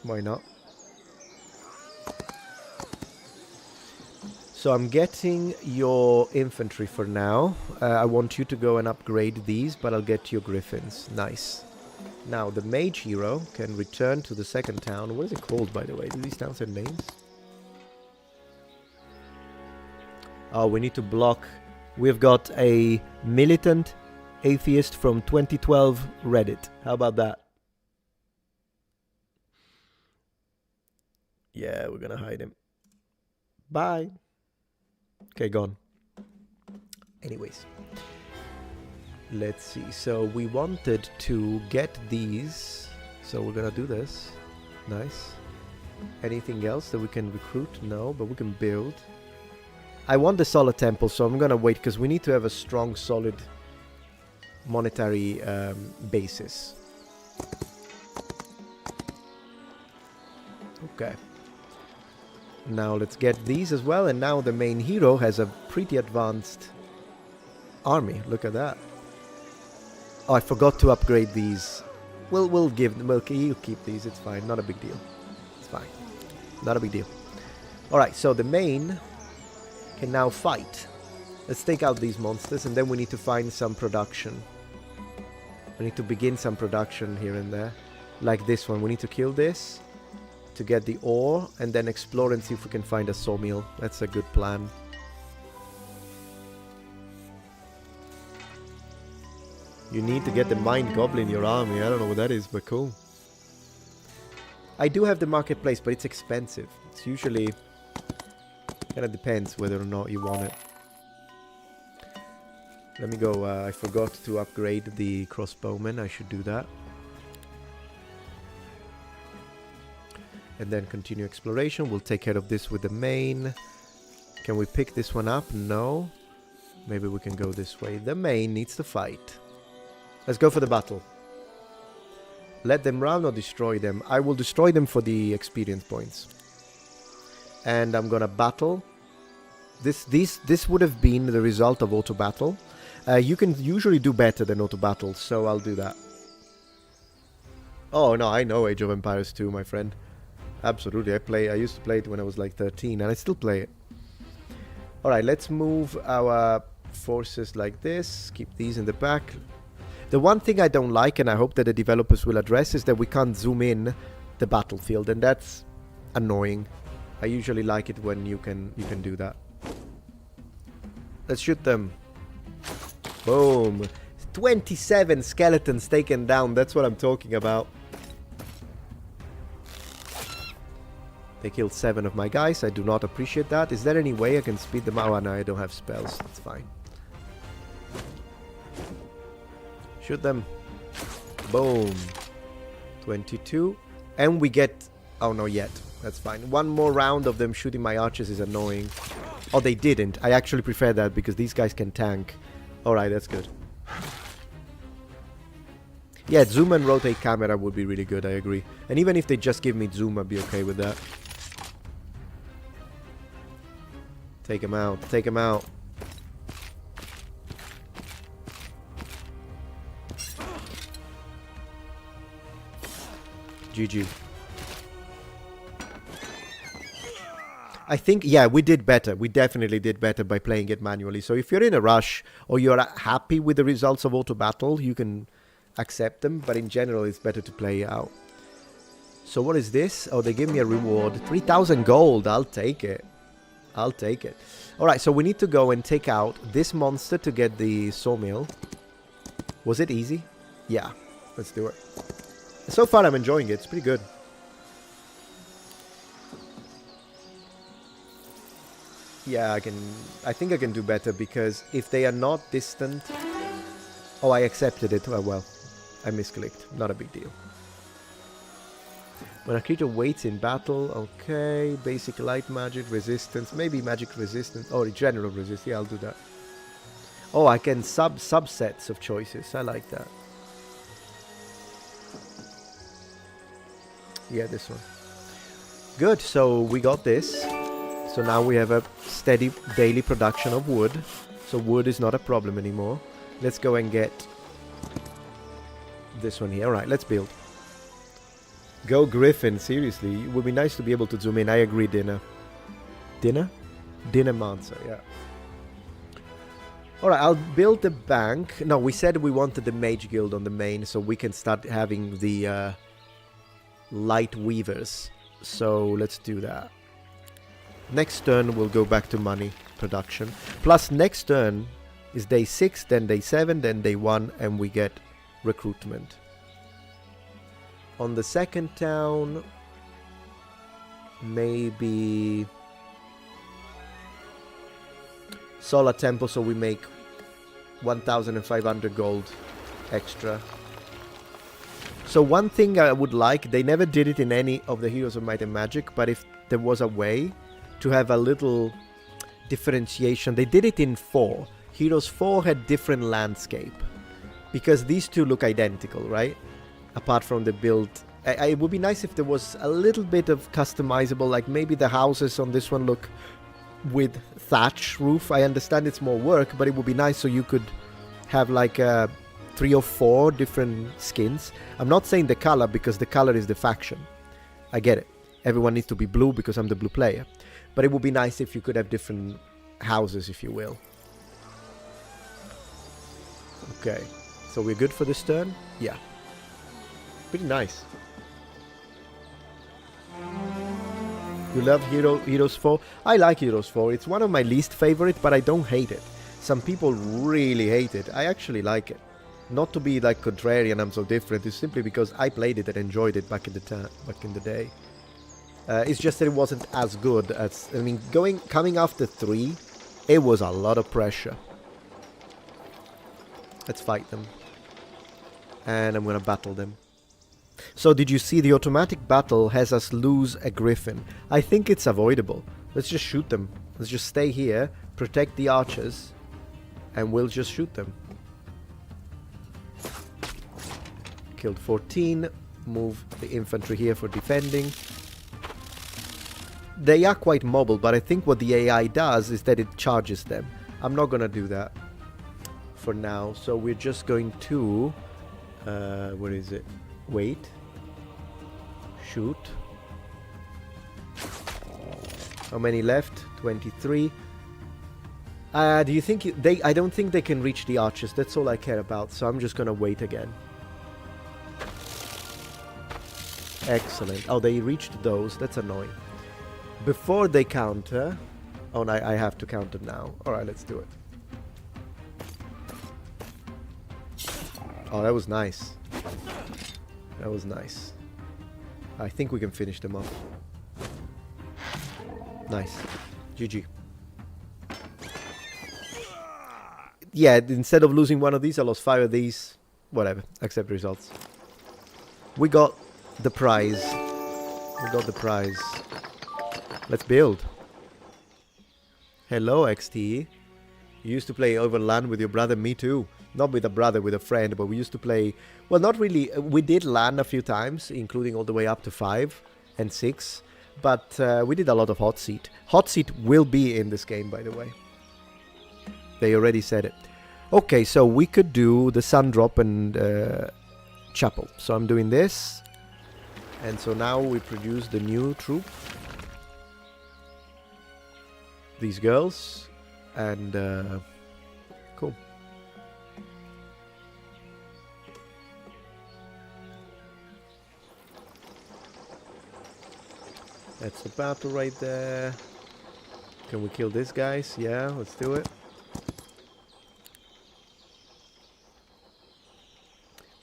[SPEAKER 1] Why not? So I'm getting your infantry for now. I want you to go and upgrade these, but I'll get your griffins. Nice. Now, the mage hero can return to the second town. What is it called, by the way? Do these towns have names? Oh, we need to block. We've got a militant atheist from 2012 Reddit. How about that? Yeah, we're gonna hide him. Bye. Okay, gone. Anyways. Let's see. So we wanted to get these. So we're gonna do this. Nice. Anything else that we can recruit? No, but we can build. I want the solid temple, so I'm gonna wait because we need to have a strong, solid monetary basis. Okay. Now let's get these as well, and now the main hero has a pretty advanced army. Look at that. Oh, I forgot to upgrade these. We'll give them. You keep these. It's fine. Not a big deal. It's fine. Not a big deal. All right. So the main can now fight. Let's take out these monsters, and then we need to find some production. We need to begin some production here and there, like this one. We need to kill this to get the ore, and then explore and see if we can find a sawmill. That's a good plan. You need to get the Mind Goblin in your army. I don't know what that is, but cool. I do have the marketplace, but it's expensive. It's usually... kind of depends whether or not you want it. Let me go. I forgot to upgrade the crossbowman. I should do that. And then continue exploration. We'll take care of this with the main. Can we pick this one up? No. Maybe we can go this way. The main needs to fight. Let's go for the battle. Let them run or destroy them. I will destroy them for the experience points. And I'm gonna battle. This would have been the result of auto battle. You can usually do better than auto battle, so I'll do that. Oh no, I know Age of Empires 2, my friend. Absolutely, I used to play it when I was like 13, and I still play it. Alright, let's move our forces like this. Keep these in the back. The one thing I don't like, and I hope that the developers will address, is that we can't zoom in the battlefield, and that's annoying. I usually like it when you can do that. Let's shoot them. Boom. 27 skeletons taken down. That's what I'm talking about. They killed 7 of my guys. I do not appreciate that. Is there any way I can speed them up? Oh, no, I don't have spells. That's fine. Shoot them. Boom. 22. And we get... Oh, no, yet. That's fine. One more round of them shooting my archers is annoying. Oh, they didn't. I actually prefer that because these guys can tank. Alright, that's good. Yeah, zoom and rotate camera would be really good, I agree. And even if they just give me zoom, I'd be okay with that. Take him out. Take him out. GG. I think, yeah, we did better. We definitely did better by playing it manually. So if you're in a rush or you're happy with the results of auto battle, you can accept them. But in general, it's better to play out. So what is this? Oh, they give me a reward. 3,000 gold. I'll take it. I'll take it. All right, so we need to go and take out this monster to get the sawmill. Was it easy? Yeah, let's do it. So far, I'm enjoying it. It's pretty good. Yeah, I think I can do better, because if they are not distant... Oh, I accepted it. Well, I misclicked. Not a big deal. When a creature waits in battle, okay. Basic light magic resistance, maybe magic resistance. Oh, general resist. Yeah, I'll do that. Oh, I can subsets of choices. I like that. Yeah, this one. Good. So we got this. So now we have a steady daily production of wood. So wood is not a problem anymore. Let's go and get this one here. All right, let's build. Go Griffin, seriously. It would be nice to be able to zoom in. I agree, Dinner. Dinner? Dinner Mancer, yeah. Alright, I'll build the bank. No, we said we wanted the Mage Guild on the main, so we can start having the Light Weavers. So let's do that. Next turn we'll go back to money production. Plus next turn is day 6, then day 7, then day 1, and we get recruitment. On the second town, maybe Solar Temple, so we make 1,500 gold extra. So one thing I would like, they never did it in any of the Heroes of Might and Magic, but if there was a way to have a little differentiation, they did it in 4. Heroes 4 had different landscape, because these two look identical, right? Apart from the build. It would be nice if there was a little bit of customizable, like maybe the houses on this one look with thatch roof. I understand it's more work, but it would be nice so you could have like 3 or 4 different skins. I'm not saying the color, because the color is the faction. I get it. Everyone needs to be blue because I'm the blue player. But it would be nice if you could have different houses, if you will. Okay. So we're good for this turn? Yeah. Pretty nice. You love Heroes 4? I like Heroes 4. It's one of my least favorite, but I don't hate it. Some people really hate it. I actually like it. Not to be like contrarian, I'm so different. It's simply because I played it and enjoyed it back in the day. It's just that it wasn't as good as... I mean, coming after 3, it was a lot of pressure. Let's fight them. And I'm gonna battle them. So did you see the automatic battle has us lose a Griffin? I think it's avoidable. Let's just shoot them. Let's just stay here, protect the archers, and we'll just shoot them. Killed 14. Move the infantry here for defending. They are quite mobile, but I think what the AI does is that it charges them. I'm not gonna do that for now. So we're just going to... where is it? Wait. Shoot. How many left? 23. Do you think they... I don't think they can reach the archers. That's all I care about. So I'm just gonna wait again. Excellent. Oh, they reached those. That's annoying. Before they counter... Oh, no, I have to counter now. Alright, let's do it. Oh, that was nice. That was nice. I think we can finish them off. Nice. GG. Yeah, instead of losing one of these, I lost 5 of these. Whatever. Accept results. We got the prize. We got the prize. Let's build. Hello, XT. You used to play over LAN with your brother? Me too. Not with a brother, with a friend, but we used to play... Well, not really. We did LAN a few times, including all the way up to 5 and 6. But we did a lot of Hot Seat. Hot Seat will be in this game, by the way. They already said it. Okay, so we could do the Sun Drop and Chapel. So I'm doing this. And so now we produce the new troop. These girls. And cool. That's the battle right there. Can we kill these guys? Yeah, let's do it.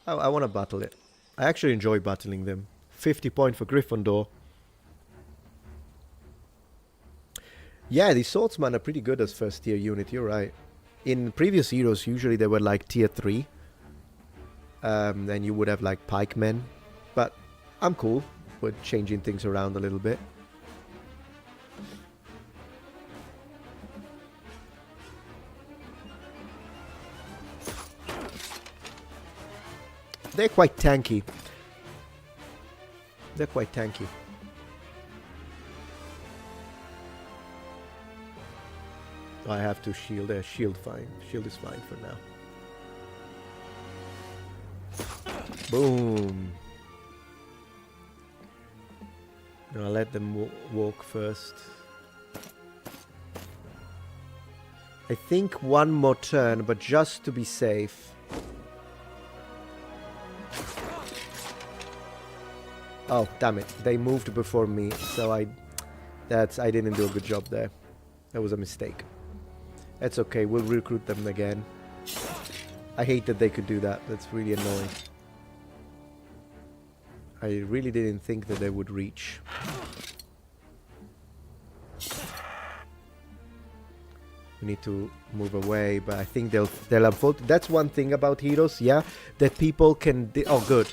[SPEAKER 1] I want to battle it. I actually enjoy battling them. 50 point for Gryffindor. Yeah, the swordsmen are pretty good as first tier unit, you're right. In previous heroes, usually they were like tier 3. Then you would have like pikemen. But I'm cool with changing things around a little bit. They're quite tanky. They're quite tanky. I have to shield. Shield fine. Shield is fine for now. Boom. I'll let them walk first. I think one more turn, but just to be safe. Oh, damn it. They moved before me, so I didn't do a good job there. That was a mistake. That's okay, we'll recruit them again. I hate that they could do that. That's really annoying. I really didn't think that they would reach. We need to move away, but I think they'll unfold. That's one thing about heroes, yeah, that people can. Oh, good.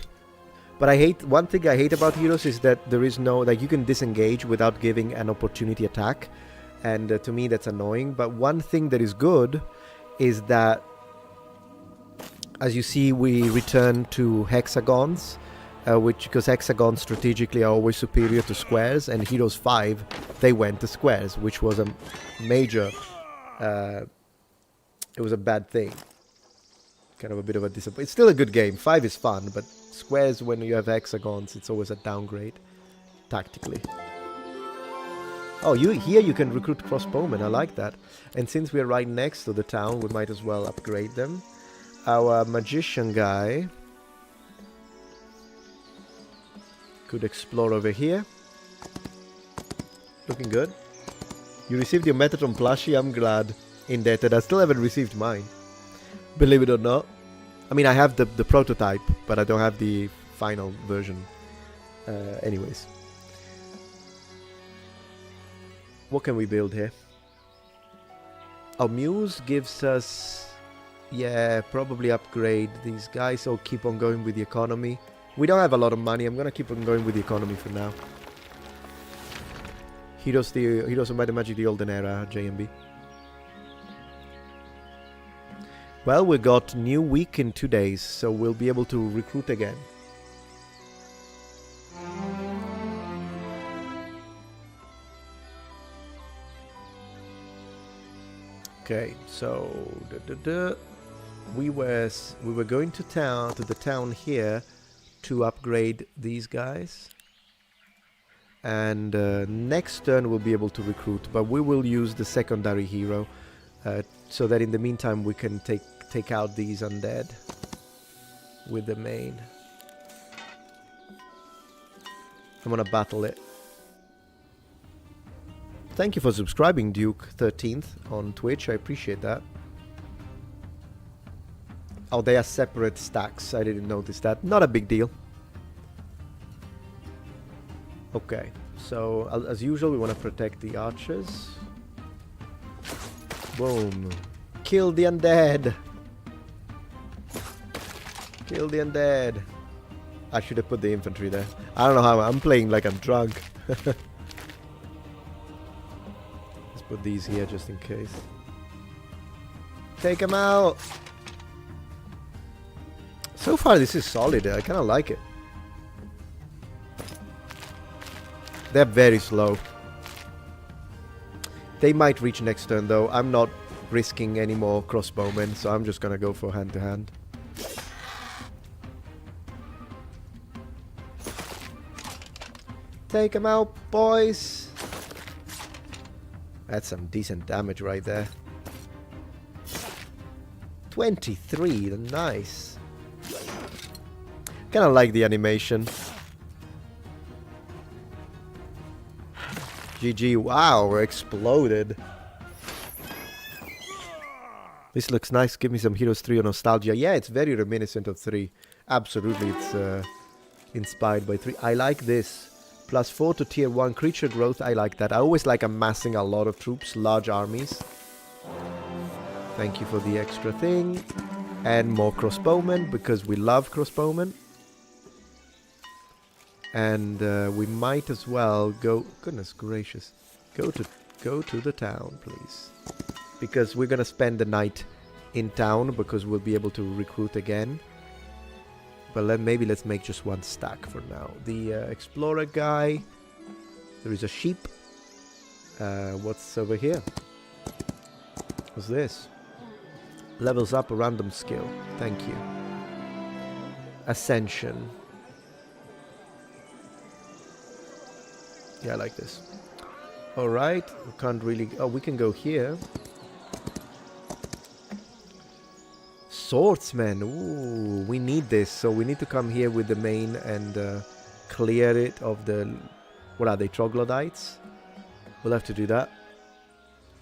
[SPEAKER 1] But one thing I hate about heroes is that there is no, like, you can disengage without giving an opportunity attack, and to me that's annoying. But one thing that is good is that, as you see, we return to hexagons. Because hexagons strategically are always superior to squares, and Heroes 5, they went to squares, which was a major, it was a bad thing. Kind of a bit of a disappointment. It's still a good game. 5 is fun, but squares, when you have hexagons, it's always a downgrade, tactically. Oh, here you can recruit crossbowmen, I like that. And since we're right next to the town, we might as well upgrade them. Our magician guy could explore over here. Looking good. You received your Metatron plushie. I'm glad. Indebted. I still haven't received mine. Believe it or not. I mean, I have the prototype, but I don't have the final version. Anyways. What can we build here? Our Muse gives us... Yeah, probably upgrade these guys or keep on going with the economy. We don't have a lot of money. I'm going to keep on going with the economy for now. Heroes of Might and Magic, the Olden Era, JMB. Well, we got new week in 2 days, so we'll be able to recruit again. Okay, so we were going to the town here to upgrade these guys, and next turn we'll be able to recruit, but we will use the secondary hero so that in the meantime we can take out these undead with the main. I'm gonna battle it. Thank you for subscribing, Duke 13th on Twitch. I appreciate that. Oh, they are separate stacks. I didn't notice that. Not a big deal. Okay, so as usual, we want to protect the archers. Boom. Kill the undead. Kill the undead. I should have put the infantry there. I don't know how. I'm playing like I'm drunk. Let's put these here just in case. Take them out. So far, this is solid. I kind of like it. They're very slow. They might reach next turn, though. I'm not risking any more crossbowmen, so I'm just gonna go for hand-to-hand. Take them out, boys. That's some decent damage right there. 23, nice. Kind of like the animation. GG, wow, we're exploded. This looks nice. Give me some Heroes 3 or nostalgia. Yeah, it's very reminiscent of 3. Absolutely, it's inspired by 3. I like this. +4 to tier 1 creature growth. I like that. I always like amassing a lot of troops, large armies. Thank you for the extra thing. And more crossbowmen, because we love crossbowmen. And we might as well go... Goodness gracious. Go to the town, please. Because we're going to spend the night in town, because we'll be able to recruit again. But maybe let's make just one stack for now. The explorer guy. There is a sheep. What's over here? What's this? Levels up a random skill. Thank you. Ascension. Yeah, I like this. Alright. We can't really... Oh, we can go here. Swordsman. Ooh, we need this. So we need to come here with the main and clear it of the... What are they? Troglodytes? We'll have to do that.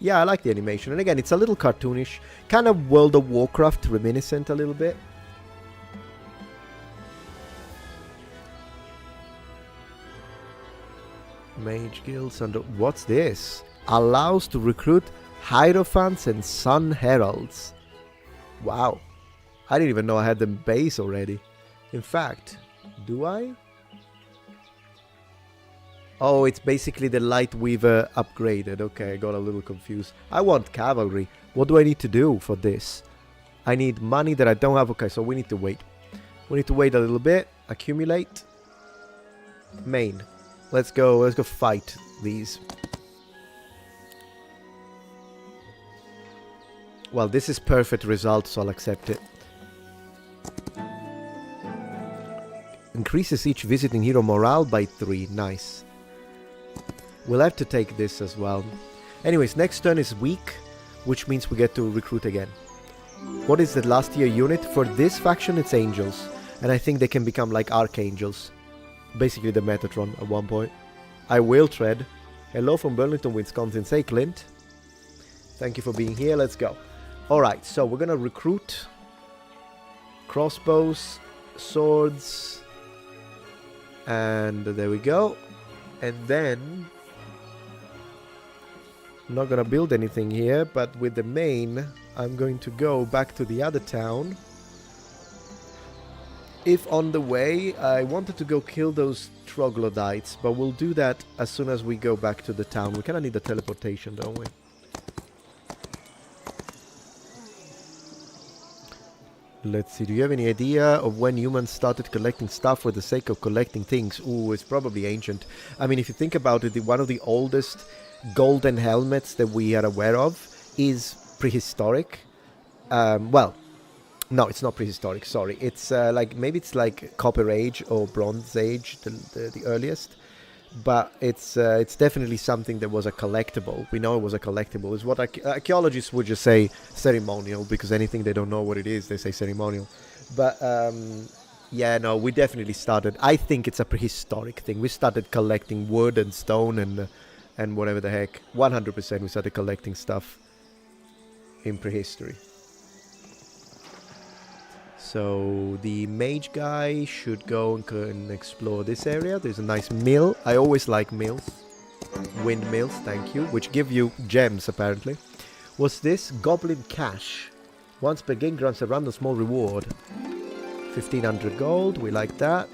[SPEAKER 1] Yeah, I like the animation. And again, it's a little cartoonish. Kind of World of Warcraft reminiscent a little bit. Mage Guilds under... What's this? Allows to recruit Hierophants and Sun Heralds. Wow. I didn't even know I had them base already. In fact, do I? Oh, it's basically the Light Weaver upgraded. Okay, I got a little confused. I want cavalry. What do I need to do for this? I need money that I don't have. Okay, so we need to wait. We need to wait a little bit. Accumulate. Main. Let's go fight these. Well, this is perfect result, so I'll accept it. Increases each visiting hero morale by 3. Nice. We'll have to take this as well. Anyways, next turn is weak, which means we get to recruit again. What is the last tier unit? For this faction, it's angels. And I think they can become like archangels. Basically the Metatron at one point. I will tread. Hello from Burlington, Wisconsin. Say, Clint. Thank you for being here. Let's go. Alright, so we're gonna recruit crossbows, swords, and there we go. And then I'm not gonna build anything here, but with the main I'm going to go back to the other town. If on the way I wanted to go kill those troglodytes, but we'll do that as soon as we go back to the town. We kinda need the teleportation, don't we? Let's see, do you have any idea of when humans started collecting stuff for the sake of collecting things? Ooh, it's probably ancient. I mean, if you think about it, one of the oldest golden helmets that we are aware of is prehistoric. Well, no, it's not prehistoric, sorry. It's like, maybe it's like Copper Age or Bronze Age, the earliest. But it's definitely something that was a collectible. We know it was a collectible. It's what archaeologists would just say ceremonial, because anything they don't know what it is, they say ceremonial. But yeah, no, we definitely started. I think it's a prehistoric thing. We started collecting wood and stone and whatever the heck. 100% we started collecting stuff in prehistory. So the mage guy should go and explore this area. There's a nice mill. I always like mills. Windmills, thank you. Which give you gems, apparently. What's this? Goblin cash. Once per game grants a random small reward. 1500 gold. We like that.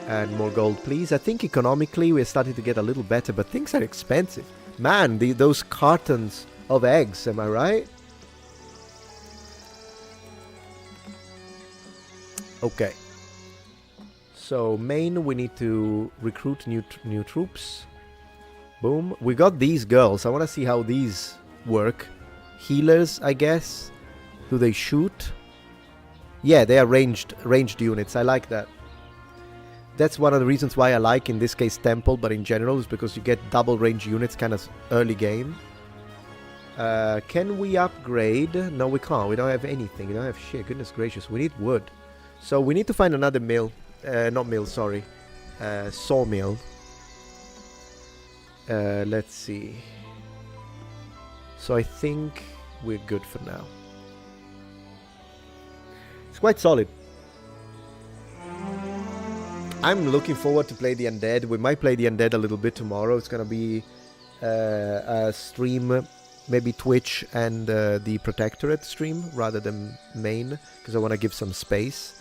[SPEAKER 1] And more gold, please. I think economically we're starting to get a little better, but things are expensive. Man, those cartons of eggs, am I right? Okay, so main, we need to recruit new troops. Boom. We got these girls. I want to see how these work. Healers, I guess. Do they shoot? Yeah, they are ranged units. I like that. That's one of the reasons why I like, in this case, Temple, but in general, is because you get double range units kind of early game. Can we upgrade? No, we can't. We don't have anything. We don't have shit. Goodness gracious. We need wood. So we need to find another mill. Not mill, sorry. Sawmill. Let's see. So I think we're good for now. It's quite solid. I'm looking forward to play the Undead. We might play the Undead a little bit tomorrow. It's gonna be a stream, maybe Twitch and the Protectorate stream rather than main, because I want to give some space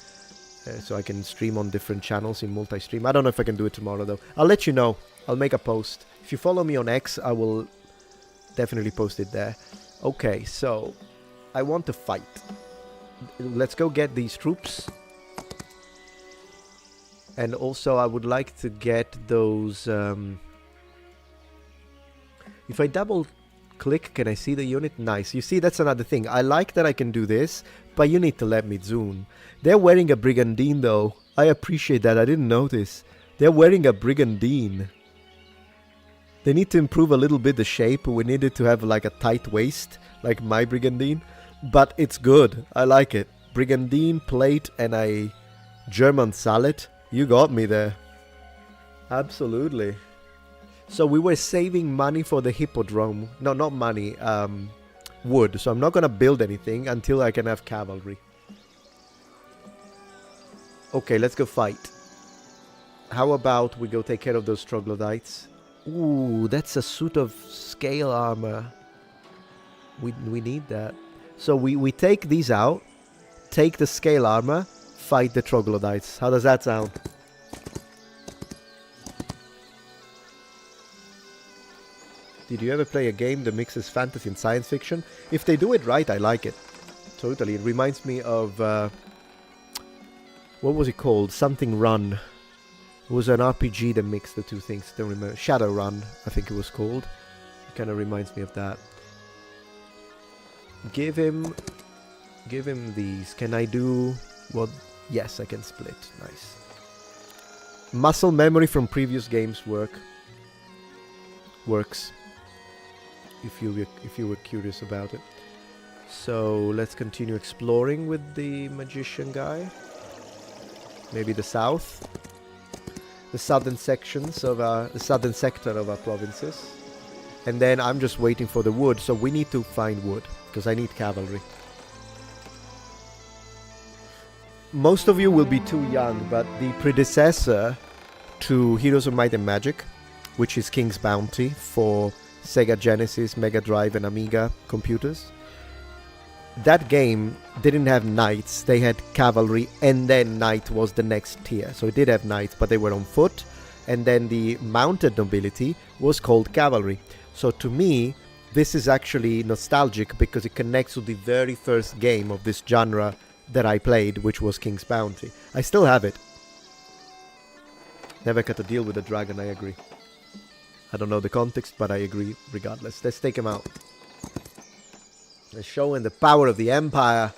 [SPEAKER 1] so I can stream on different channels in multi-stream. I don't know if I can do it tomorrow though. I'll let you know. I'll make a post. If you follow me on X, I will definitely post it there. Okay, so I want to fight. Let's go get these troops. And also I would like to get those... if I double click, can I see the unit? Nice. You see, that's another thing. I like that I can do this, but you need to let me zoom. They're wearing a Brigandine though. I appreciate that. I didn't notice. They're wearing a Brigandine. They need to improve a little bit the shape. We needed to have like a tight waist, like my Brigandine. But it's good. I like it. Brigandine, plate, and a German salad. You got me there. Absolutely. So we were saving money for the Hippodrome. No, not money. Wood. So I'm not going to build anything until I can have cavalry. Okay, let's go fight. How about we go take care of those troglodytes? Ooh, that's a suit of scale armor. We need that. So we take these out, take the scale armor, fight the troglodytes. How does that sound? Did you ever play a game that mixes fantasy and science fiction? If they do it right, I like it. Totally. It reminds me of... what was it called? Something Run. It was an RPG that mixed the two things. Don't remember. Shadowrun, I think it was called. It kind of reminds me of that. Give him these. Can I do what? Yes, I can split. Nice. Muscle memory from previous games works. If you were curious about it. So let's continue exploring with the magician guy. Maybe the south. The southern sections of the southern sector of our provinces. And then I'm just waiting for the wood. So we need to find wood, because I need cavalry. Most of you will be too young, but the predecessor to Heroes of Might and Magic, which is King's Bounty for Sega Genesis, Mega Drive and Amiga computers, that game didn't have knights. They had cavalry, and then knight was the next tier. So it did have knights, but they were on foot, and then the mounted nobility was called cavalry. So to me, this is actually nostalgic because it connects to the very first game of this genre that I played, which was King's Bounty. I still have it. Never got to deal with a dragon, I agree. I don't know the context, but I agree regardless. Let's take him out. Let's show him the power of the Empire.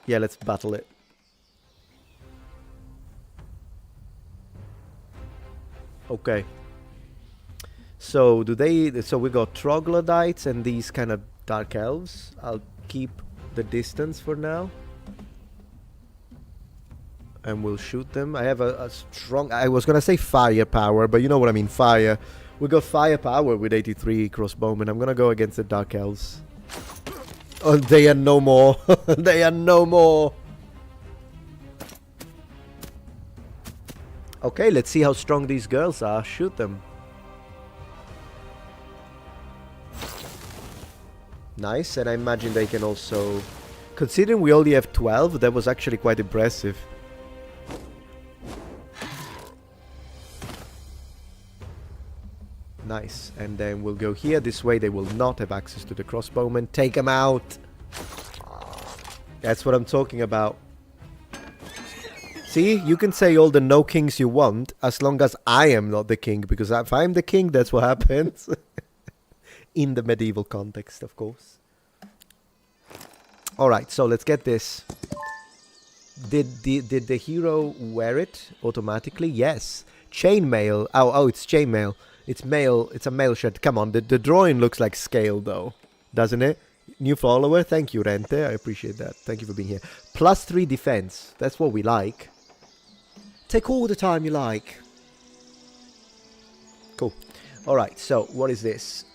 [SPEAKER 1] Yeah, let's battle it. Okay. So so we got troglodytes and these kind of dark elves. I'll keep the distance for now. And we'll shoot them. I have a strong... I was gonna say firepower, but you know what I mean, fire. We got firepower with 83 crossbowmen. I'm gonna go against the dark elves. Oh, they are no more. They are no more. Okay, let's see how strong these girls are. Shoot them. Nice, and I imagine they can also... Considering we only have 12, that was actually quite impressive. Nice, and then we'll go here. This way they will not have access to the crossbowmen. Take them out! That's what I'm talking about. See, you can say all the no kings you want, as long as I am not the king, because if I'm the king, that's what happens. In the medieval context, of course. Alright, so let's get this. Did the hero wear it automatically? Yes. Chainmail. Oh, it's chainmail. It's mail. It's a mail shirt. Come on, the drawing looks like scale though, doesn't it? New follower. Thank you, Rente. I appreciate that. Thank you for being here. +3 defense. That's what we like. Take all the time you like. Cool. Alright, so what is this?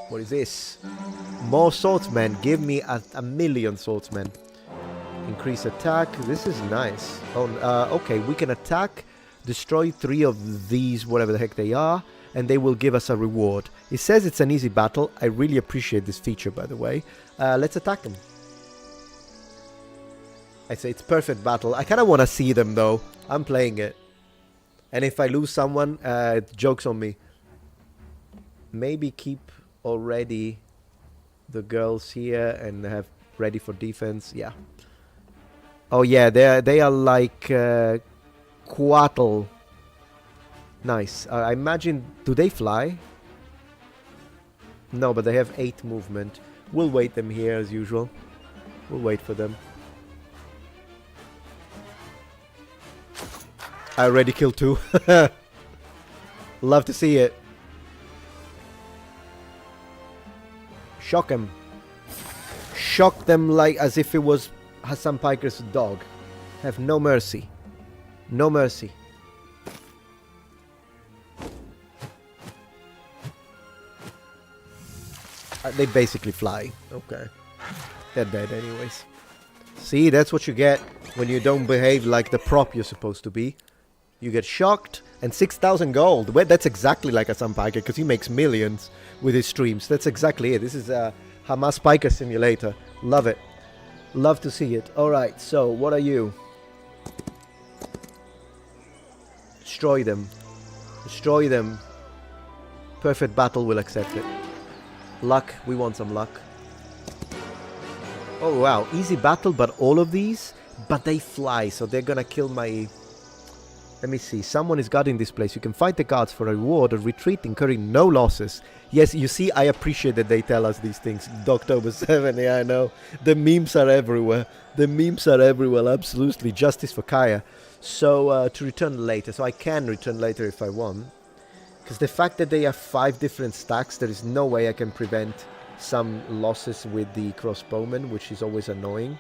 [SPEAKER 1] What is this? More swordsmen. Give me a million swordsmen. Increase attack. This is nice. Oh, okay. We can attack, destroy 3 of these, whatever the heck they are, and they will give us a reward. It says it's an easy battle. I really appreciate this feature, by the way. Let's attack them. I say it's perfect battle. I kind of want to see them, though. I'm playing it. And if I lose someone, joke's on me. Maybe keep already the girls here and have ready for defense. Yeah. Oh yeah, they are like Quattle. Nice. I imagine, do they fly? No, but they have 8 movement. We'll wait them here as usual. We'll wait for them. I already killed 2. Love to see it. Shock them. Shock them like as if it was Hassan Piker's dog. Have no mercy. No mercy. They basically fly. Okay. They're dead anyways. See, that's what you get when you don't behave like the prop you're supposed to be. You get shocked, and 6,000 gold. Well, that's exactly like a Sam Piker, because he makes millions with his streams. That's exactly it. This is a Hamas Piker simulator. Love it. Love to see it. Alright, so, what are you? Destroy them. Destroy them. Perfect battle will accept it. Luck. We want some luck. Oh, wow. Easy battle, but all of these? But they fly, so they're gonna kill my... Let me see. Someone is guarding this place. You can fight the guards for a reward or retreat, incurring no losses. Yes, you see, I appreciate that they tell us these things. October 7, yeah, I know. The memes are everywhere. The memes are everywhere, absolutely. Justice for Kaya. So, to return later. So I can return later if I want. Because the fact that they have 5 different stacks, there is no way I can prevent some losses with the crossbowmen, which is always annoying.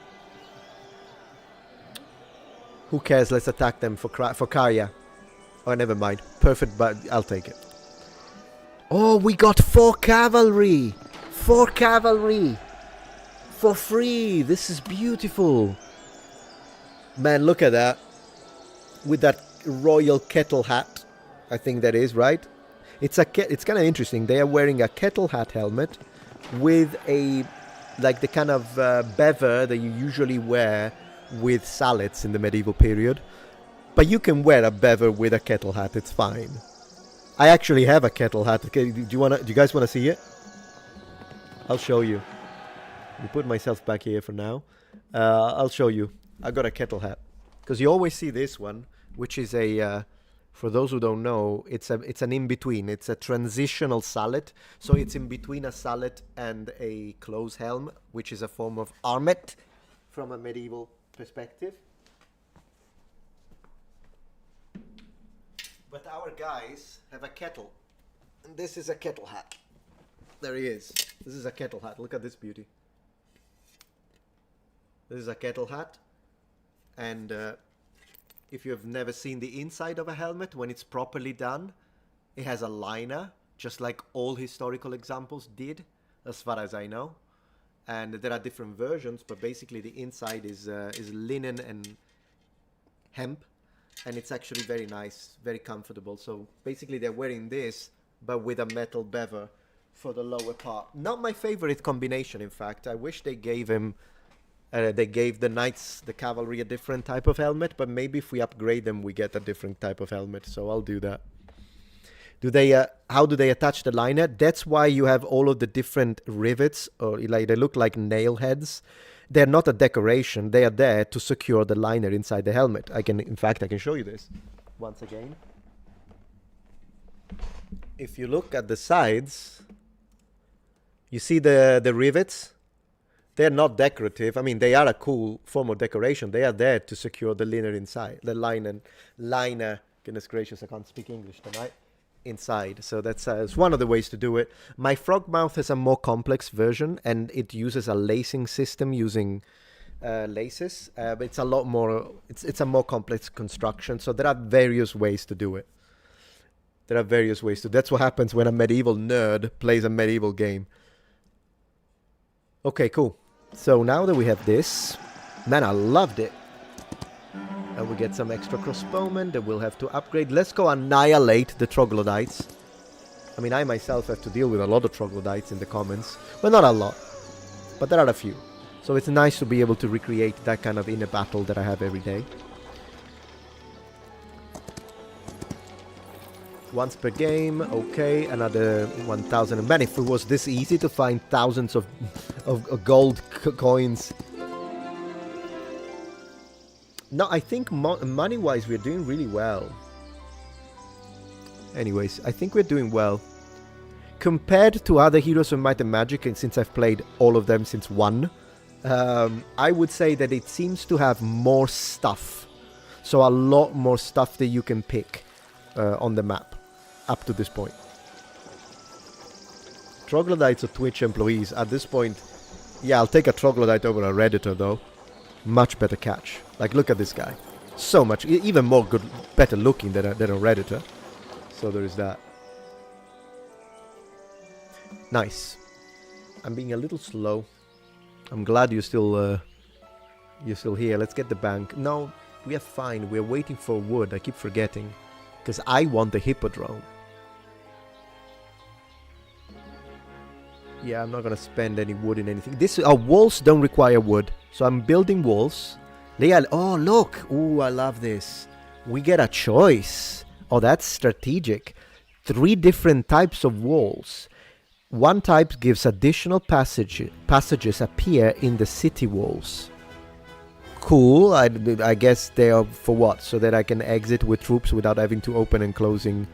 [SPEAKER 1] Who cares? Let's attack them for Karya. Oh, never mind. Perfect, but I'll take it. Oh, we got 4 cavalry! 4 cavalry! For free! This is beautiful! Man, look at that. With that royal kettle hat. I think that is, right? It's kind of interesting. They are wearing a kettle hat helmet with a... like the kind of bever that you usually wear with salads in the medieval period. But you can wear a bever with a kettle hat, it's fine. I actually have a kettle hat. Okay, do you guys want to see it? I'll show you. I'll put myself back here for now. I'll show you. I got a kettle hat. Because you always see this one, which is a... for those who don't know, it's an in-between. It's a transitional sallet. So it's in between a sallet and a close helm, which is a form of armet from a medieval perspective. But our guys have a kettle. And this is a kettle hat. There he is. This is a kettle hat. Look at this beauty. This is a kettle hat. And if you have never seen the inside of a helmet, when it's properly done, it has a liner, just like all historical examples did, as far as I know. And there are different versions, but basically the inside is linen and hemp, and it's actually very nice, very comfortable. So basically they're wearing this, but with a metal bever for the lower part. Not my favorite combination, in fact. I wish they gave him, they gave the knights, the cavalry, a different type of helmet, but maybe if we upgrade them, we get a different type of helmet. So I'll do that. Do they? How do they attach the liner? That's why you have all of the different rivets, or like they look like nail heads. They're not a decoration. They are there to secure the liner inside the helmet. In fact, I can show you this once again. If you look at the sides, you see the rivets. They're not decorative. I mean, they are a cool form of decoration. They are there to secure the liner inside. The liner. Goodness gracious, I can't speak English tonight. Inside. So that's it's one of the ways to do it. My Frogmouth has a more complex version, and it uses a lacing system using laces. But it's a lot more. It's a more complex construction. So there are various ways to do it. That's what happens when a medieval nerd plays a medieval game. Okay, cool. So now that we have this, Man, I loved it. And we get some extra crossbowmen that we'll have to upgrade. Let's go annihilate the troglodytes. I mean, I myself have to deal with a lot of troglodytes in the commons. Well, not a lot. But there are a few. So it's nice to be able to recreate that kind of inner battle that I have every day. Once per game, okay, another 1,000. And man, if it was this easy to find thousands of gold coins. No, I think money-wise we're doing really well. Anyways, I think we're doing well. Compared to other Heroes of Might and Magic, and since I've played all of them since 1, I would say that it seems to have more stuff. So a lot more stuff that you can pick on the map up to this point. Troglodytes or Twitch employees at this point. Yeah, I'll take a Troglodyte over a Redditor though. Much better catch. Like, look at this guy. So much, even more good, better looking than a Redditor. So there is that. Nice. I'm being a little slow. I'm glad you're still here. Let's get the bank. No, we are fine. We're waiting for wood. I keep forgetting. Because I want the Hippodrome. Yeah, I'm not going to spend any wood in anything. Walls don't require wood. So I'm building walls. Oh, look. Ooh, I love this. We get a choice. Oh, that's strategic. 3 different types of walls. One type gives additional passages appear in the city walls. Cool. I guess they are for what? So that I can exit with troops without having to open and closing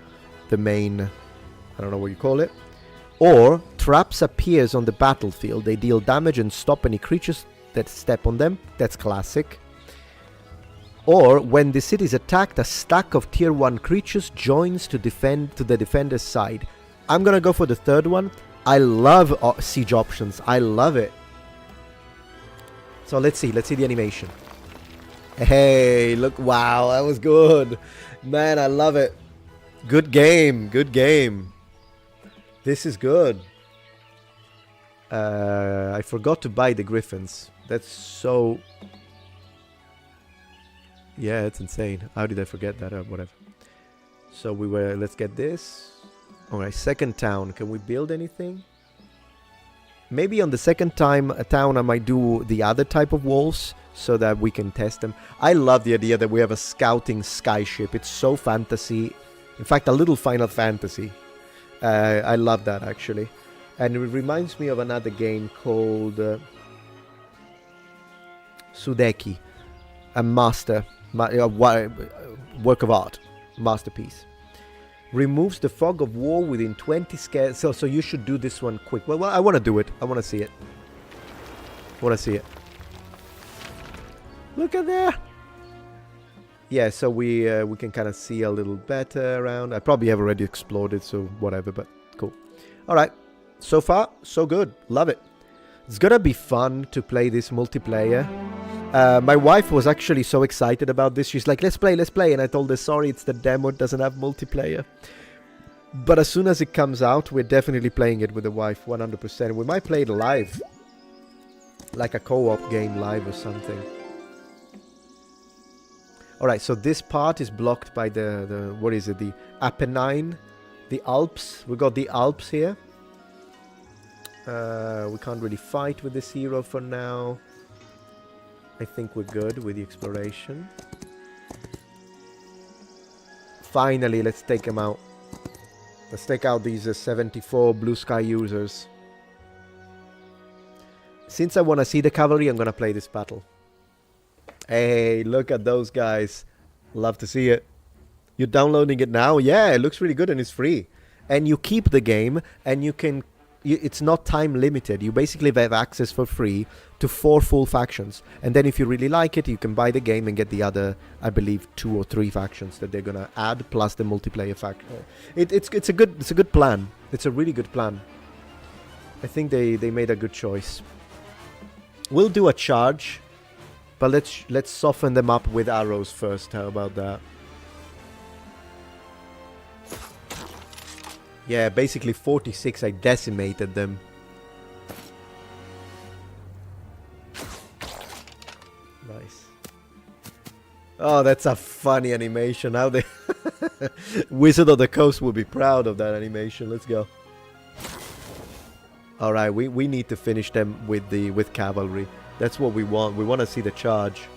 [SPEAKER 1] the main... I don't know what you call it. Or, traps appears on the battlefield. They deal damage and stop any creatures that step on them. That's classic. Or, when the city is attacked, a stack of tier 1 creatures joins to defend to the defender's side. I'm gonna go for the third one. I love siege options. I love it. So let's see the animation. Hey, look, wow, that was good. Man, I love it. Good game, good game. This is good. I forgot to buy the griffins. That's so... Yeah, it's insane. How did I forget that? Whatever. So let's get this. Alright, second town. Can we build anything? Maybe on the second town I might do the other type of walls so that we can test them. I love the idea that we have a scouting skyship. It's so fantasy. In fact, a little Final Fantasy. I love that, actually. And it reminds me of another game called Sudeki. A work of art. Masterpiece. Removes the fog of war within 20 squares. So you should do this one quick. Well, I want to do it. I want to see it. Look at there. Yeah, so we can kind of see a little better around. I probably have already explored it, so whatever, but cool. All right. So far, so good. Love it. It's going to be fun to play this multiplayer. My wife was actually so excited about this. She's like, let's play. And I told her, sorry, it's the demo. It doesn't have multiplayer. But as soon as it comes out, we're definitely playing it with the wife, 100%. We might play it live. Like a co-op game live or something. Alright, so this part is blocked by the what is it? The Apennine. The Alps. We got the Alps here. We can't really fight with this hero for now. I think we're good with the exploration. Finally, let's take them out. Let's take out these 74 blue sky users. Since I want to see the cavalry, I'm going to play this battle. Hey, look at those guys. Love to see it. You're downloading it now? Yeah, it looks really good and it's free. And you keep the game and you can... it's not time limited. You basically have access for free to 4 full factions. And then if you really like it, you can buy the game and get the other, I believe, 2 or 3 factions that they're going to add plus the multiplayer faction. It's a good plan. It's a really good plan. I think they made a good choice. We'll do a charge. But let's soften them up with arrows first. How about that? Yeah, basically 46. I decimated them. Nice. Oh, that's a funny animation. How they Wizard of the Coast will be proud of that animation. Let's go. All right, we need to finish them with cavalry. That's what we want. We want to see the charge.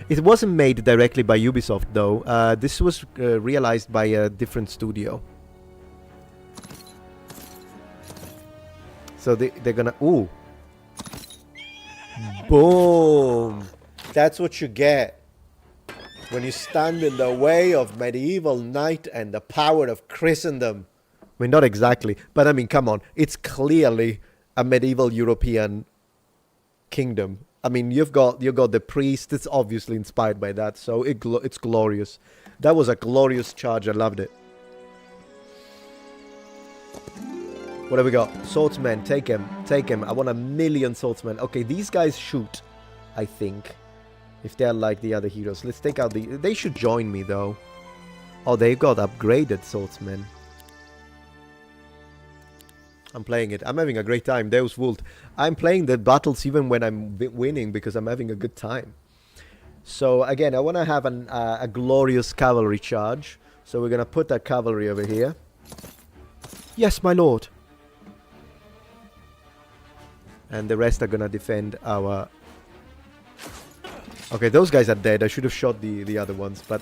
[SPEAKER 1] It wasn't made directly by Ubisoft though. This was realized by a different studio. So they're gonna... Ooh. Boom. That's what you get when you stand in the way of medieval knight and the power of Christendom. I mean, not exactly, but I mean, come on. It's clearly a medieval European kingdom. I mean, you've got the priest. It's obviously inspired by that, so it's glorious. That was a glorious charge. I loved it. What have we got? Swordsman, take him. Take him. I want 1,000,000 swordsmen. Okay, these guys shoot, I think. If they're like the other heroes. Let's take out the... They should join me, though. Oh, they've got upgraded swordsmen. I'm playing it. I'm having a great time. Deus Vult. I'm playing the battles even when I'm winning because I'm having a good time. So, again, I want to have a glorious cavalry charge. So we're going to put that cavalry over here. Yes, my lord. And the rest are going to defend our... Okay, those guys are dead. I should have shot the other ones, but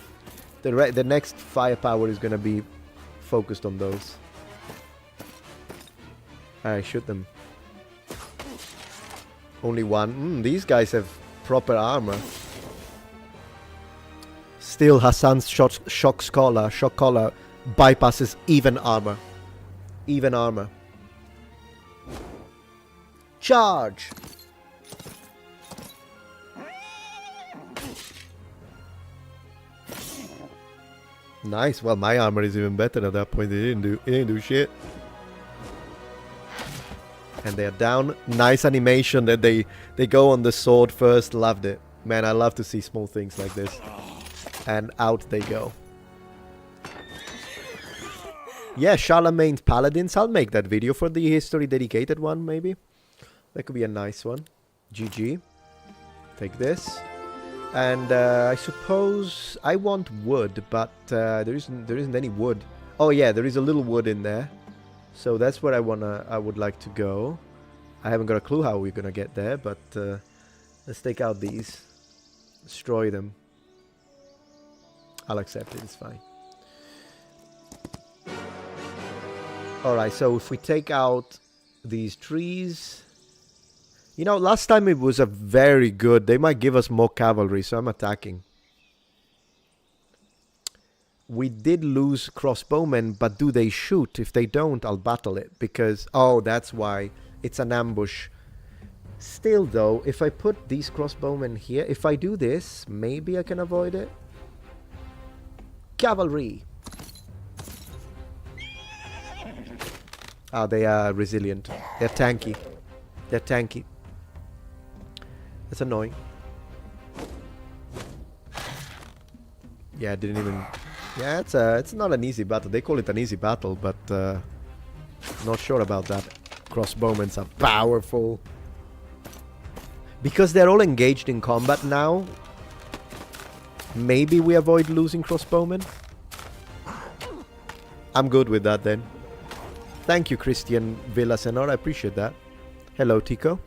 [SPEAKER 1] the next firepower is gonna be focused on those. Alright, shoot them. Only one. These guys have proper armor. Still, Hassan's shock collar bypasses even armor. Even armor. Charge! Nice. Well, my armor is even better at that point. It didn't do shit. And they're down. Nice animation that they go on the sword first. Loved it. Man, I love to see small things like this. And out they go. Yeah, Charlemagne's Paladins. I'll make that video for the history dedicated one, maybe. That could be a nice one. GG. Take this. And I suppose I want wood, but there isn't any wood. Oh yeah, there is a little wood in there. So that's where I would like to go. I haven't got a clue how we're gonna get there, but let's take out these. Destroy them. I'll accept it, it's fine. Alright, so if we take out these trees... You know, last time it was a very good... They might give us more cavalry, so I'm attacking. We did lose crossbowmen, but do they shoot? If they don't, I'll battle it. Because... Oh, that's why. It's an ambush. Still, though, if I put these crossbowmen here... If I do this, maybe I can avoid it. Cavalry! Ah, they are resilient. They're tanky. They're tanky. That's annoying. Yeah, I didn't even... Yeah, it's not an easy battle. They call it an easy battle, but not sure about that. Crossbowmen are powerful. Because they're all engaged in combat now, maybe we avoid losing crossbowmen. I'm good with that then. Thank you, Christian Villasenor. I appreciate that. Hello, Tico.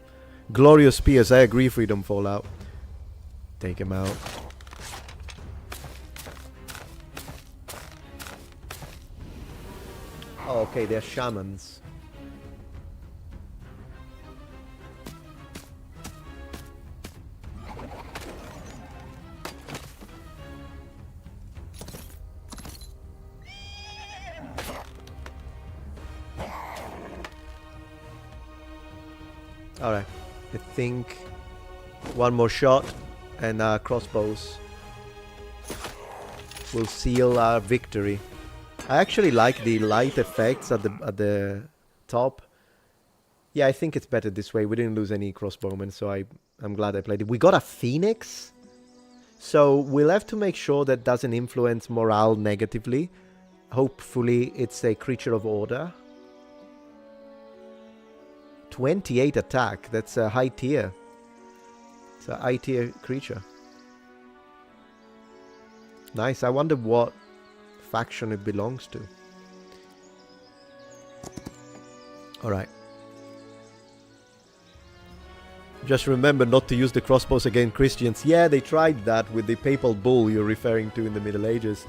[SPEAKER 1] Glorious Spears. I agree, Freedom Fallout. Take him out. Oh, okay, they're shamans. Alright, I think one more shot and crossbows will seal our victory. I actually like the light effects at the top. Yeah, I think it's better this way. We didn't lose any crossbowmen, so I'm glad I played it. We got a phoenix, so we'll have to make sure that doesn't influence morale negatively. Hopefully it's a creature of order. 28 attack, that's a high tier. It's a I-tier creature. Nice. I wonder what faction it belongs to. Alright. Just remember not to use the crossbows against Christians. Yeah, they tried that with the papal bull you're referring to in the Middle Ages.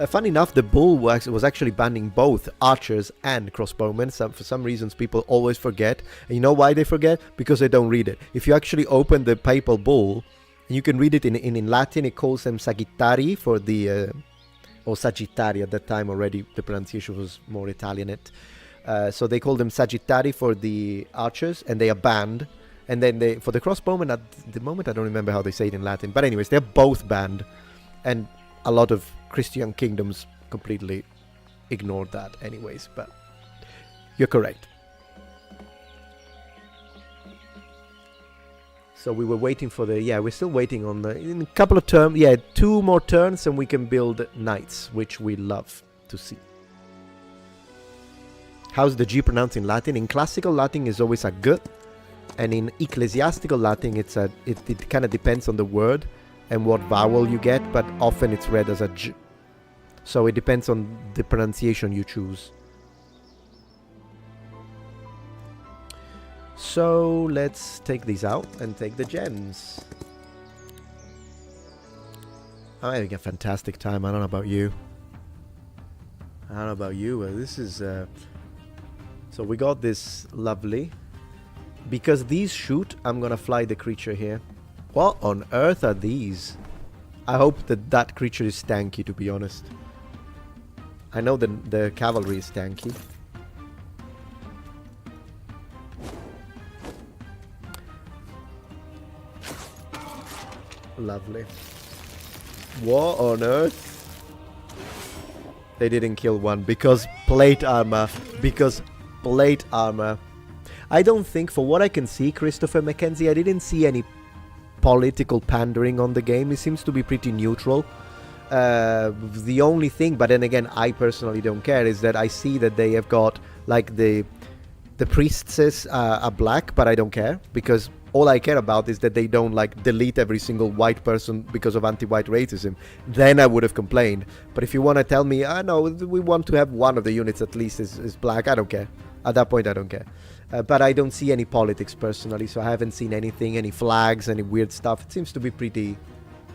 [SPEAKER 1] Funny enough, the bull was actually banning both archers and crossbowmen. For some reasons, people always forget. And you know why they forget? Because they don't read it. If you actually open the papal bull, you can read it in Latin. It calls them Sagittari for the... or Sagittari at that time already. The pronunciation was more Italianate. So they call them Sagittari for the archers, and they are banned. And then they, for the crossbowmen, at the moment I don't remember how they say it in Latin. But anyways, they're both banned. And a lot of Christian kingdoms completely ignored that anyways. But you're correct. So we were waiting for the... Yeah, we're still waiting on the... In a couple of turns... Yeah, 2 more turns and we can build knights, which we love to see. How's the G pronounced in Latin? In classical Latin is always a G. And in ecclesiastical Latin, it kind of depends on the word and what vowel you get, but often it's read as a J. So it depends on the pronunciation you choose. So let's take these out and take the gems. I'm having a fantastic time. I don't know about you. I don't know about you. This is... So we got this lovely... Because these shoot, I'm gonna fly the creature here. What on earth are these? I hope that that creature is tanky, to be honest. I know the cavalry is tanky. Lovely. What on earth? They didn't kill one because plate armor. Because plate armor. I don't think, for what I can see, Christopher Mackenzie, I didn't see any political pandering on the game. It seems to be pretty neutral. The only thing, but then again, I personally don't care, is that I see that they have got, like, the priestesses are black, but I don't care, because all I care about is that they don't, like, delete every single white person because of anti-white racism. Then I would have complained. But if you want to tell me, no, we want to have one of the units at least is black, I don't care. At that point, I don't care. But I don't see any politics personally, so I haven't seen anything, any flags, any weird stuff. It seems to be pretty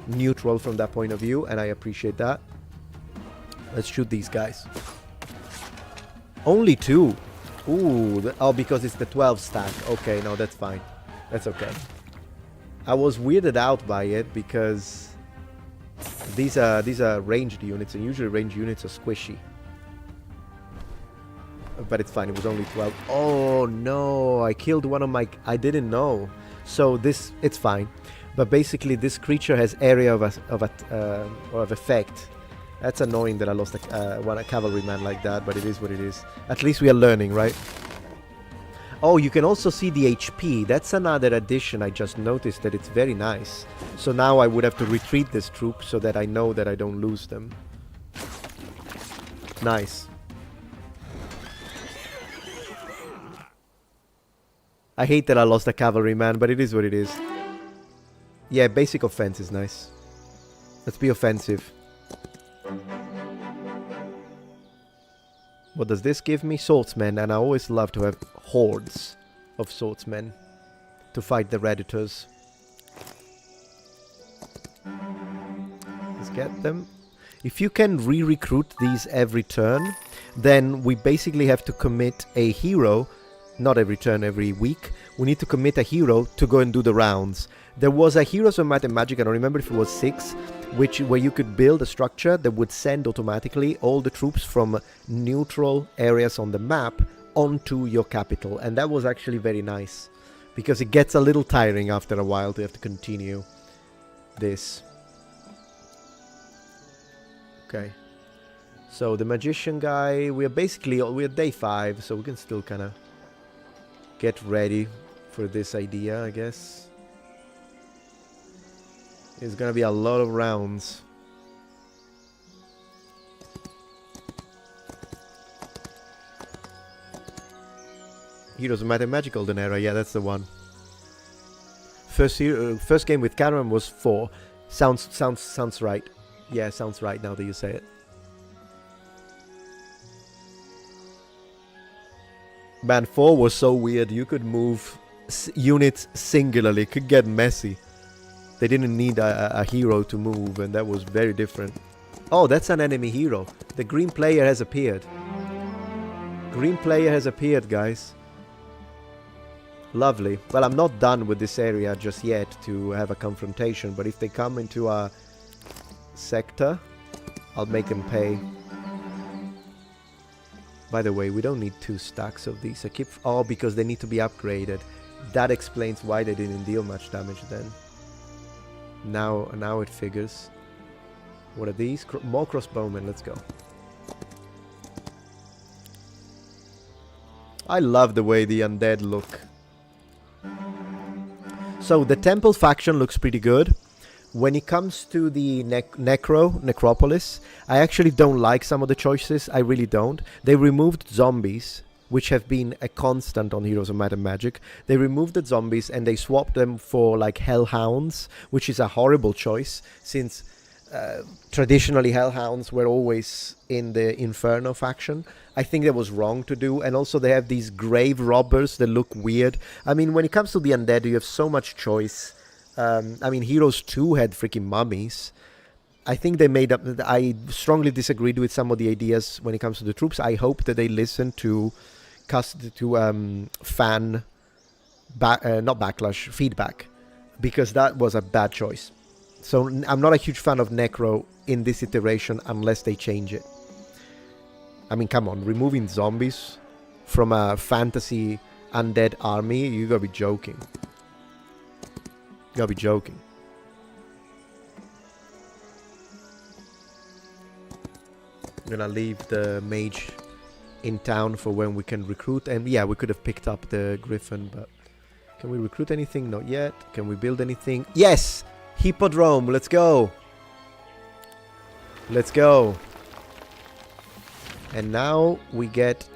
[SPEAKER 1] neutral from that point of view, and I appreciate that. Let's shoot these guys. Only 2. Ooh, oh, because it's the 12 stack. Okay, no, that's fine. That's okay. I was weirded out by it because these are ranged units, and usually ranged units are squishy. But it's fine, it was only 12. Oh no, I killed one of my... I didn't know. So this, it's fine. But basically this creature has area of effect. That's annoying that I lost a cavalryman like that, but it is what it is. At least we are learning, right? Oh, you can also see the HP. That's another addition. I just noticed that it's very nice. So now I would have to retreat this troop so that I know that I don't lose them. Nice. I hate that I lost a cavalryman, but it is what it is. Yeah, basic offense is nice. Let's be offensive. What does this give me? Swordsmen, and I always love to have hordes of swordsmen to fight the Redditors. Let's get them. If you can re-recruit these every turn, then we basically have to commit a hero. Not every turn, every week. We need to commit a hero to go and do the rounds. There was a Heroes of Might and Magic, I don't remember if it was 6, where you could build a structure that would send automatically all the troops from neutral areas on the map onto your capital. And that was actually very nice, because it gets a little tiring after a while to have to continue this. Okay. So the Magician guy, we're day 5, so we can still kind of get ready for this idea, I guess. It's gonna be a lot of rounds. Heroes of Might and Magic Golden Era, yeah, that's the one. First game with Cameron was 4. Sounds right. Yeah, sounds right now that you say it. Man, 4 was so weird. You could move units singularly. It could get messy. They didn't need a hero to move, and that was very different. Oh, that's an enemy hero. The green player has appeared. Green player has appeared, guys. Lovely. Well, I'm not done with this area just yet to have a confrontation, but if they come into our sector, I'll make them pay. By the way, we don't need 2 stacks of these. Oh, because they need to be upgraded. That explains why they didn't deal much damage then. Now it figures. What are these? More crossbowmen. Let's go. I love the way the undead look. So the temple faction looks pretty good. When it comes to the necropolis, I actually don't like some of the choices. I really don't. They removed zombies, which have been a constant on Heroes of Might and Magic. They removed the zombies and they swapped them for like hellhounds, which is a horrible choice since traditionally hellhounds were always in the Inferno faction. I think that was wrong to do. And also they have these grave robbers that look weird. I mean, when it comes to the undead, you have so much choice. I mean, Heroes 2 had freaking mummies. I think they made up... I strongly disagreed with some of the ideas when it comes to the troops. I hope that they listen to fan... not backlash, feedback. Because that was a bad choice. So I'm not a huge fan of Necro in this iteration unless they change it. I mean, come on. Removing zombies from a fantasy undead army? You gotta be joking. You gotta be joking. I'm gonna leave the mage in town for when we can recruit. And yeah, we could have picked up the griffin, but... Can we recruit anything? Not yet. Can we build anything? Yes! Hippodrome, let's go! Let's go! And now we get...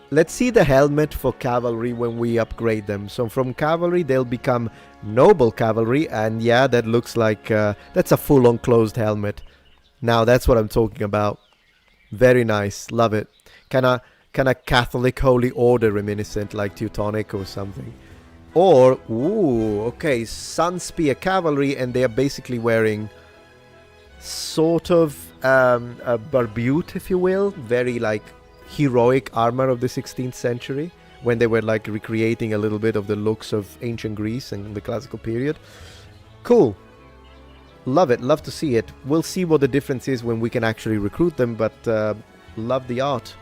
[SPEAKER 1] Let's see the helmet for cavalry when we upgrade them. So from cavalry, they'll become noble cavalry. And yeah, that looks like... that's a full-on closed helmet. Now, that's what I'm talking about. Very nice. Love it. Kinda Catholic Holy Order reminiscent, like Teutonic or something. Or, ooh, okay, Sun Spear Cavalry, and they are basically wearing sort of a barbute, if you will. Very, like, heroic armor of the 16th century, when they were, like, recreating a little bit of the looks of ancient Greece and the classical period. Cool. Love it. Love to see it. We'll see what the difference is when we can actually recruit them, but love the art.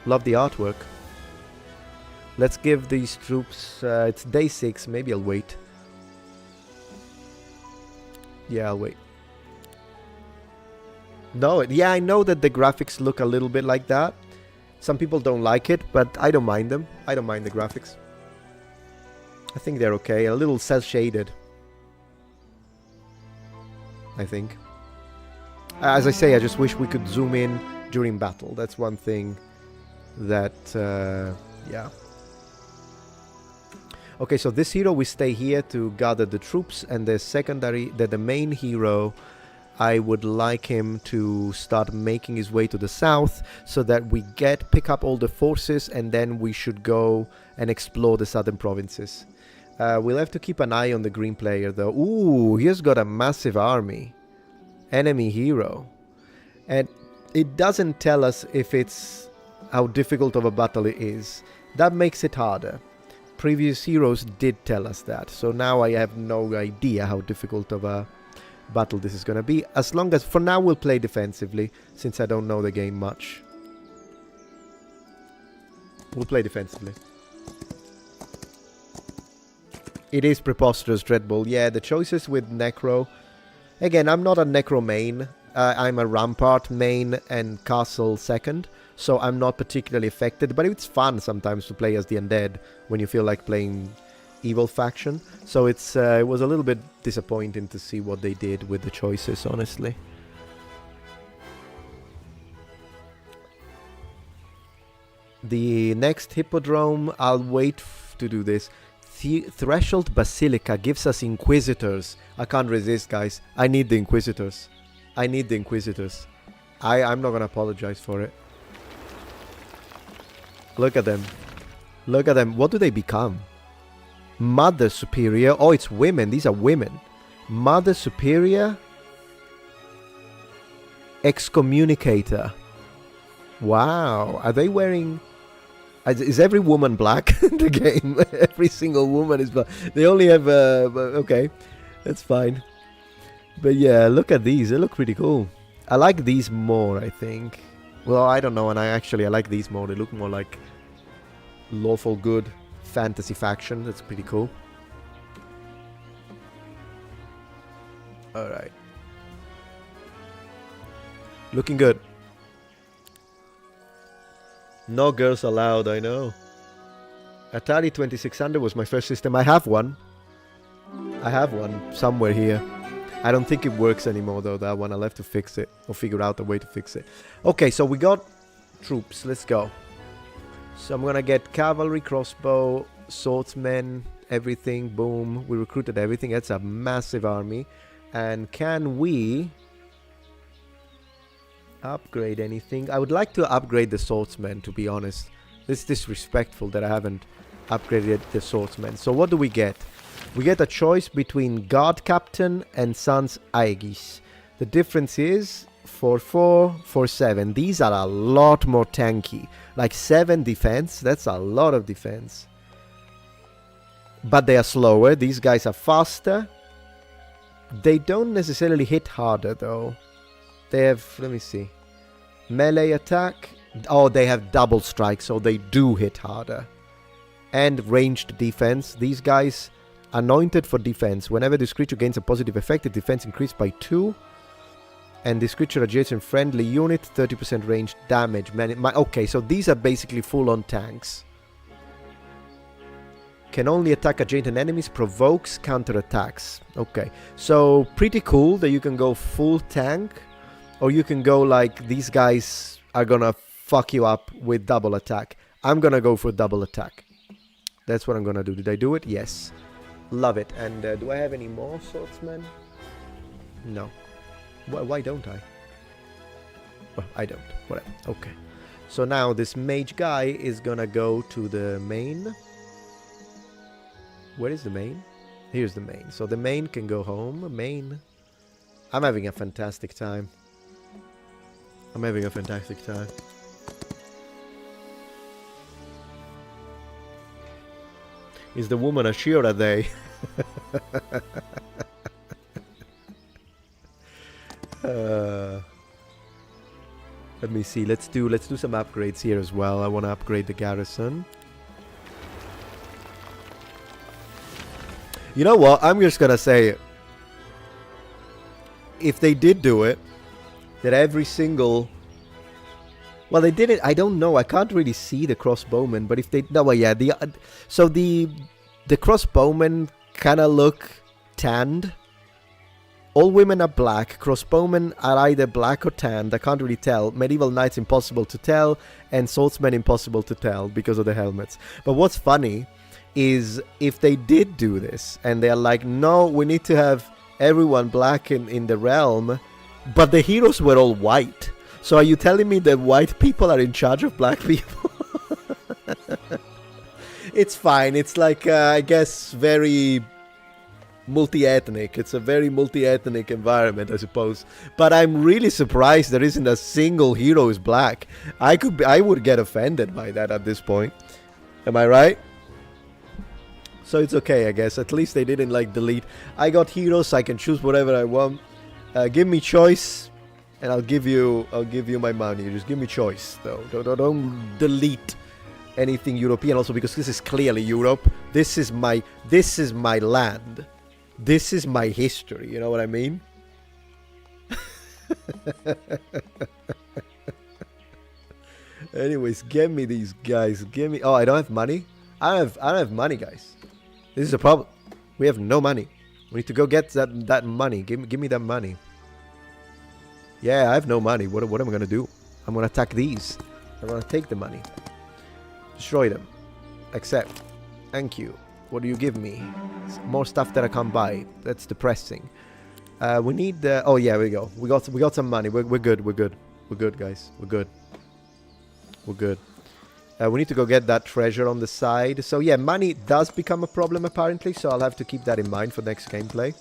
[SPEAKER 1] Love the artwork. Let's give these troops... it's day 6. Maybe I'll wait. Yeah, I'll wait. No, yeah, I know that the graphics look a little bit like that. Some people don't like it, but I don't mind them. I don't mind the graphics. I think they're okay. A little cel-shaded, I think. As I say, I just wish we could zoom in during battle. That's one thing that... yeah. Okay, so this hero, we stay here to gather the troops, and the secondary, the main hero, I would like him to start making his way to the south, so that we pick up all the forces, and then we should go and explore the southern provinces. We'll have to keep an eye on the green player, though. Ooh, he's got a massive army. Enemy hero. And it doesn't tell us if it's how difficult of a battle it is. That makes it harder. Previous heroes did tell us that, so now I have no idea how difficult of a battle this is going to be. As long as, for now, we'll play defensively, since I don't know the game much. We'll play defensively. It is preposterous, Dreadball. Yeah, the choices with Necro. Again, I'm not a Necro main. I'm a Rampart main and Castle second. So I'm not particularly affected, but it's fun sometimes to play as the undead when you feel like playing evil faction. So it was a little bit disappointing to see what they did with the choices, honestly. The next Hippodrome, I'll wait to do this. Threshold Basilica gives us Inquisitors. I can't resist, guys. I need the Inquisitors. I need the Inquisitors. I'm not gonna apologize for it. Look at them. Look at them. What do they become? Mother Superior. Oh, it's women. These are women. Mother Superior. Excommunicator. Wow. Are they wearing... Is every woman black in the game? Every single woman is black. They only have... okay. That's fine. But yeah, look at these. They look pretty cool. I like these more, I think. Well, I don't know. And I like these more. They look more like lawful good fantasy faction. That's pretty cool. Alright. Looking good. No girls allowed, I know. Atari 2600 was my first system. I have one. I have one somewhere here. I don't think it works anymore though, that one. I'll have to fix it. Or figure out a way to fix it. Okay, so we got troops. Let's go. So I'm gonna get cavalry, crossbow, swordsmen, everything. Boom. We recruited everything. That's a massive army. And can we upgrade anything? I would like to upgrade the swordsmen, to be honest. It's disrespectful that I haven't upgraded the swordsmen. So what do we get? We get a choice between Guard Captain and Sans Aegis. The difference is 4-4, 4-7. These are a lot more tanky. Like 7 defense, that's a lot of defense. But they are slower. These guys are faster. They don't necessarily hit harder though. They have, let me see, melee attack. Oh, they have double strike, so they do hit harder. And ranged defense. These guys, anointed for defense. Whenever this creature gains a positive effect, the defense increased by 2. And this creature adjacent friendly unit, 30% ranged damage. Okay, so these are basically full-on tanks. Can only attack adjacent enemies, provokes counterattacks. Okay, so pretty cool that you can go full tank. Or you can go like, these guys are gonna fuck you up with double attack. I'm gonna go for double attack. That's what I'm gonna do. Did I do it? Yes. Love it. And do I have any more swordsmen? No. Why don't I? Well, I don't. Whatever. Okay. So now this mage guy is gonna go to the main. Where is the main? Here's the main. So the main can go home. Main. I'm having a fantastic time. I'm having a fantastic time. Is the woman a Shira day? Let me see. Let's do some upgrades here as well. I want to upgrade the garrison. You know what? I'm just gonna say it. If they did do it, that every single... Well, they did it. I don't know. I can't really see the crossbowmen, but if they... No, well, yeah. So the crossbowmen kind of look tanned. All women are black. Crossbowmen are either black or tanned. I can't really tell. Medieval knights impossible to tell, and swordsmen impossible to tell because of the helmets. But what's funny is if they did do this, and they're like, no, we need to have everyone black in the realm, but the heroes were all white. So are you telling me that white people are in charge of black people? It's fine. It's like, I guess, very multi-ethnic. It's a very multi-ethnic environment, I suppose. But I'm really surprised there isn't a single hero who's black. I would get offended by that at this point. Am I right? So it's okay, I guess. At least they didn't like delete. I got heroes. I can choose whatever I want. Give me choice, and I'll give you my money. Just give me choice, though. Don't delete anything European. Also, because this is clearly Europe. This is my land. This is my history. You know what I mean? Anyways, give me these guys. Give me. Oh, I don't have money. I don't have money, guys. This is a problem. We have no money. We need to go get that money. Give me that money. Yeah, I have no money. What am I gonna do? I'm gonna attack these. I'm gonna take the money. Destroy them. Accept. Thank you. What do you give me? More stuff that I can't buy. That's depressing. We need the... Oh, yeah, we go. We got some money. We're good. We're good. We're good, guys. We're good. We're good. We need to go get that treasure on the side. So, yeah, money does become a problem, apparently. So, I'll have to keep that in mind for next gameplay.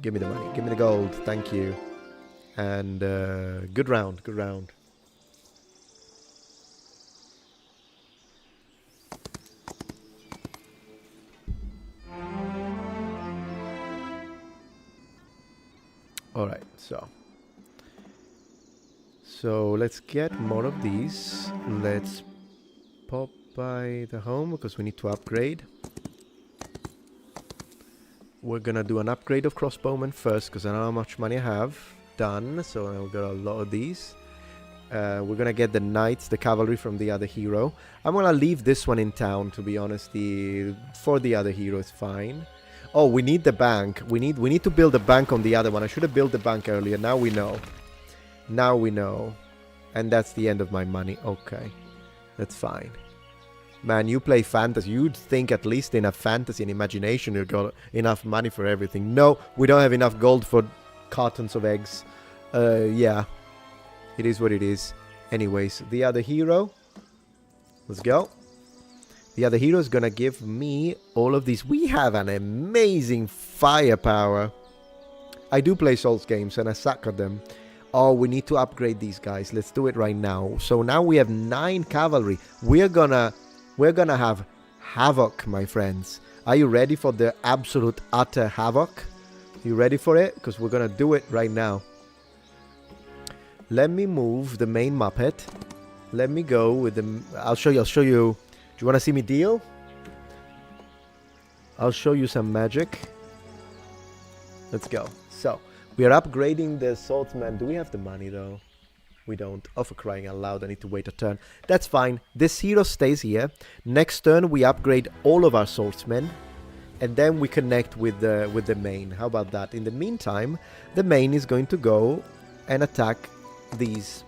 [SPEAKER 1] Give me the money. Give me the gold. Thank you. And good round. Good round. Alright, so let's get more of these. Let's pop by the home because we need to upgrade. We're gonna do an upgrade of crossbowmen first because I know how much money I have. Done, so I've got a lot of these. We're gonna get the knights, the cavalry from the other hero. I'm gonna leave this one in town, to be honest. For the other hero is fine. Oh, we need the bank. We need to build a bank on the other one. I should have built the bank earlier. Now we know. Now we know. And that's the end of my money. Okay. That's fine. Man, you play fantasy. You'd think at least in a fantasy and imagination you've got enough money for everything. No, we don't have enough gold for cartons of eggs. Yeah. It is what it is. Anyways, the other hero. Let's go. The other hero is gonna give me all of these. We have an amazing firepower. I do play Souls games and I suck at them. Oh, we need to upgrade these guys. Let's do it right now. So now we have 9 cavalry. We're gonna have havoc, my friends. Are you ready for the absolute utter havoc? You ready for it? Because we're gonna do it right now. Let me move the main Muppet. Let me go with the... I'll show you. Do you want to see me deal? I'll show you some magic. Let's go. So, we are upgrading the swordsman. Do we have the money, though? We don't. Oh, for crying out loud, I need to wait a turn. That's fine. This hero stays here. Next turn, we upgrade all of our swordsmen. And then we connect with the main. How about that? In the meantime, the main is going to go and attack these.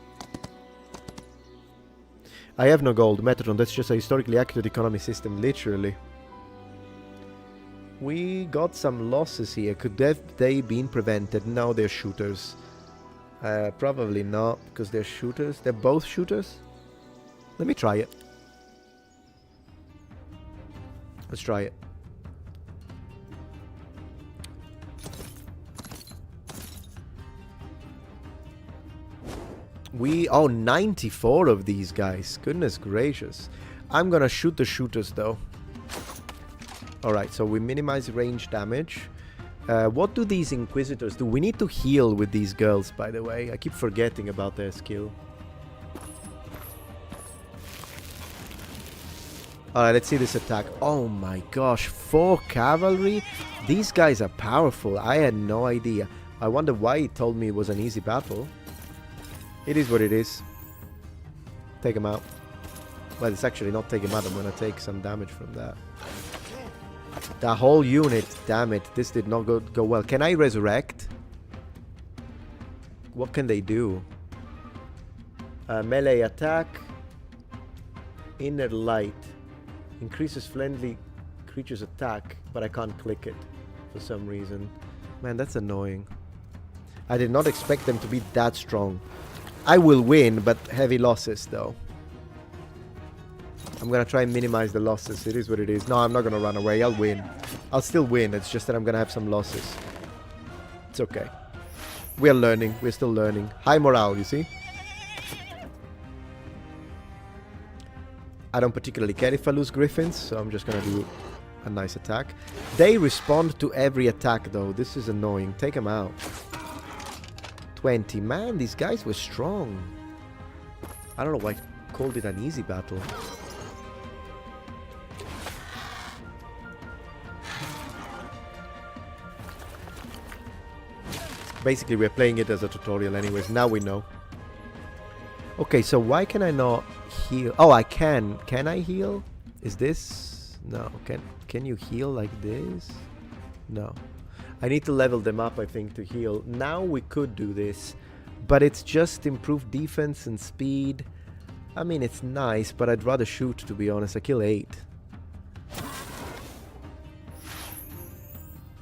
[SPEAKER 1] I have no gold. Metatron, that's just a historically accurate economy system, literally. We got some losses here. Could they been prevented? No, they're shooters. Probably not, because they're shooters. They're both shooters? Let me try it. Let's try it. Oh, 94 of these guys. Goodness gracious. I'm gonna shoot the shooters though. Alright, so we minimize range damage. What do these inquisitors do? We need to heal with these girls, by the way. I keep forgetting about their skill. Alright, let's see this attack. Oh my gosh, 4 cavalry? These guys are powerful. I had no idea. I wonder why he told me it was an easy battle. It is what it is. Take him out. Well, it's actually not take him out. I'm going to take some damage from that. The whole unit. Damn it. This did not go well. Can I resurrect? What can they do? Melee attack. Inner light. Increases friendly creatures' attack. But I can't click it for some reason. Man, that's annoying. I did not expect them to be that strong. I will win, but heavy losses, though. I'm gonna try and minimize the losses. It is what it is. No, I'm not gonna run away. I'll win. I'll still win. It's just that I'm gonna have some losses. It's okay. We're learning. We're still learning. High morale, you see? I don't particularly care if I lose griffins, so I'm just gonna do a nice attack. They respond to every attack, though. This is annoying. Take them out. 20. Man, these guys were strong. I don't know why I called it an easy battle. Basically, we're playing it as a tutorial anyways. Now we know. Okay, so why can I not heal? Oh, I can. Can I heal? Is this... No. Can you heal like this? No. I need to level them up, I think, to heal. Now we could do this, but it's just improved defense and speed. I mean, it's nice, but I'd rather shoot, to be honest. I kill 8.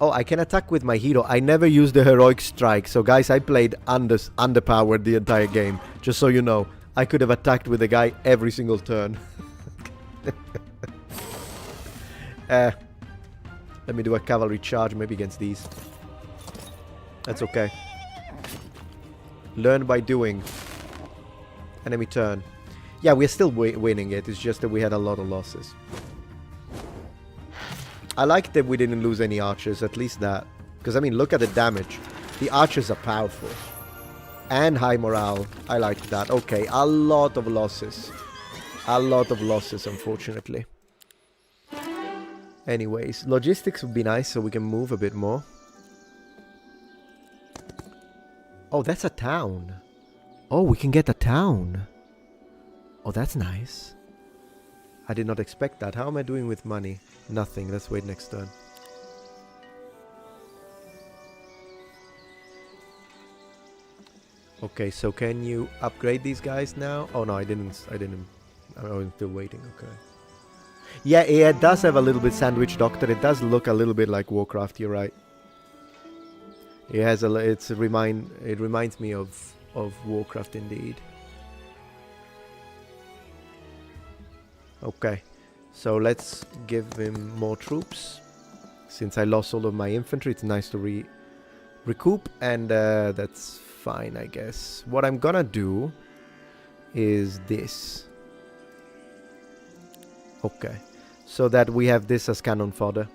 [SPEAKER 1] Oh, I can attack with my hero. I never used the heroic strike. So guys, I played underpowered the entire game. Just so you know. I could have attacked with the guy every single turn. Let me do a cavalry charge maybe against these. That's okay. Learn by doing. Enemy turn. Yeah, we're still winning it. It's just that we had a lot of losses. I like that we didn't lose any archers, at least that. Because, I mean, look at the damage. The archers are powerful. And high morale. I like that. Okay, a lot of losses. A lot of losses, unfortunately. Anyways, logistics would be nice so we can move a bit more. Oh, that's a town. Oh, we can get a town. Oh, that's nice. I did not expect that. How am I doing with money? Nothing. Let's wait next turn. Okay, so can you upgrade these guys now? Oh no, I didn't. I'm still waiting. Okay. Yeah, it does have a little bit sandwich doctor. It does look a little bit like Warcraft. You're right. It has a. It reminds me of Warcraft indeed. Okay, so let's give him more troops. Since I lost all of my infantry, it's nice to recoup, and that's fine, I guess. What I'm gonna do is this. Okay, so that we have this as cannon fodder.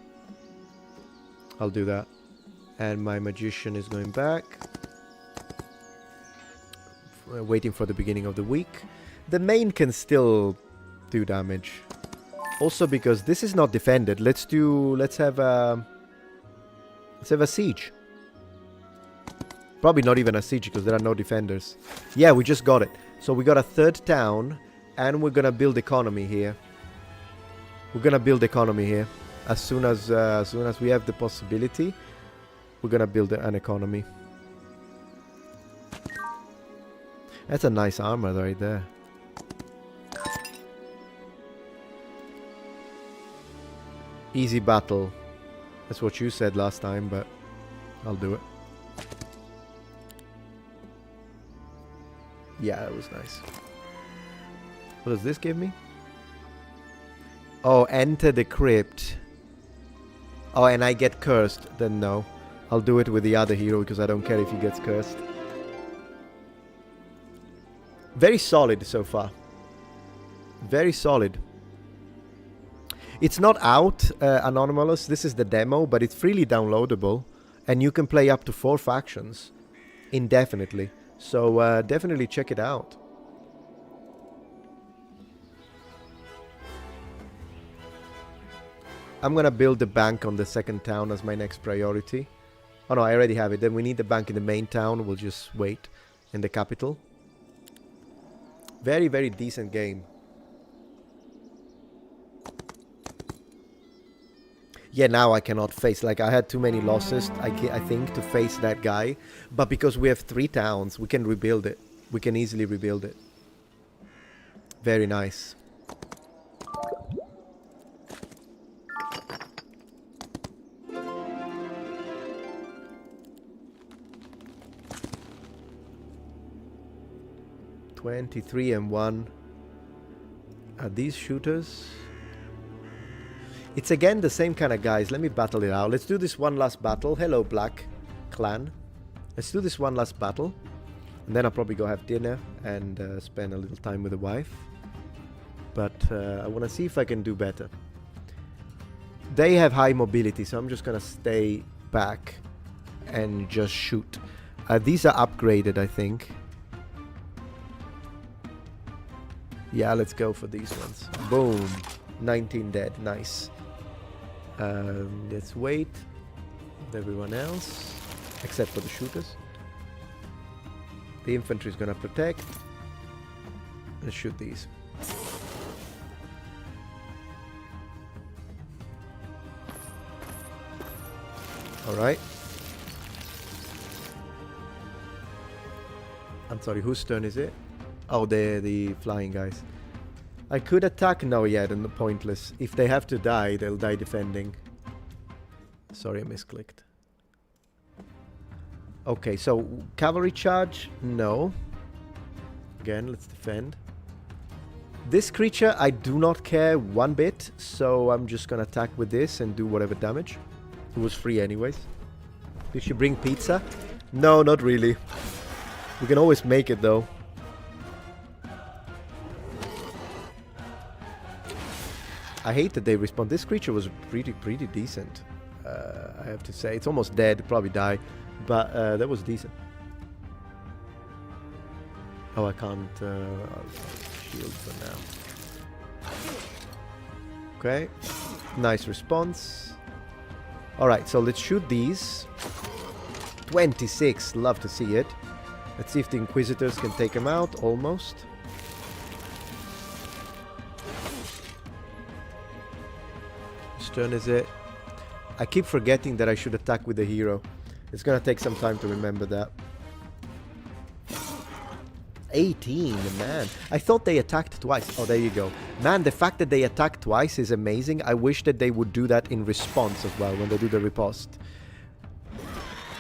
[SPEAKER 1] I'll do that. And my magician is going back. Waiting for the beginning of the week. The main can still do damage. Also because this is not defended. Let's have a siege. Probably not even a siege because there are no defenders. Yeah, we just got it. So we got a third town and we're gonna build economy here. We're gonna build economy here. As soon as we have the possibility, we're gonna build an economy. That's a nice armor right there. Easy battle. That's what you said last time, but I'll do it. Yeah, that was nice. What does this give me? Oh, enter the crypt. Oh, and I get cursed. Then no. I'll do it with the other hero because I don't care if he gets cursed. Very solid so far. Very solid. It's not out, Anonymous. This is the demo, but it's freely downloadable. And you can play up to 4 factions indefinitely. So definitely check it out. I'm gonna build the bank on the second town as my next priority. Oh no, I already have it. Then we need the bank in the main town. We'll just wait in the capital. Very, very decent game. Yeah, now I cannot face, like I had too many losses, I think, to face that guy. But because we have 3 towns, we can rebuild it. We can easily rebuild it. Very nice. (23 and 1). Are these shooters? It's again the same kind of guys. Let me battle it out. Let's do this one last battle. Hello, Black Clan. Let's do this one last battle. And then I'll probably go have dinner and spend a little time with the wife. But I want to see if I can do better. They have high mobility, so I'm just going to stay back and just shoot. These are upgraded, I think. Yeah, let's go for these ones. Boom. 19 dead. Nice. Let's wait. Everyone else. Except for the shooters. The infantry is gonna protect. Let's shoot these. Alright. I'm sorry, whose turn is it? Oh, the flying guys. I could attack. No, yeah, then pointless. If they have to die, they'll die defending. Sorry, I misclicked. Okay, so cavalry charge, no. Again, let's defend. This creature, I do not care one bit, so I'm just gonna attack with this and do whatever damage. It was free anyways. Did she bring pizza? No, not really. We can always make it though. I hate that they respawn. This creature was pretty decent. I have to say. It's almost dead, probably die. But that was decent. Oh, I can't shield for now. Okay. Nice response. Alright, so let's shoot these. 26. Love to see it. Let's see if the Inquisitors can take him out. Almost. Whose turn is it? I keep forgetting that I should attack with the hero. It's gonna take some time to remember that. 18, man. I thought they attacked twice. Oh, there you go. Man, the fact that they attacked twice is amazing. I wish that they would do that in response as well when they do the riposte.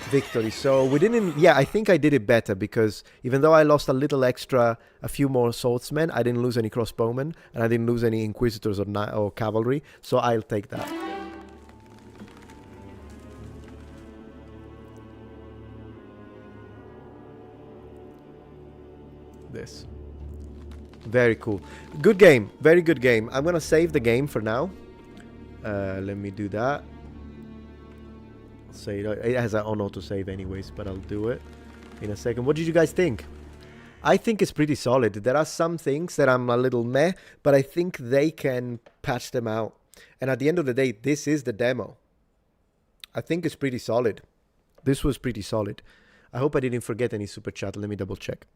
[SPEAKER 1] Victory. So we didn't... Yeah, I think I did it better because even though I lost a little extra, a few more swordsmen, I didn't lose any crossbowmen and I didn't lose any inquisitors or cavalry. So I'll take that. This. Very cool. Good game. Very good game. I'm gonna save the game for now. Let me do that. Say it has an on auto save anyways, but I'll do it in a second. What did you guys think? I think it's pretty solid. There are some things that I'm a little meh, but I think they can patch them out. And at the end of the day, this is the demo. I think it's pretty solid. This was pretty solid. I hope I didn't forget any super chat. Let me double check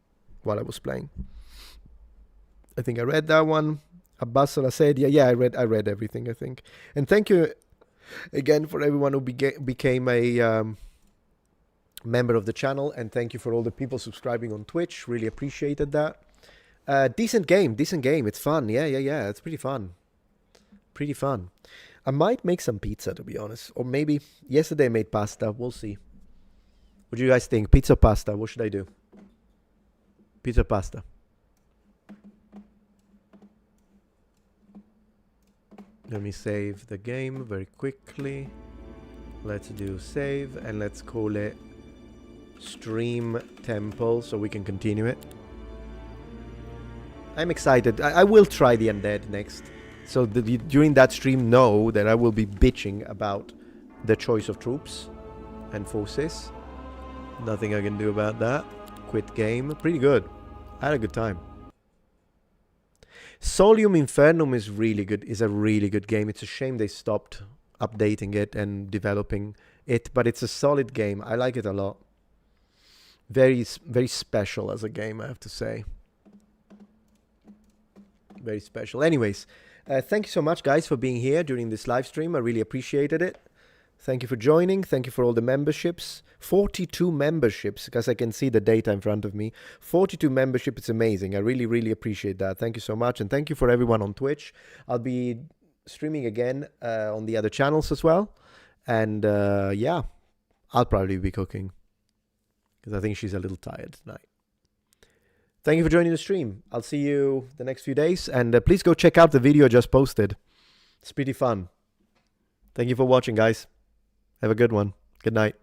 [SPEAKER 1] while I was playing. I think I read that one. Abbasala said, yeah, I read everything, I think. And thank you again for everyone who became a member of the channel, and thank you for all the people subscribing on Twitch. Really appreciated that. Decent game. It's fun. Yeah. It's pretty fun. Pretty fun. I might make some pizza, to be honest. Or maybe yesterday I made pasta. We'll see. What do you guys think? Pizza or pasta? What should I do? Pizza, pasta. Let me save the game very quickly. Let's do save and let's call it Stream Temple so we can continue it. I'm excited. I will try the undead next. So during that stream, know that I will be bitching about the choice of troops and forces. Nothing I can do about that. Quit game. Pretty good. I had a good time. Solium Infernum is really good. Is a really good game. It's a shame they stopped updating it and developing it, but it's a solid game. I like it a lot. Very special as a game, I have to say. Very special. Anyways, thank you so much, guys, for being here during this live stream. I really appreciated it. Thank you for joining. Thank you for all the memberships. 42 memberships, because I can see the data in front of me. 42 memberships. It's amazing. I really appreciate that. Thank you so much. And thank you for everyone on Twitch. I'll be streaming again on the other channels as well. And yeah, I'll probably be cooking because I think she's a little tired tonight. Thank you for joining the stream. I'll see you the next few days. And please go check out the video I just posted. It's pretty fun. Thank you for watching, guys. Have a good one. Good night.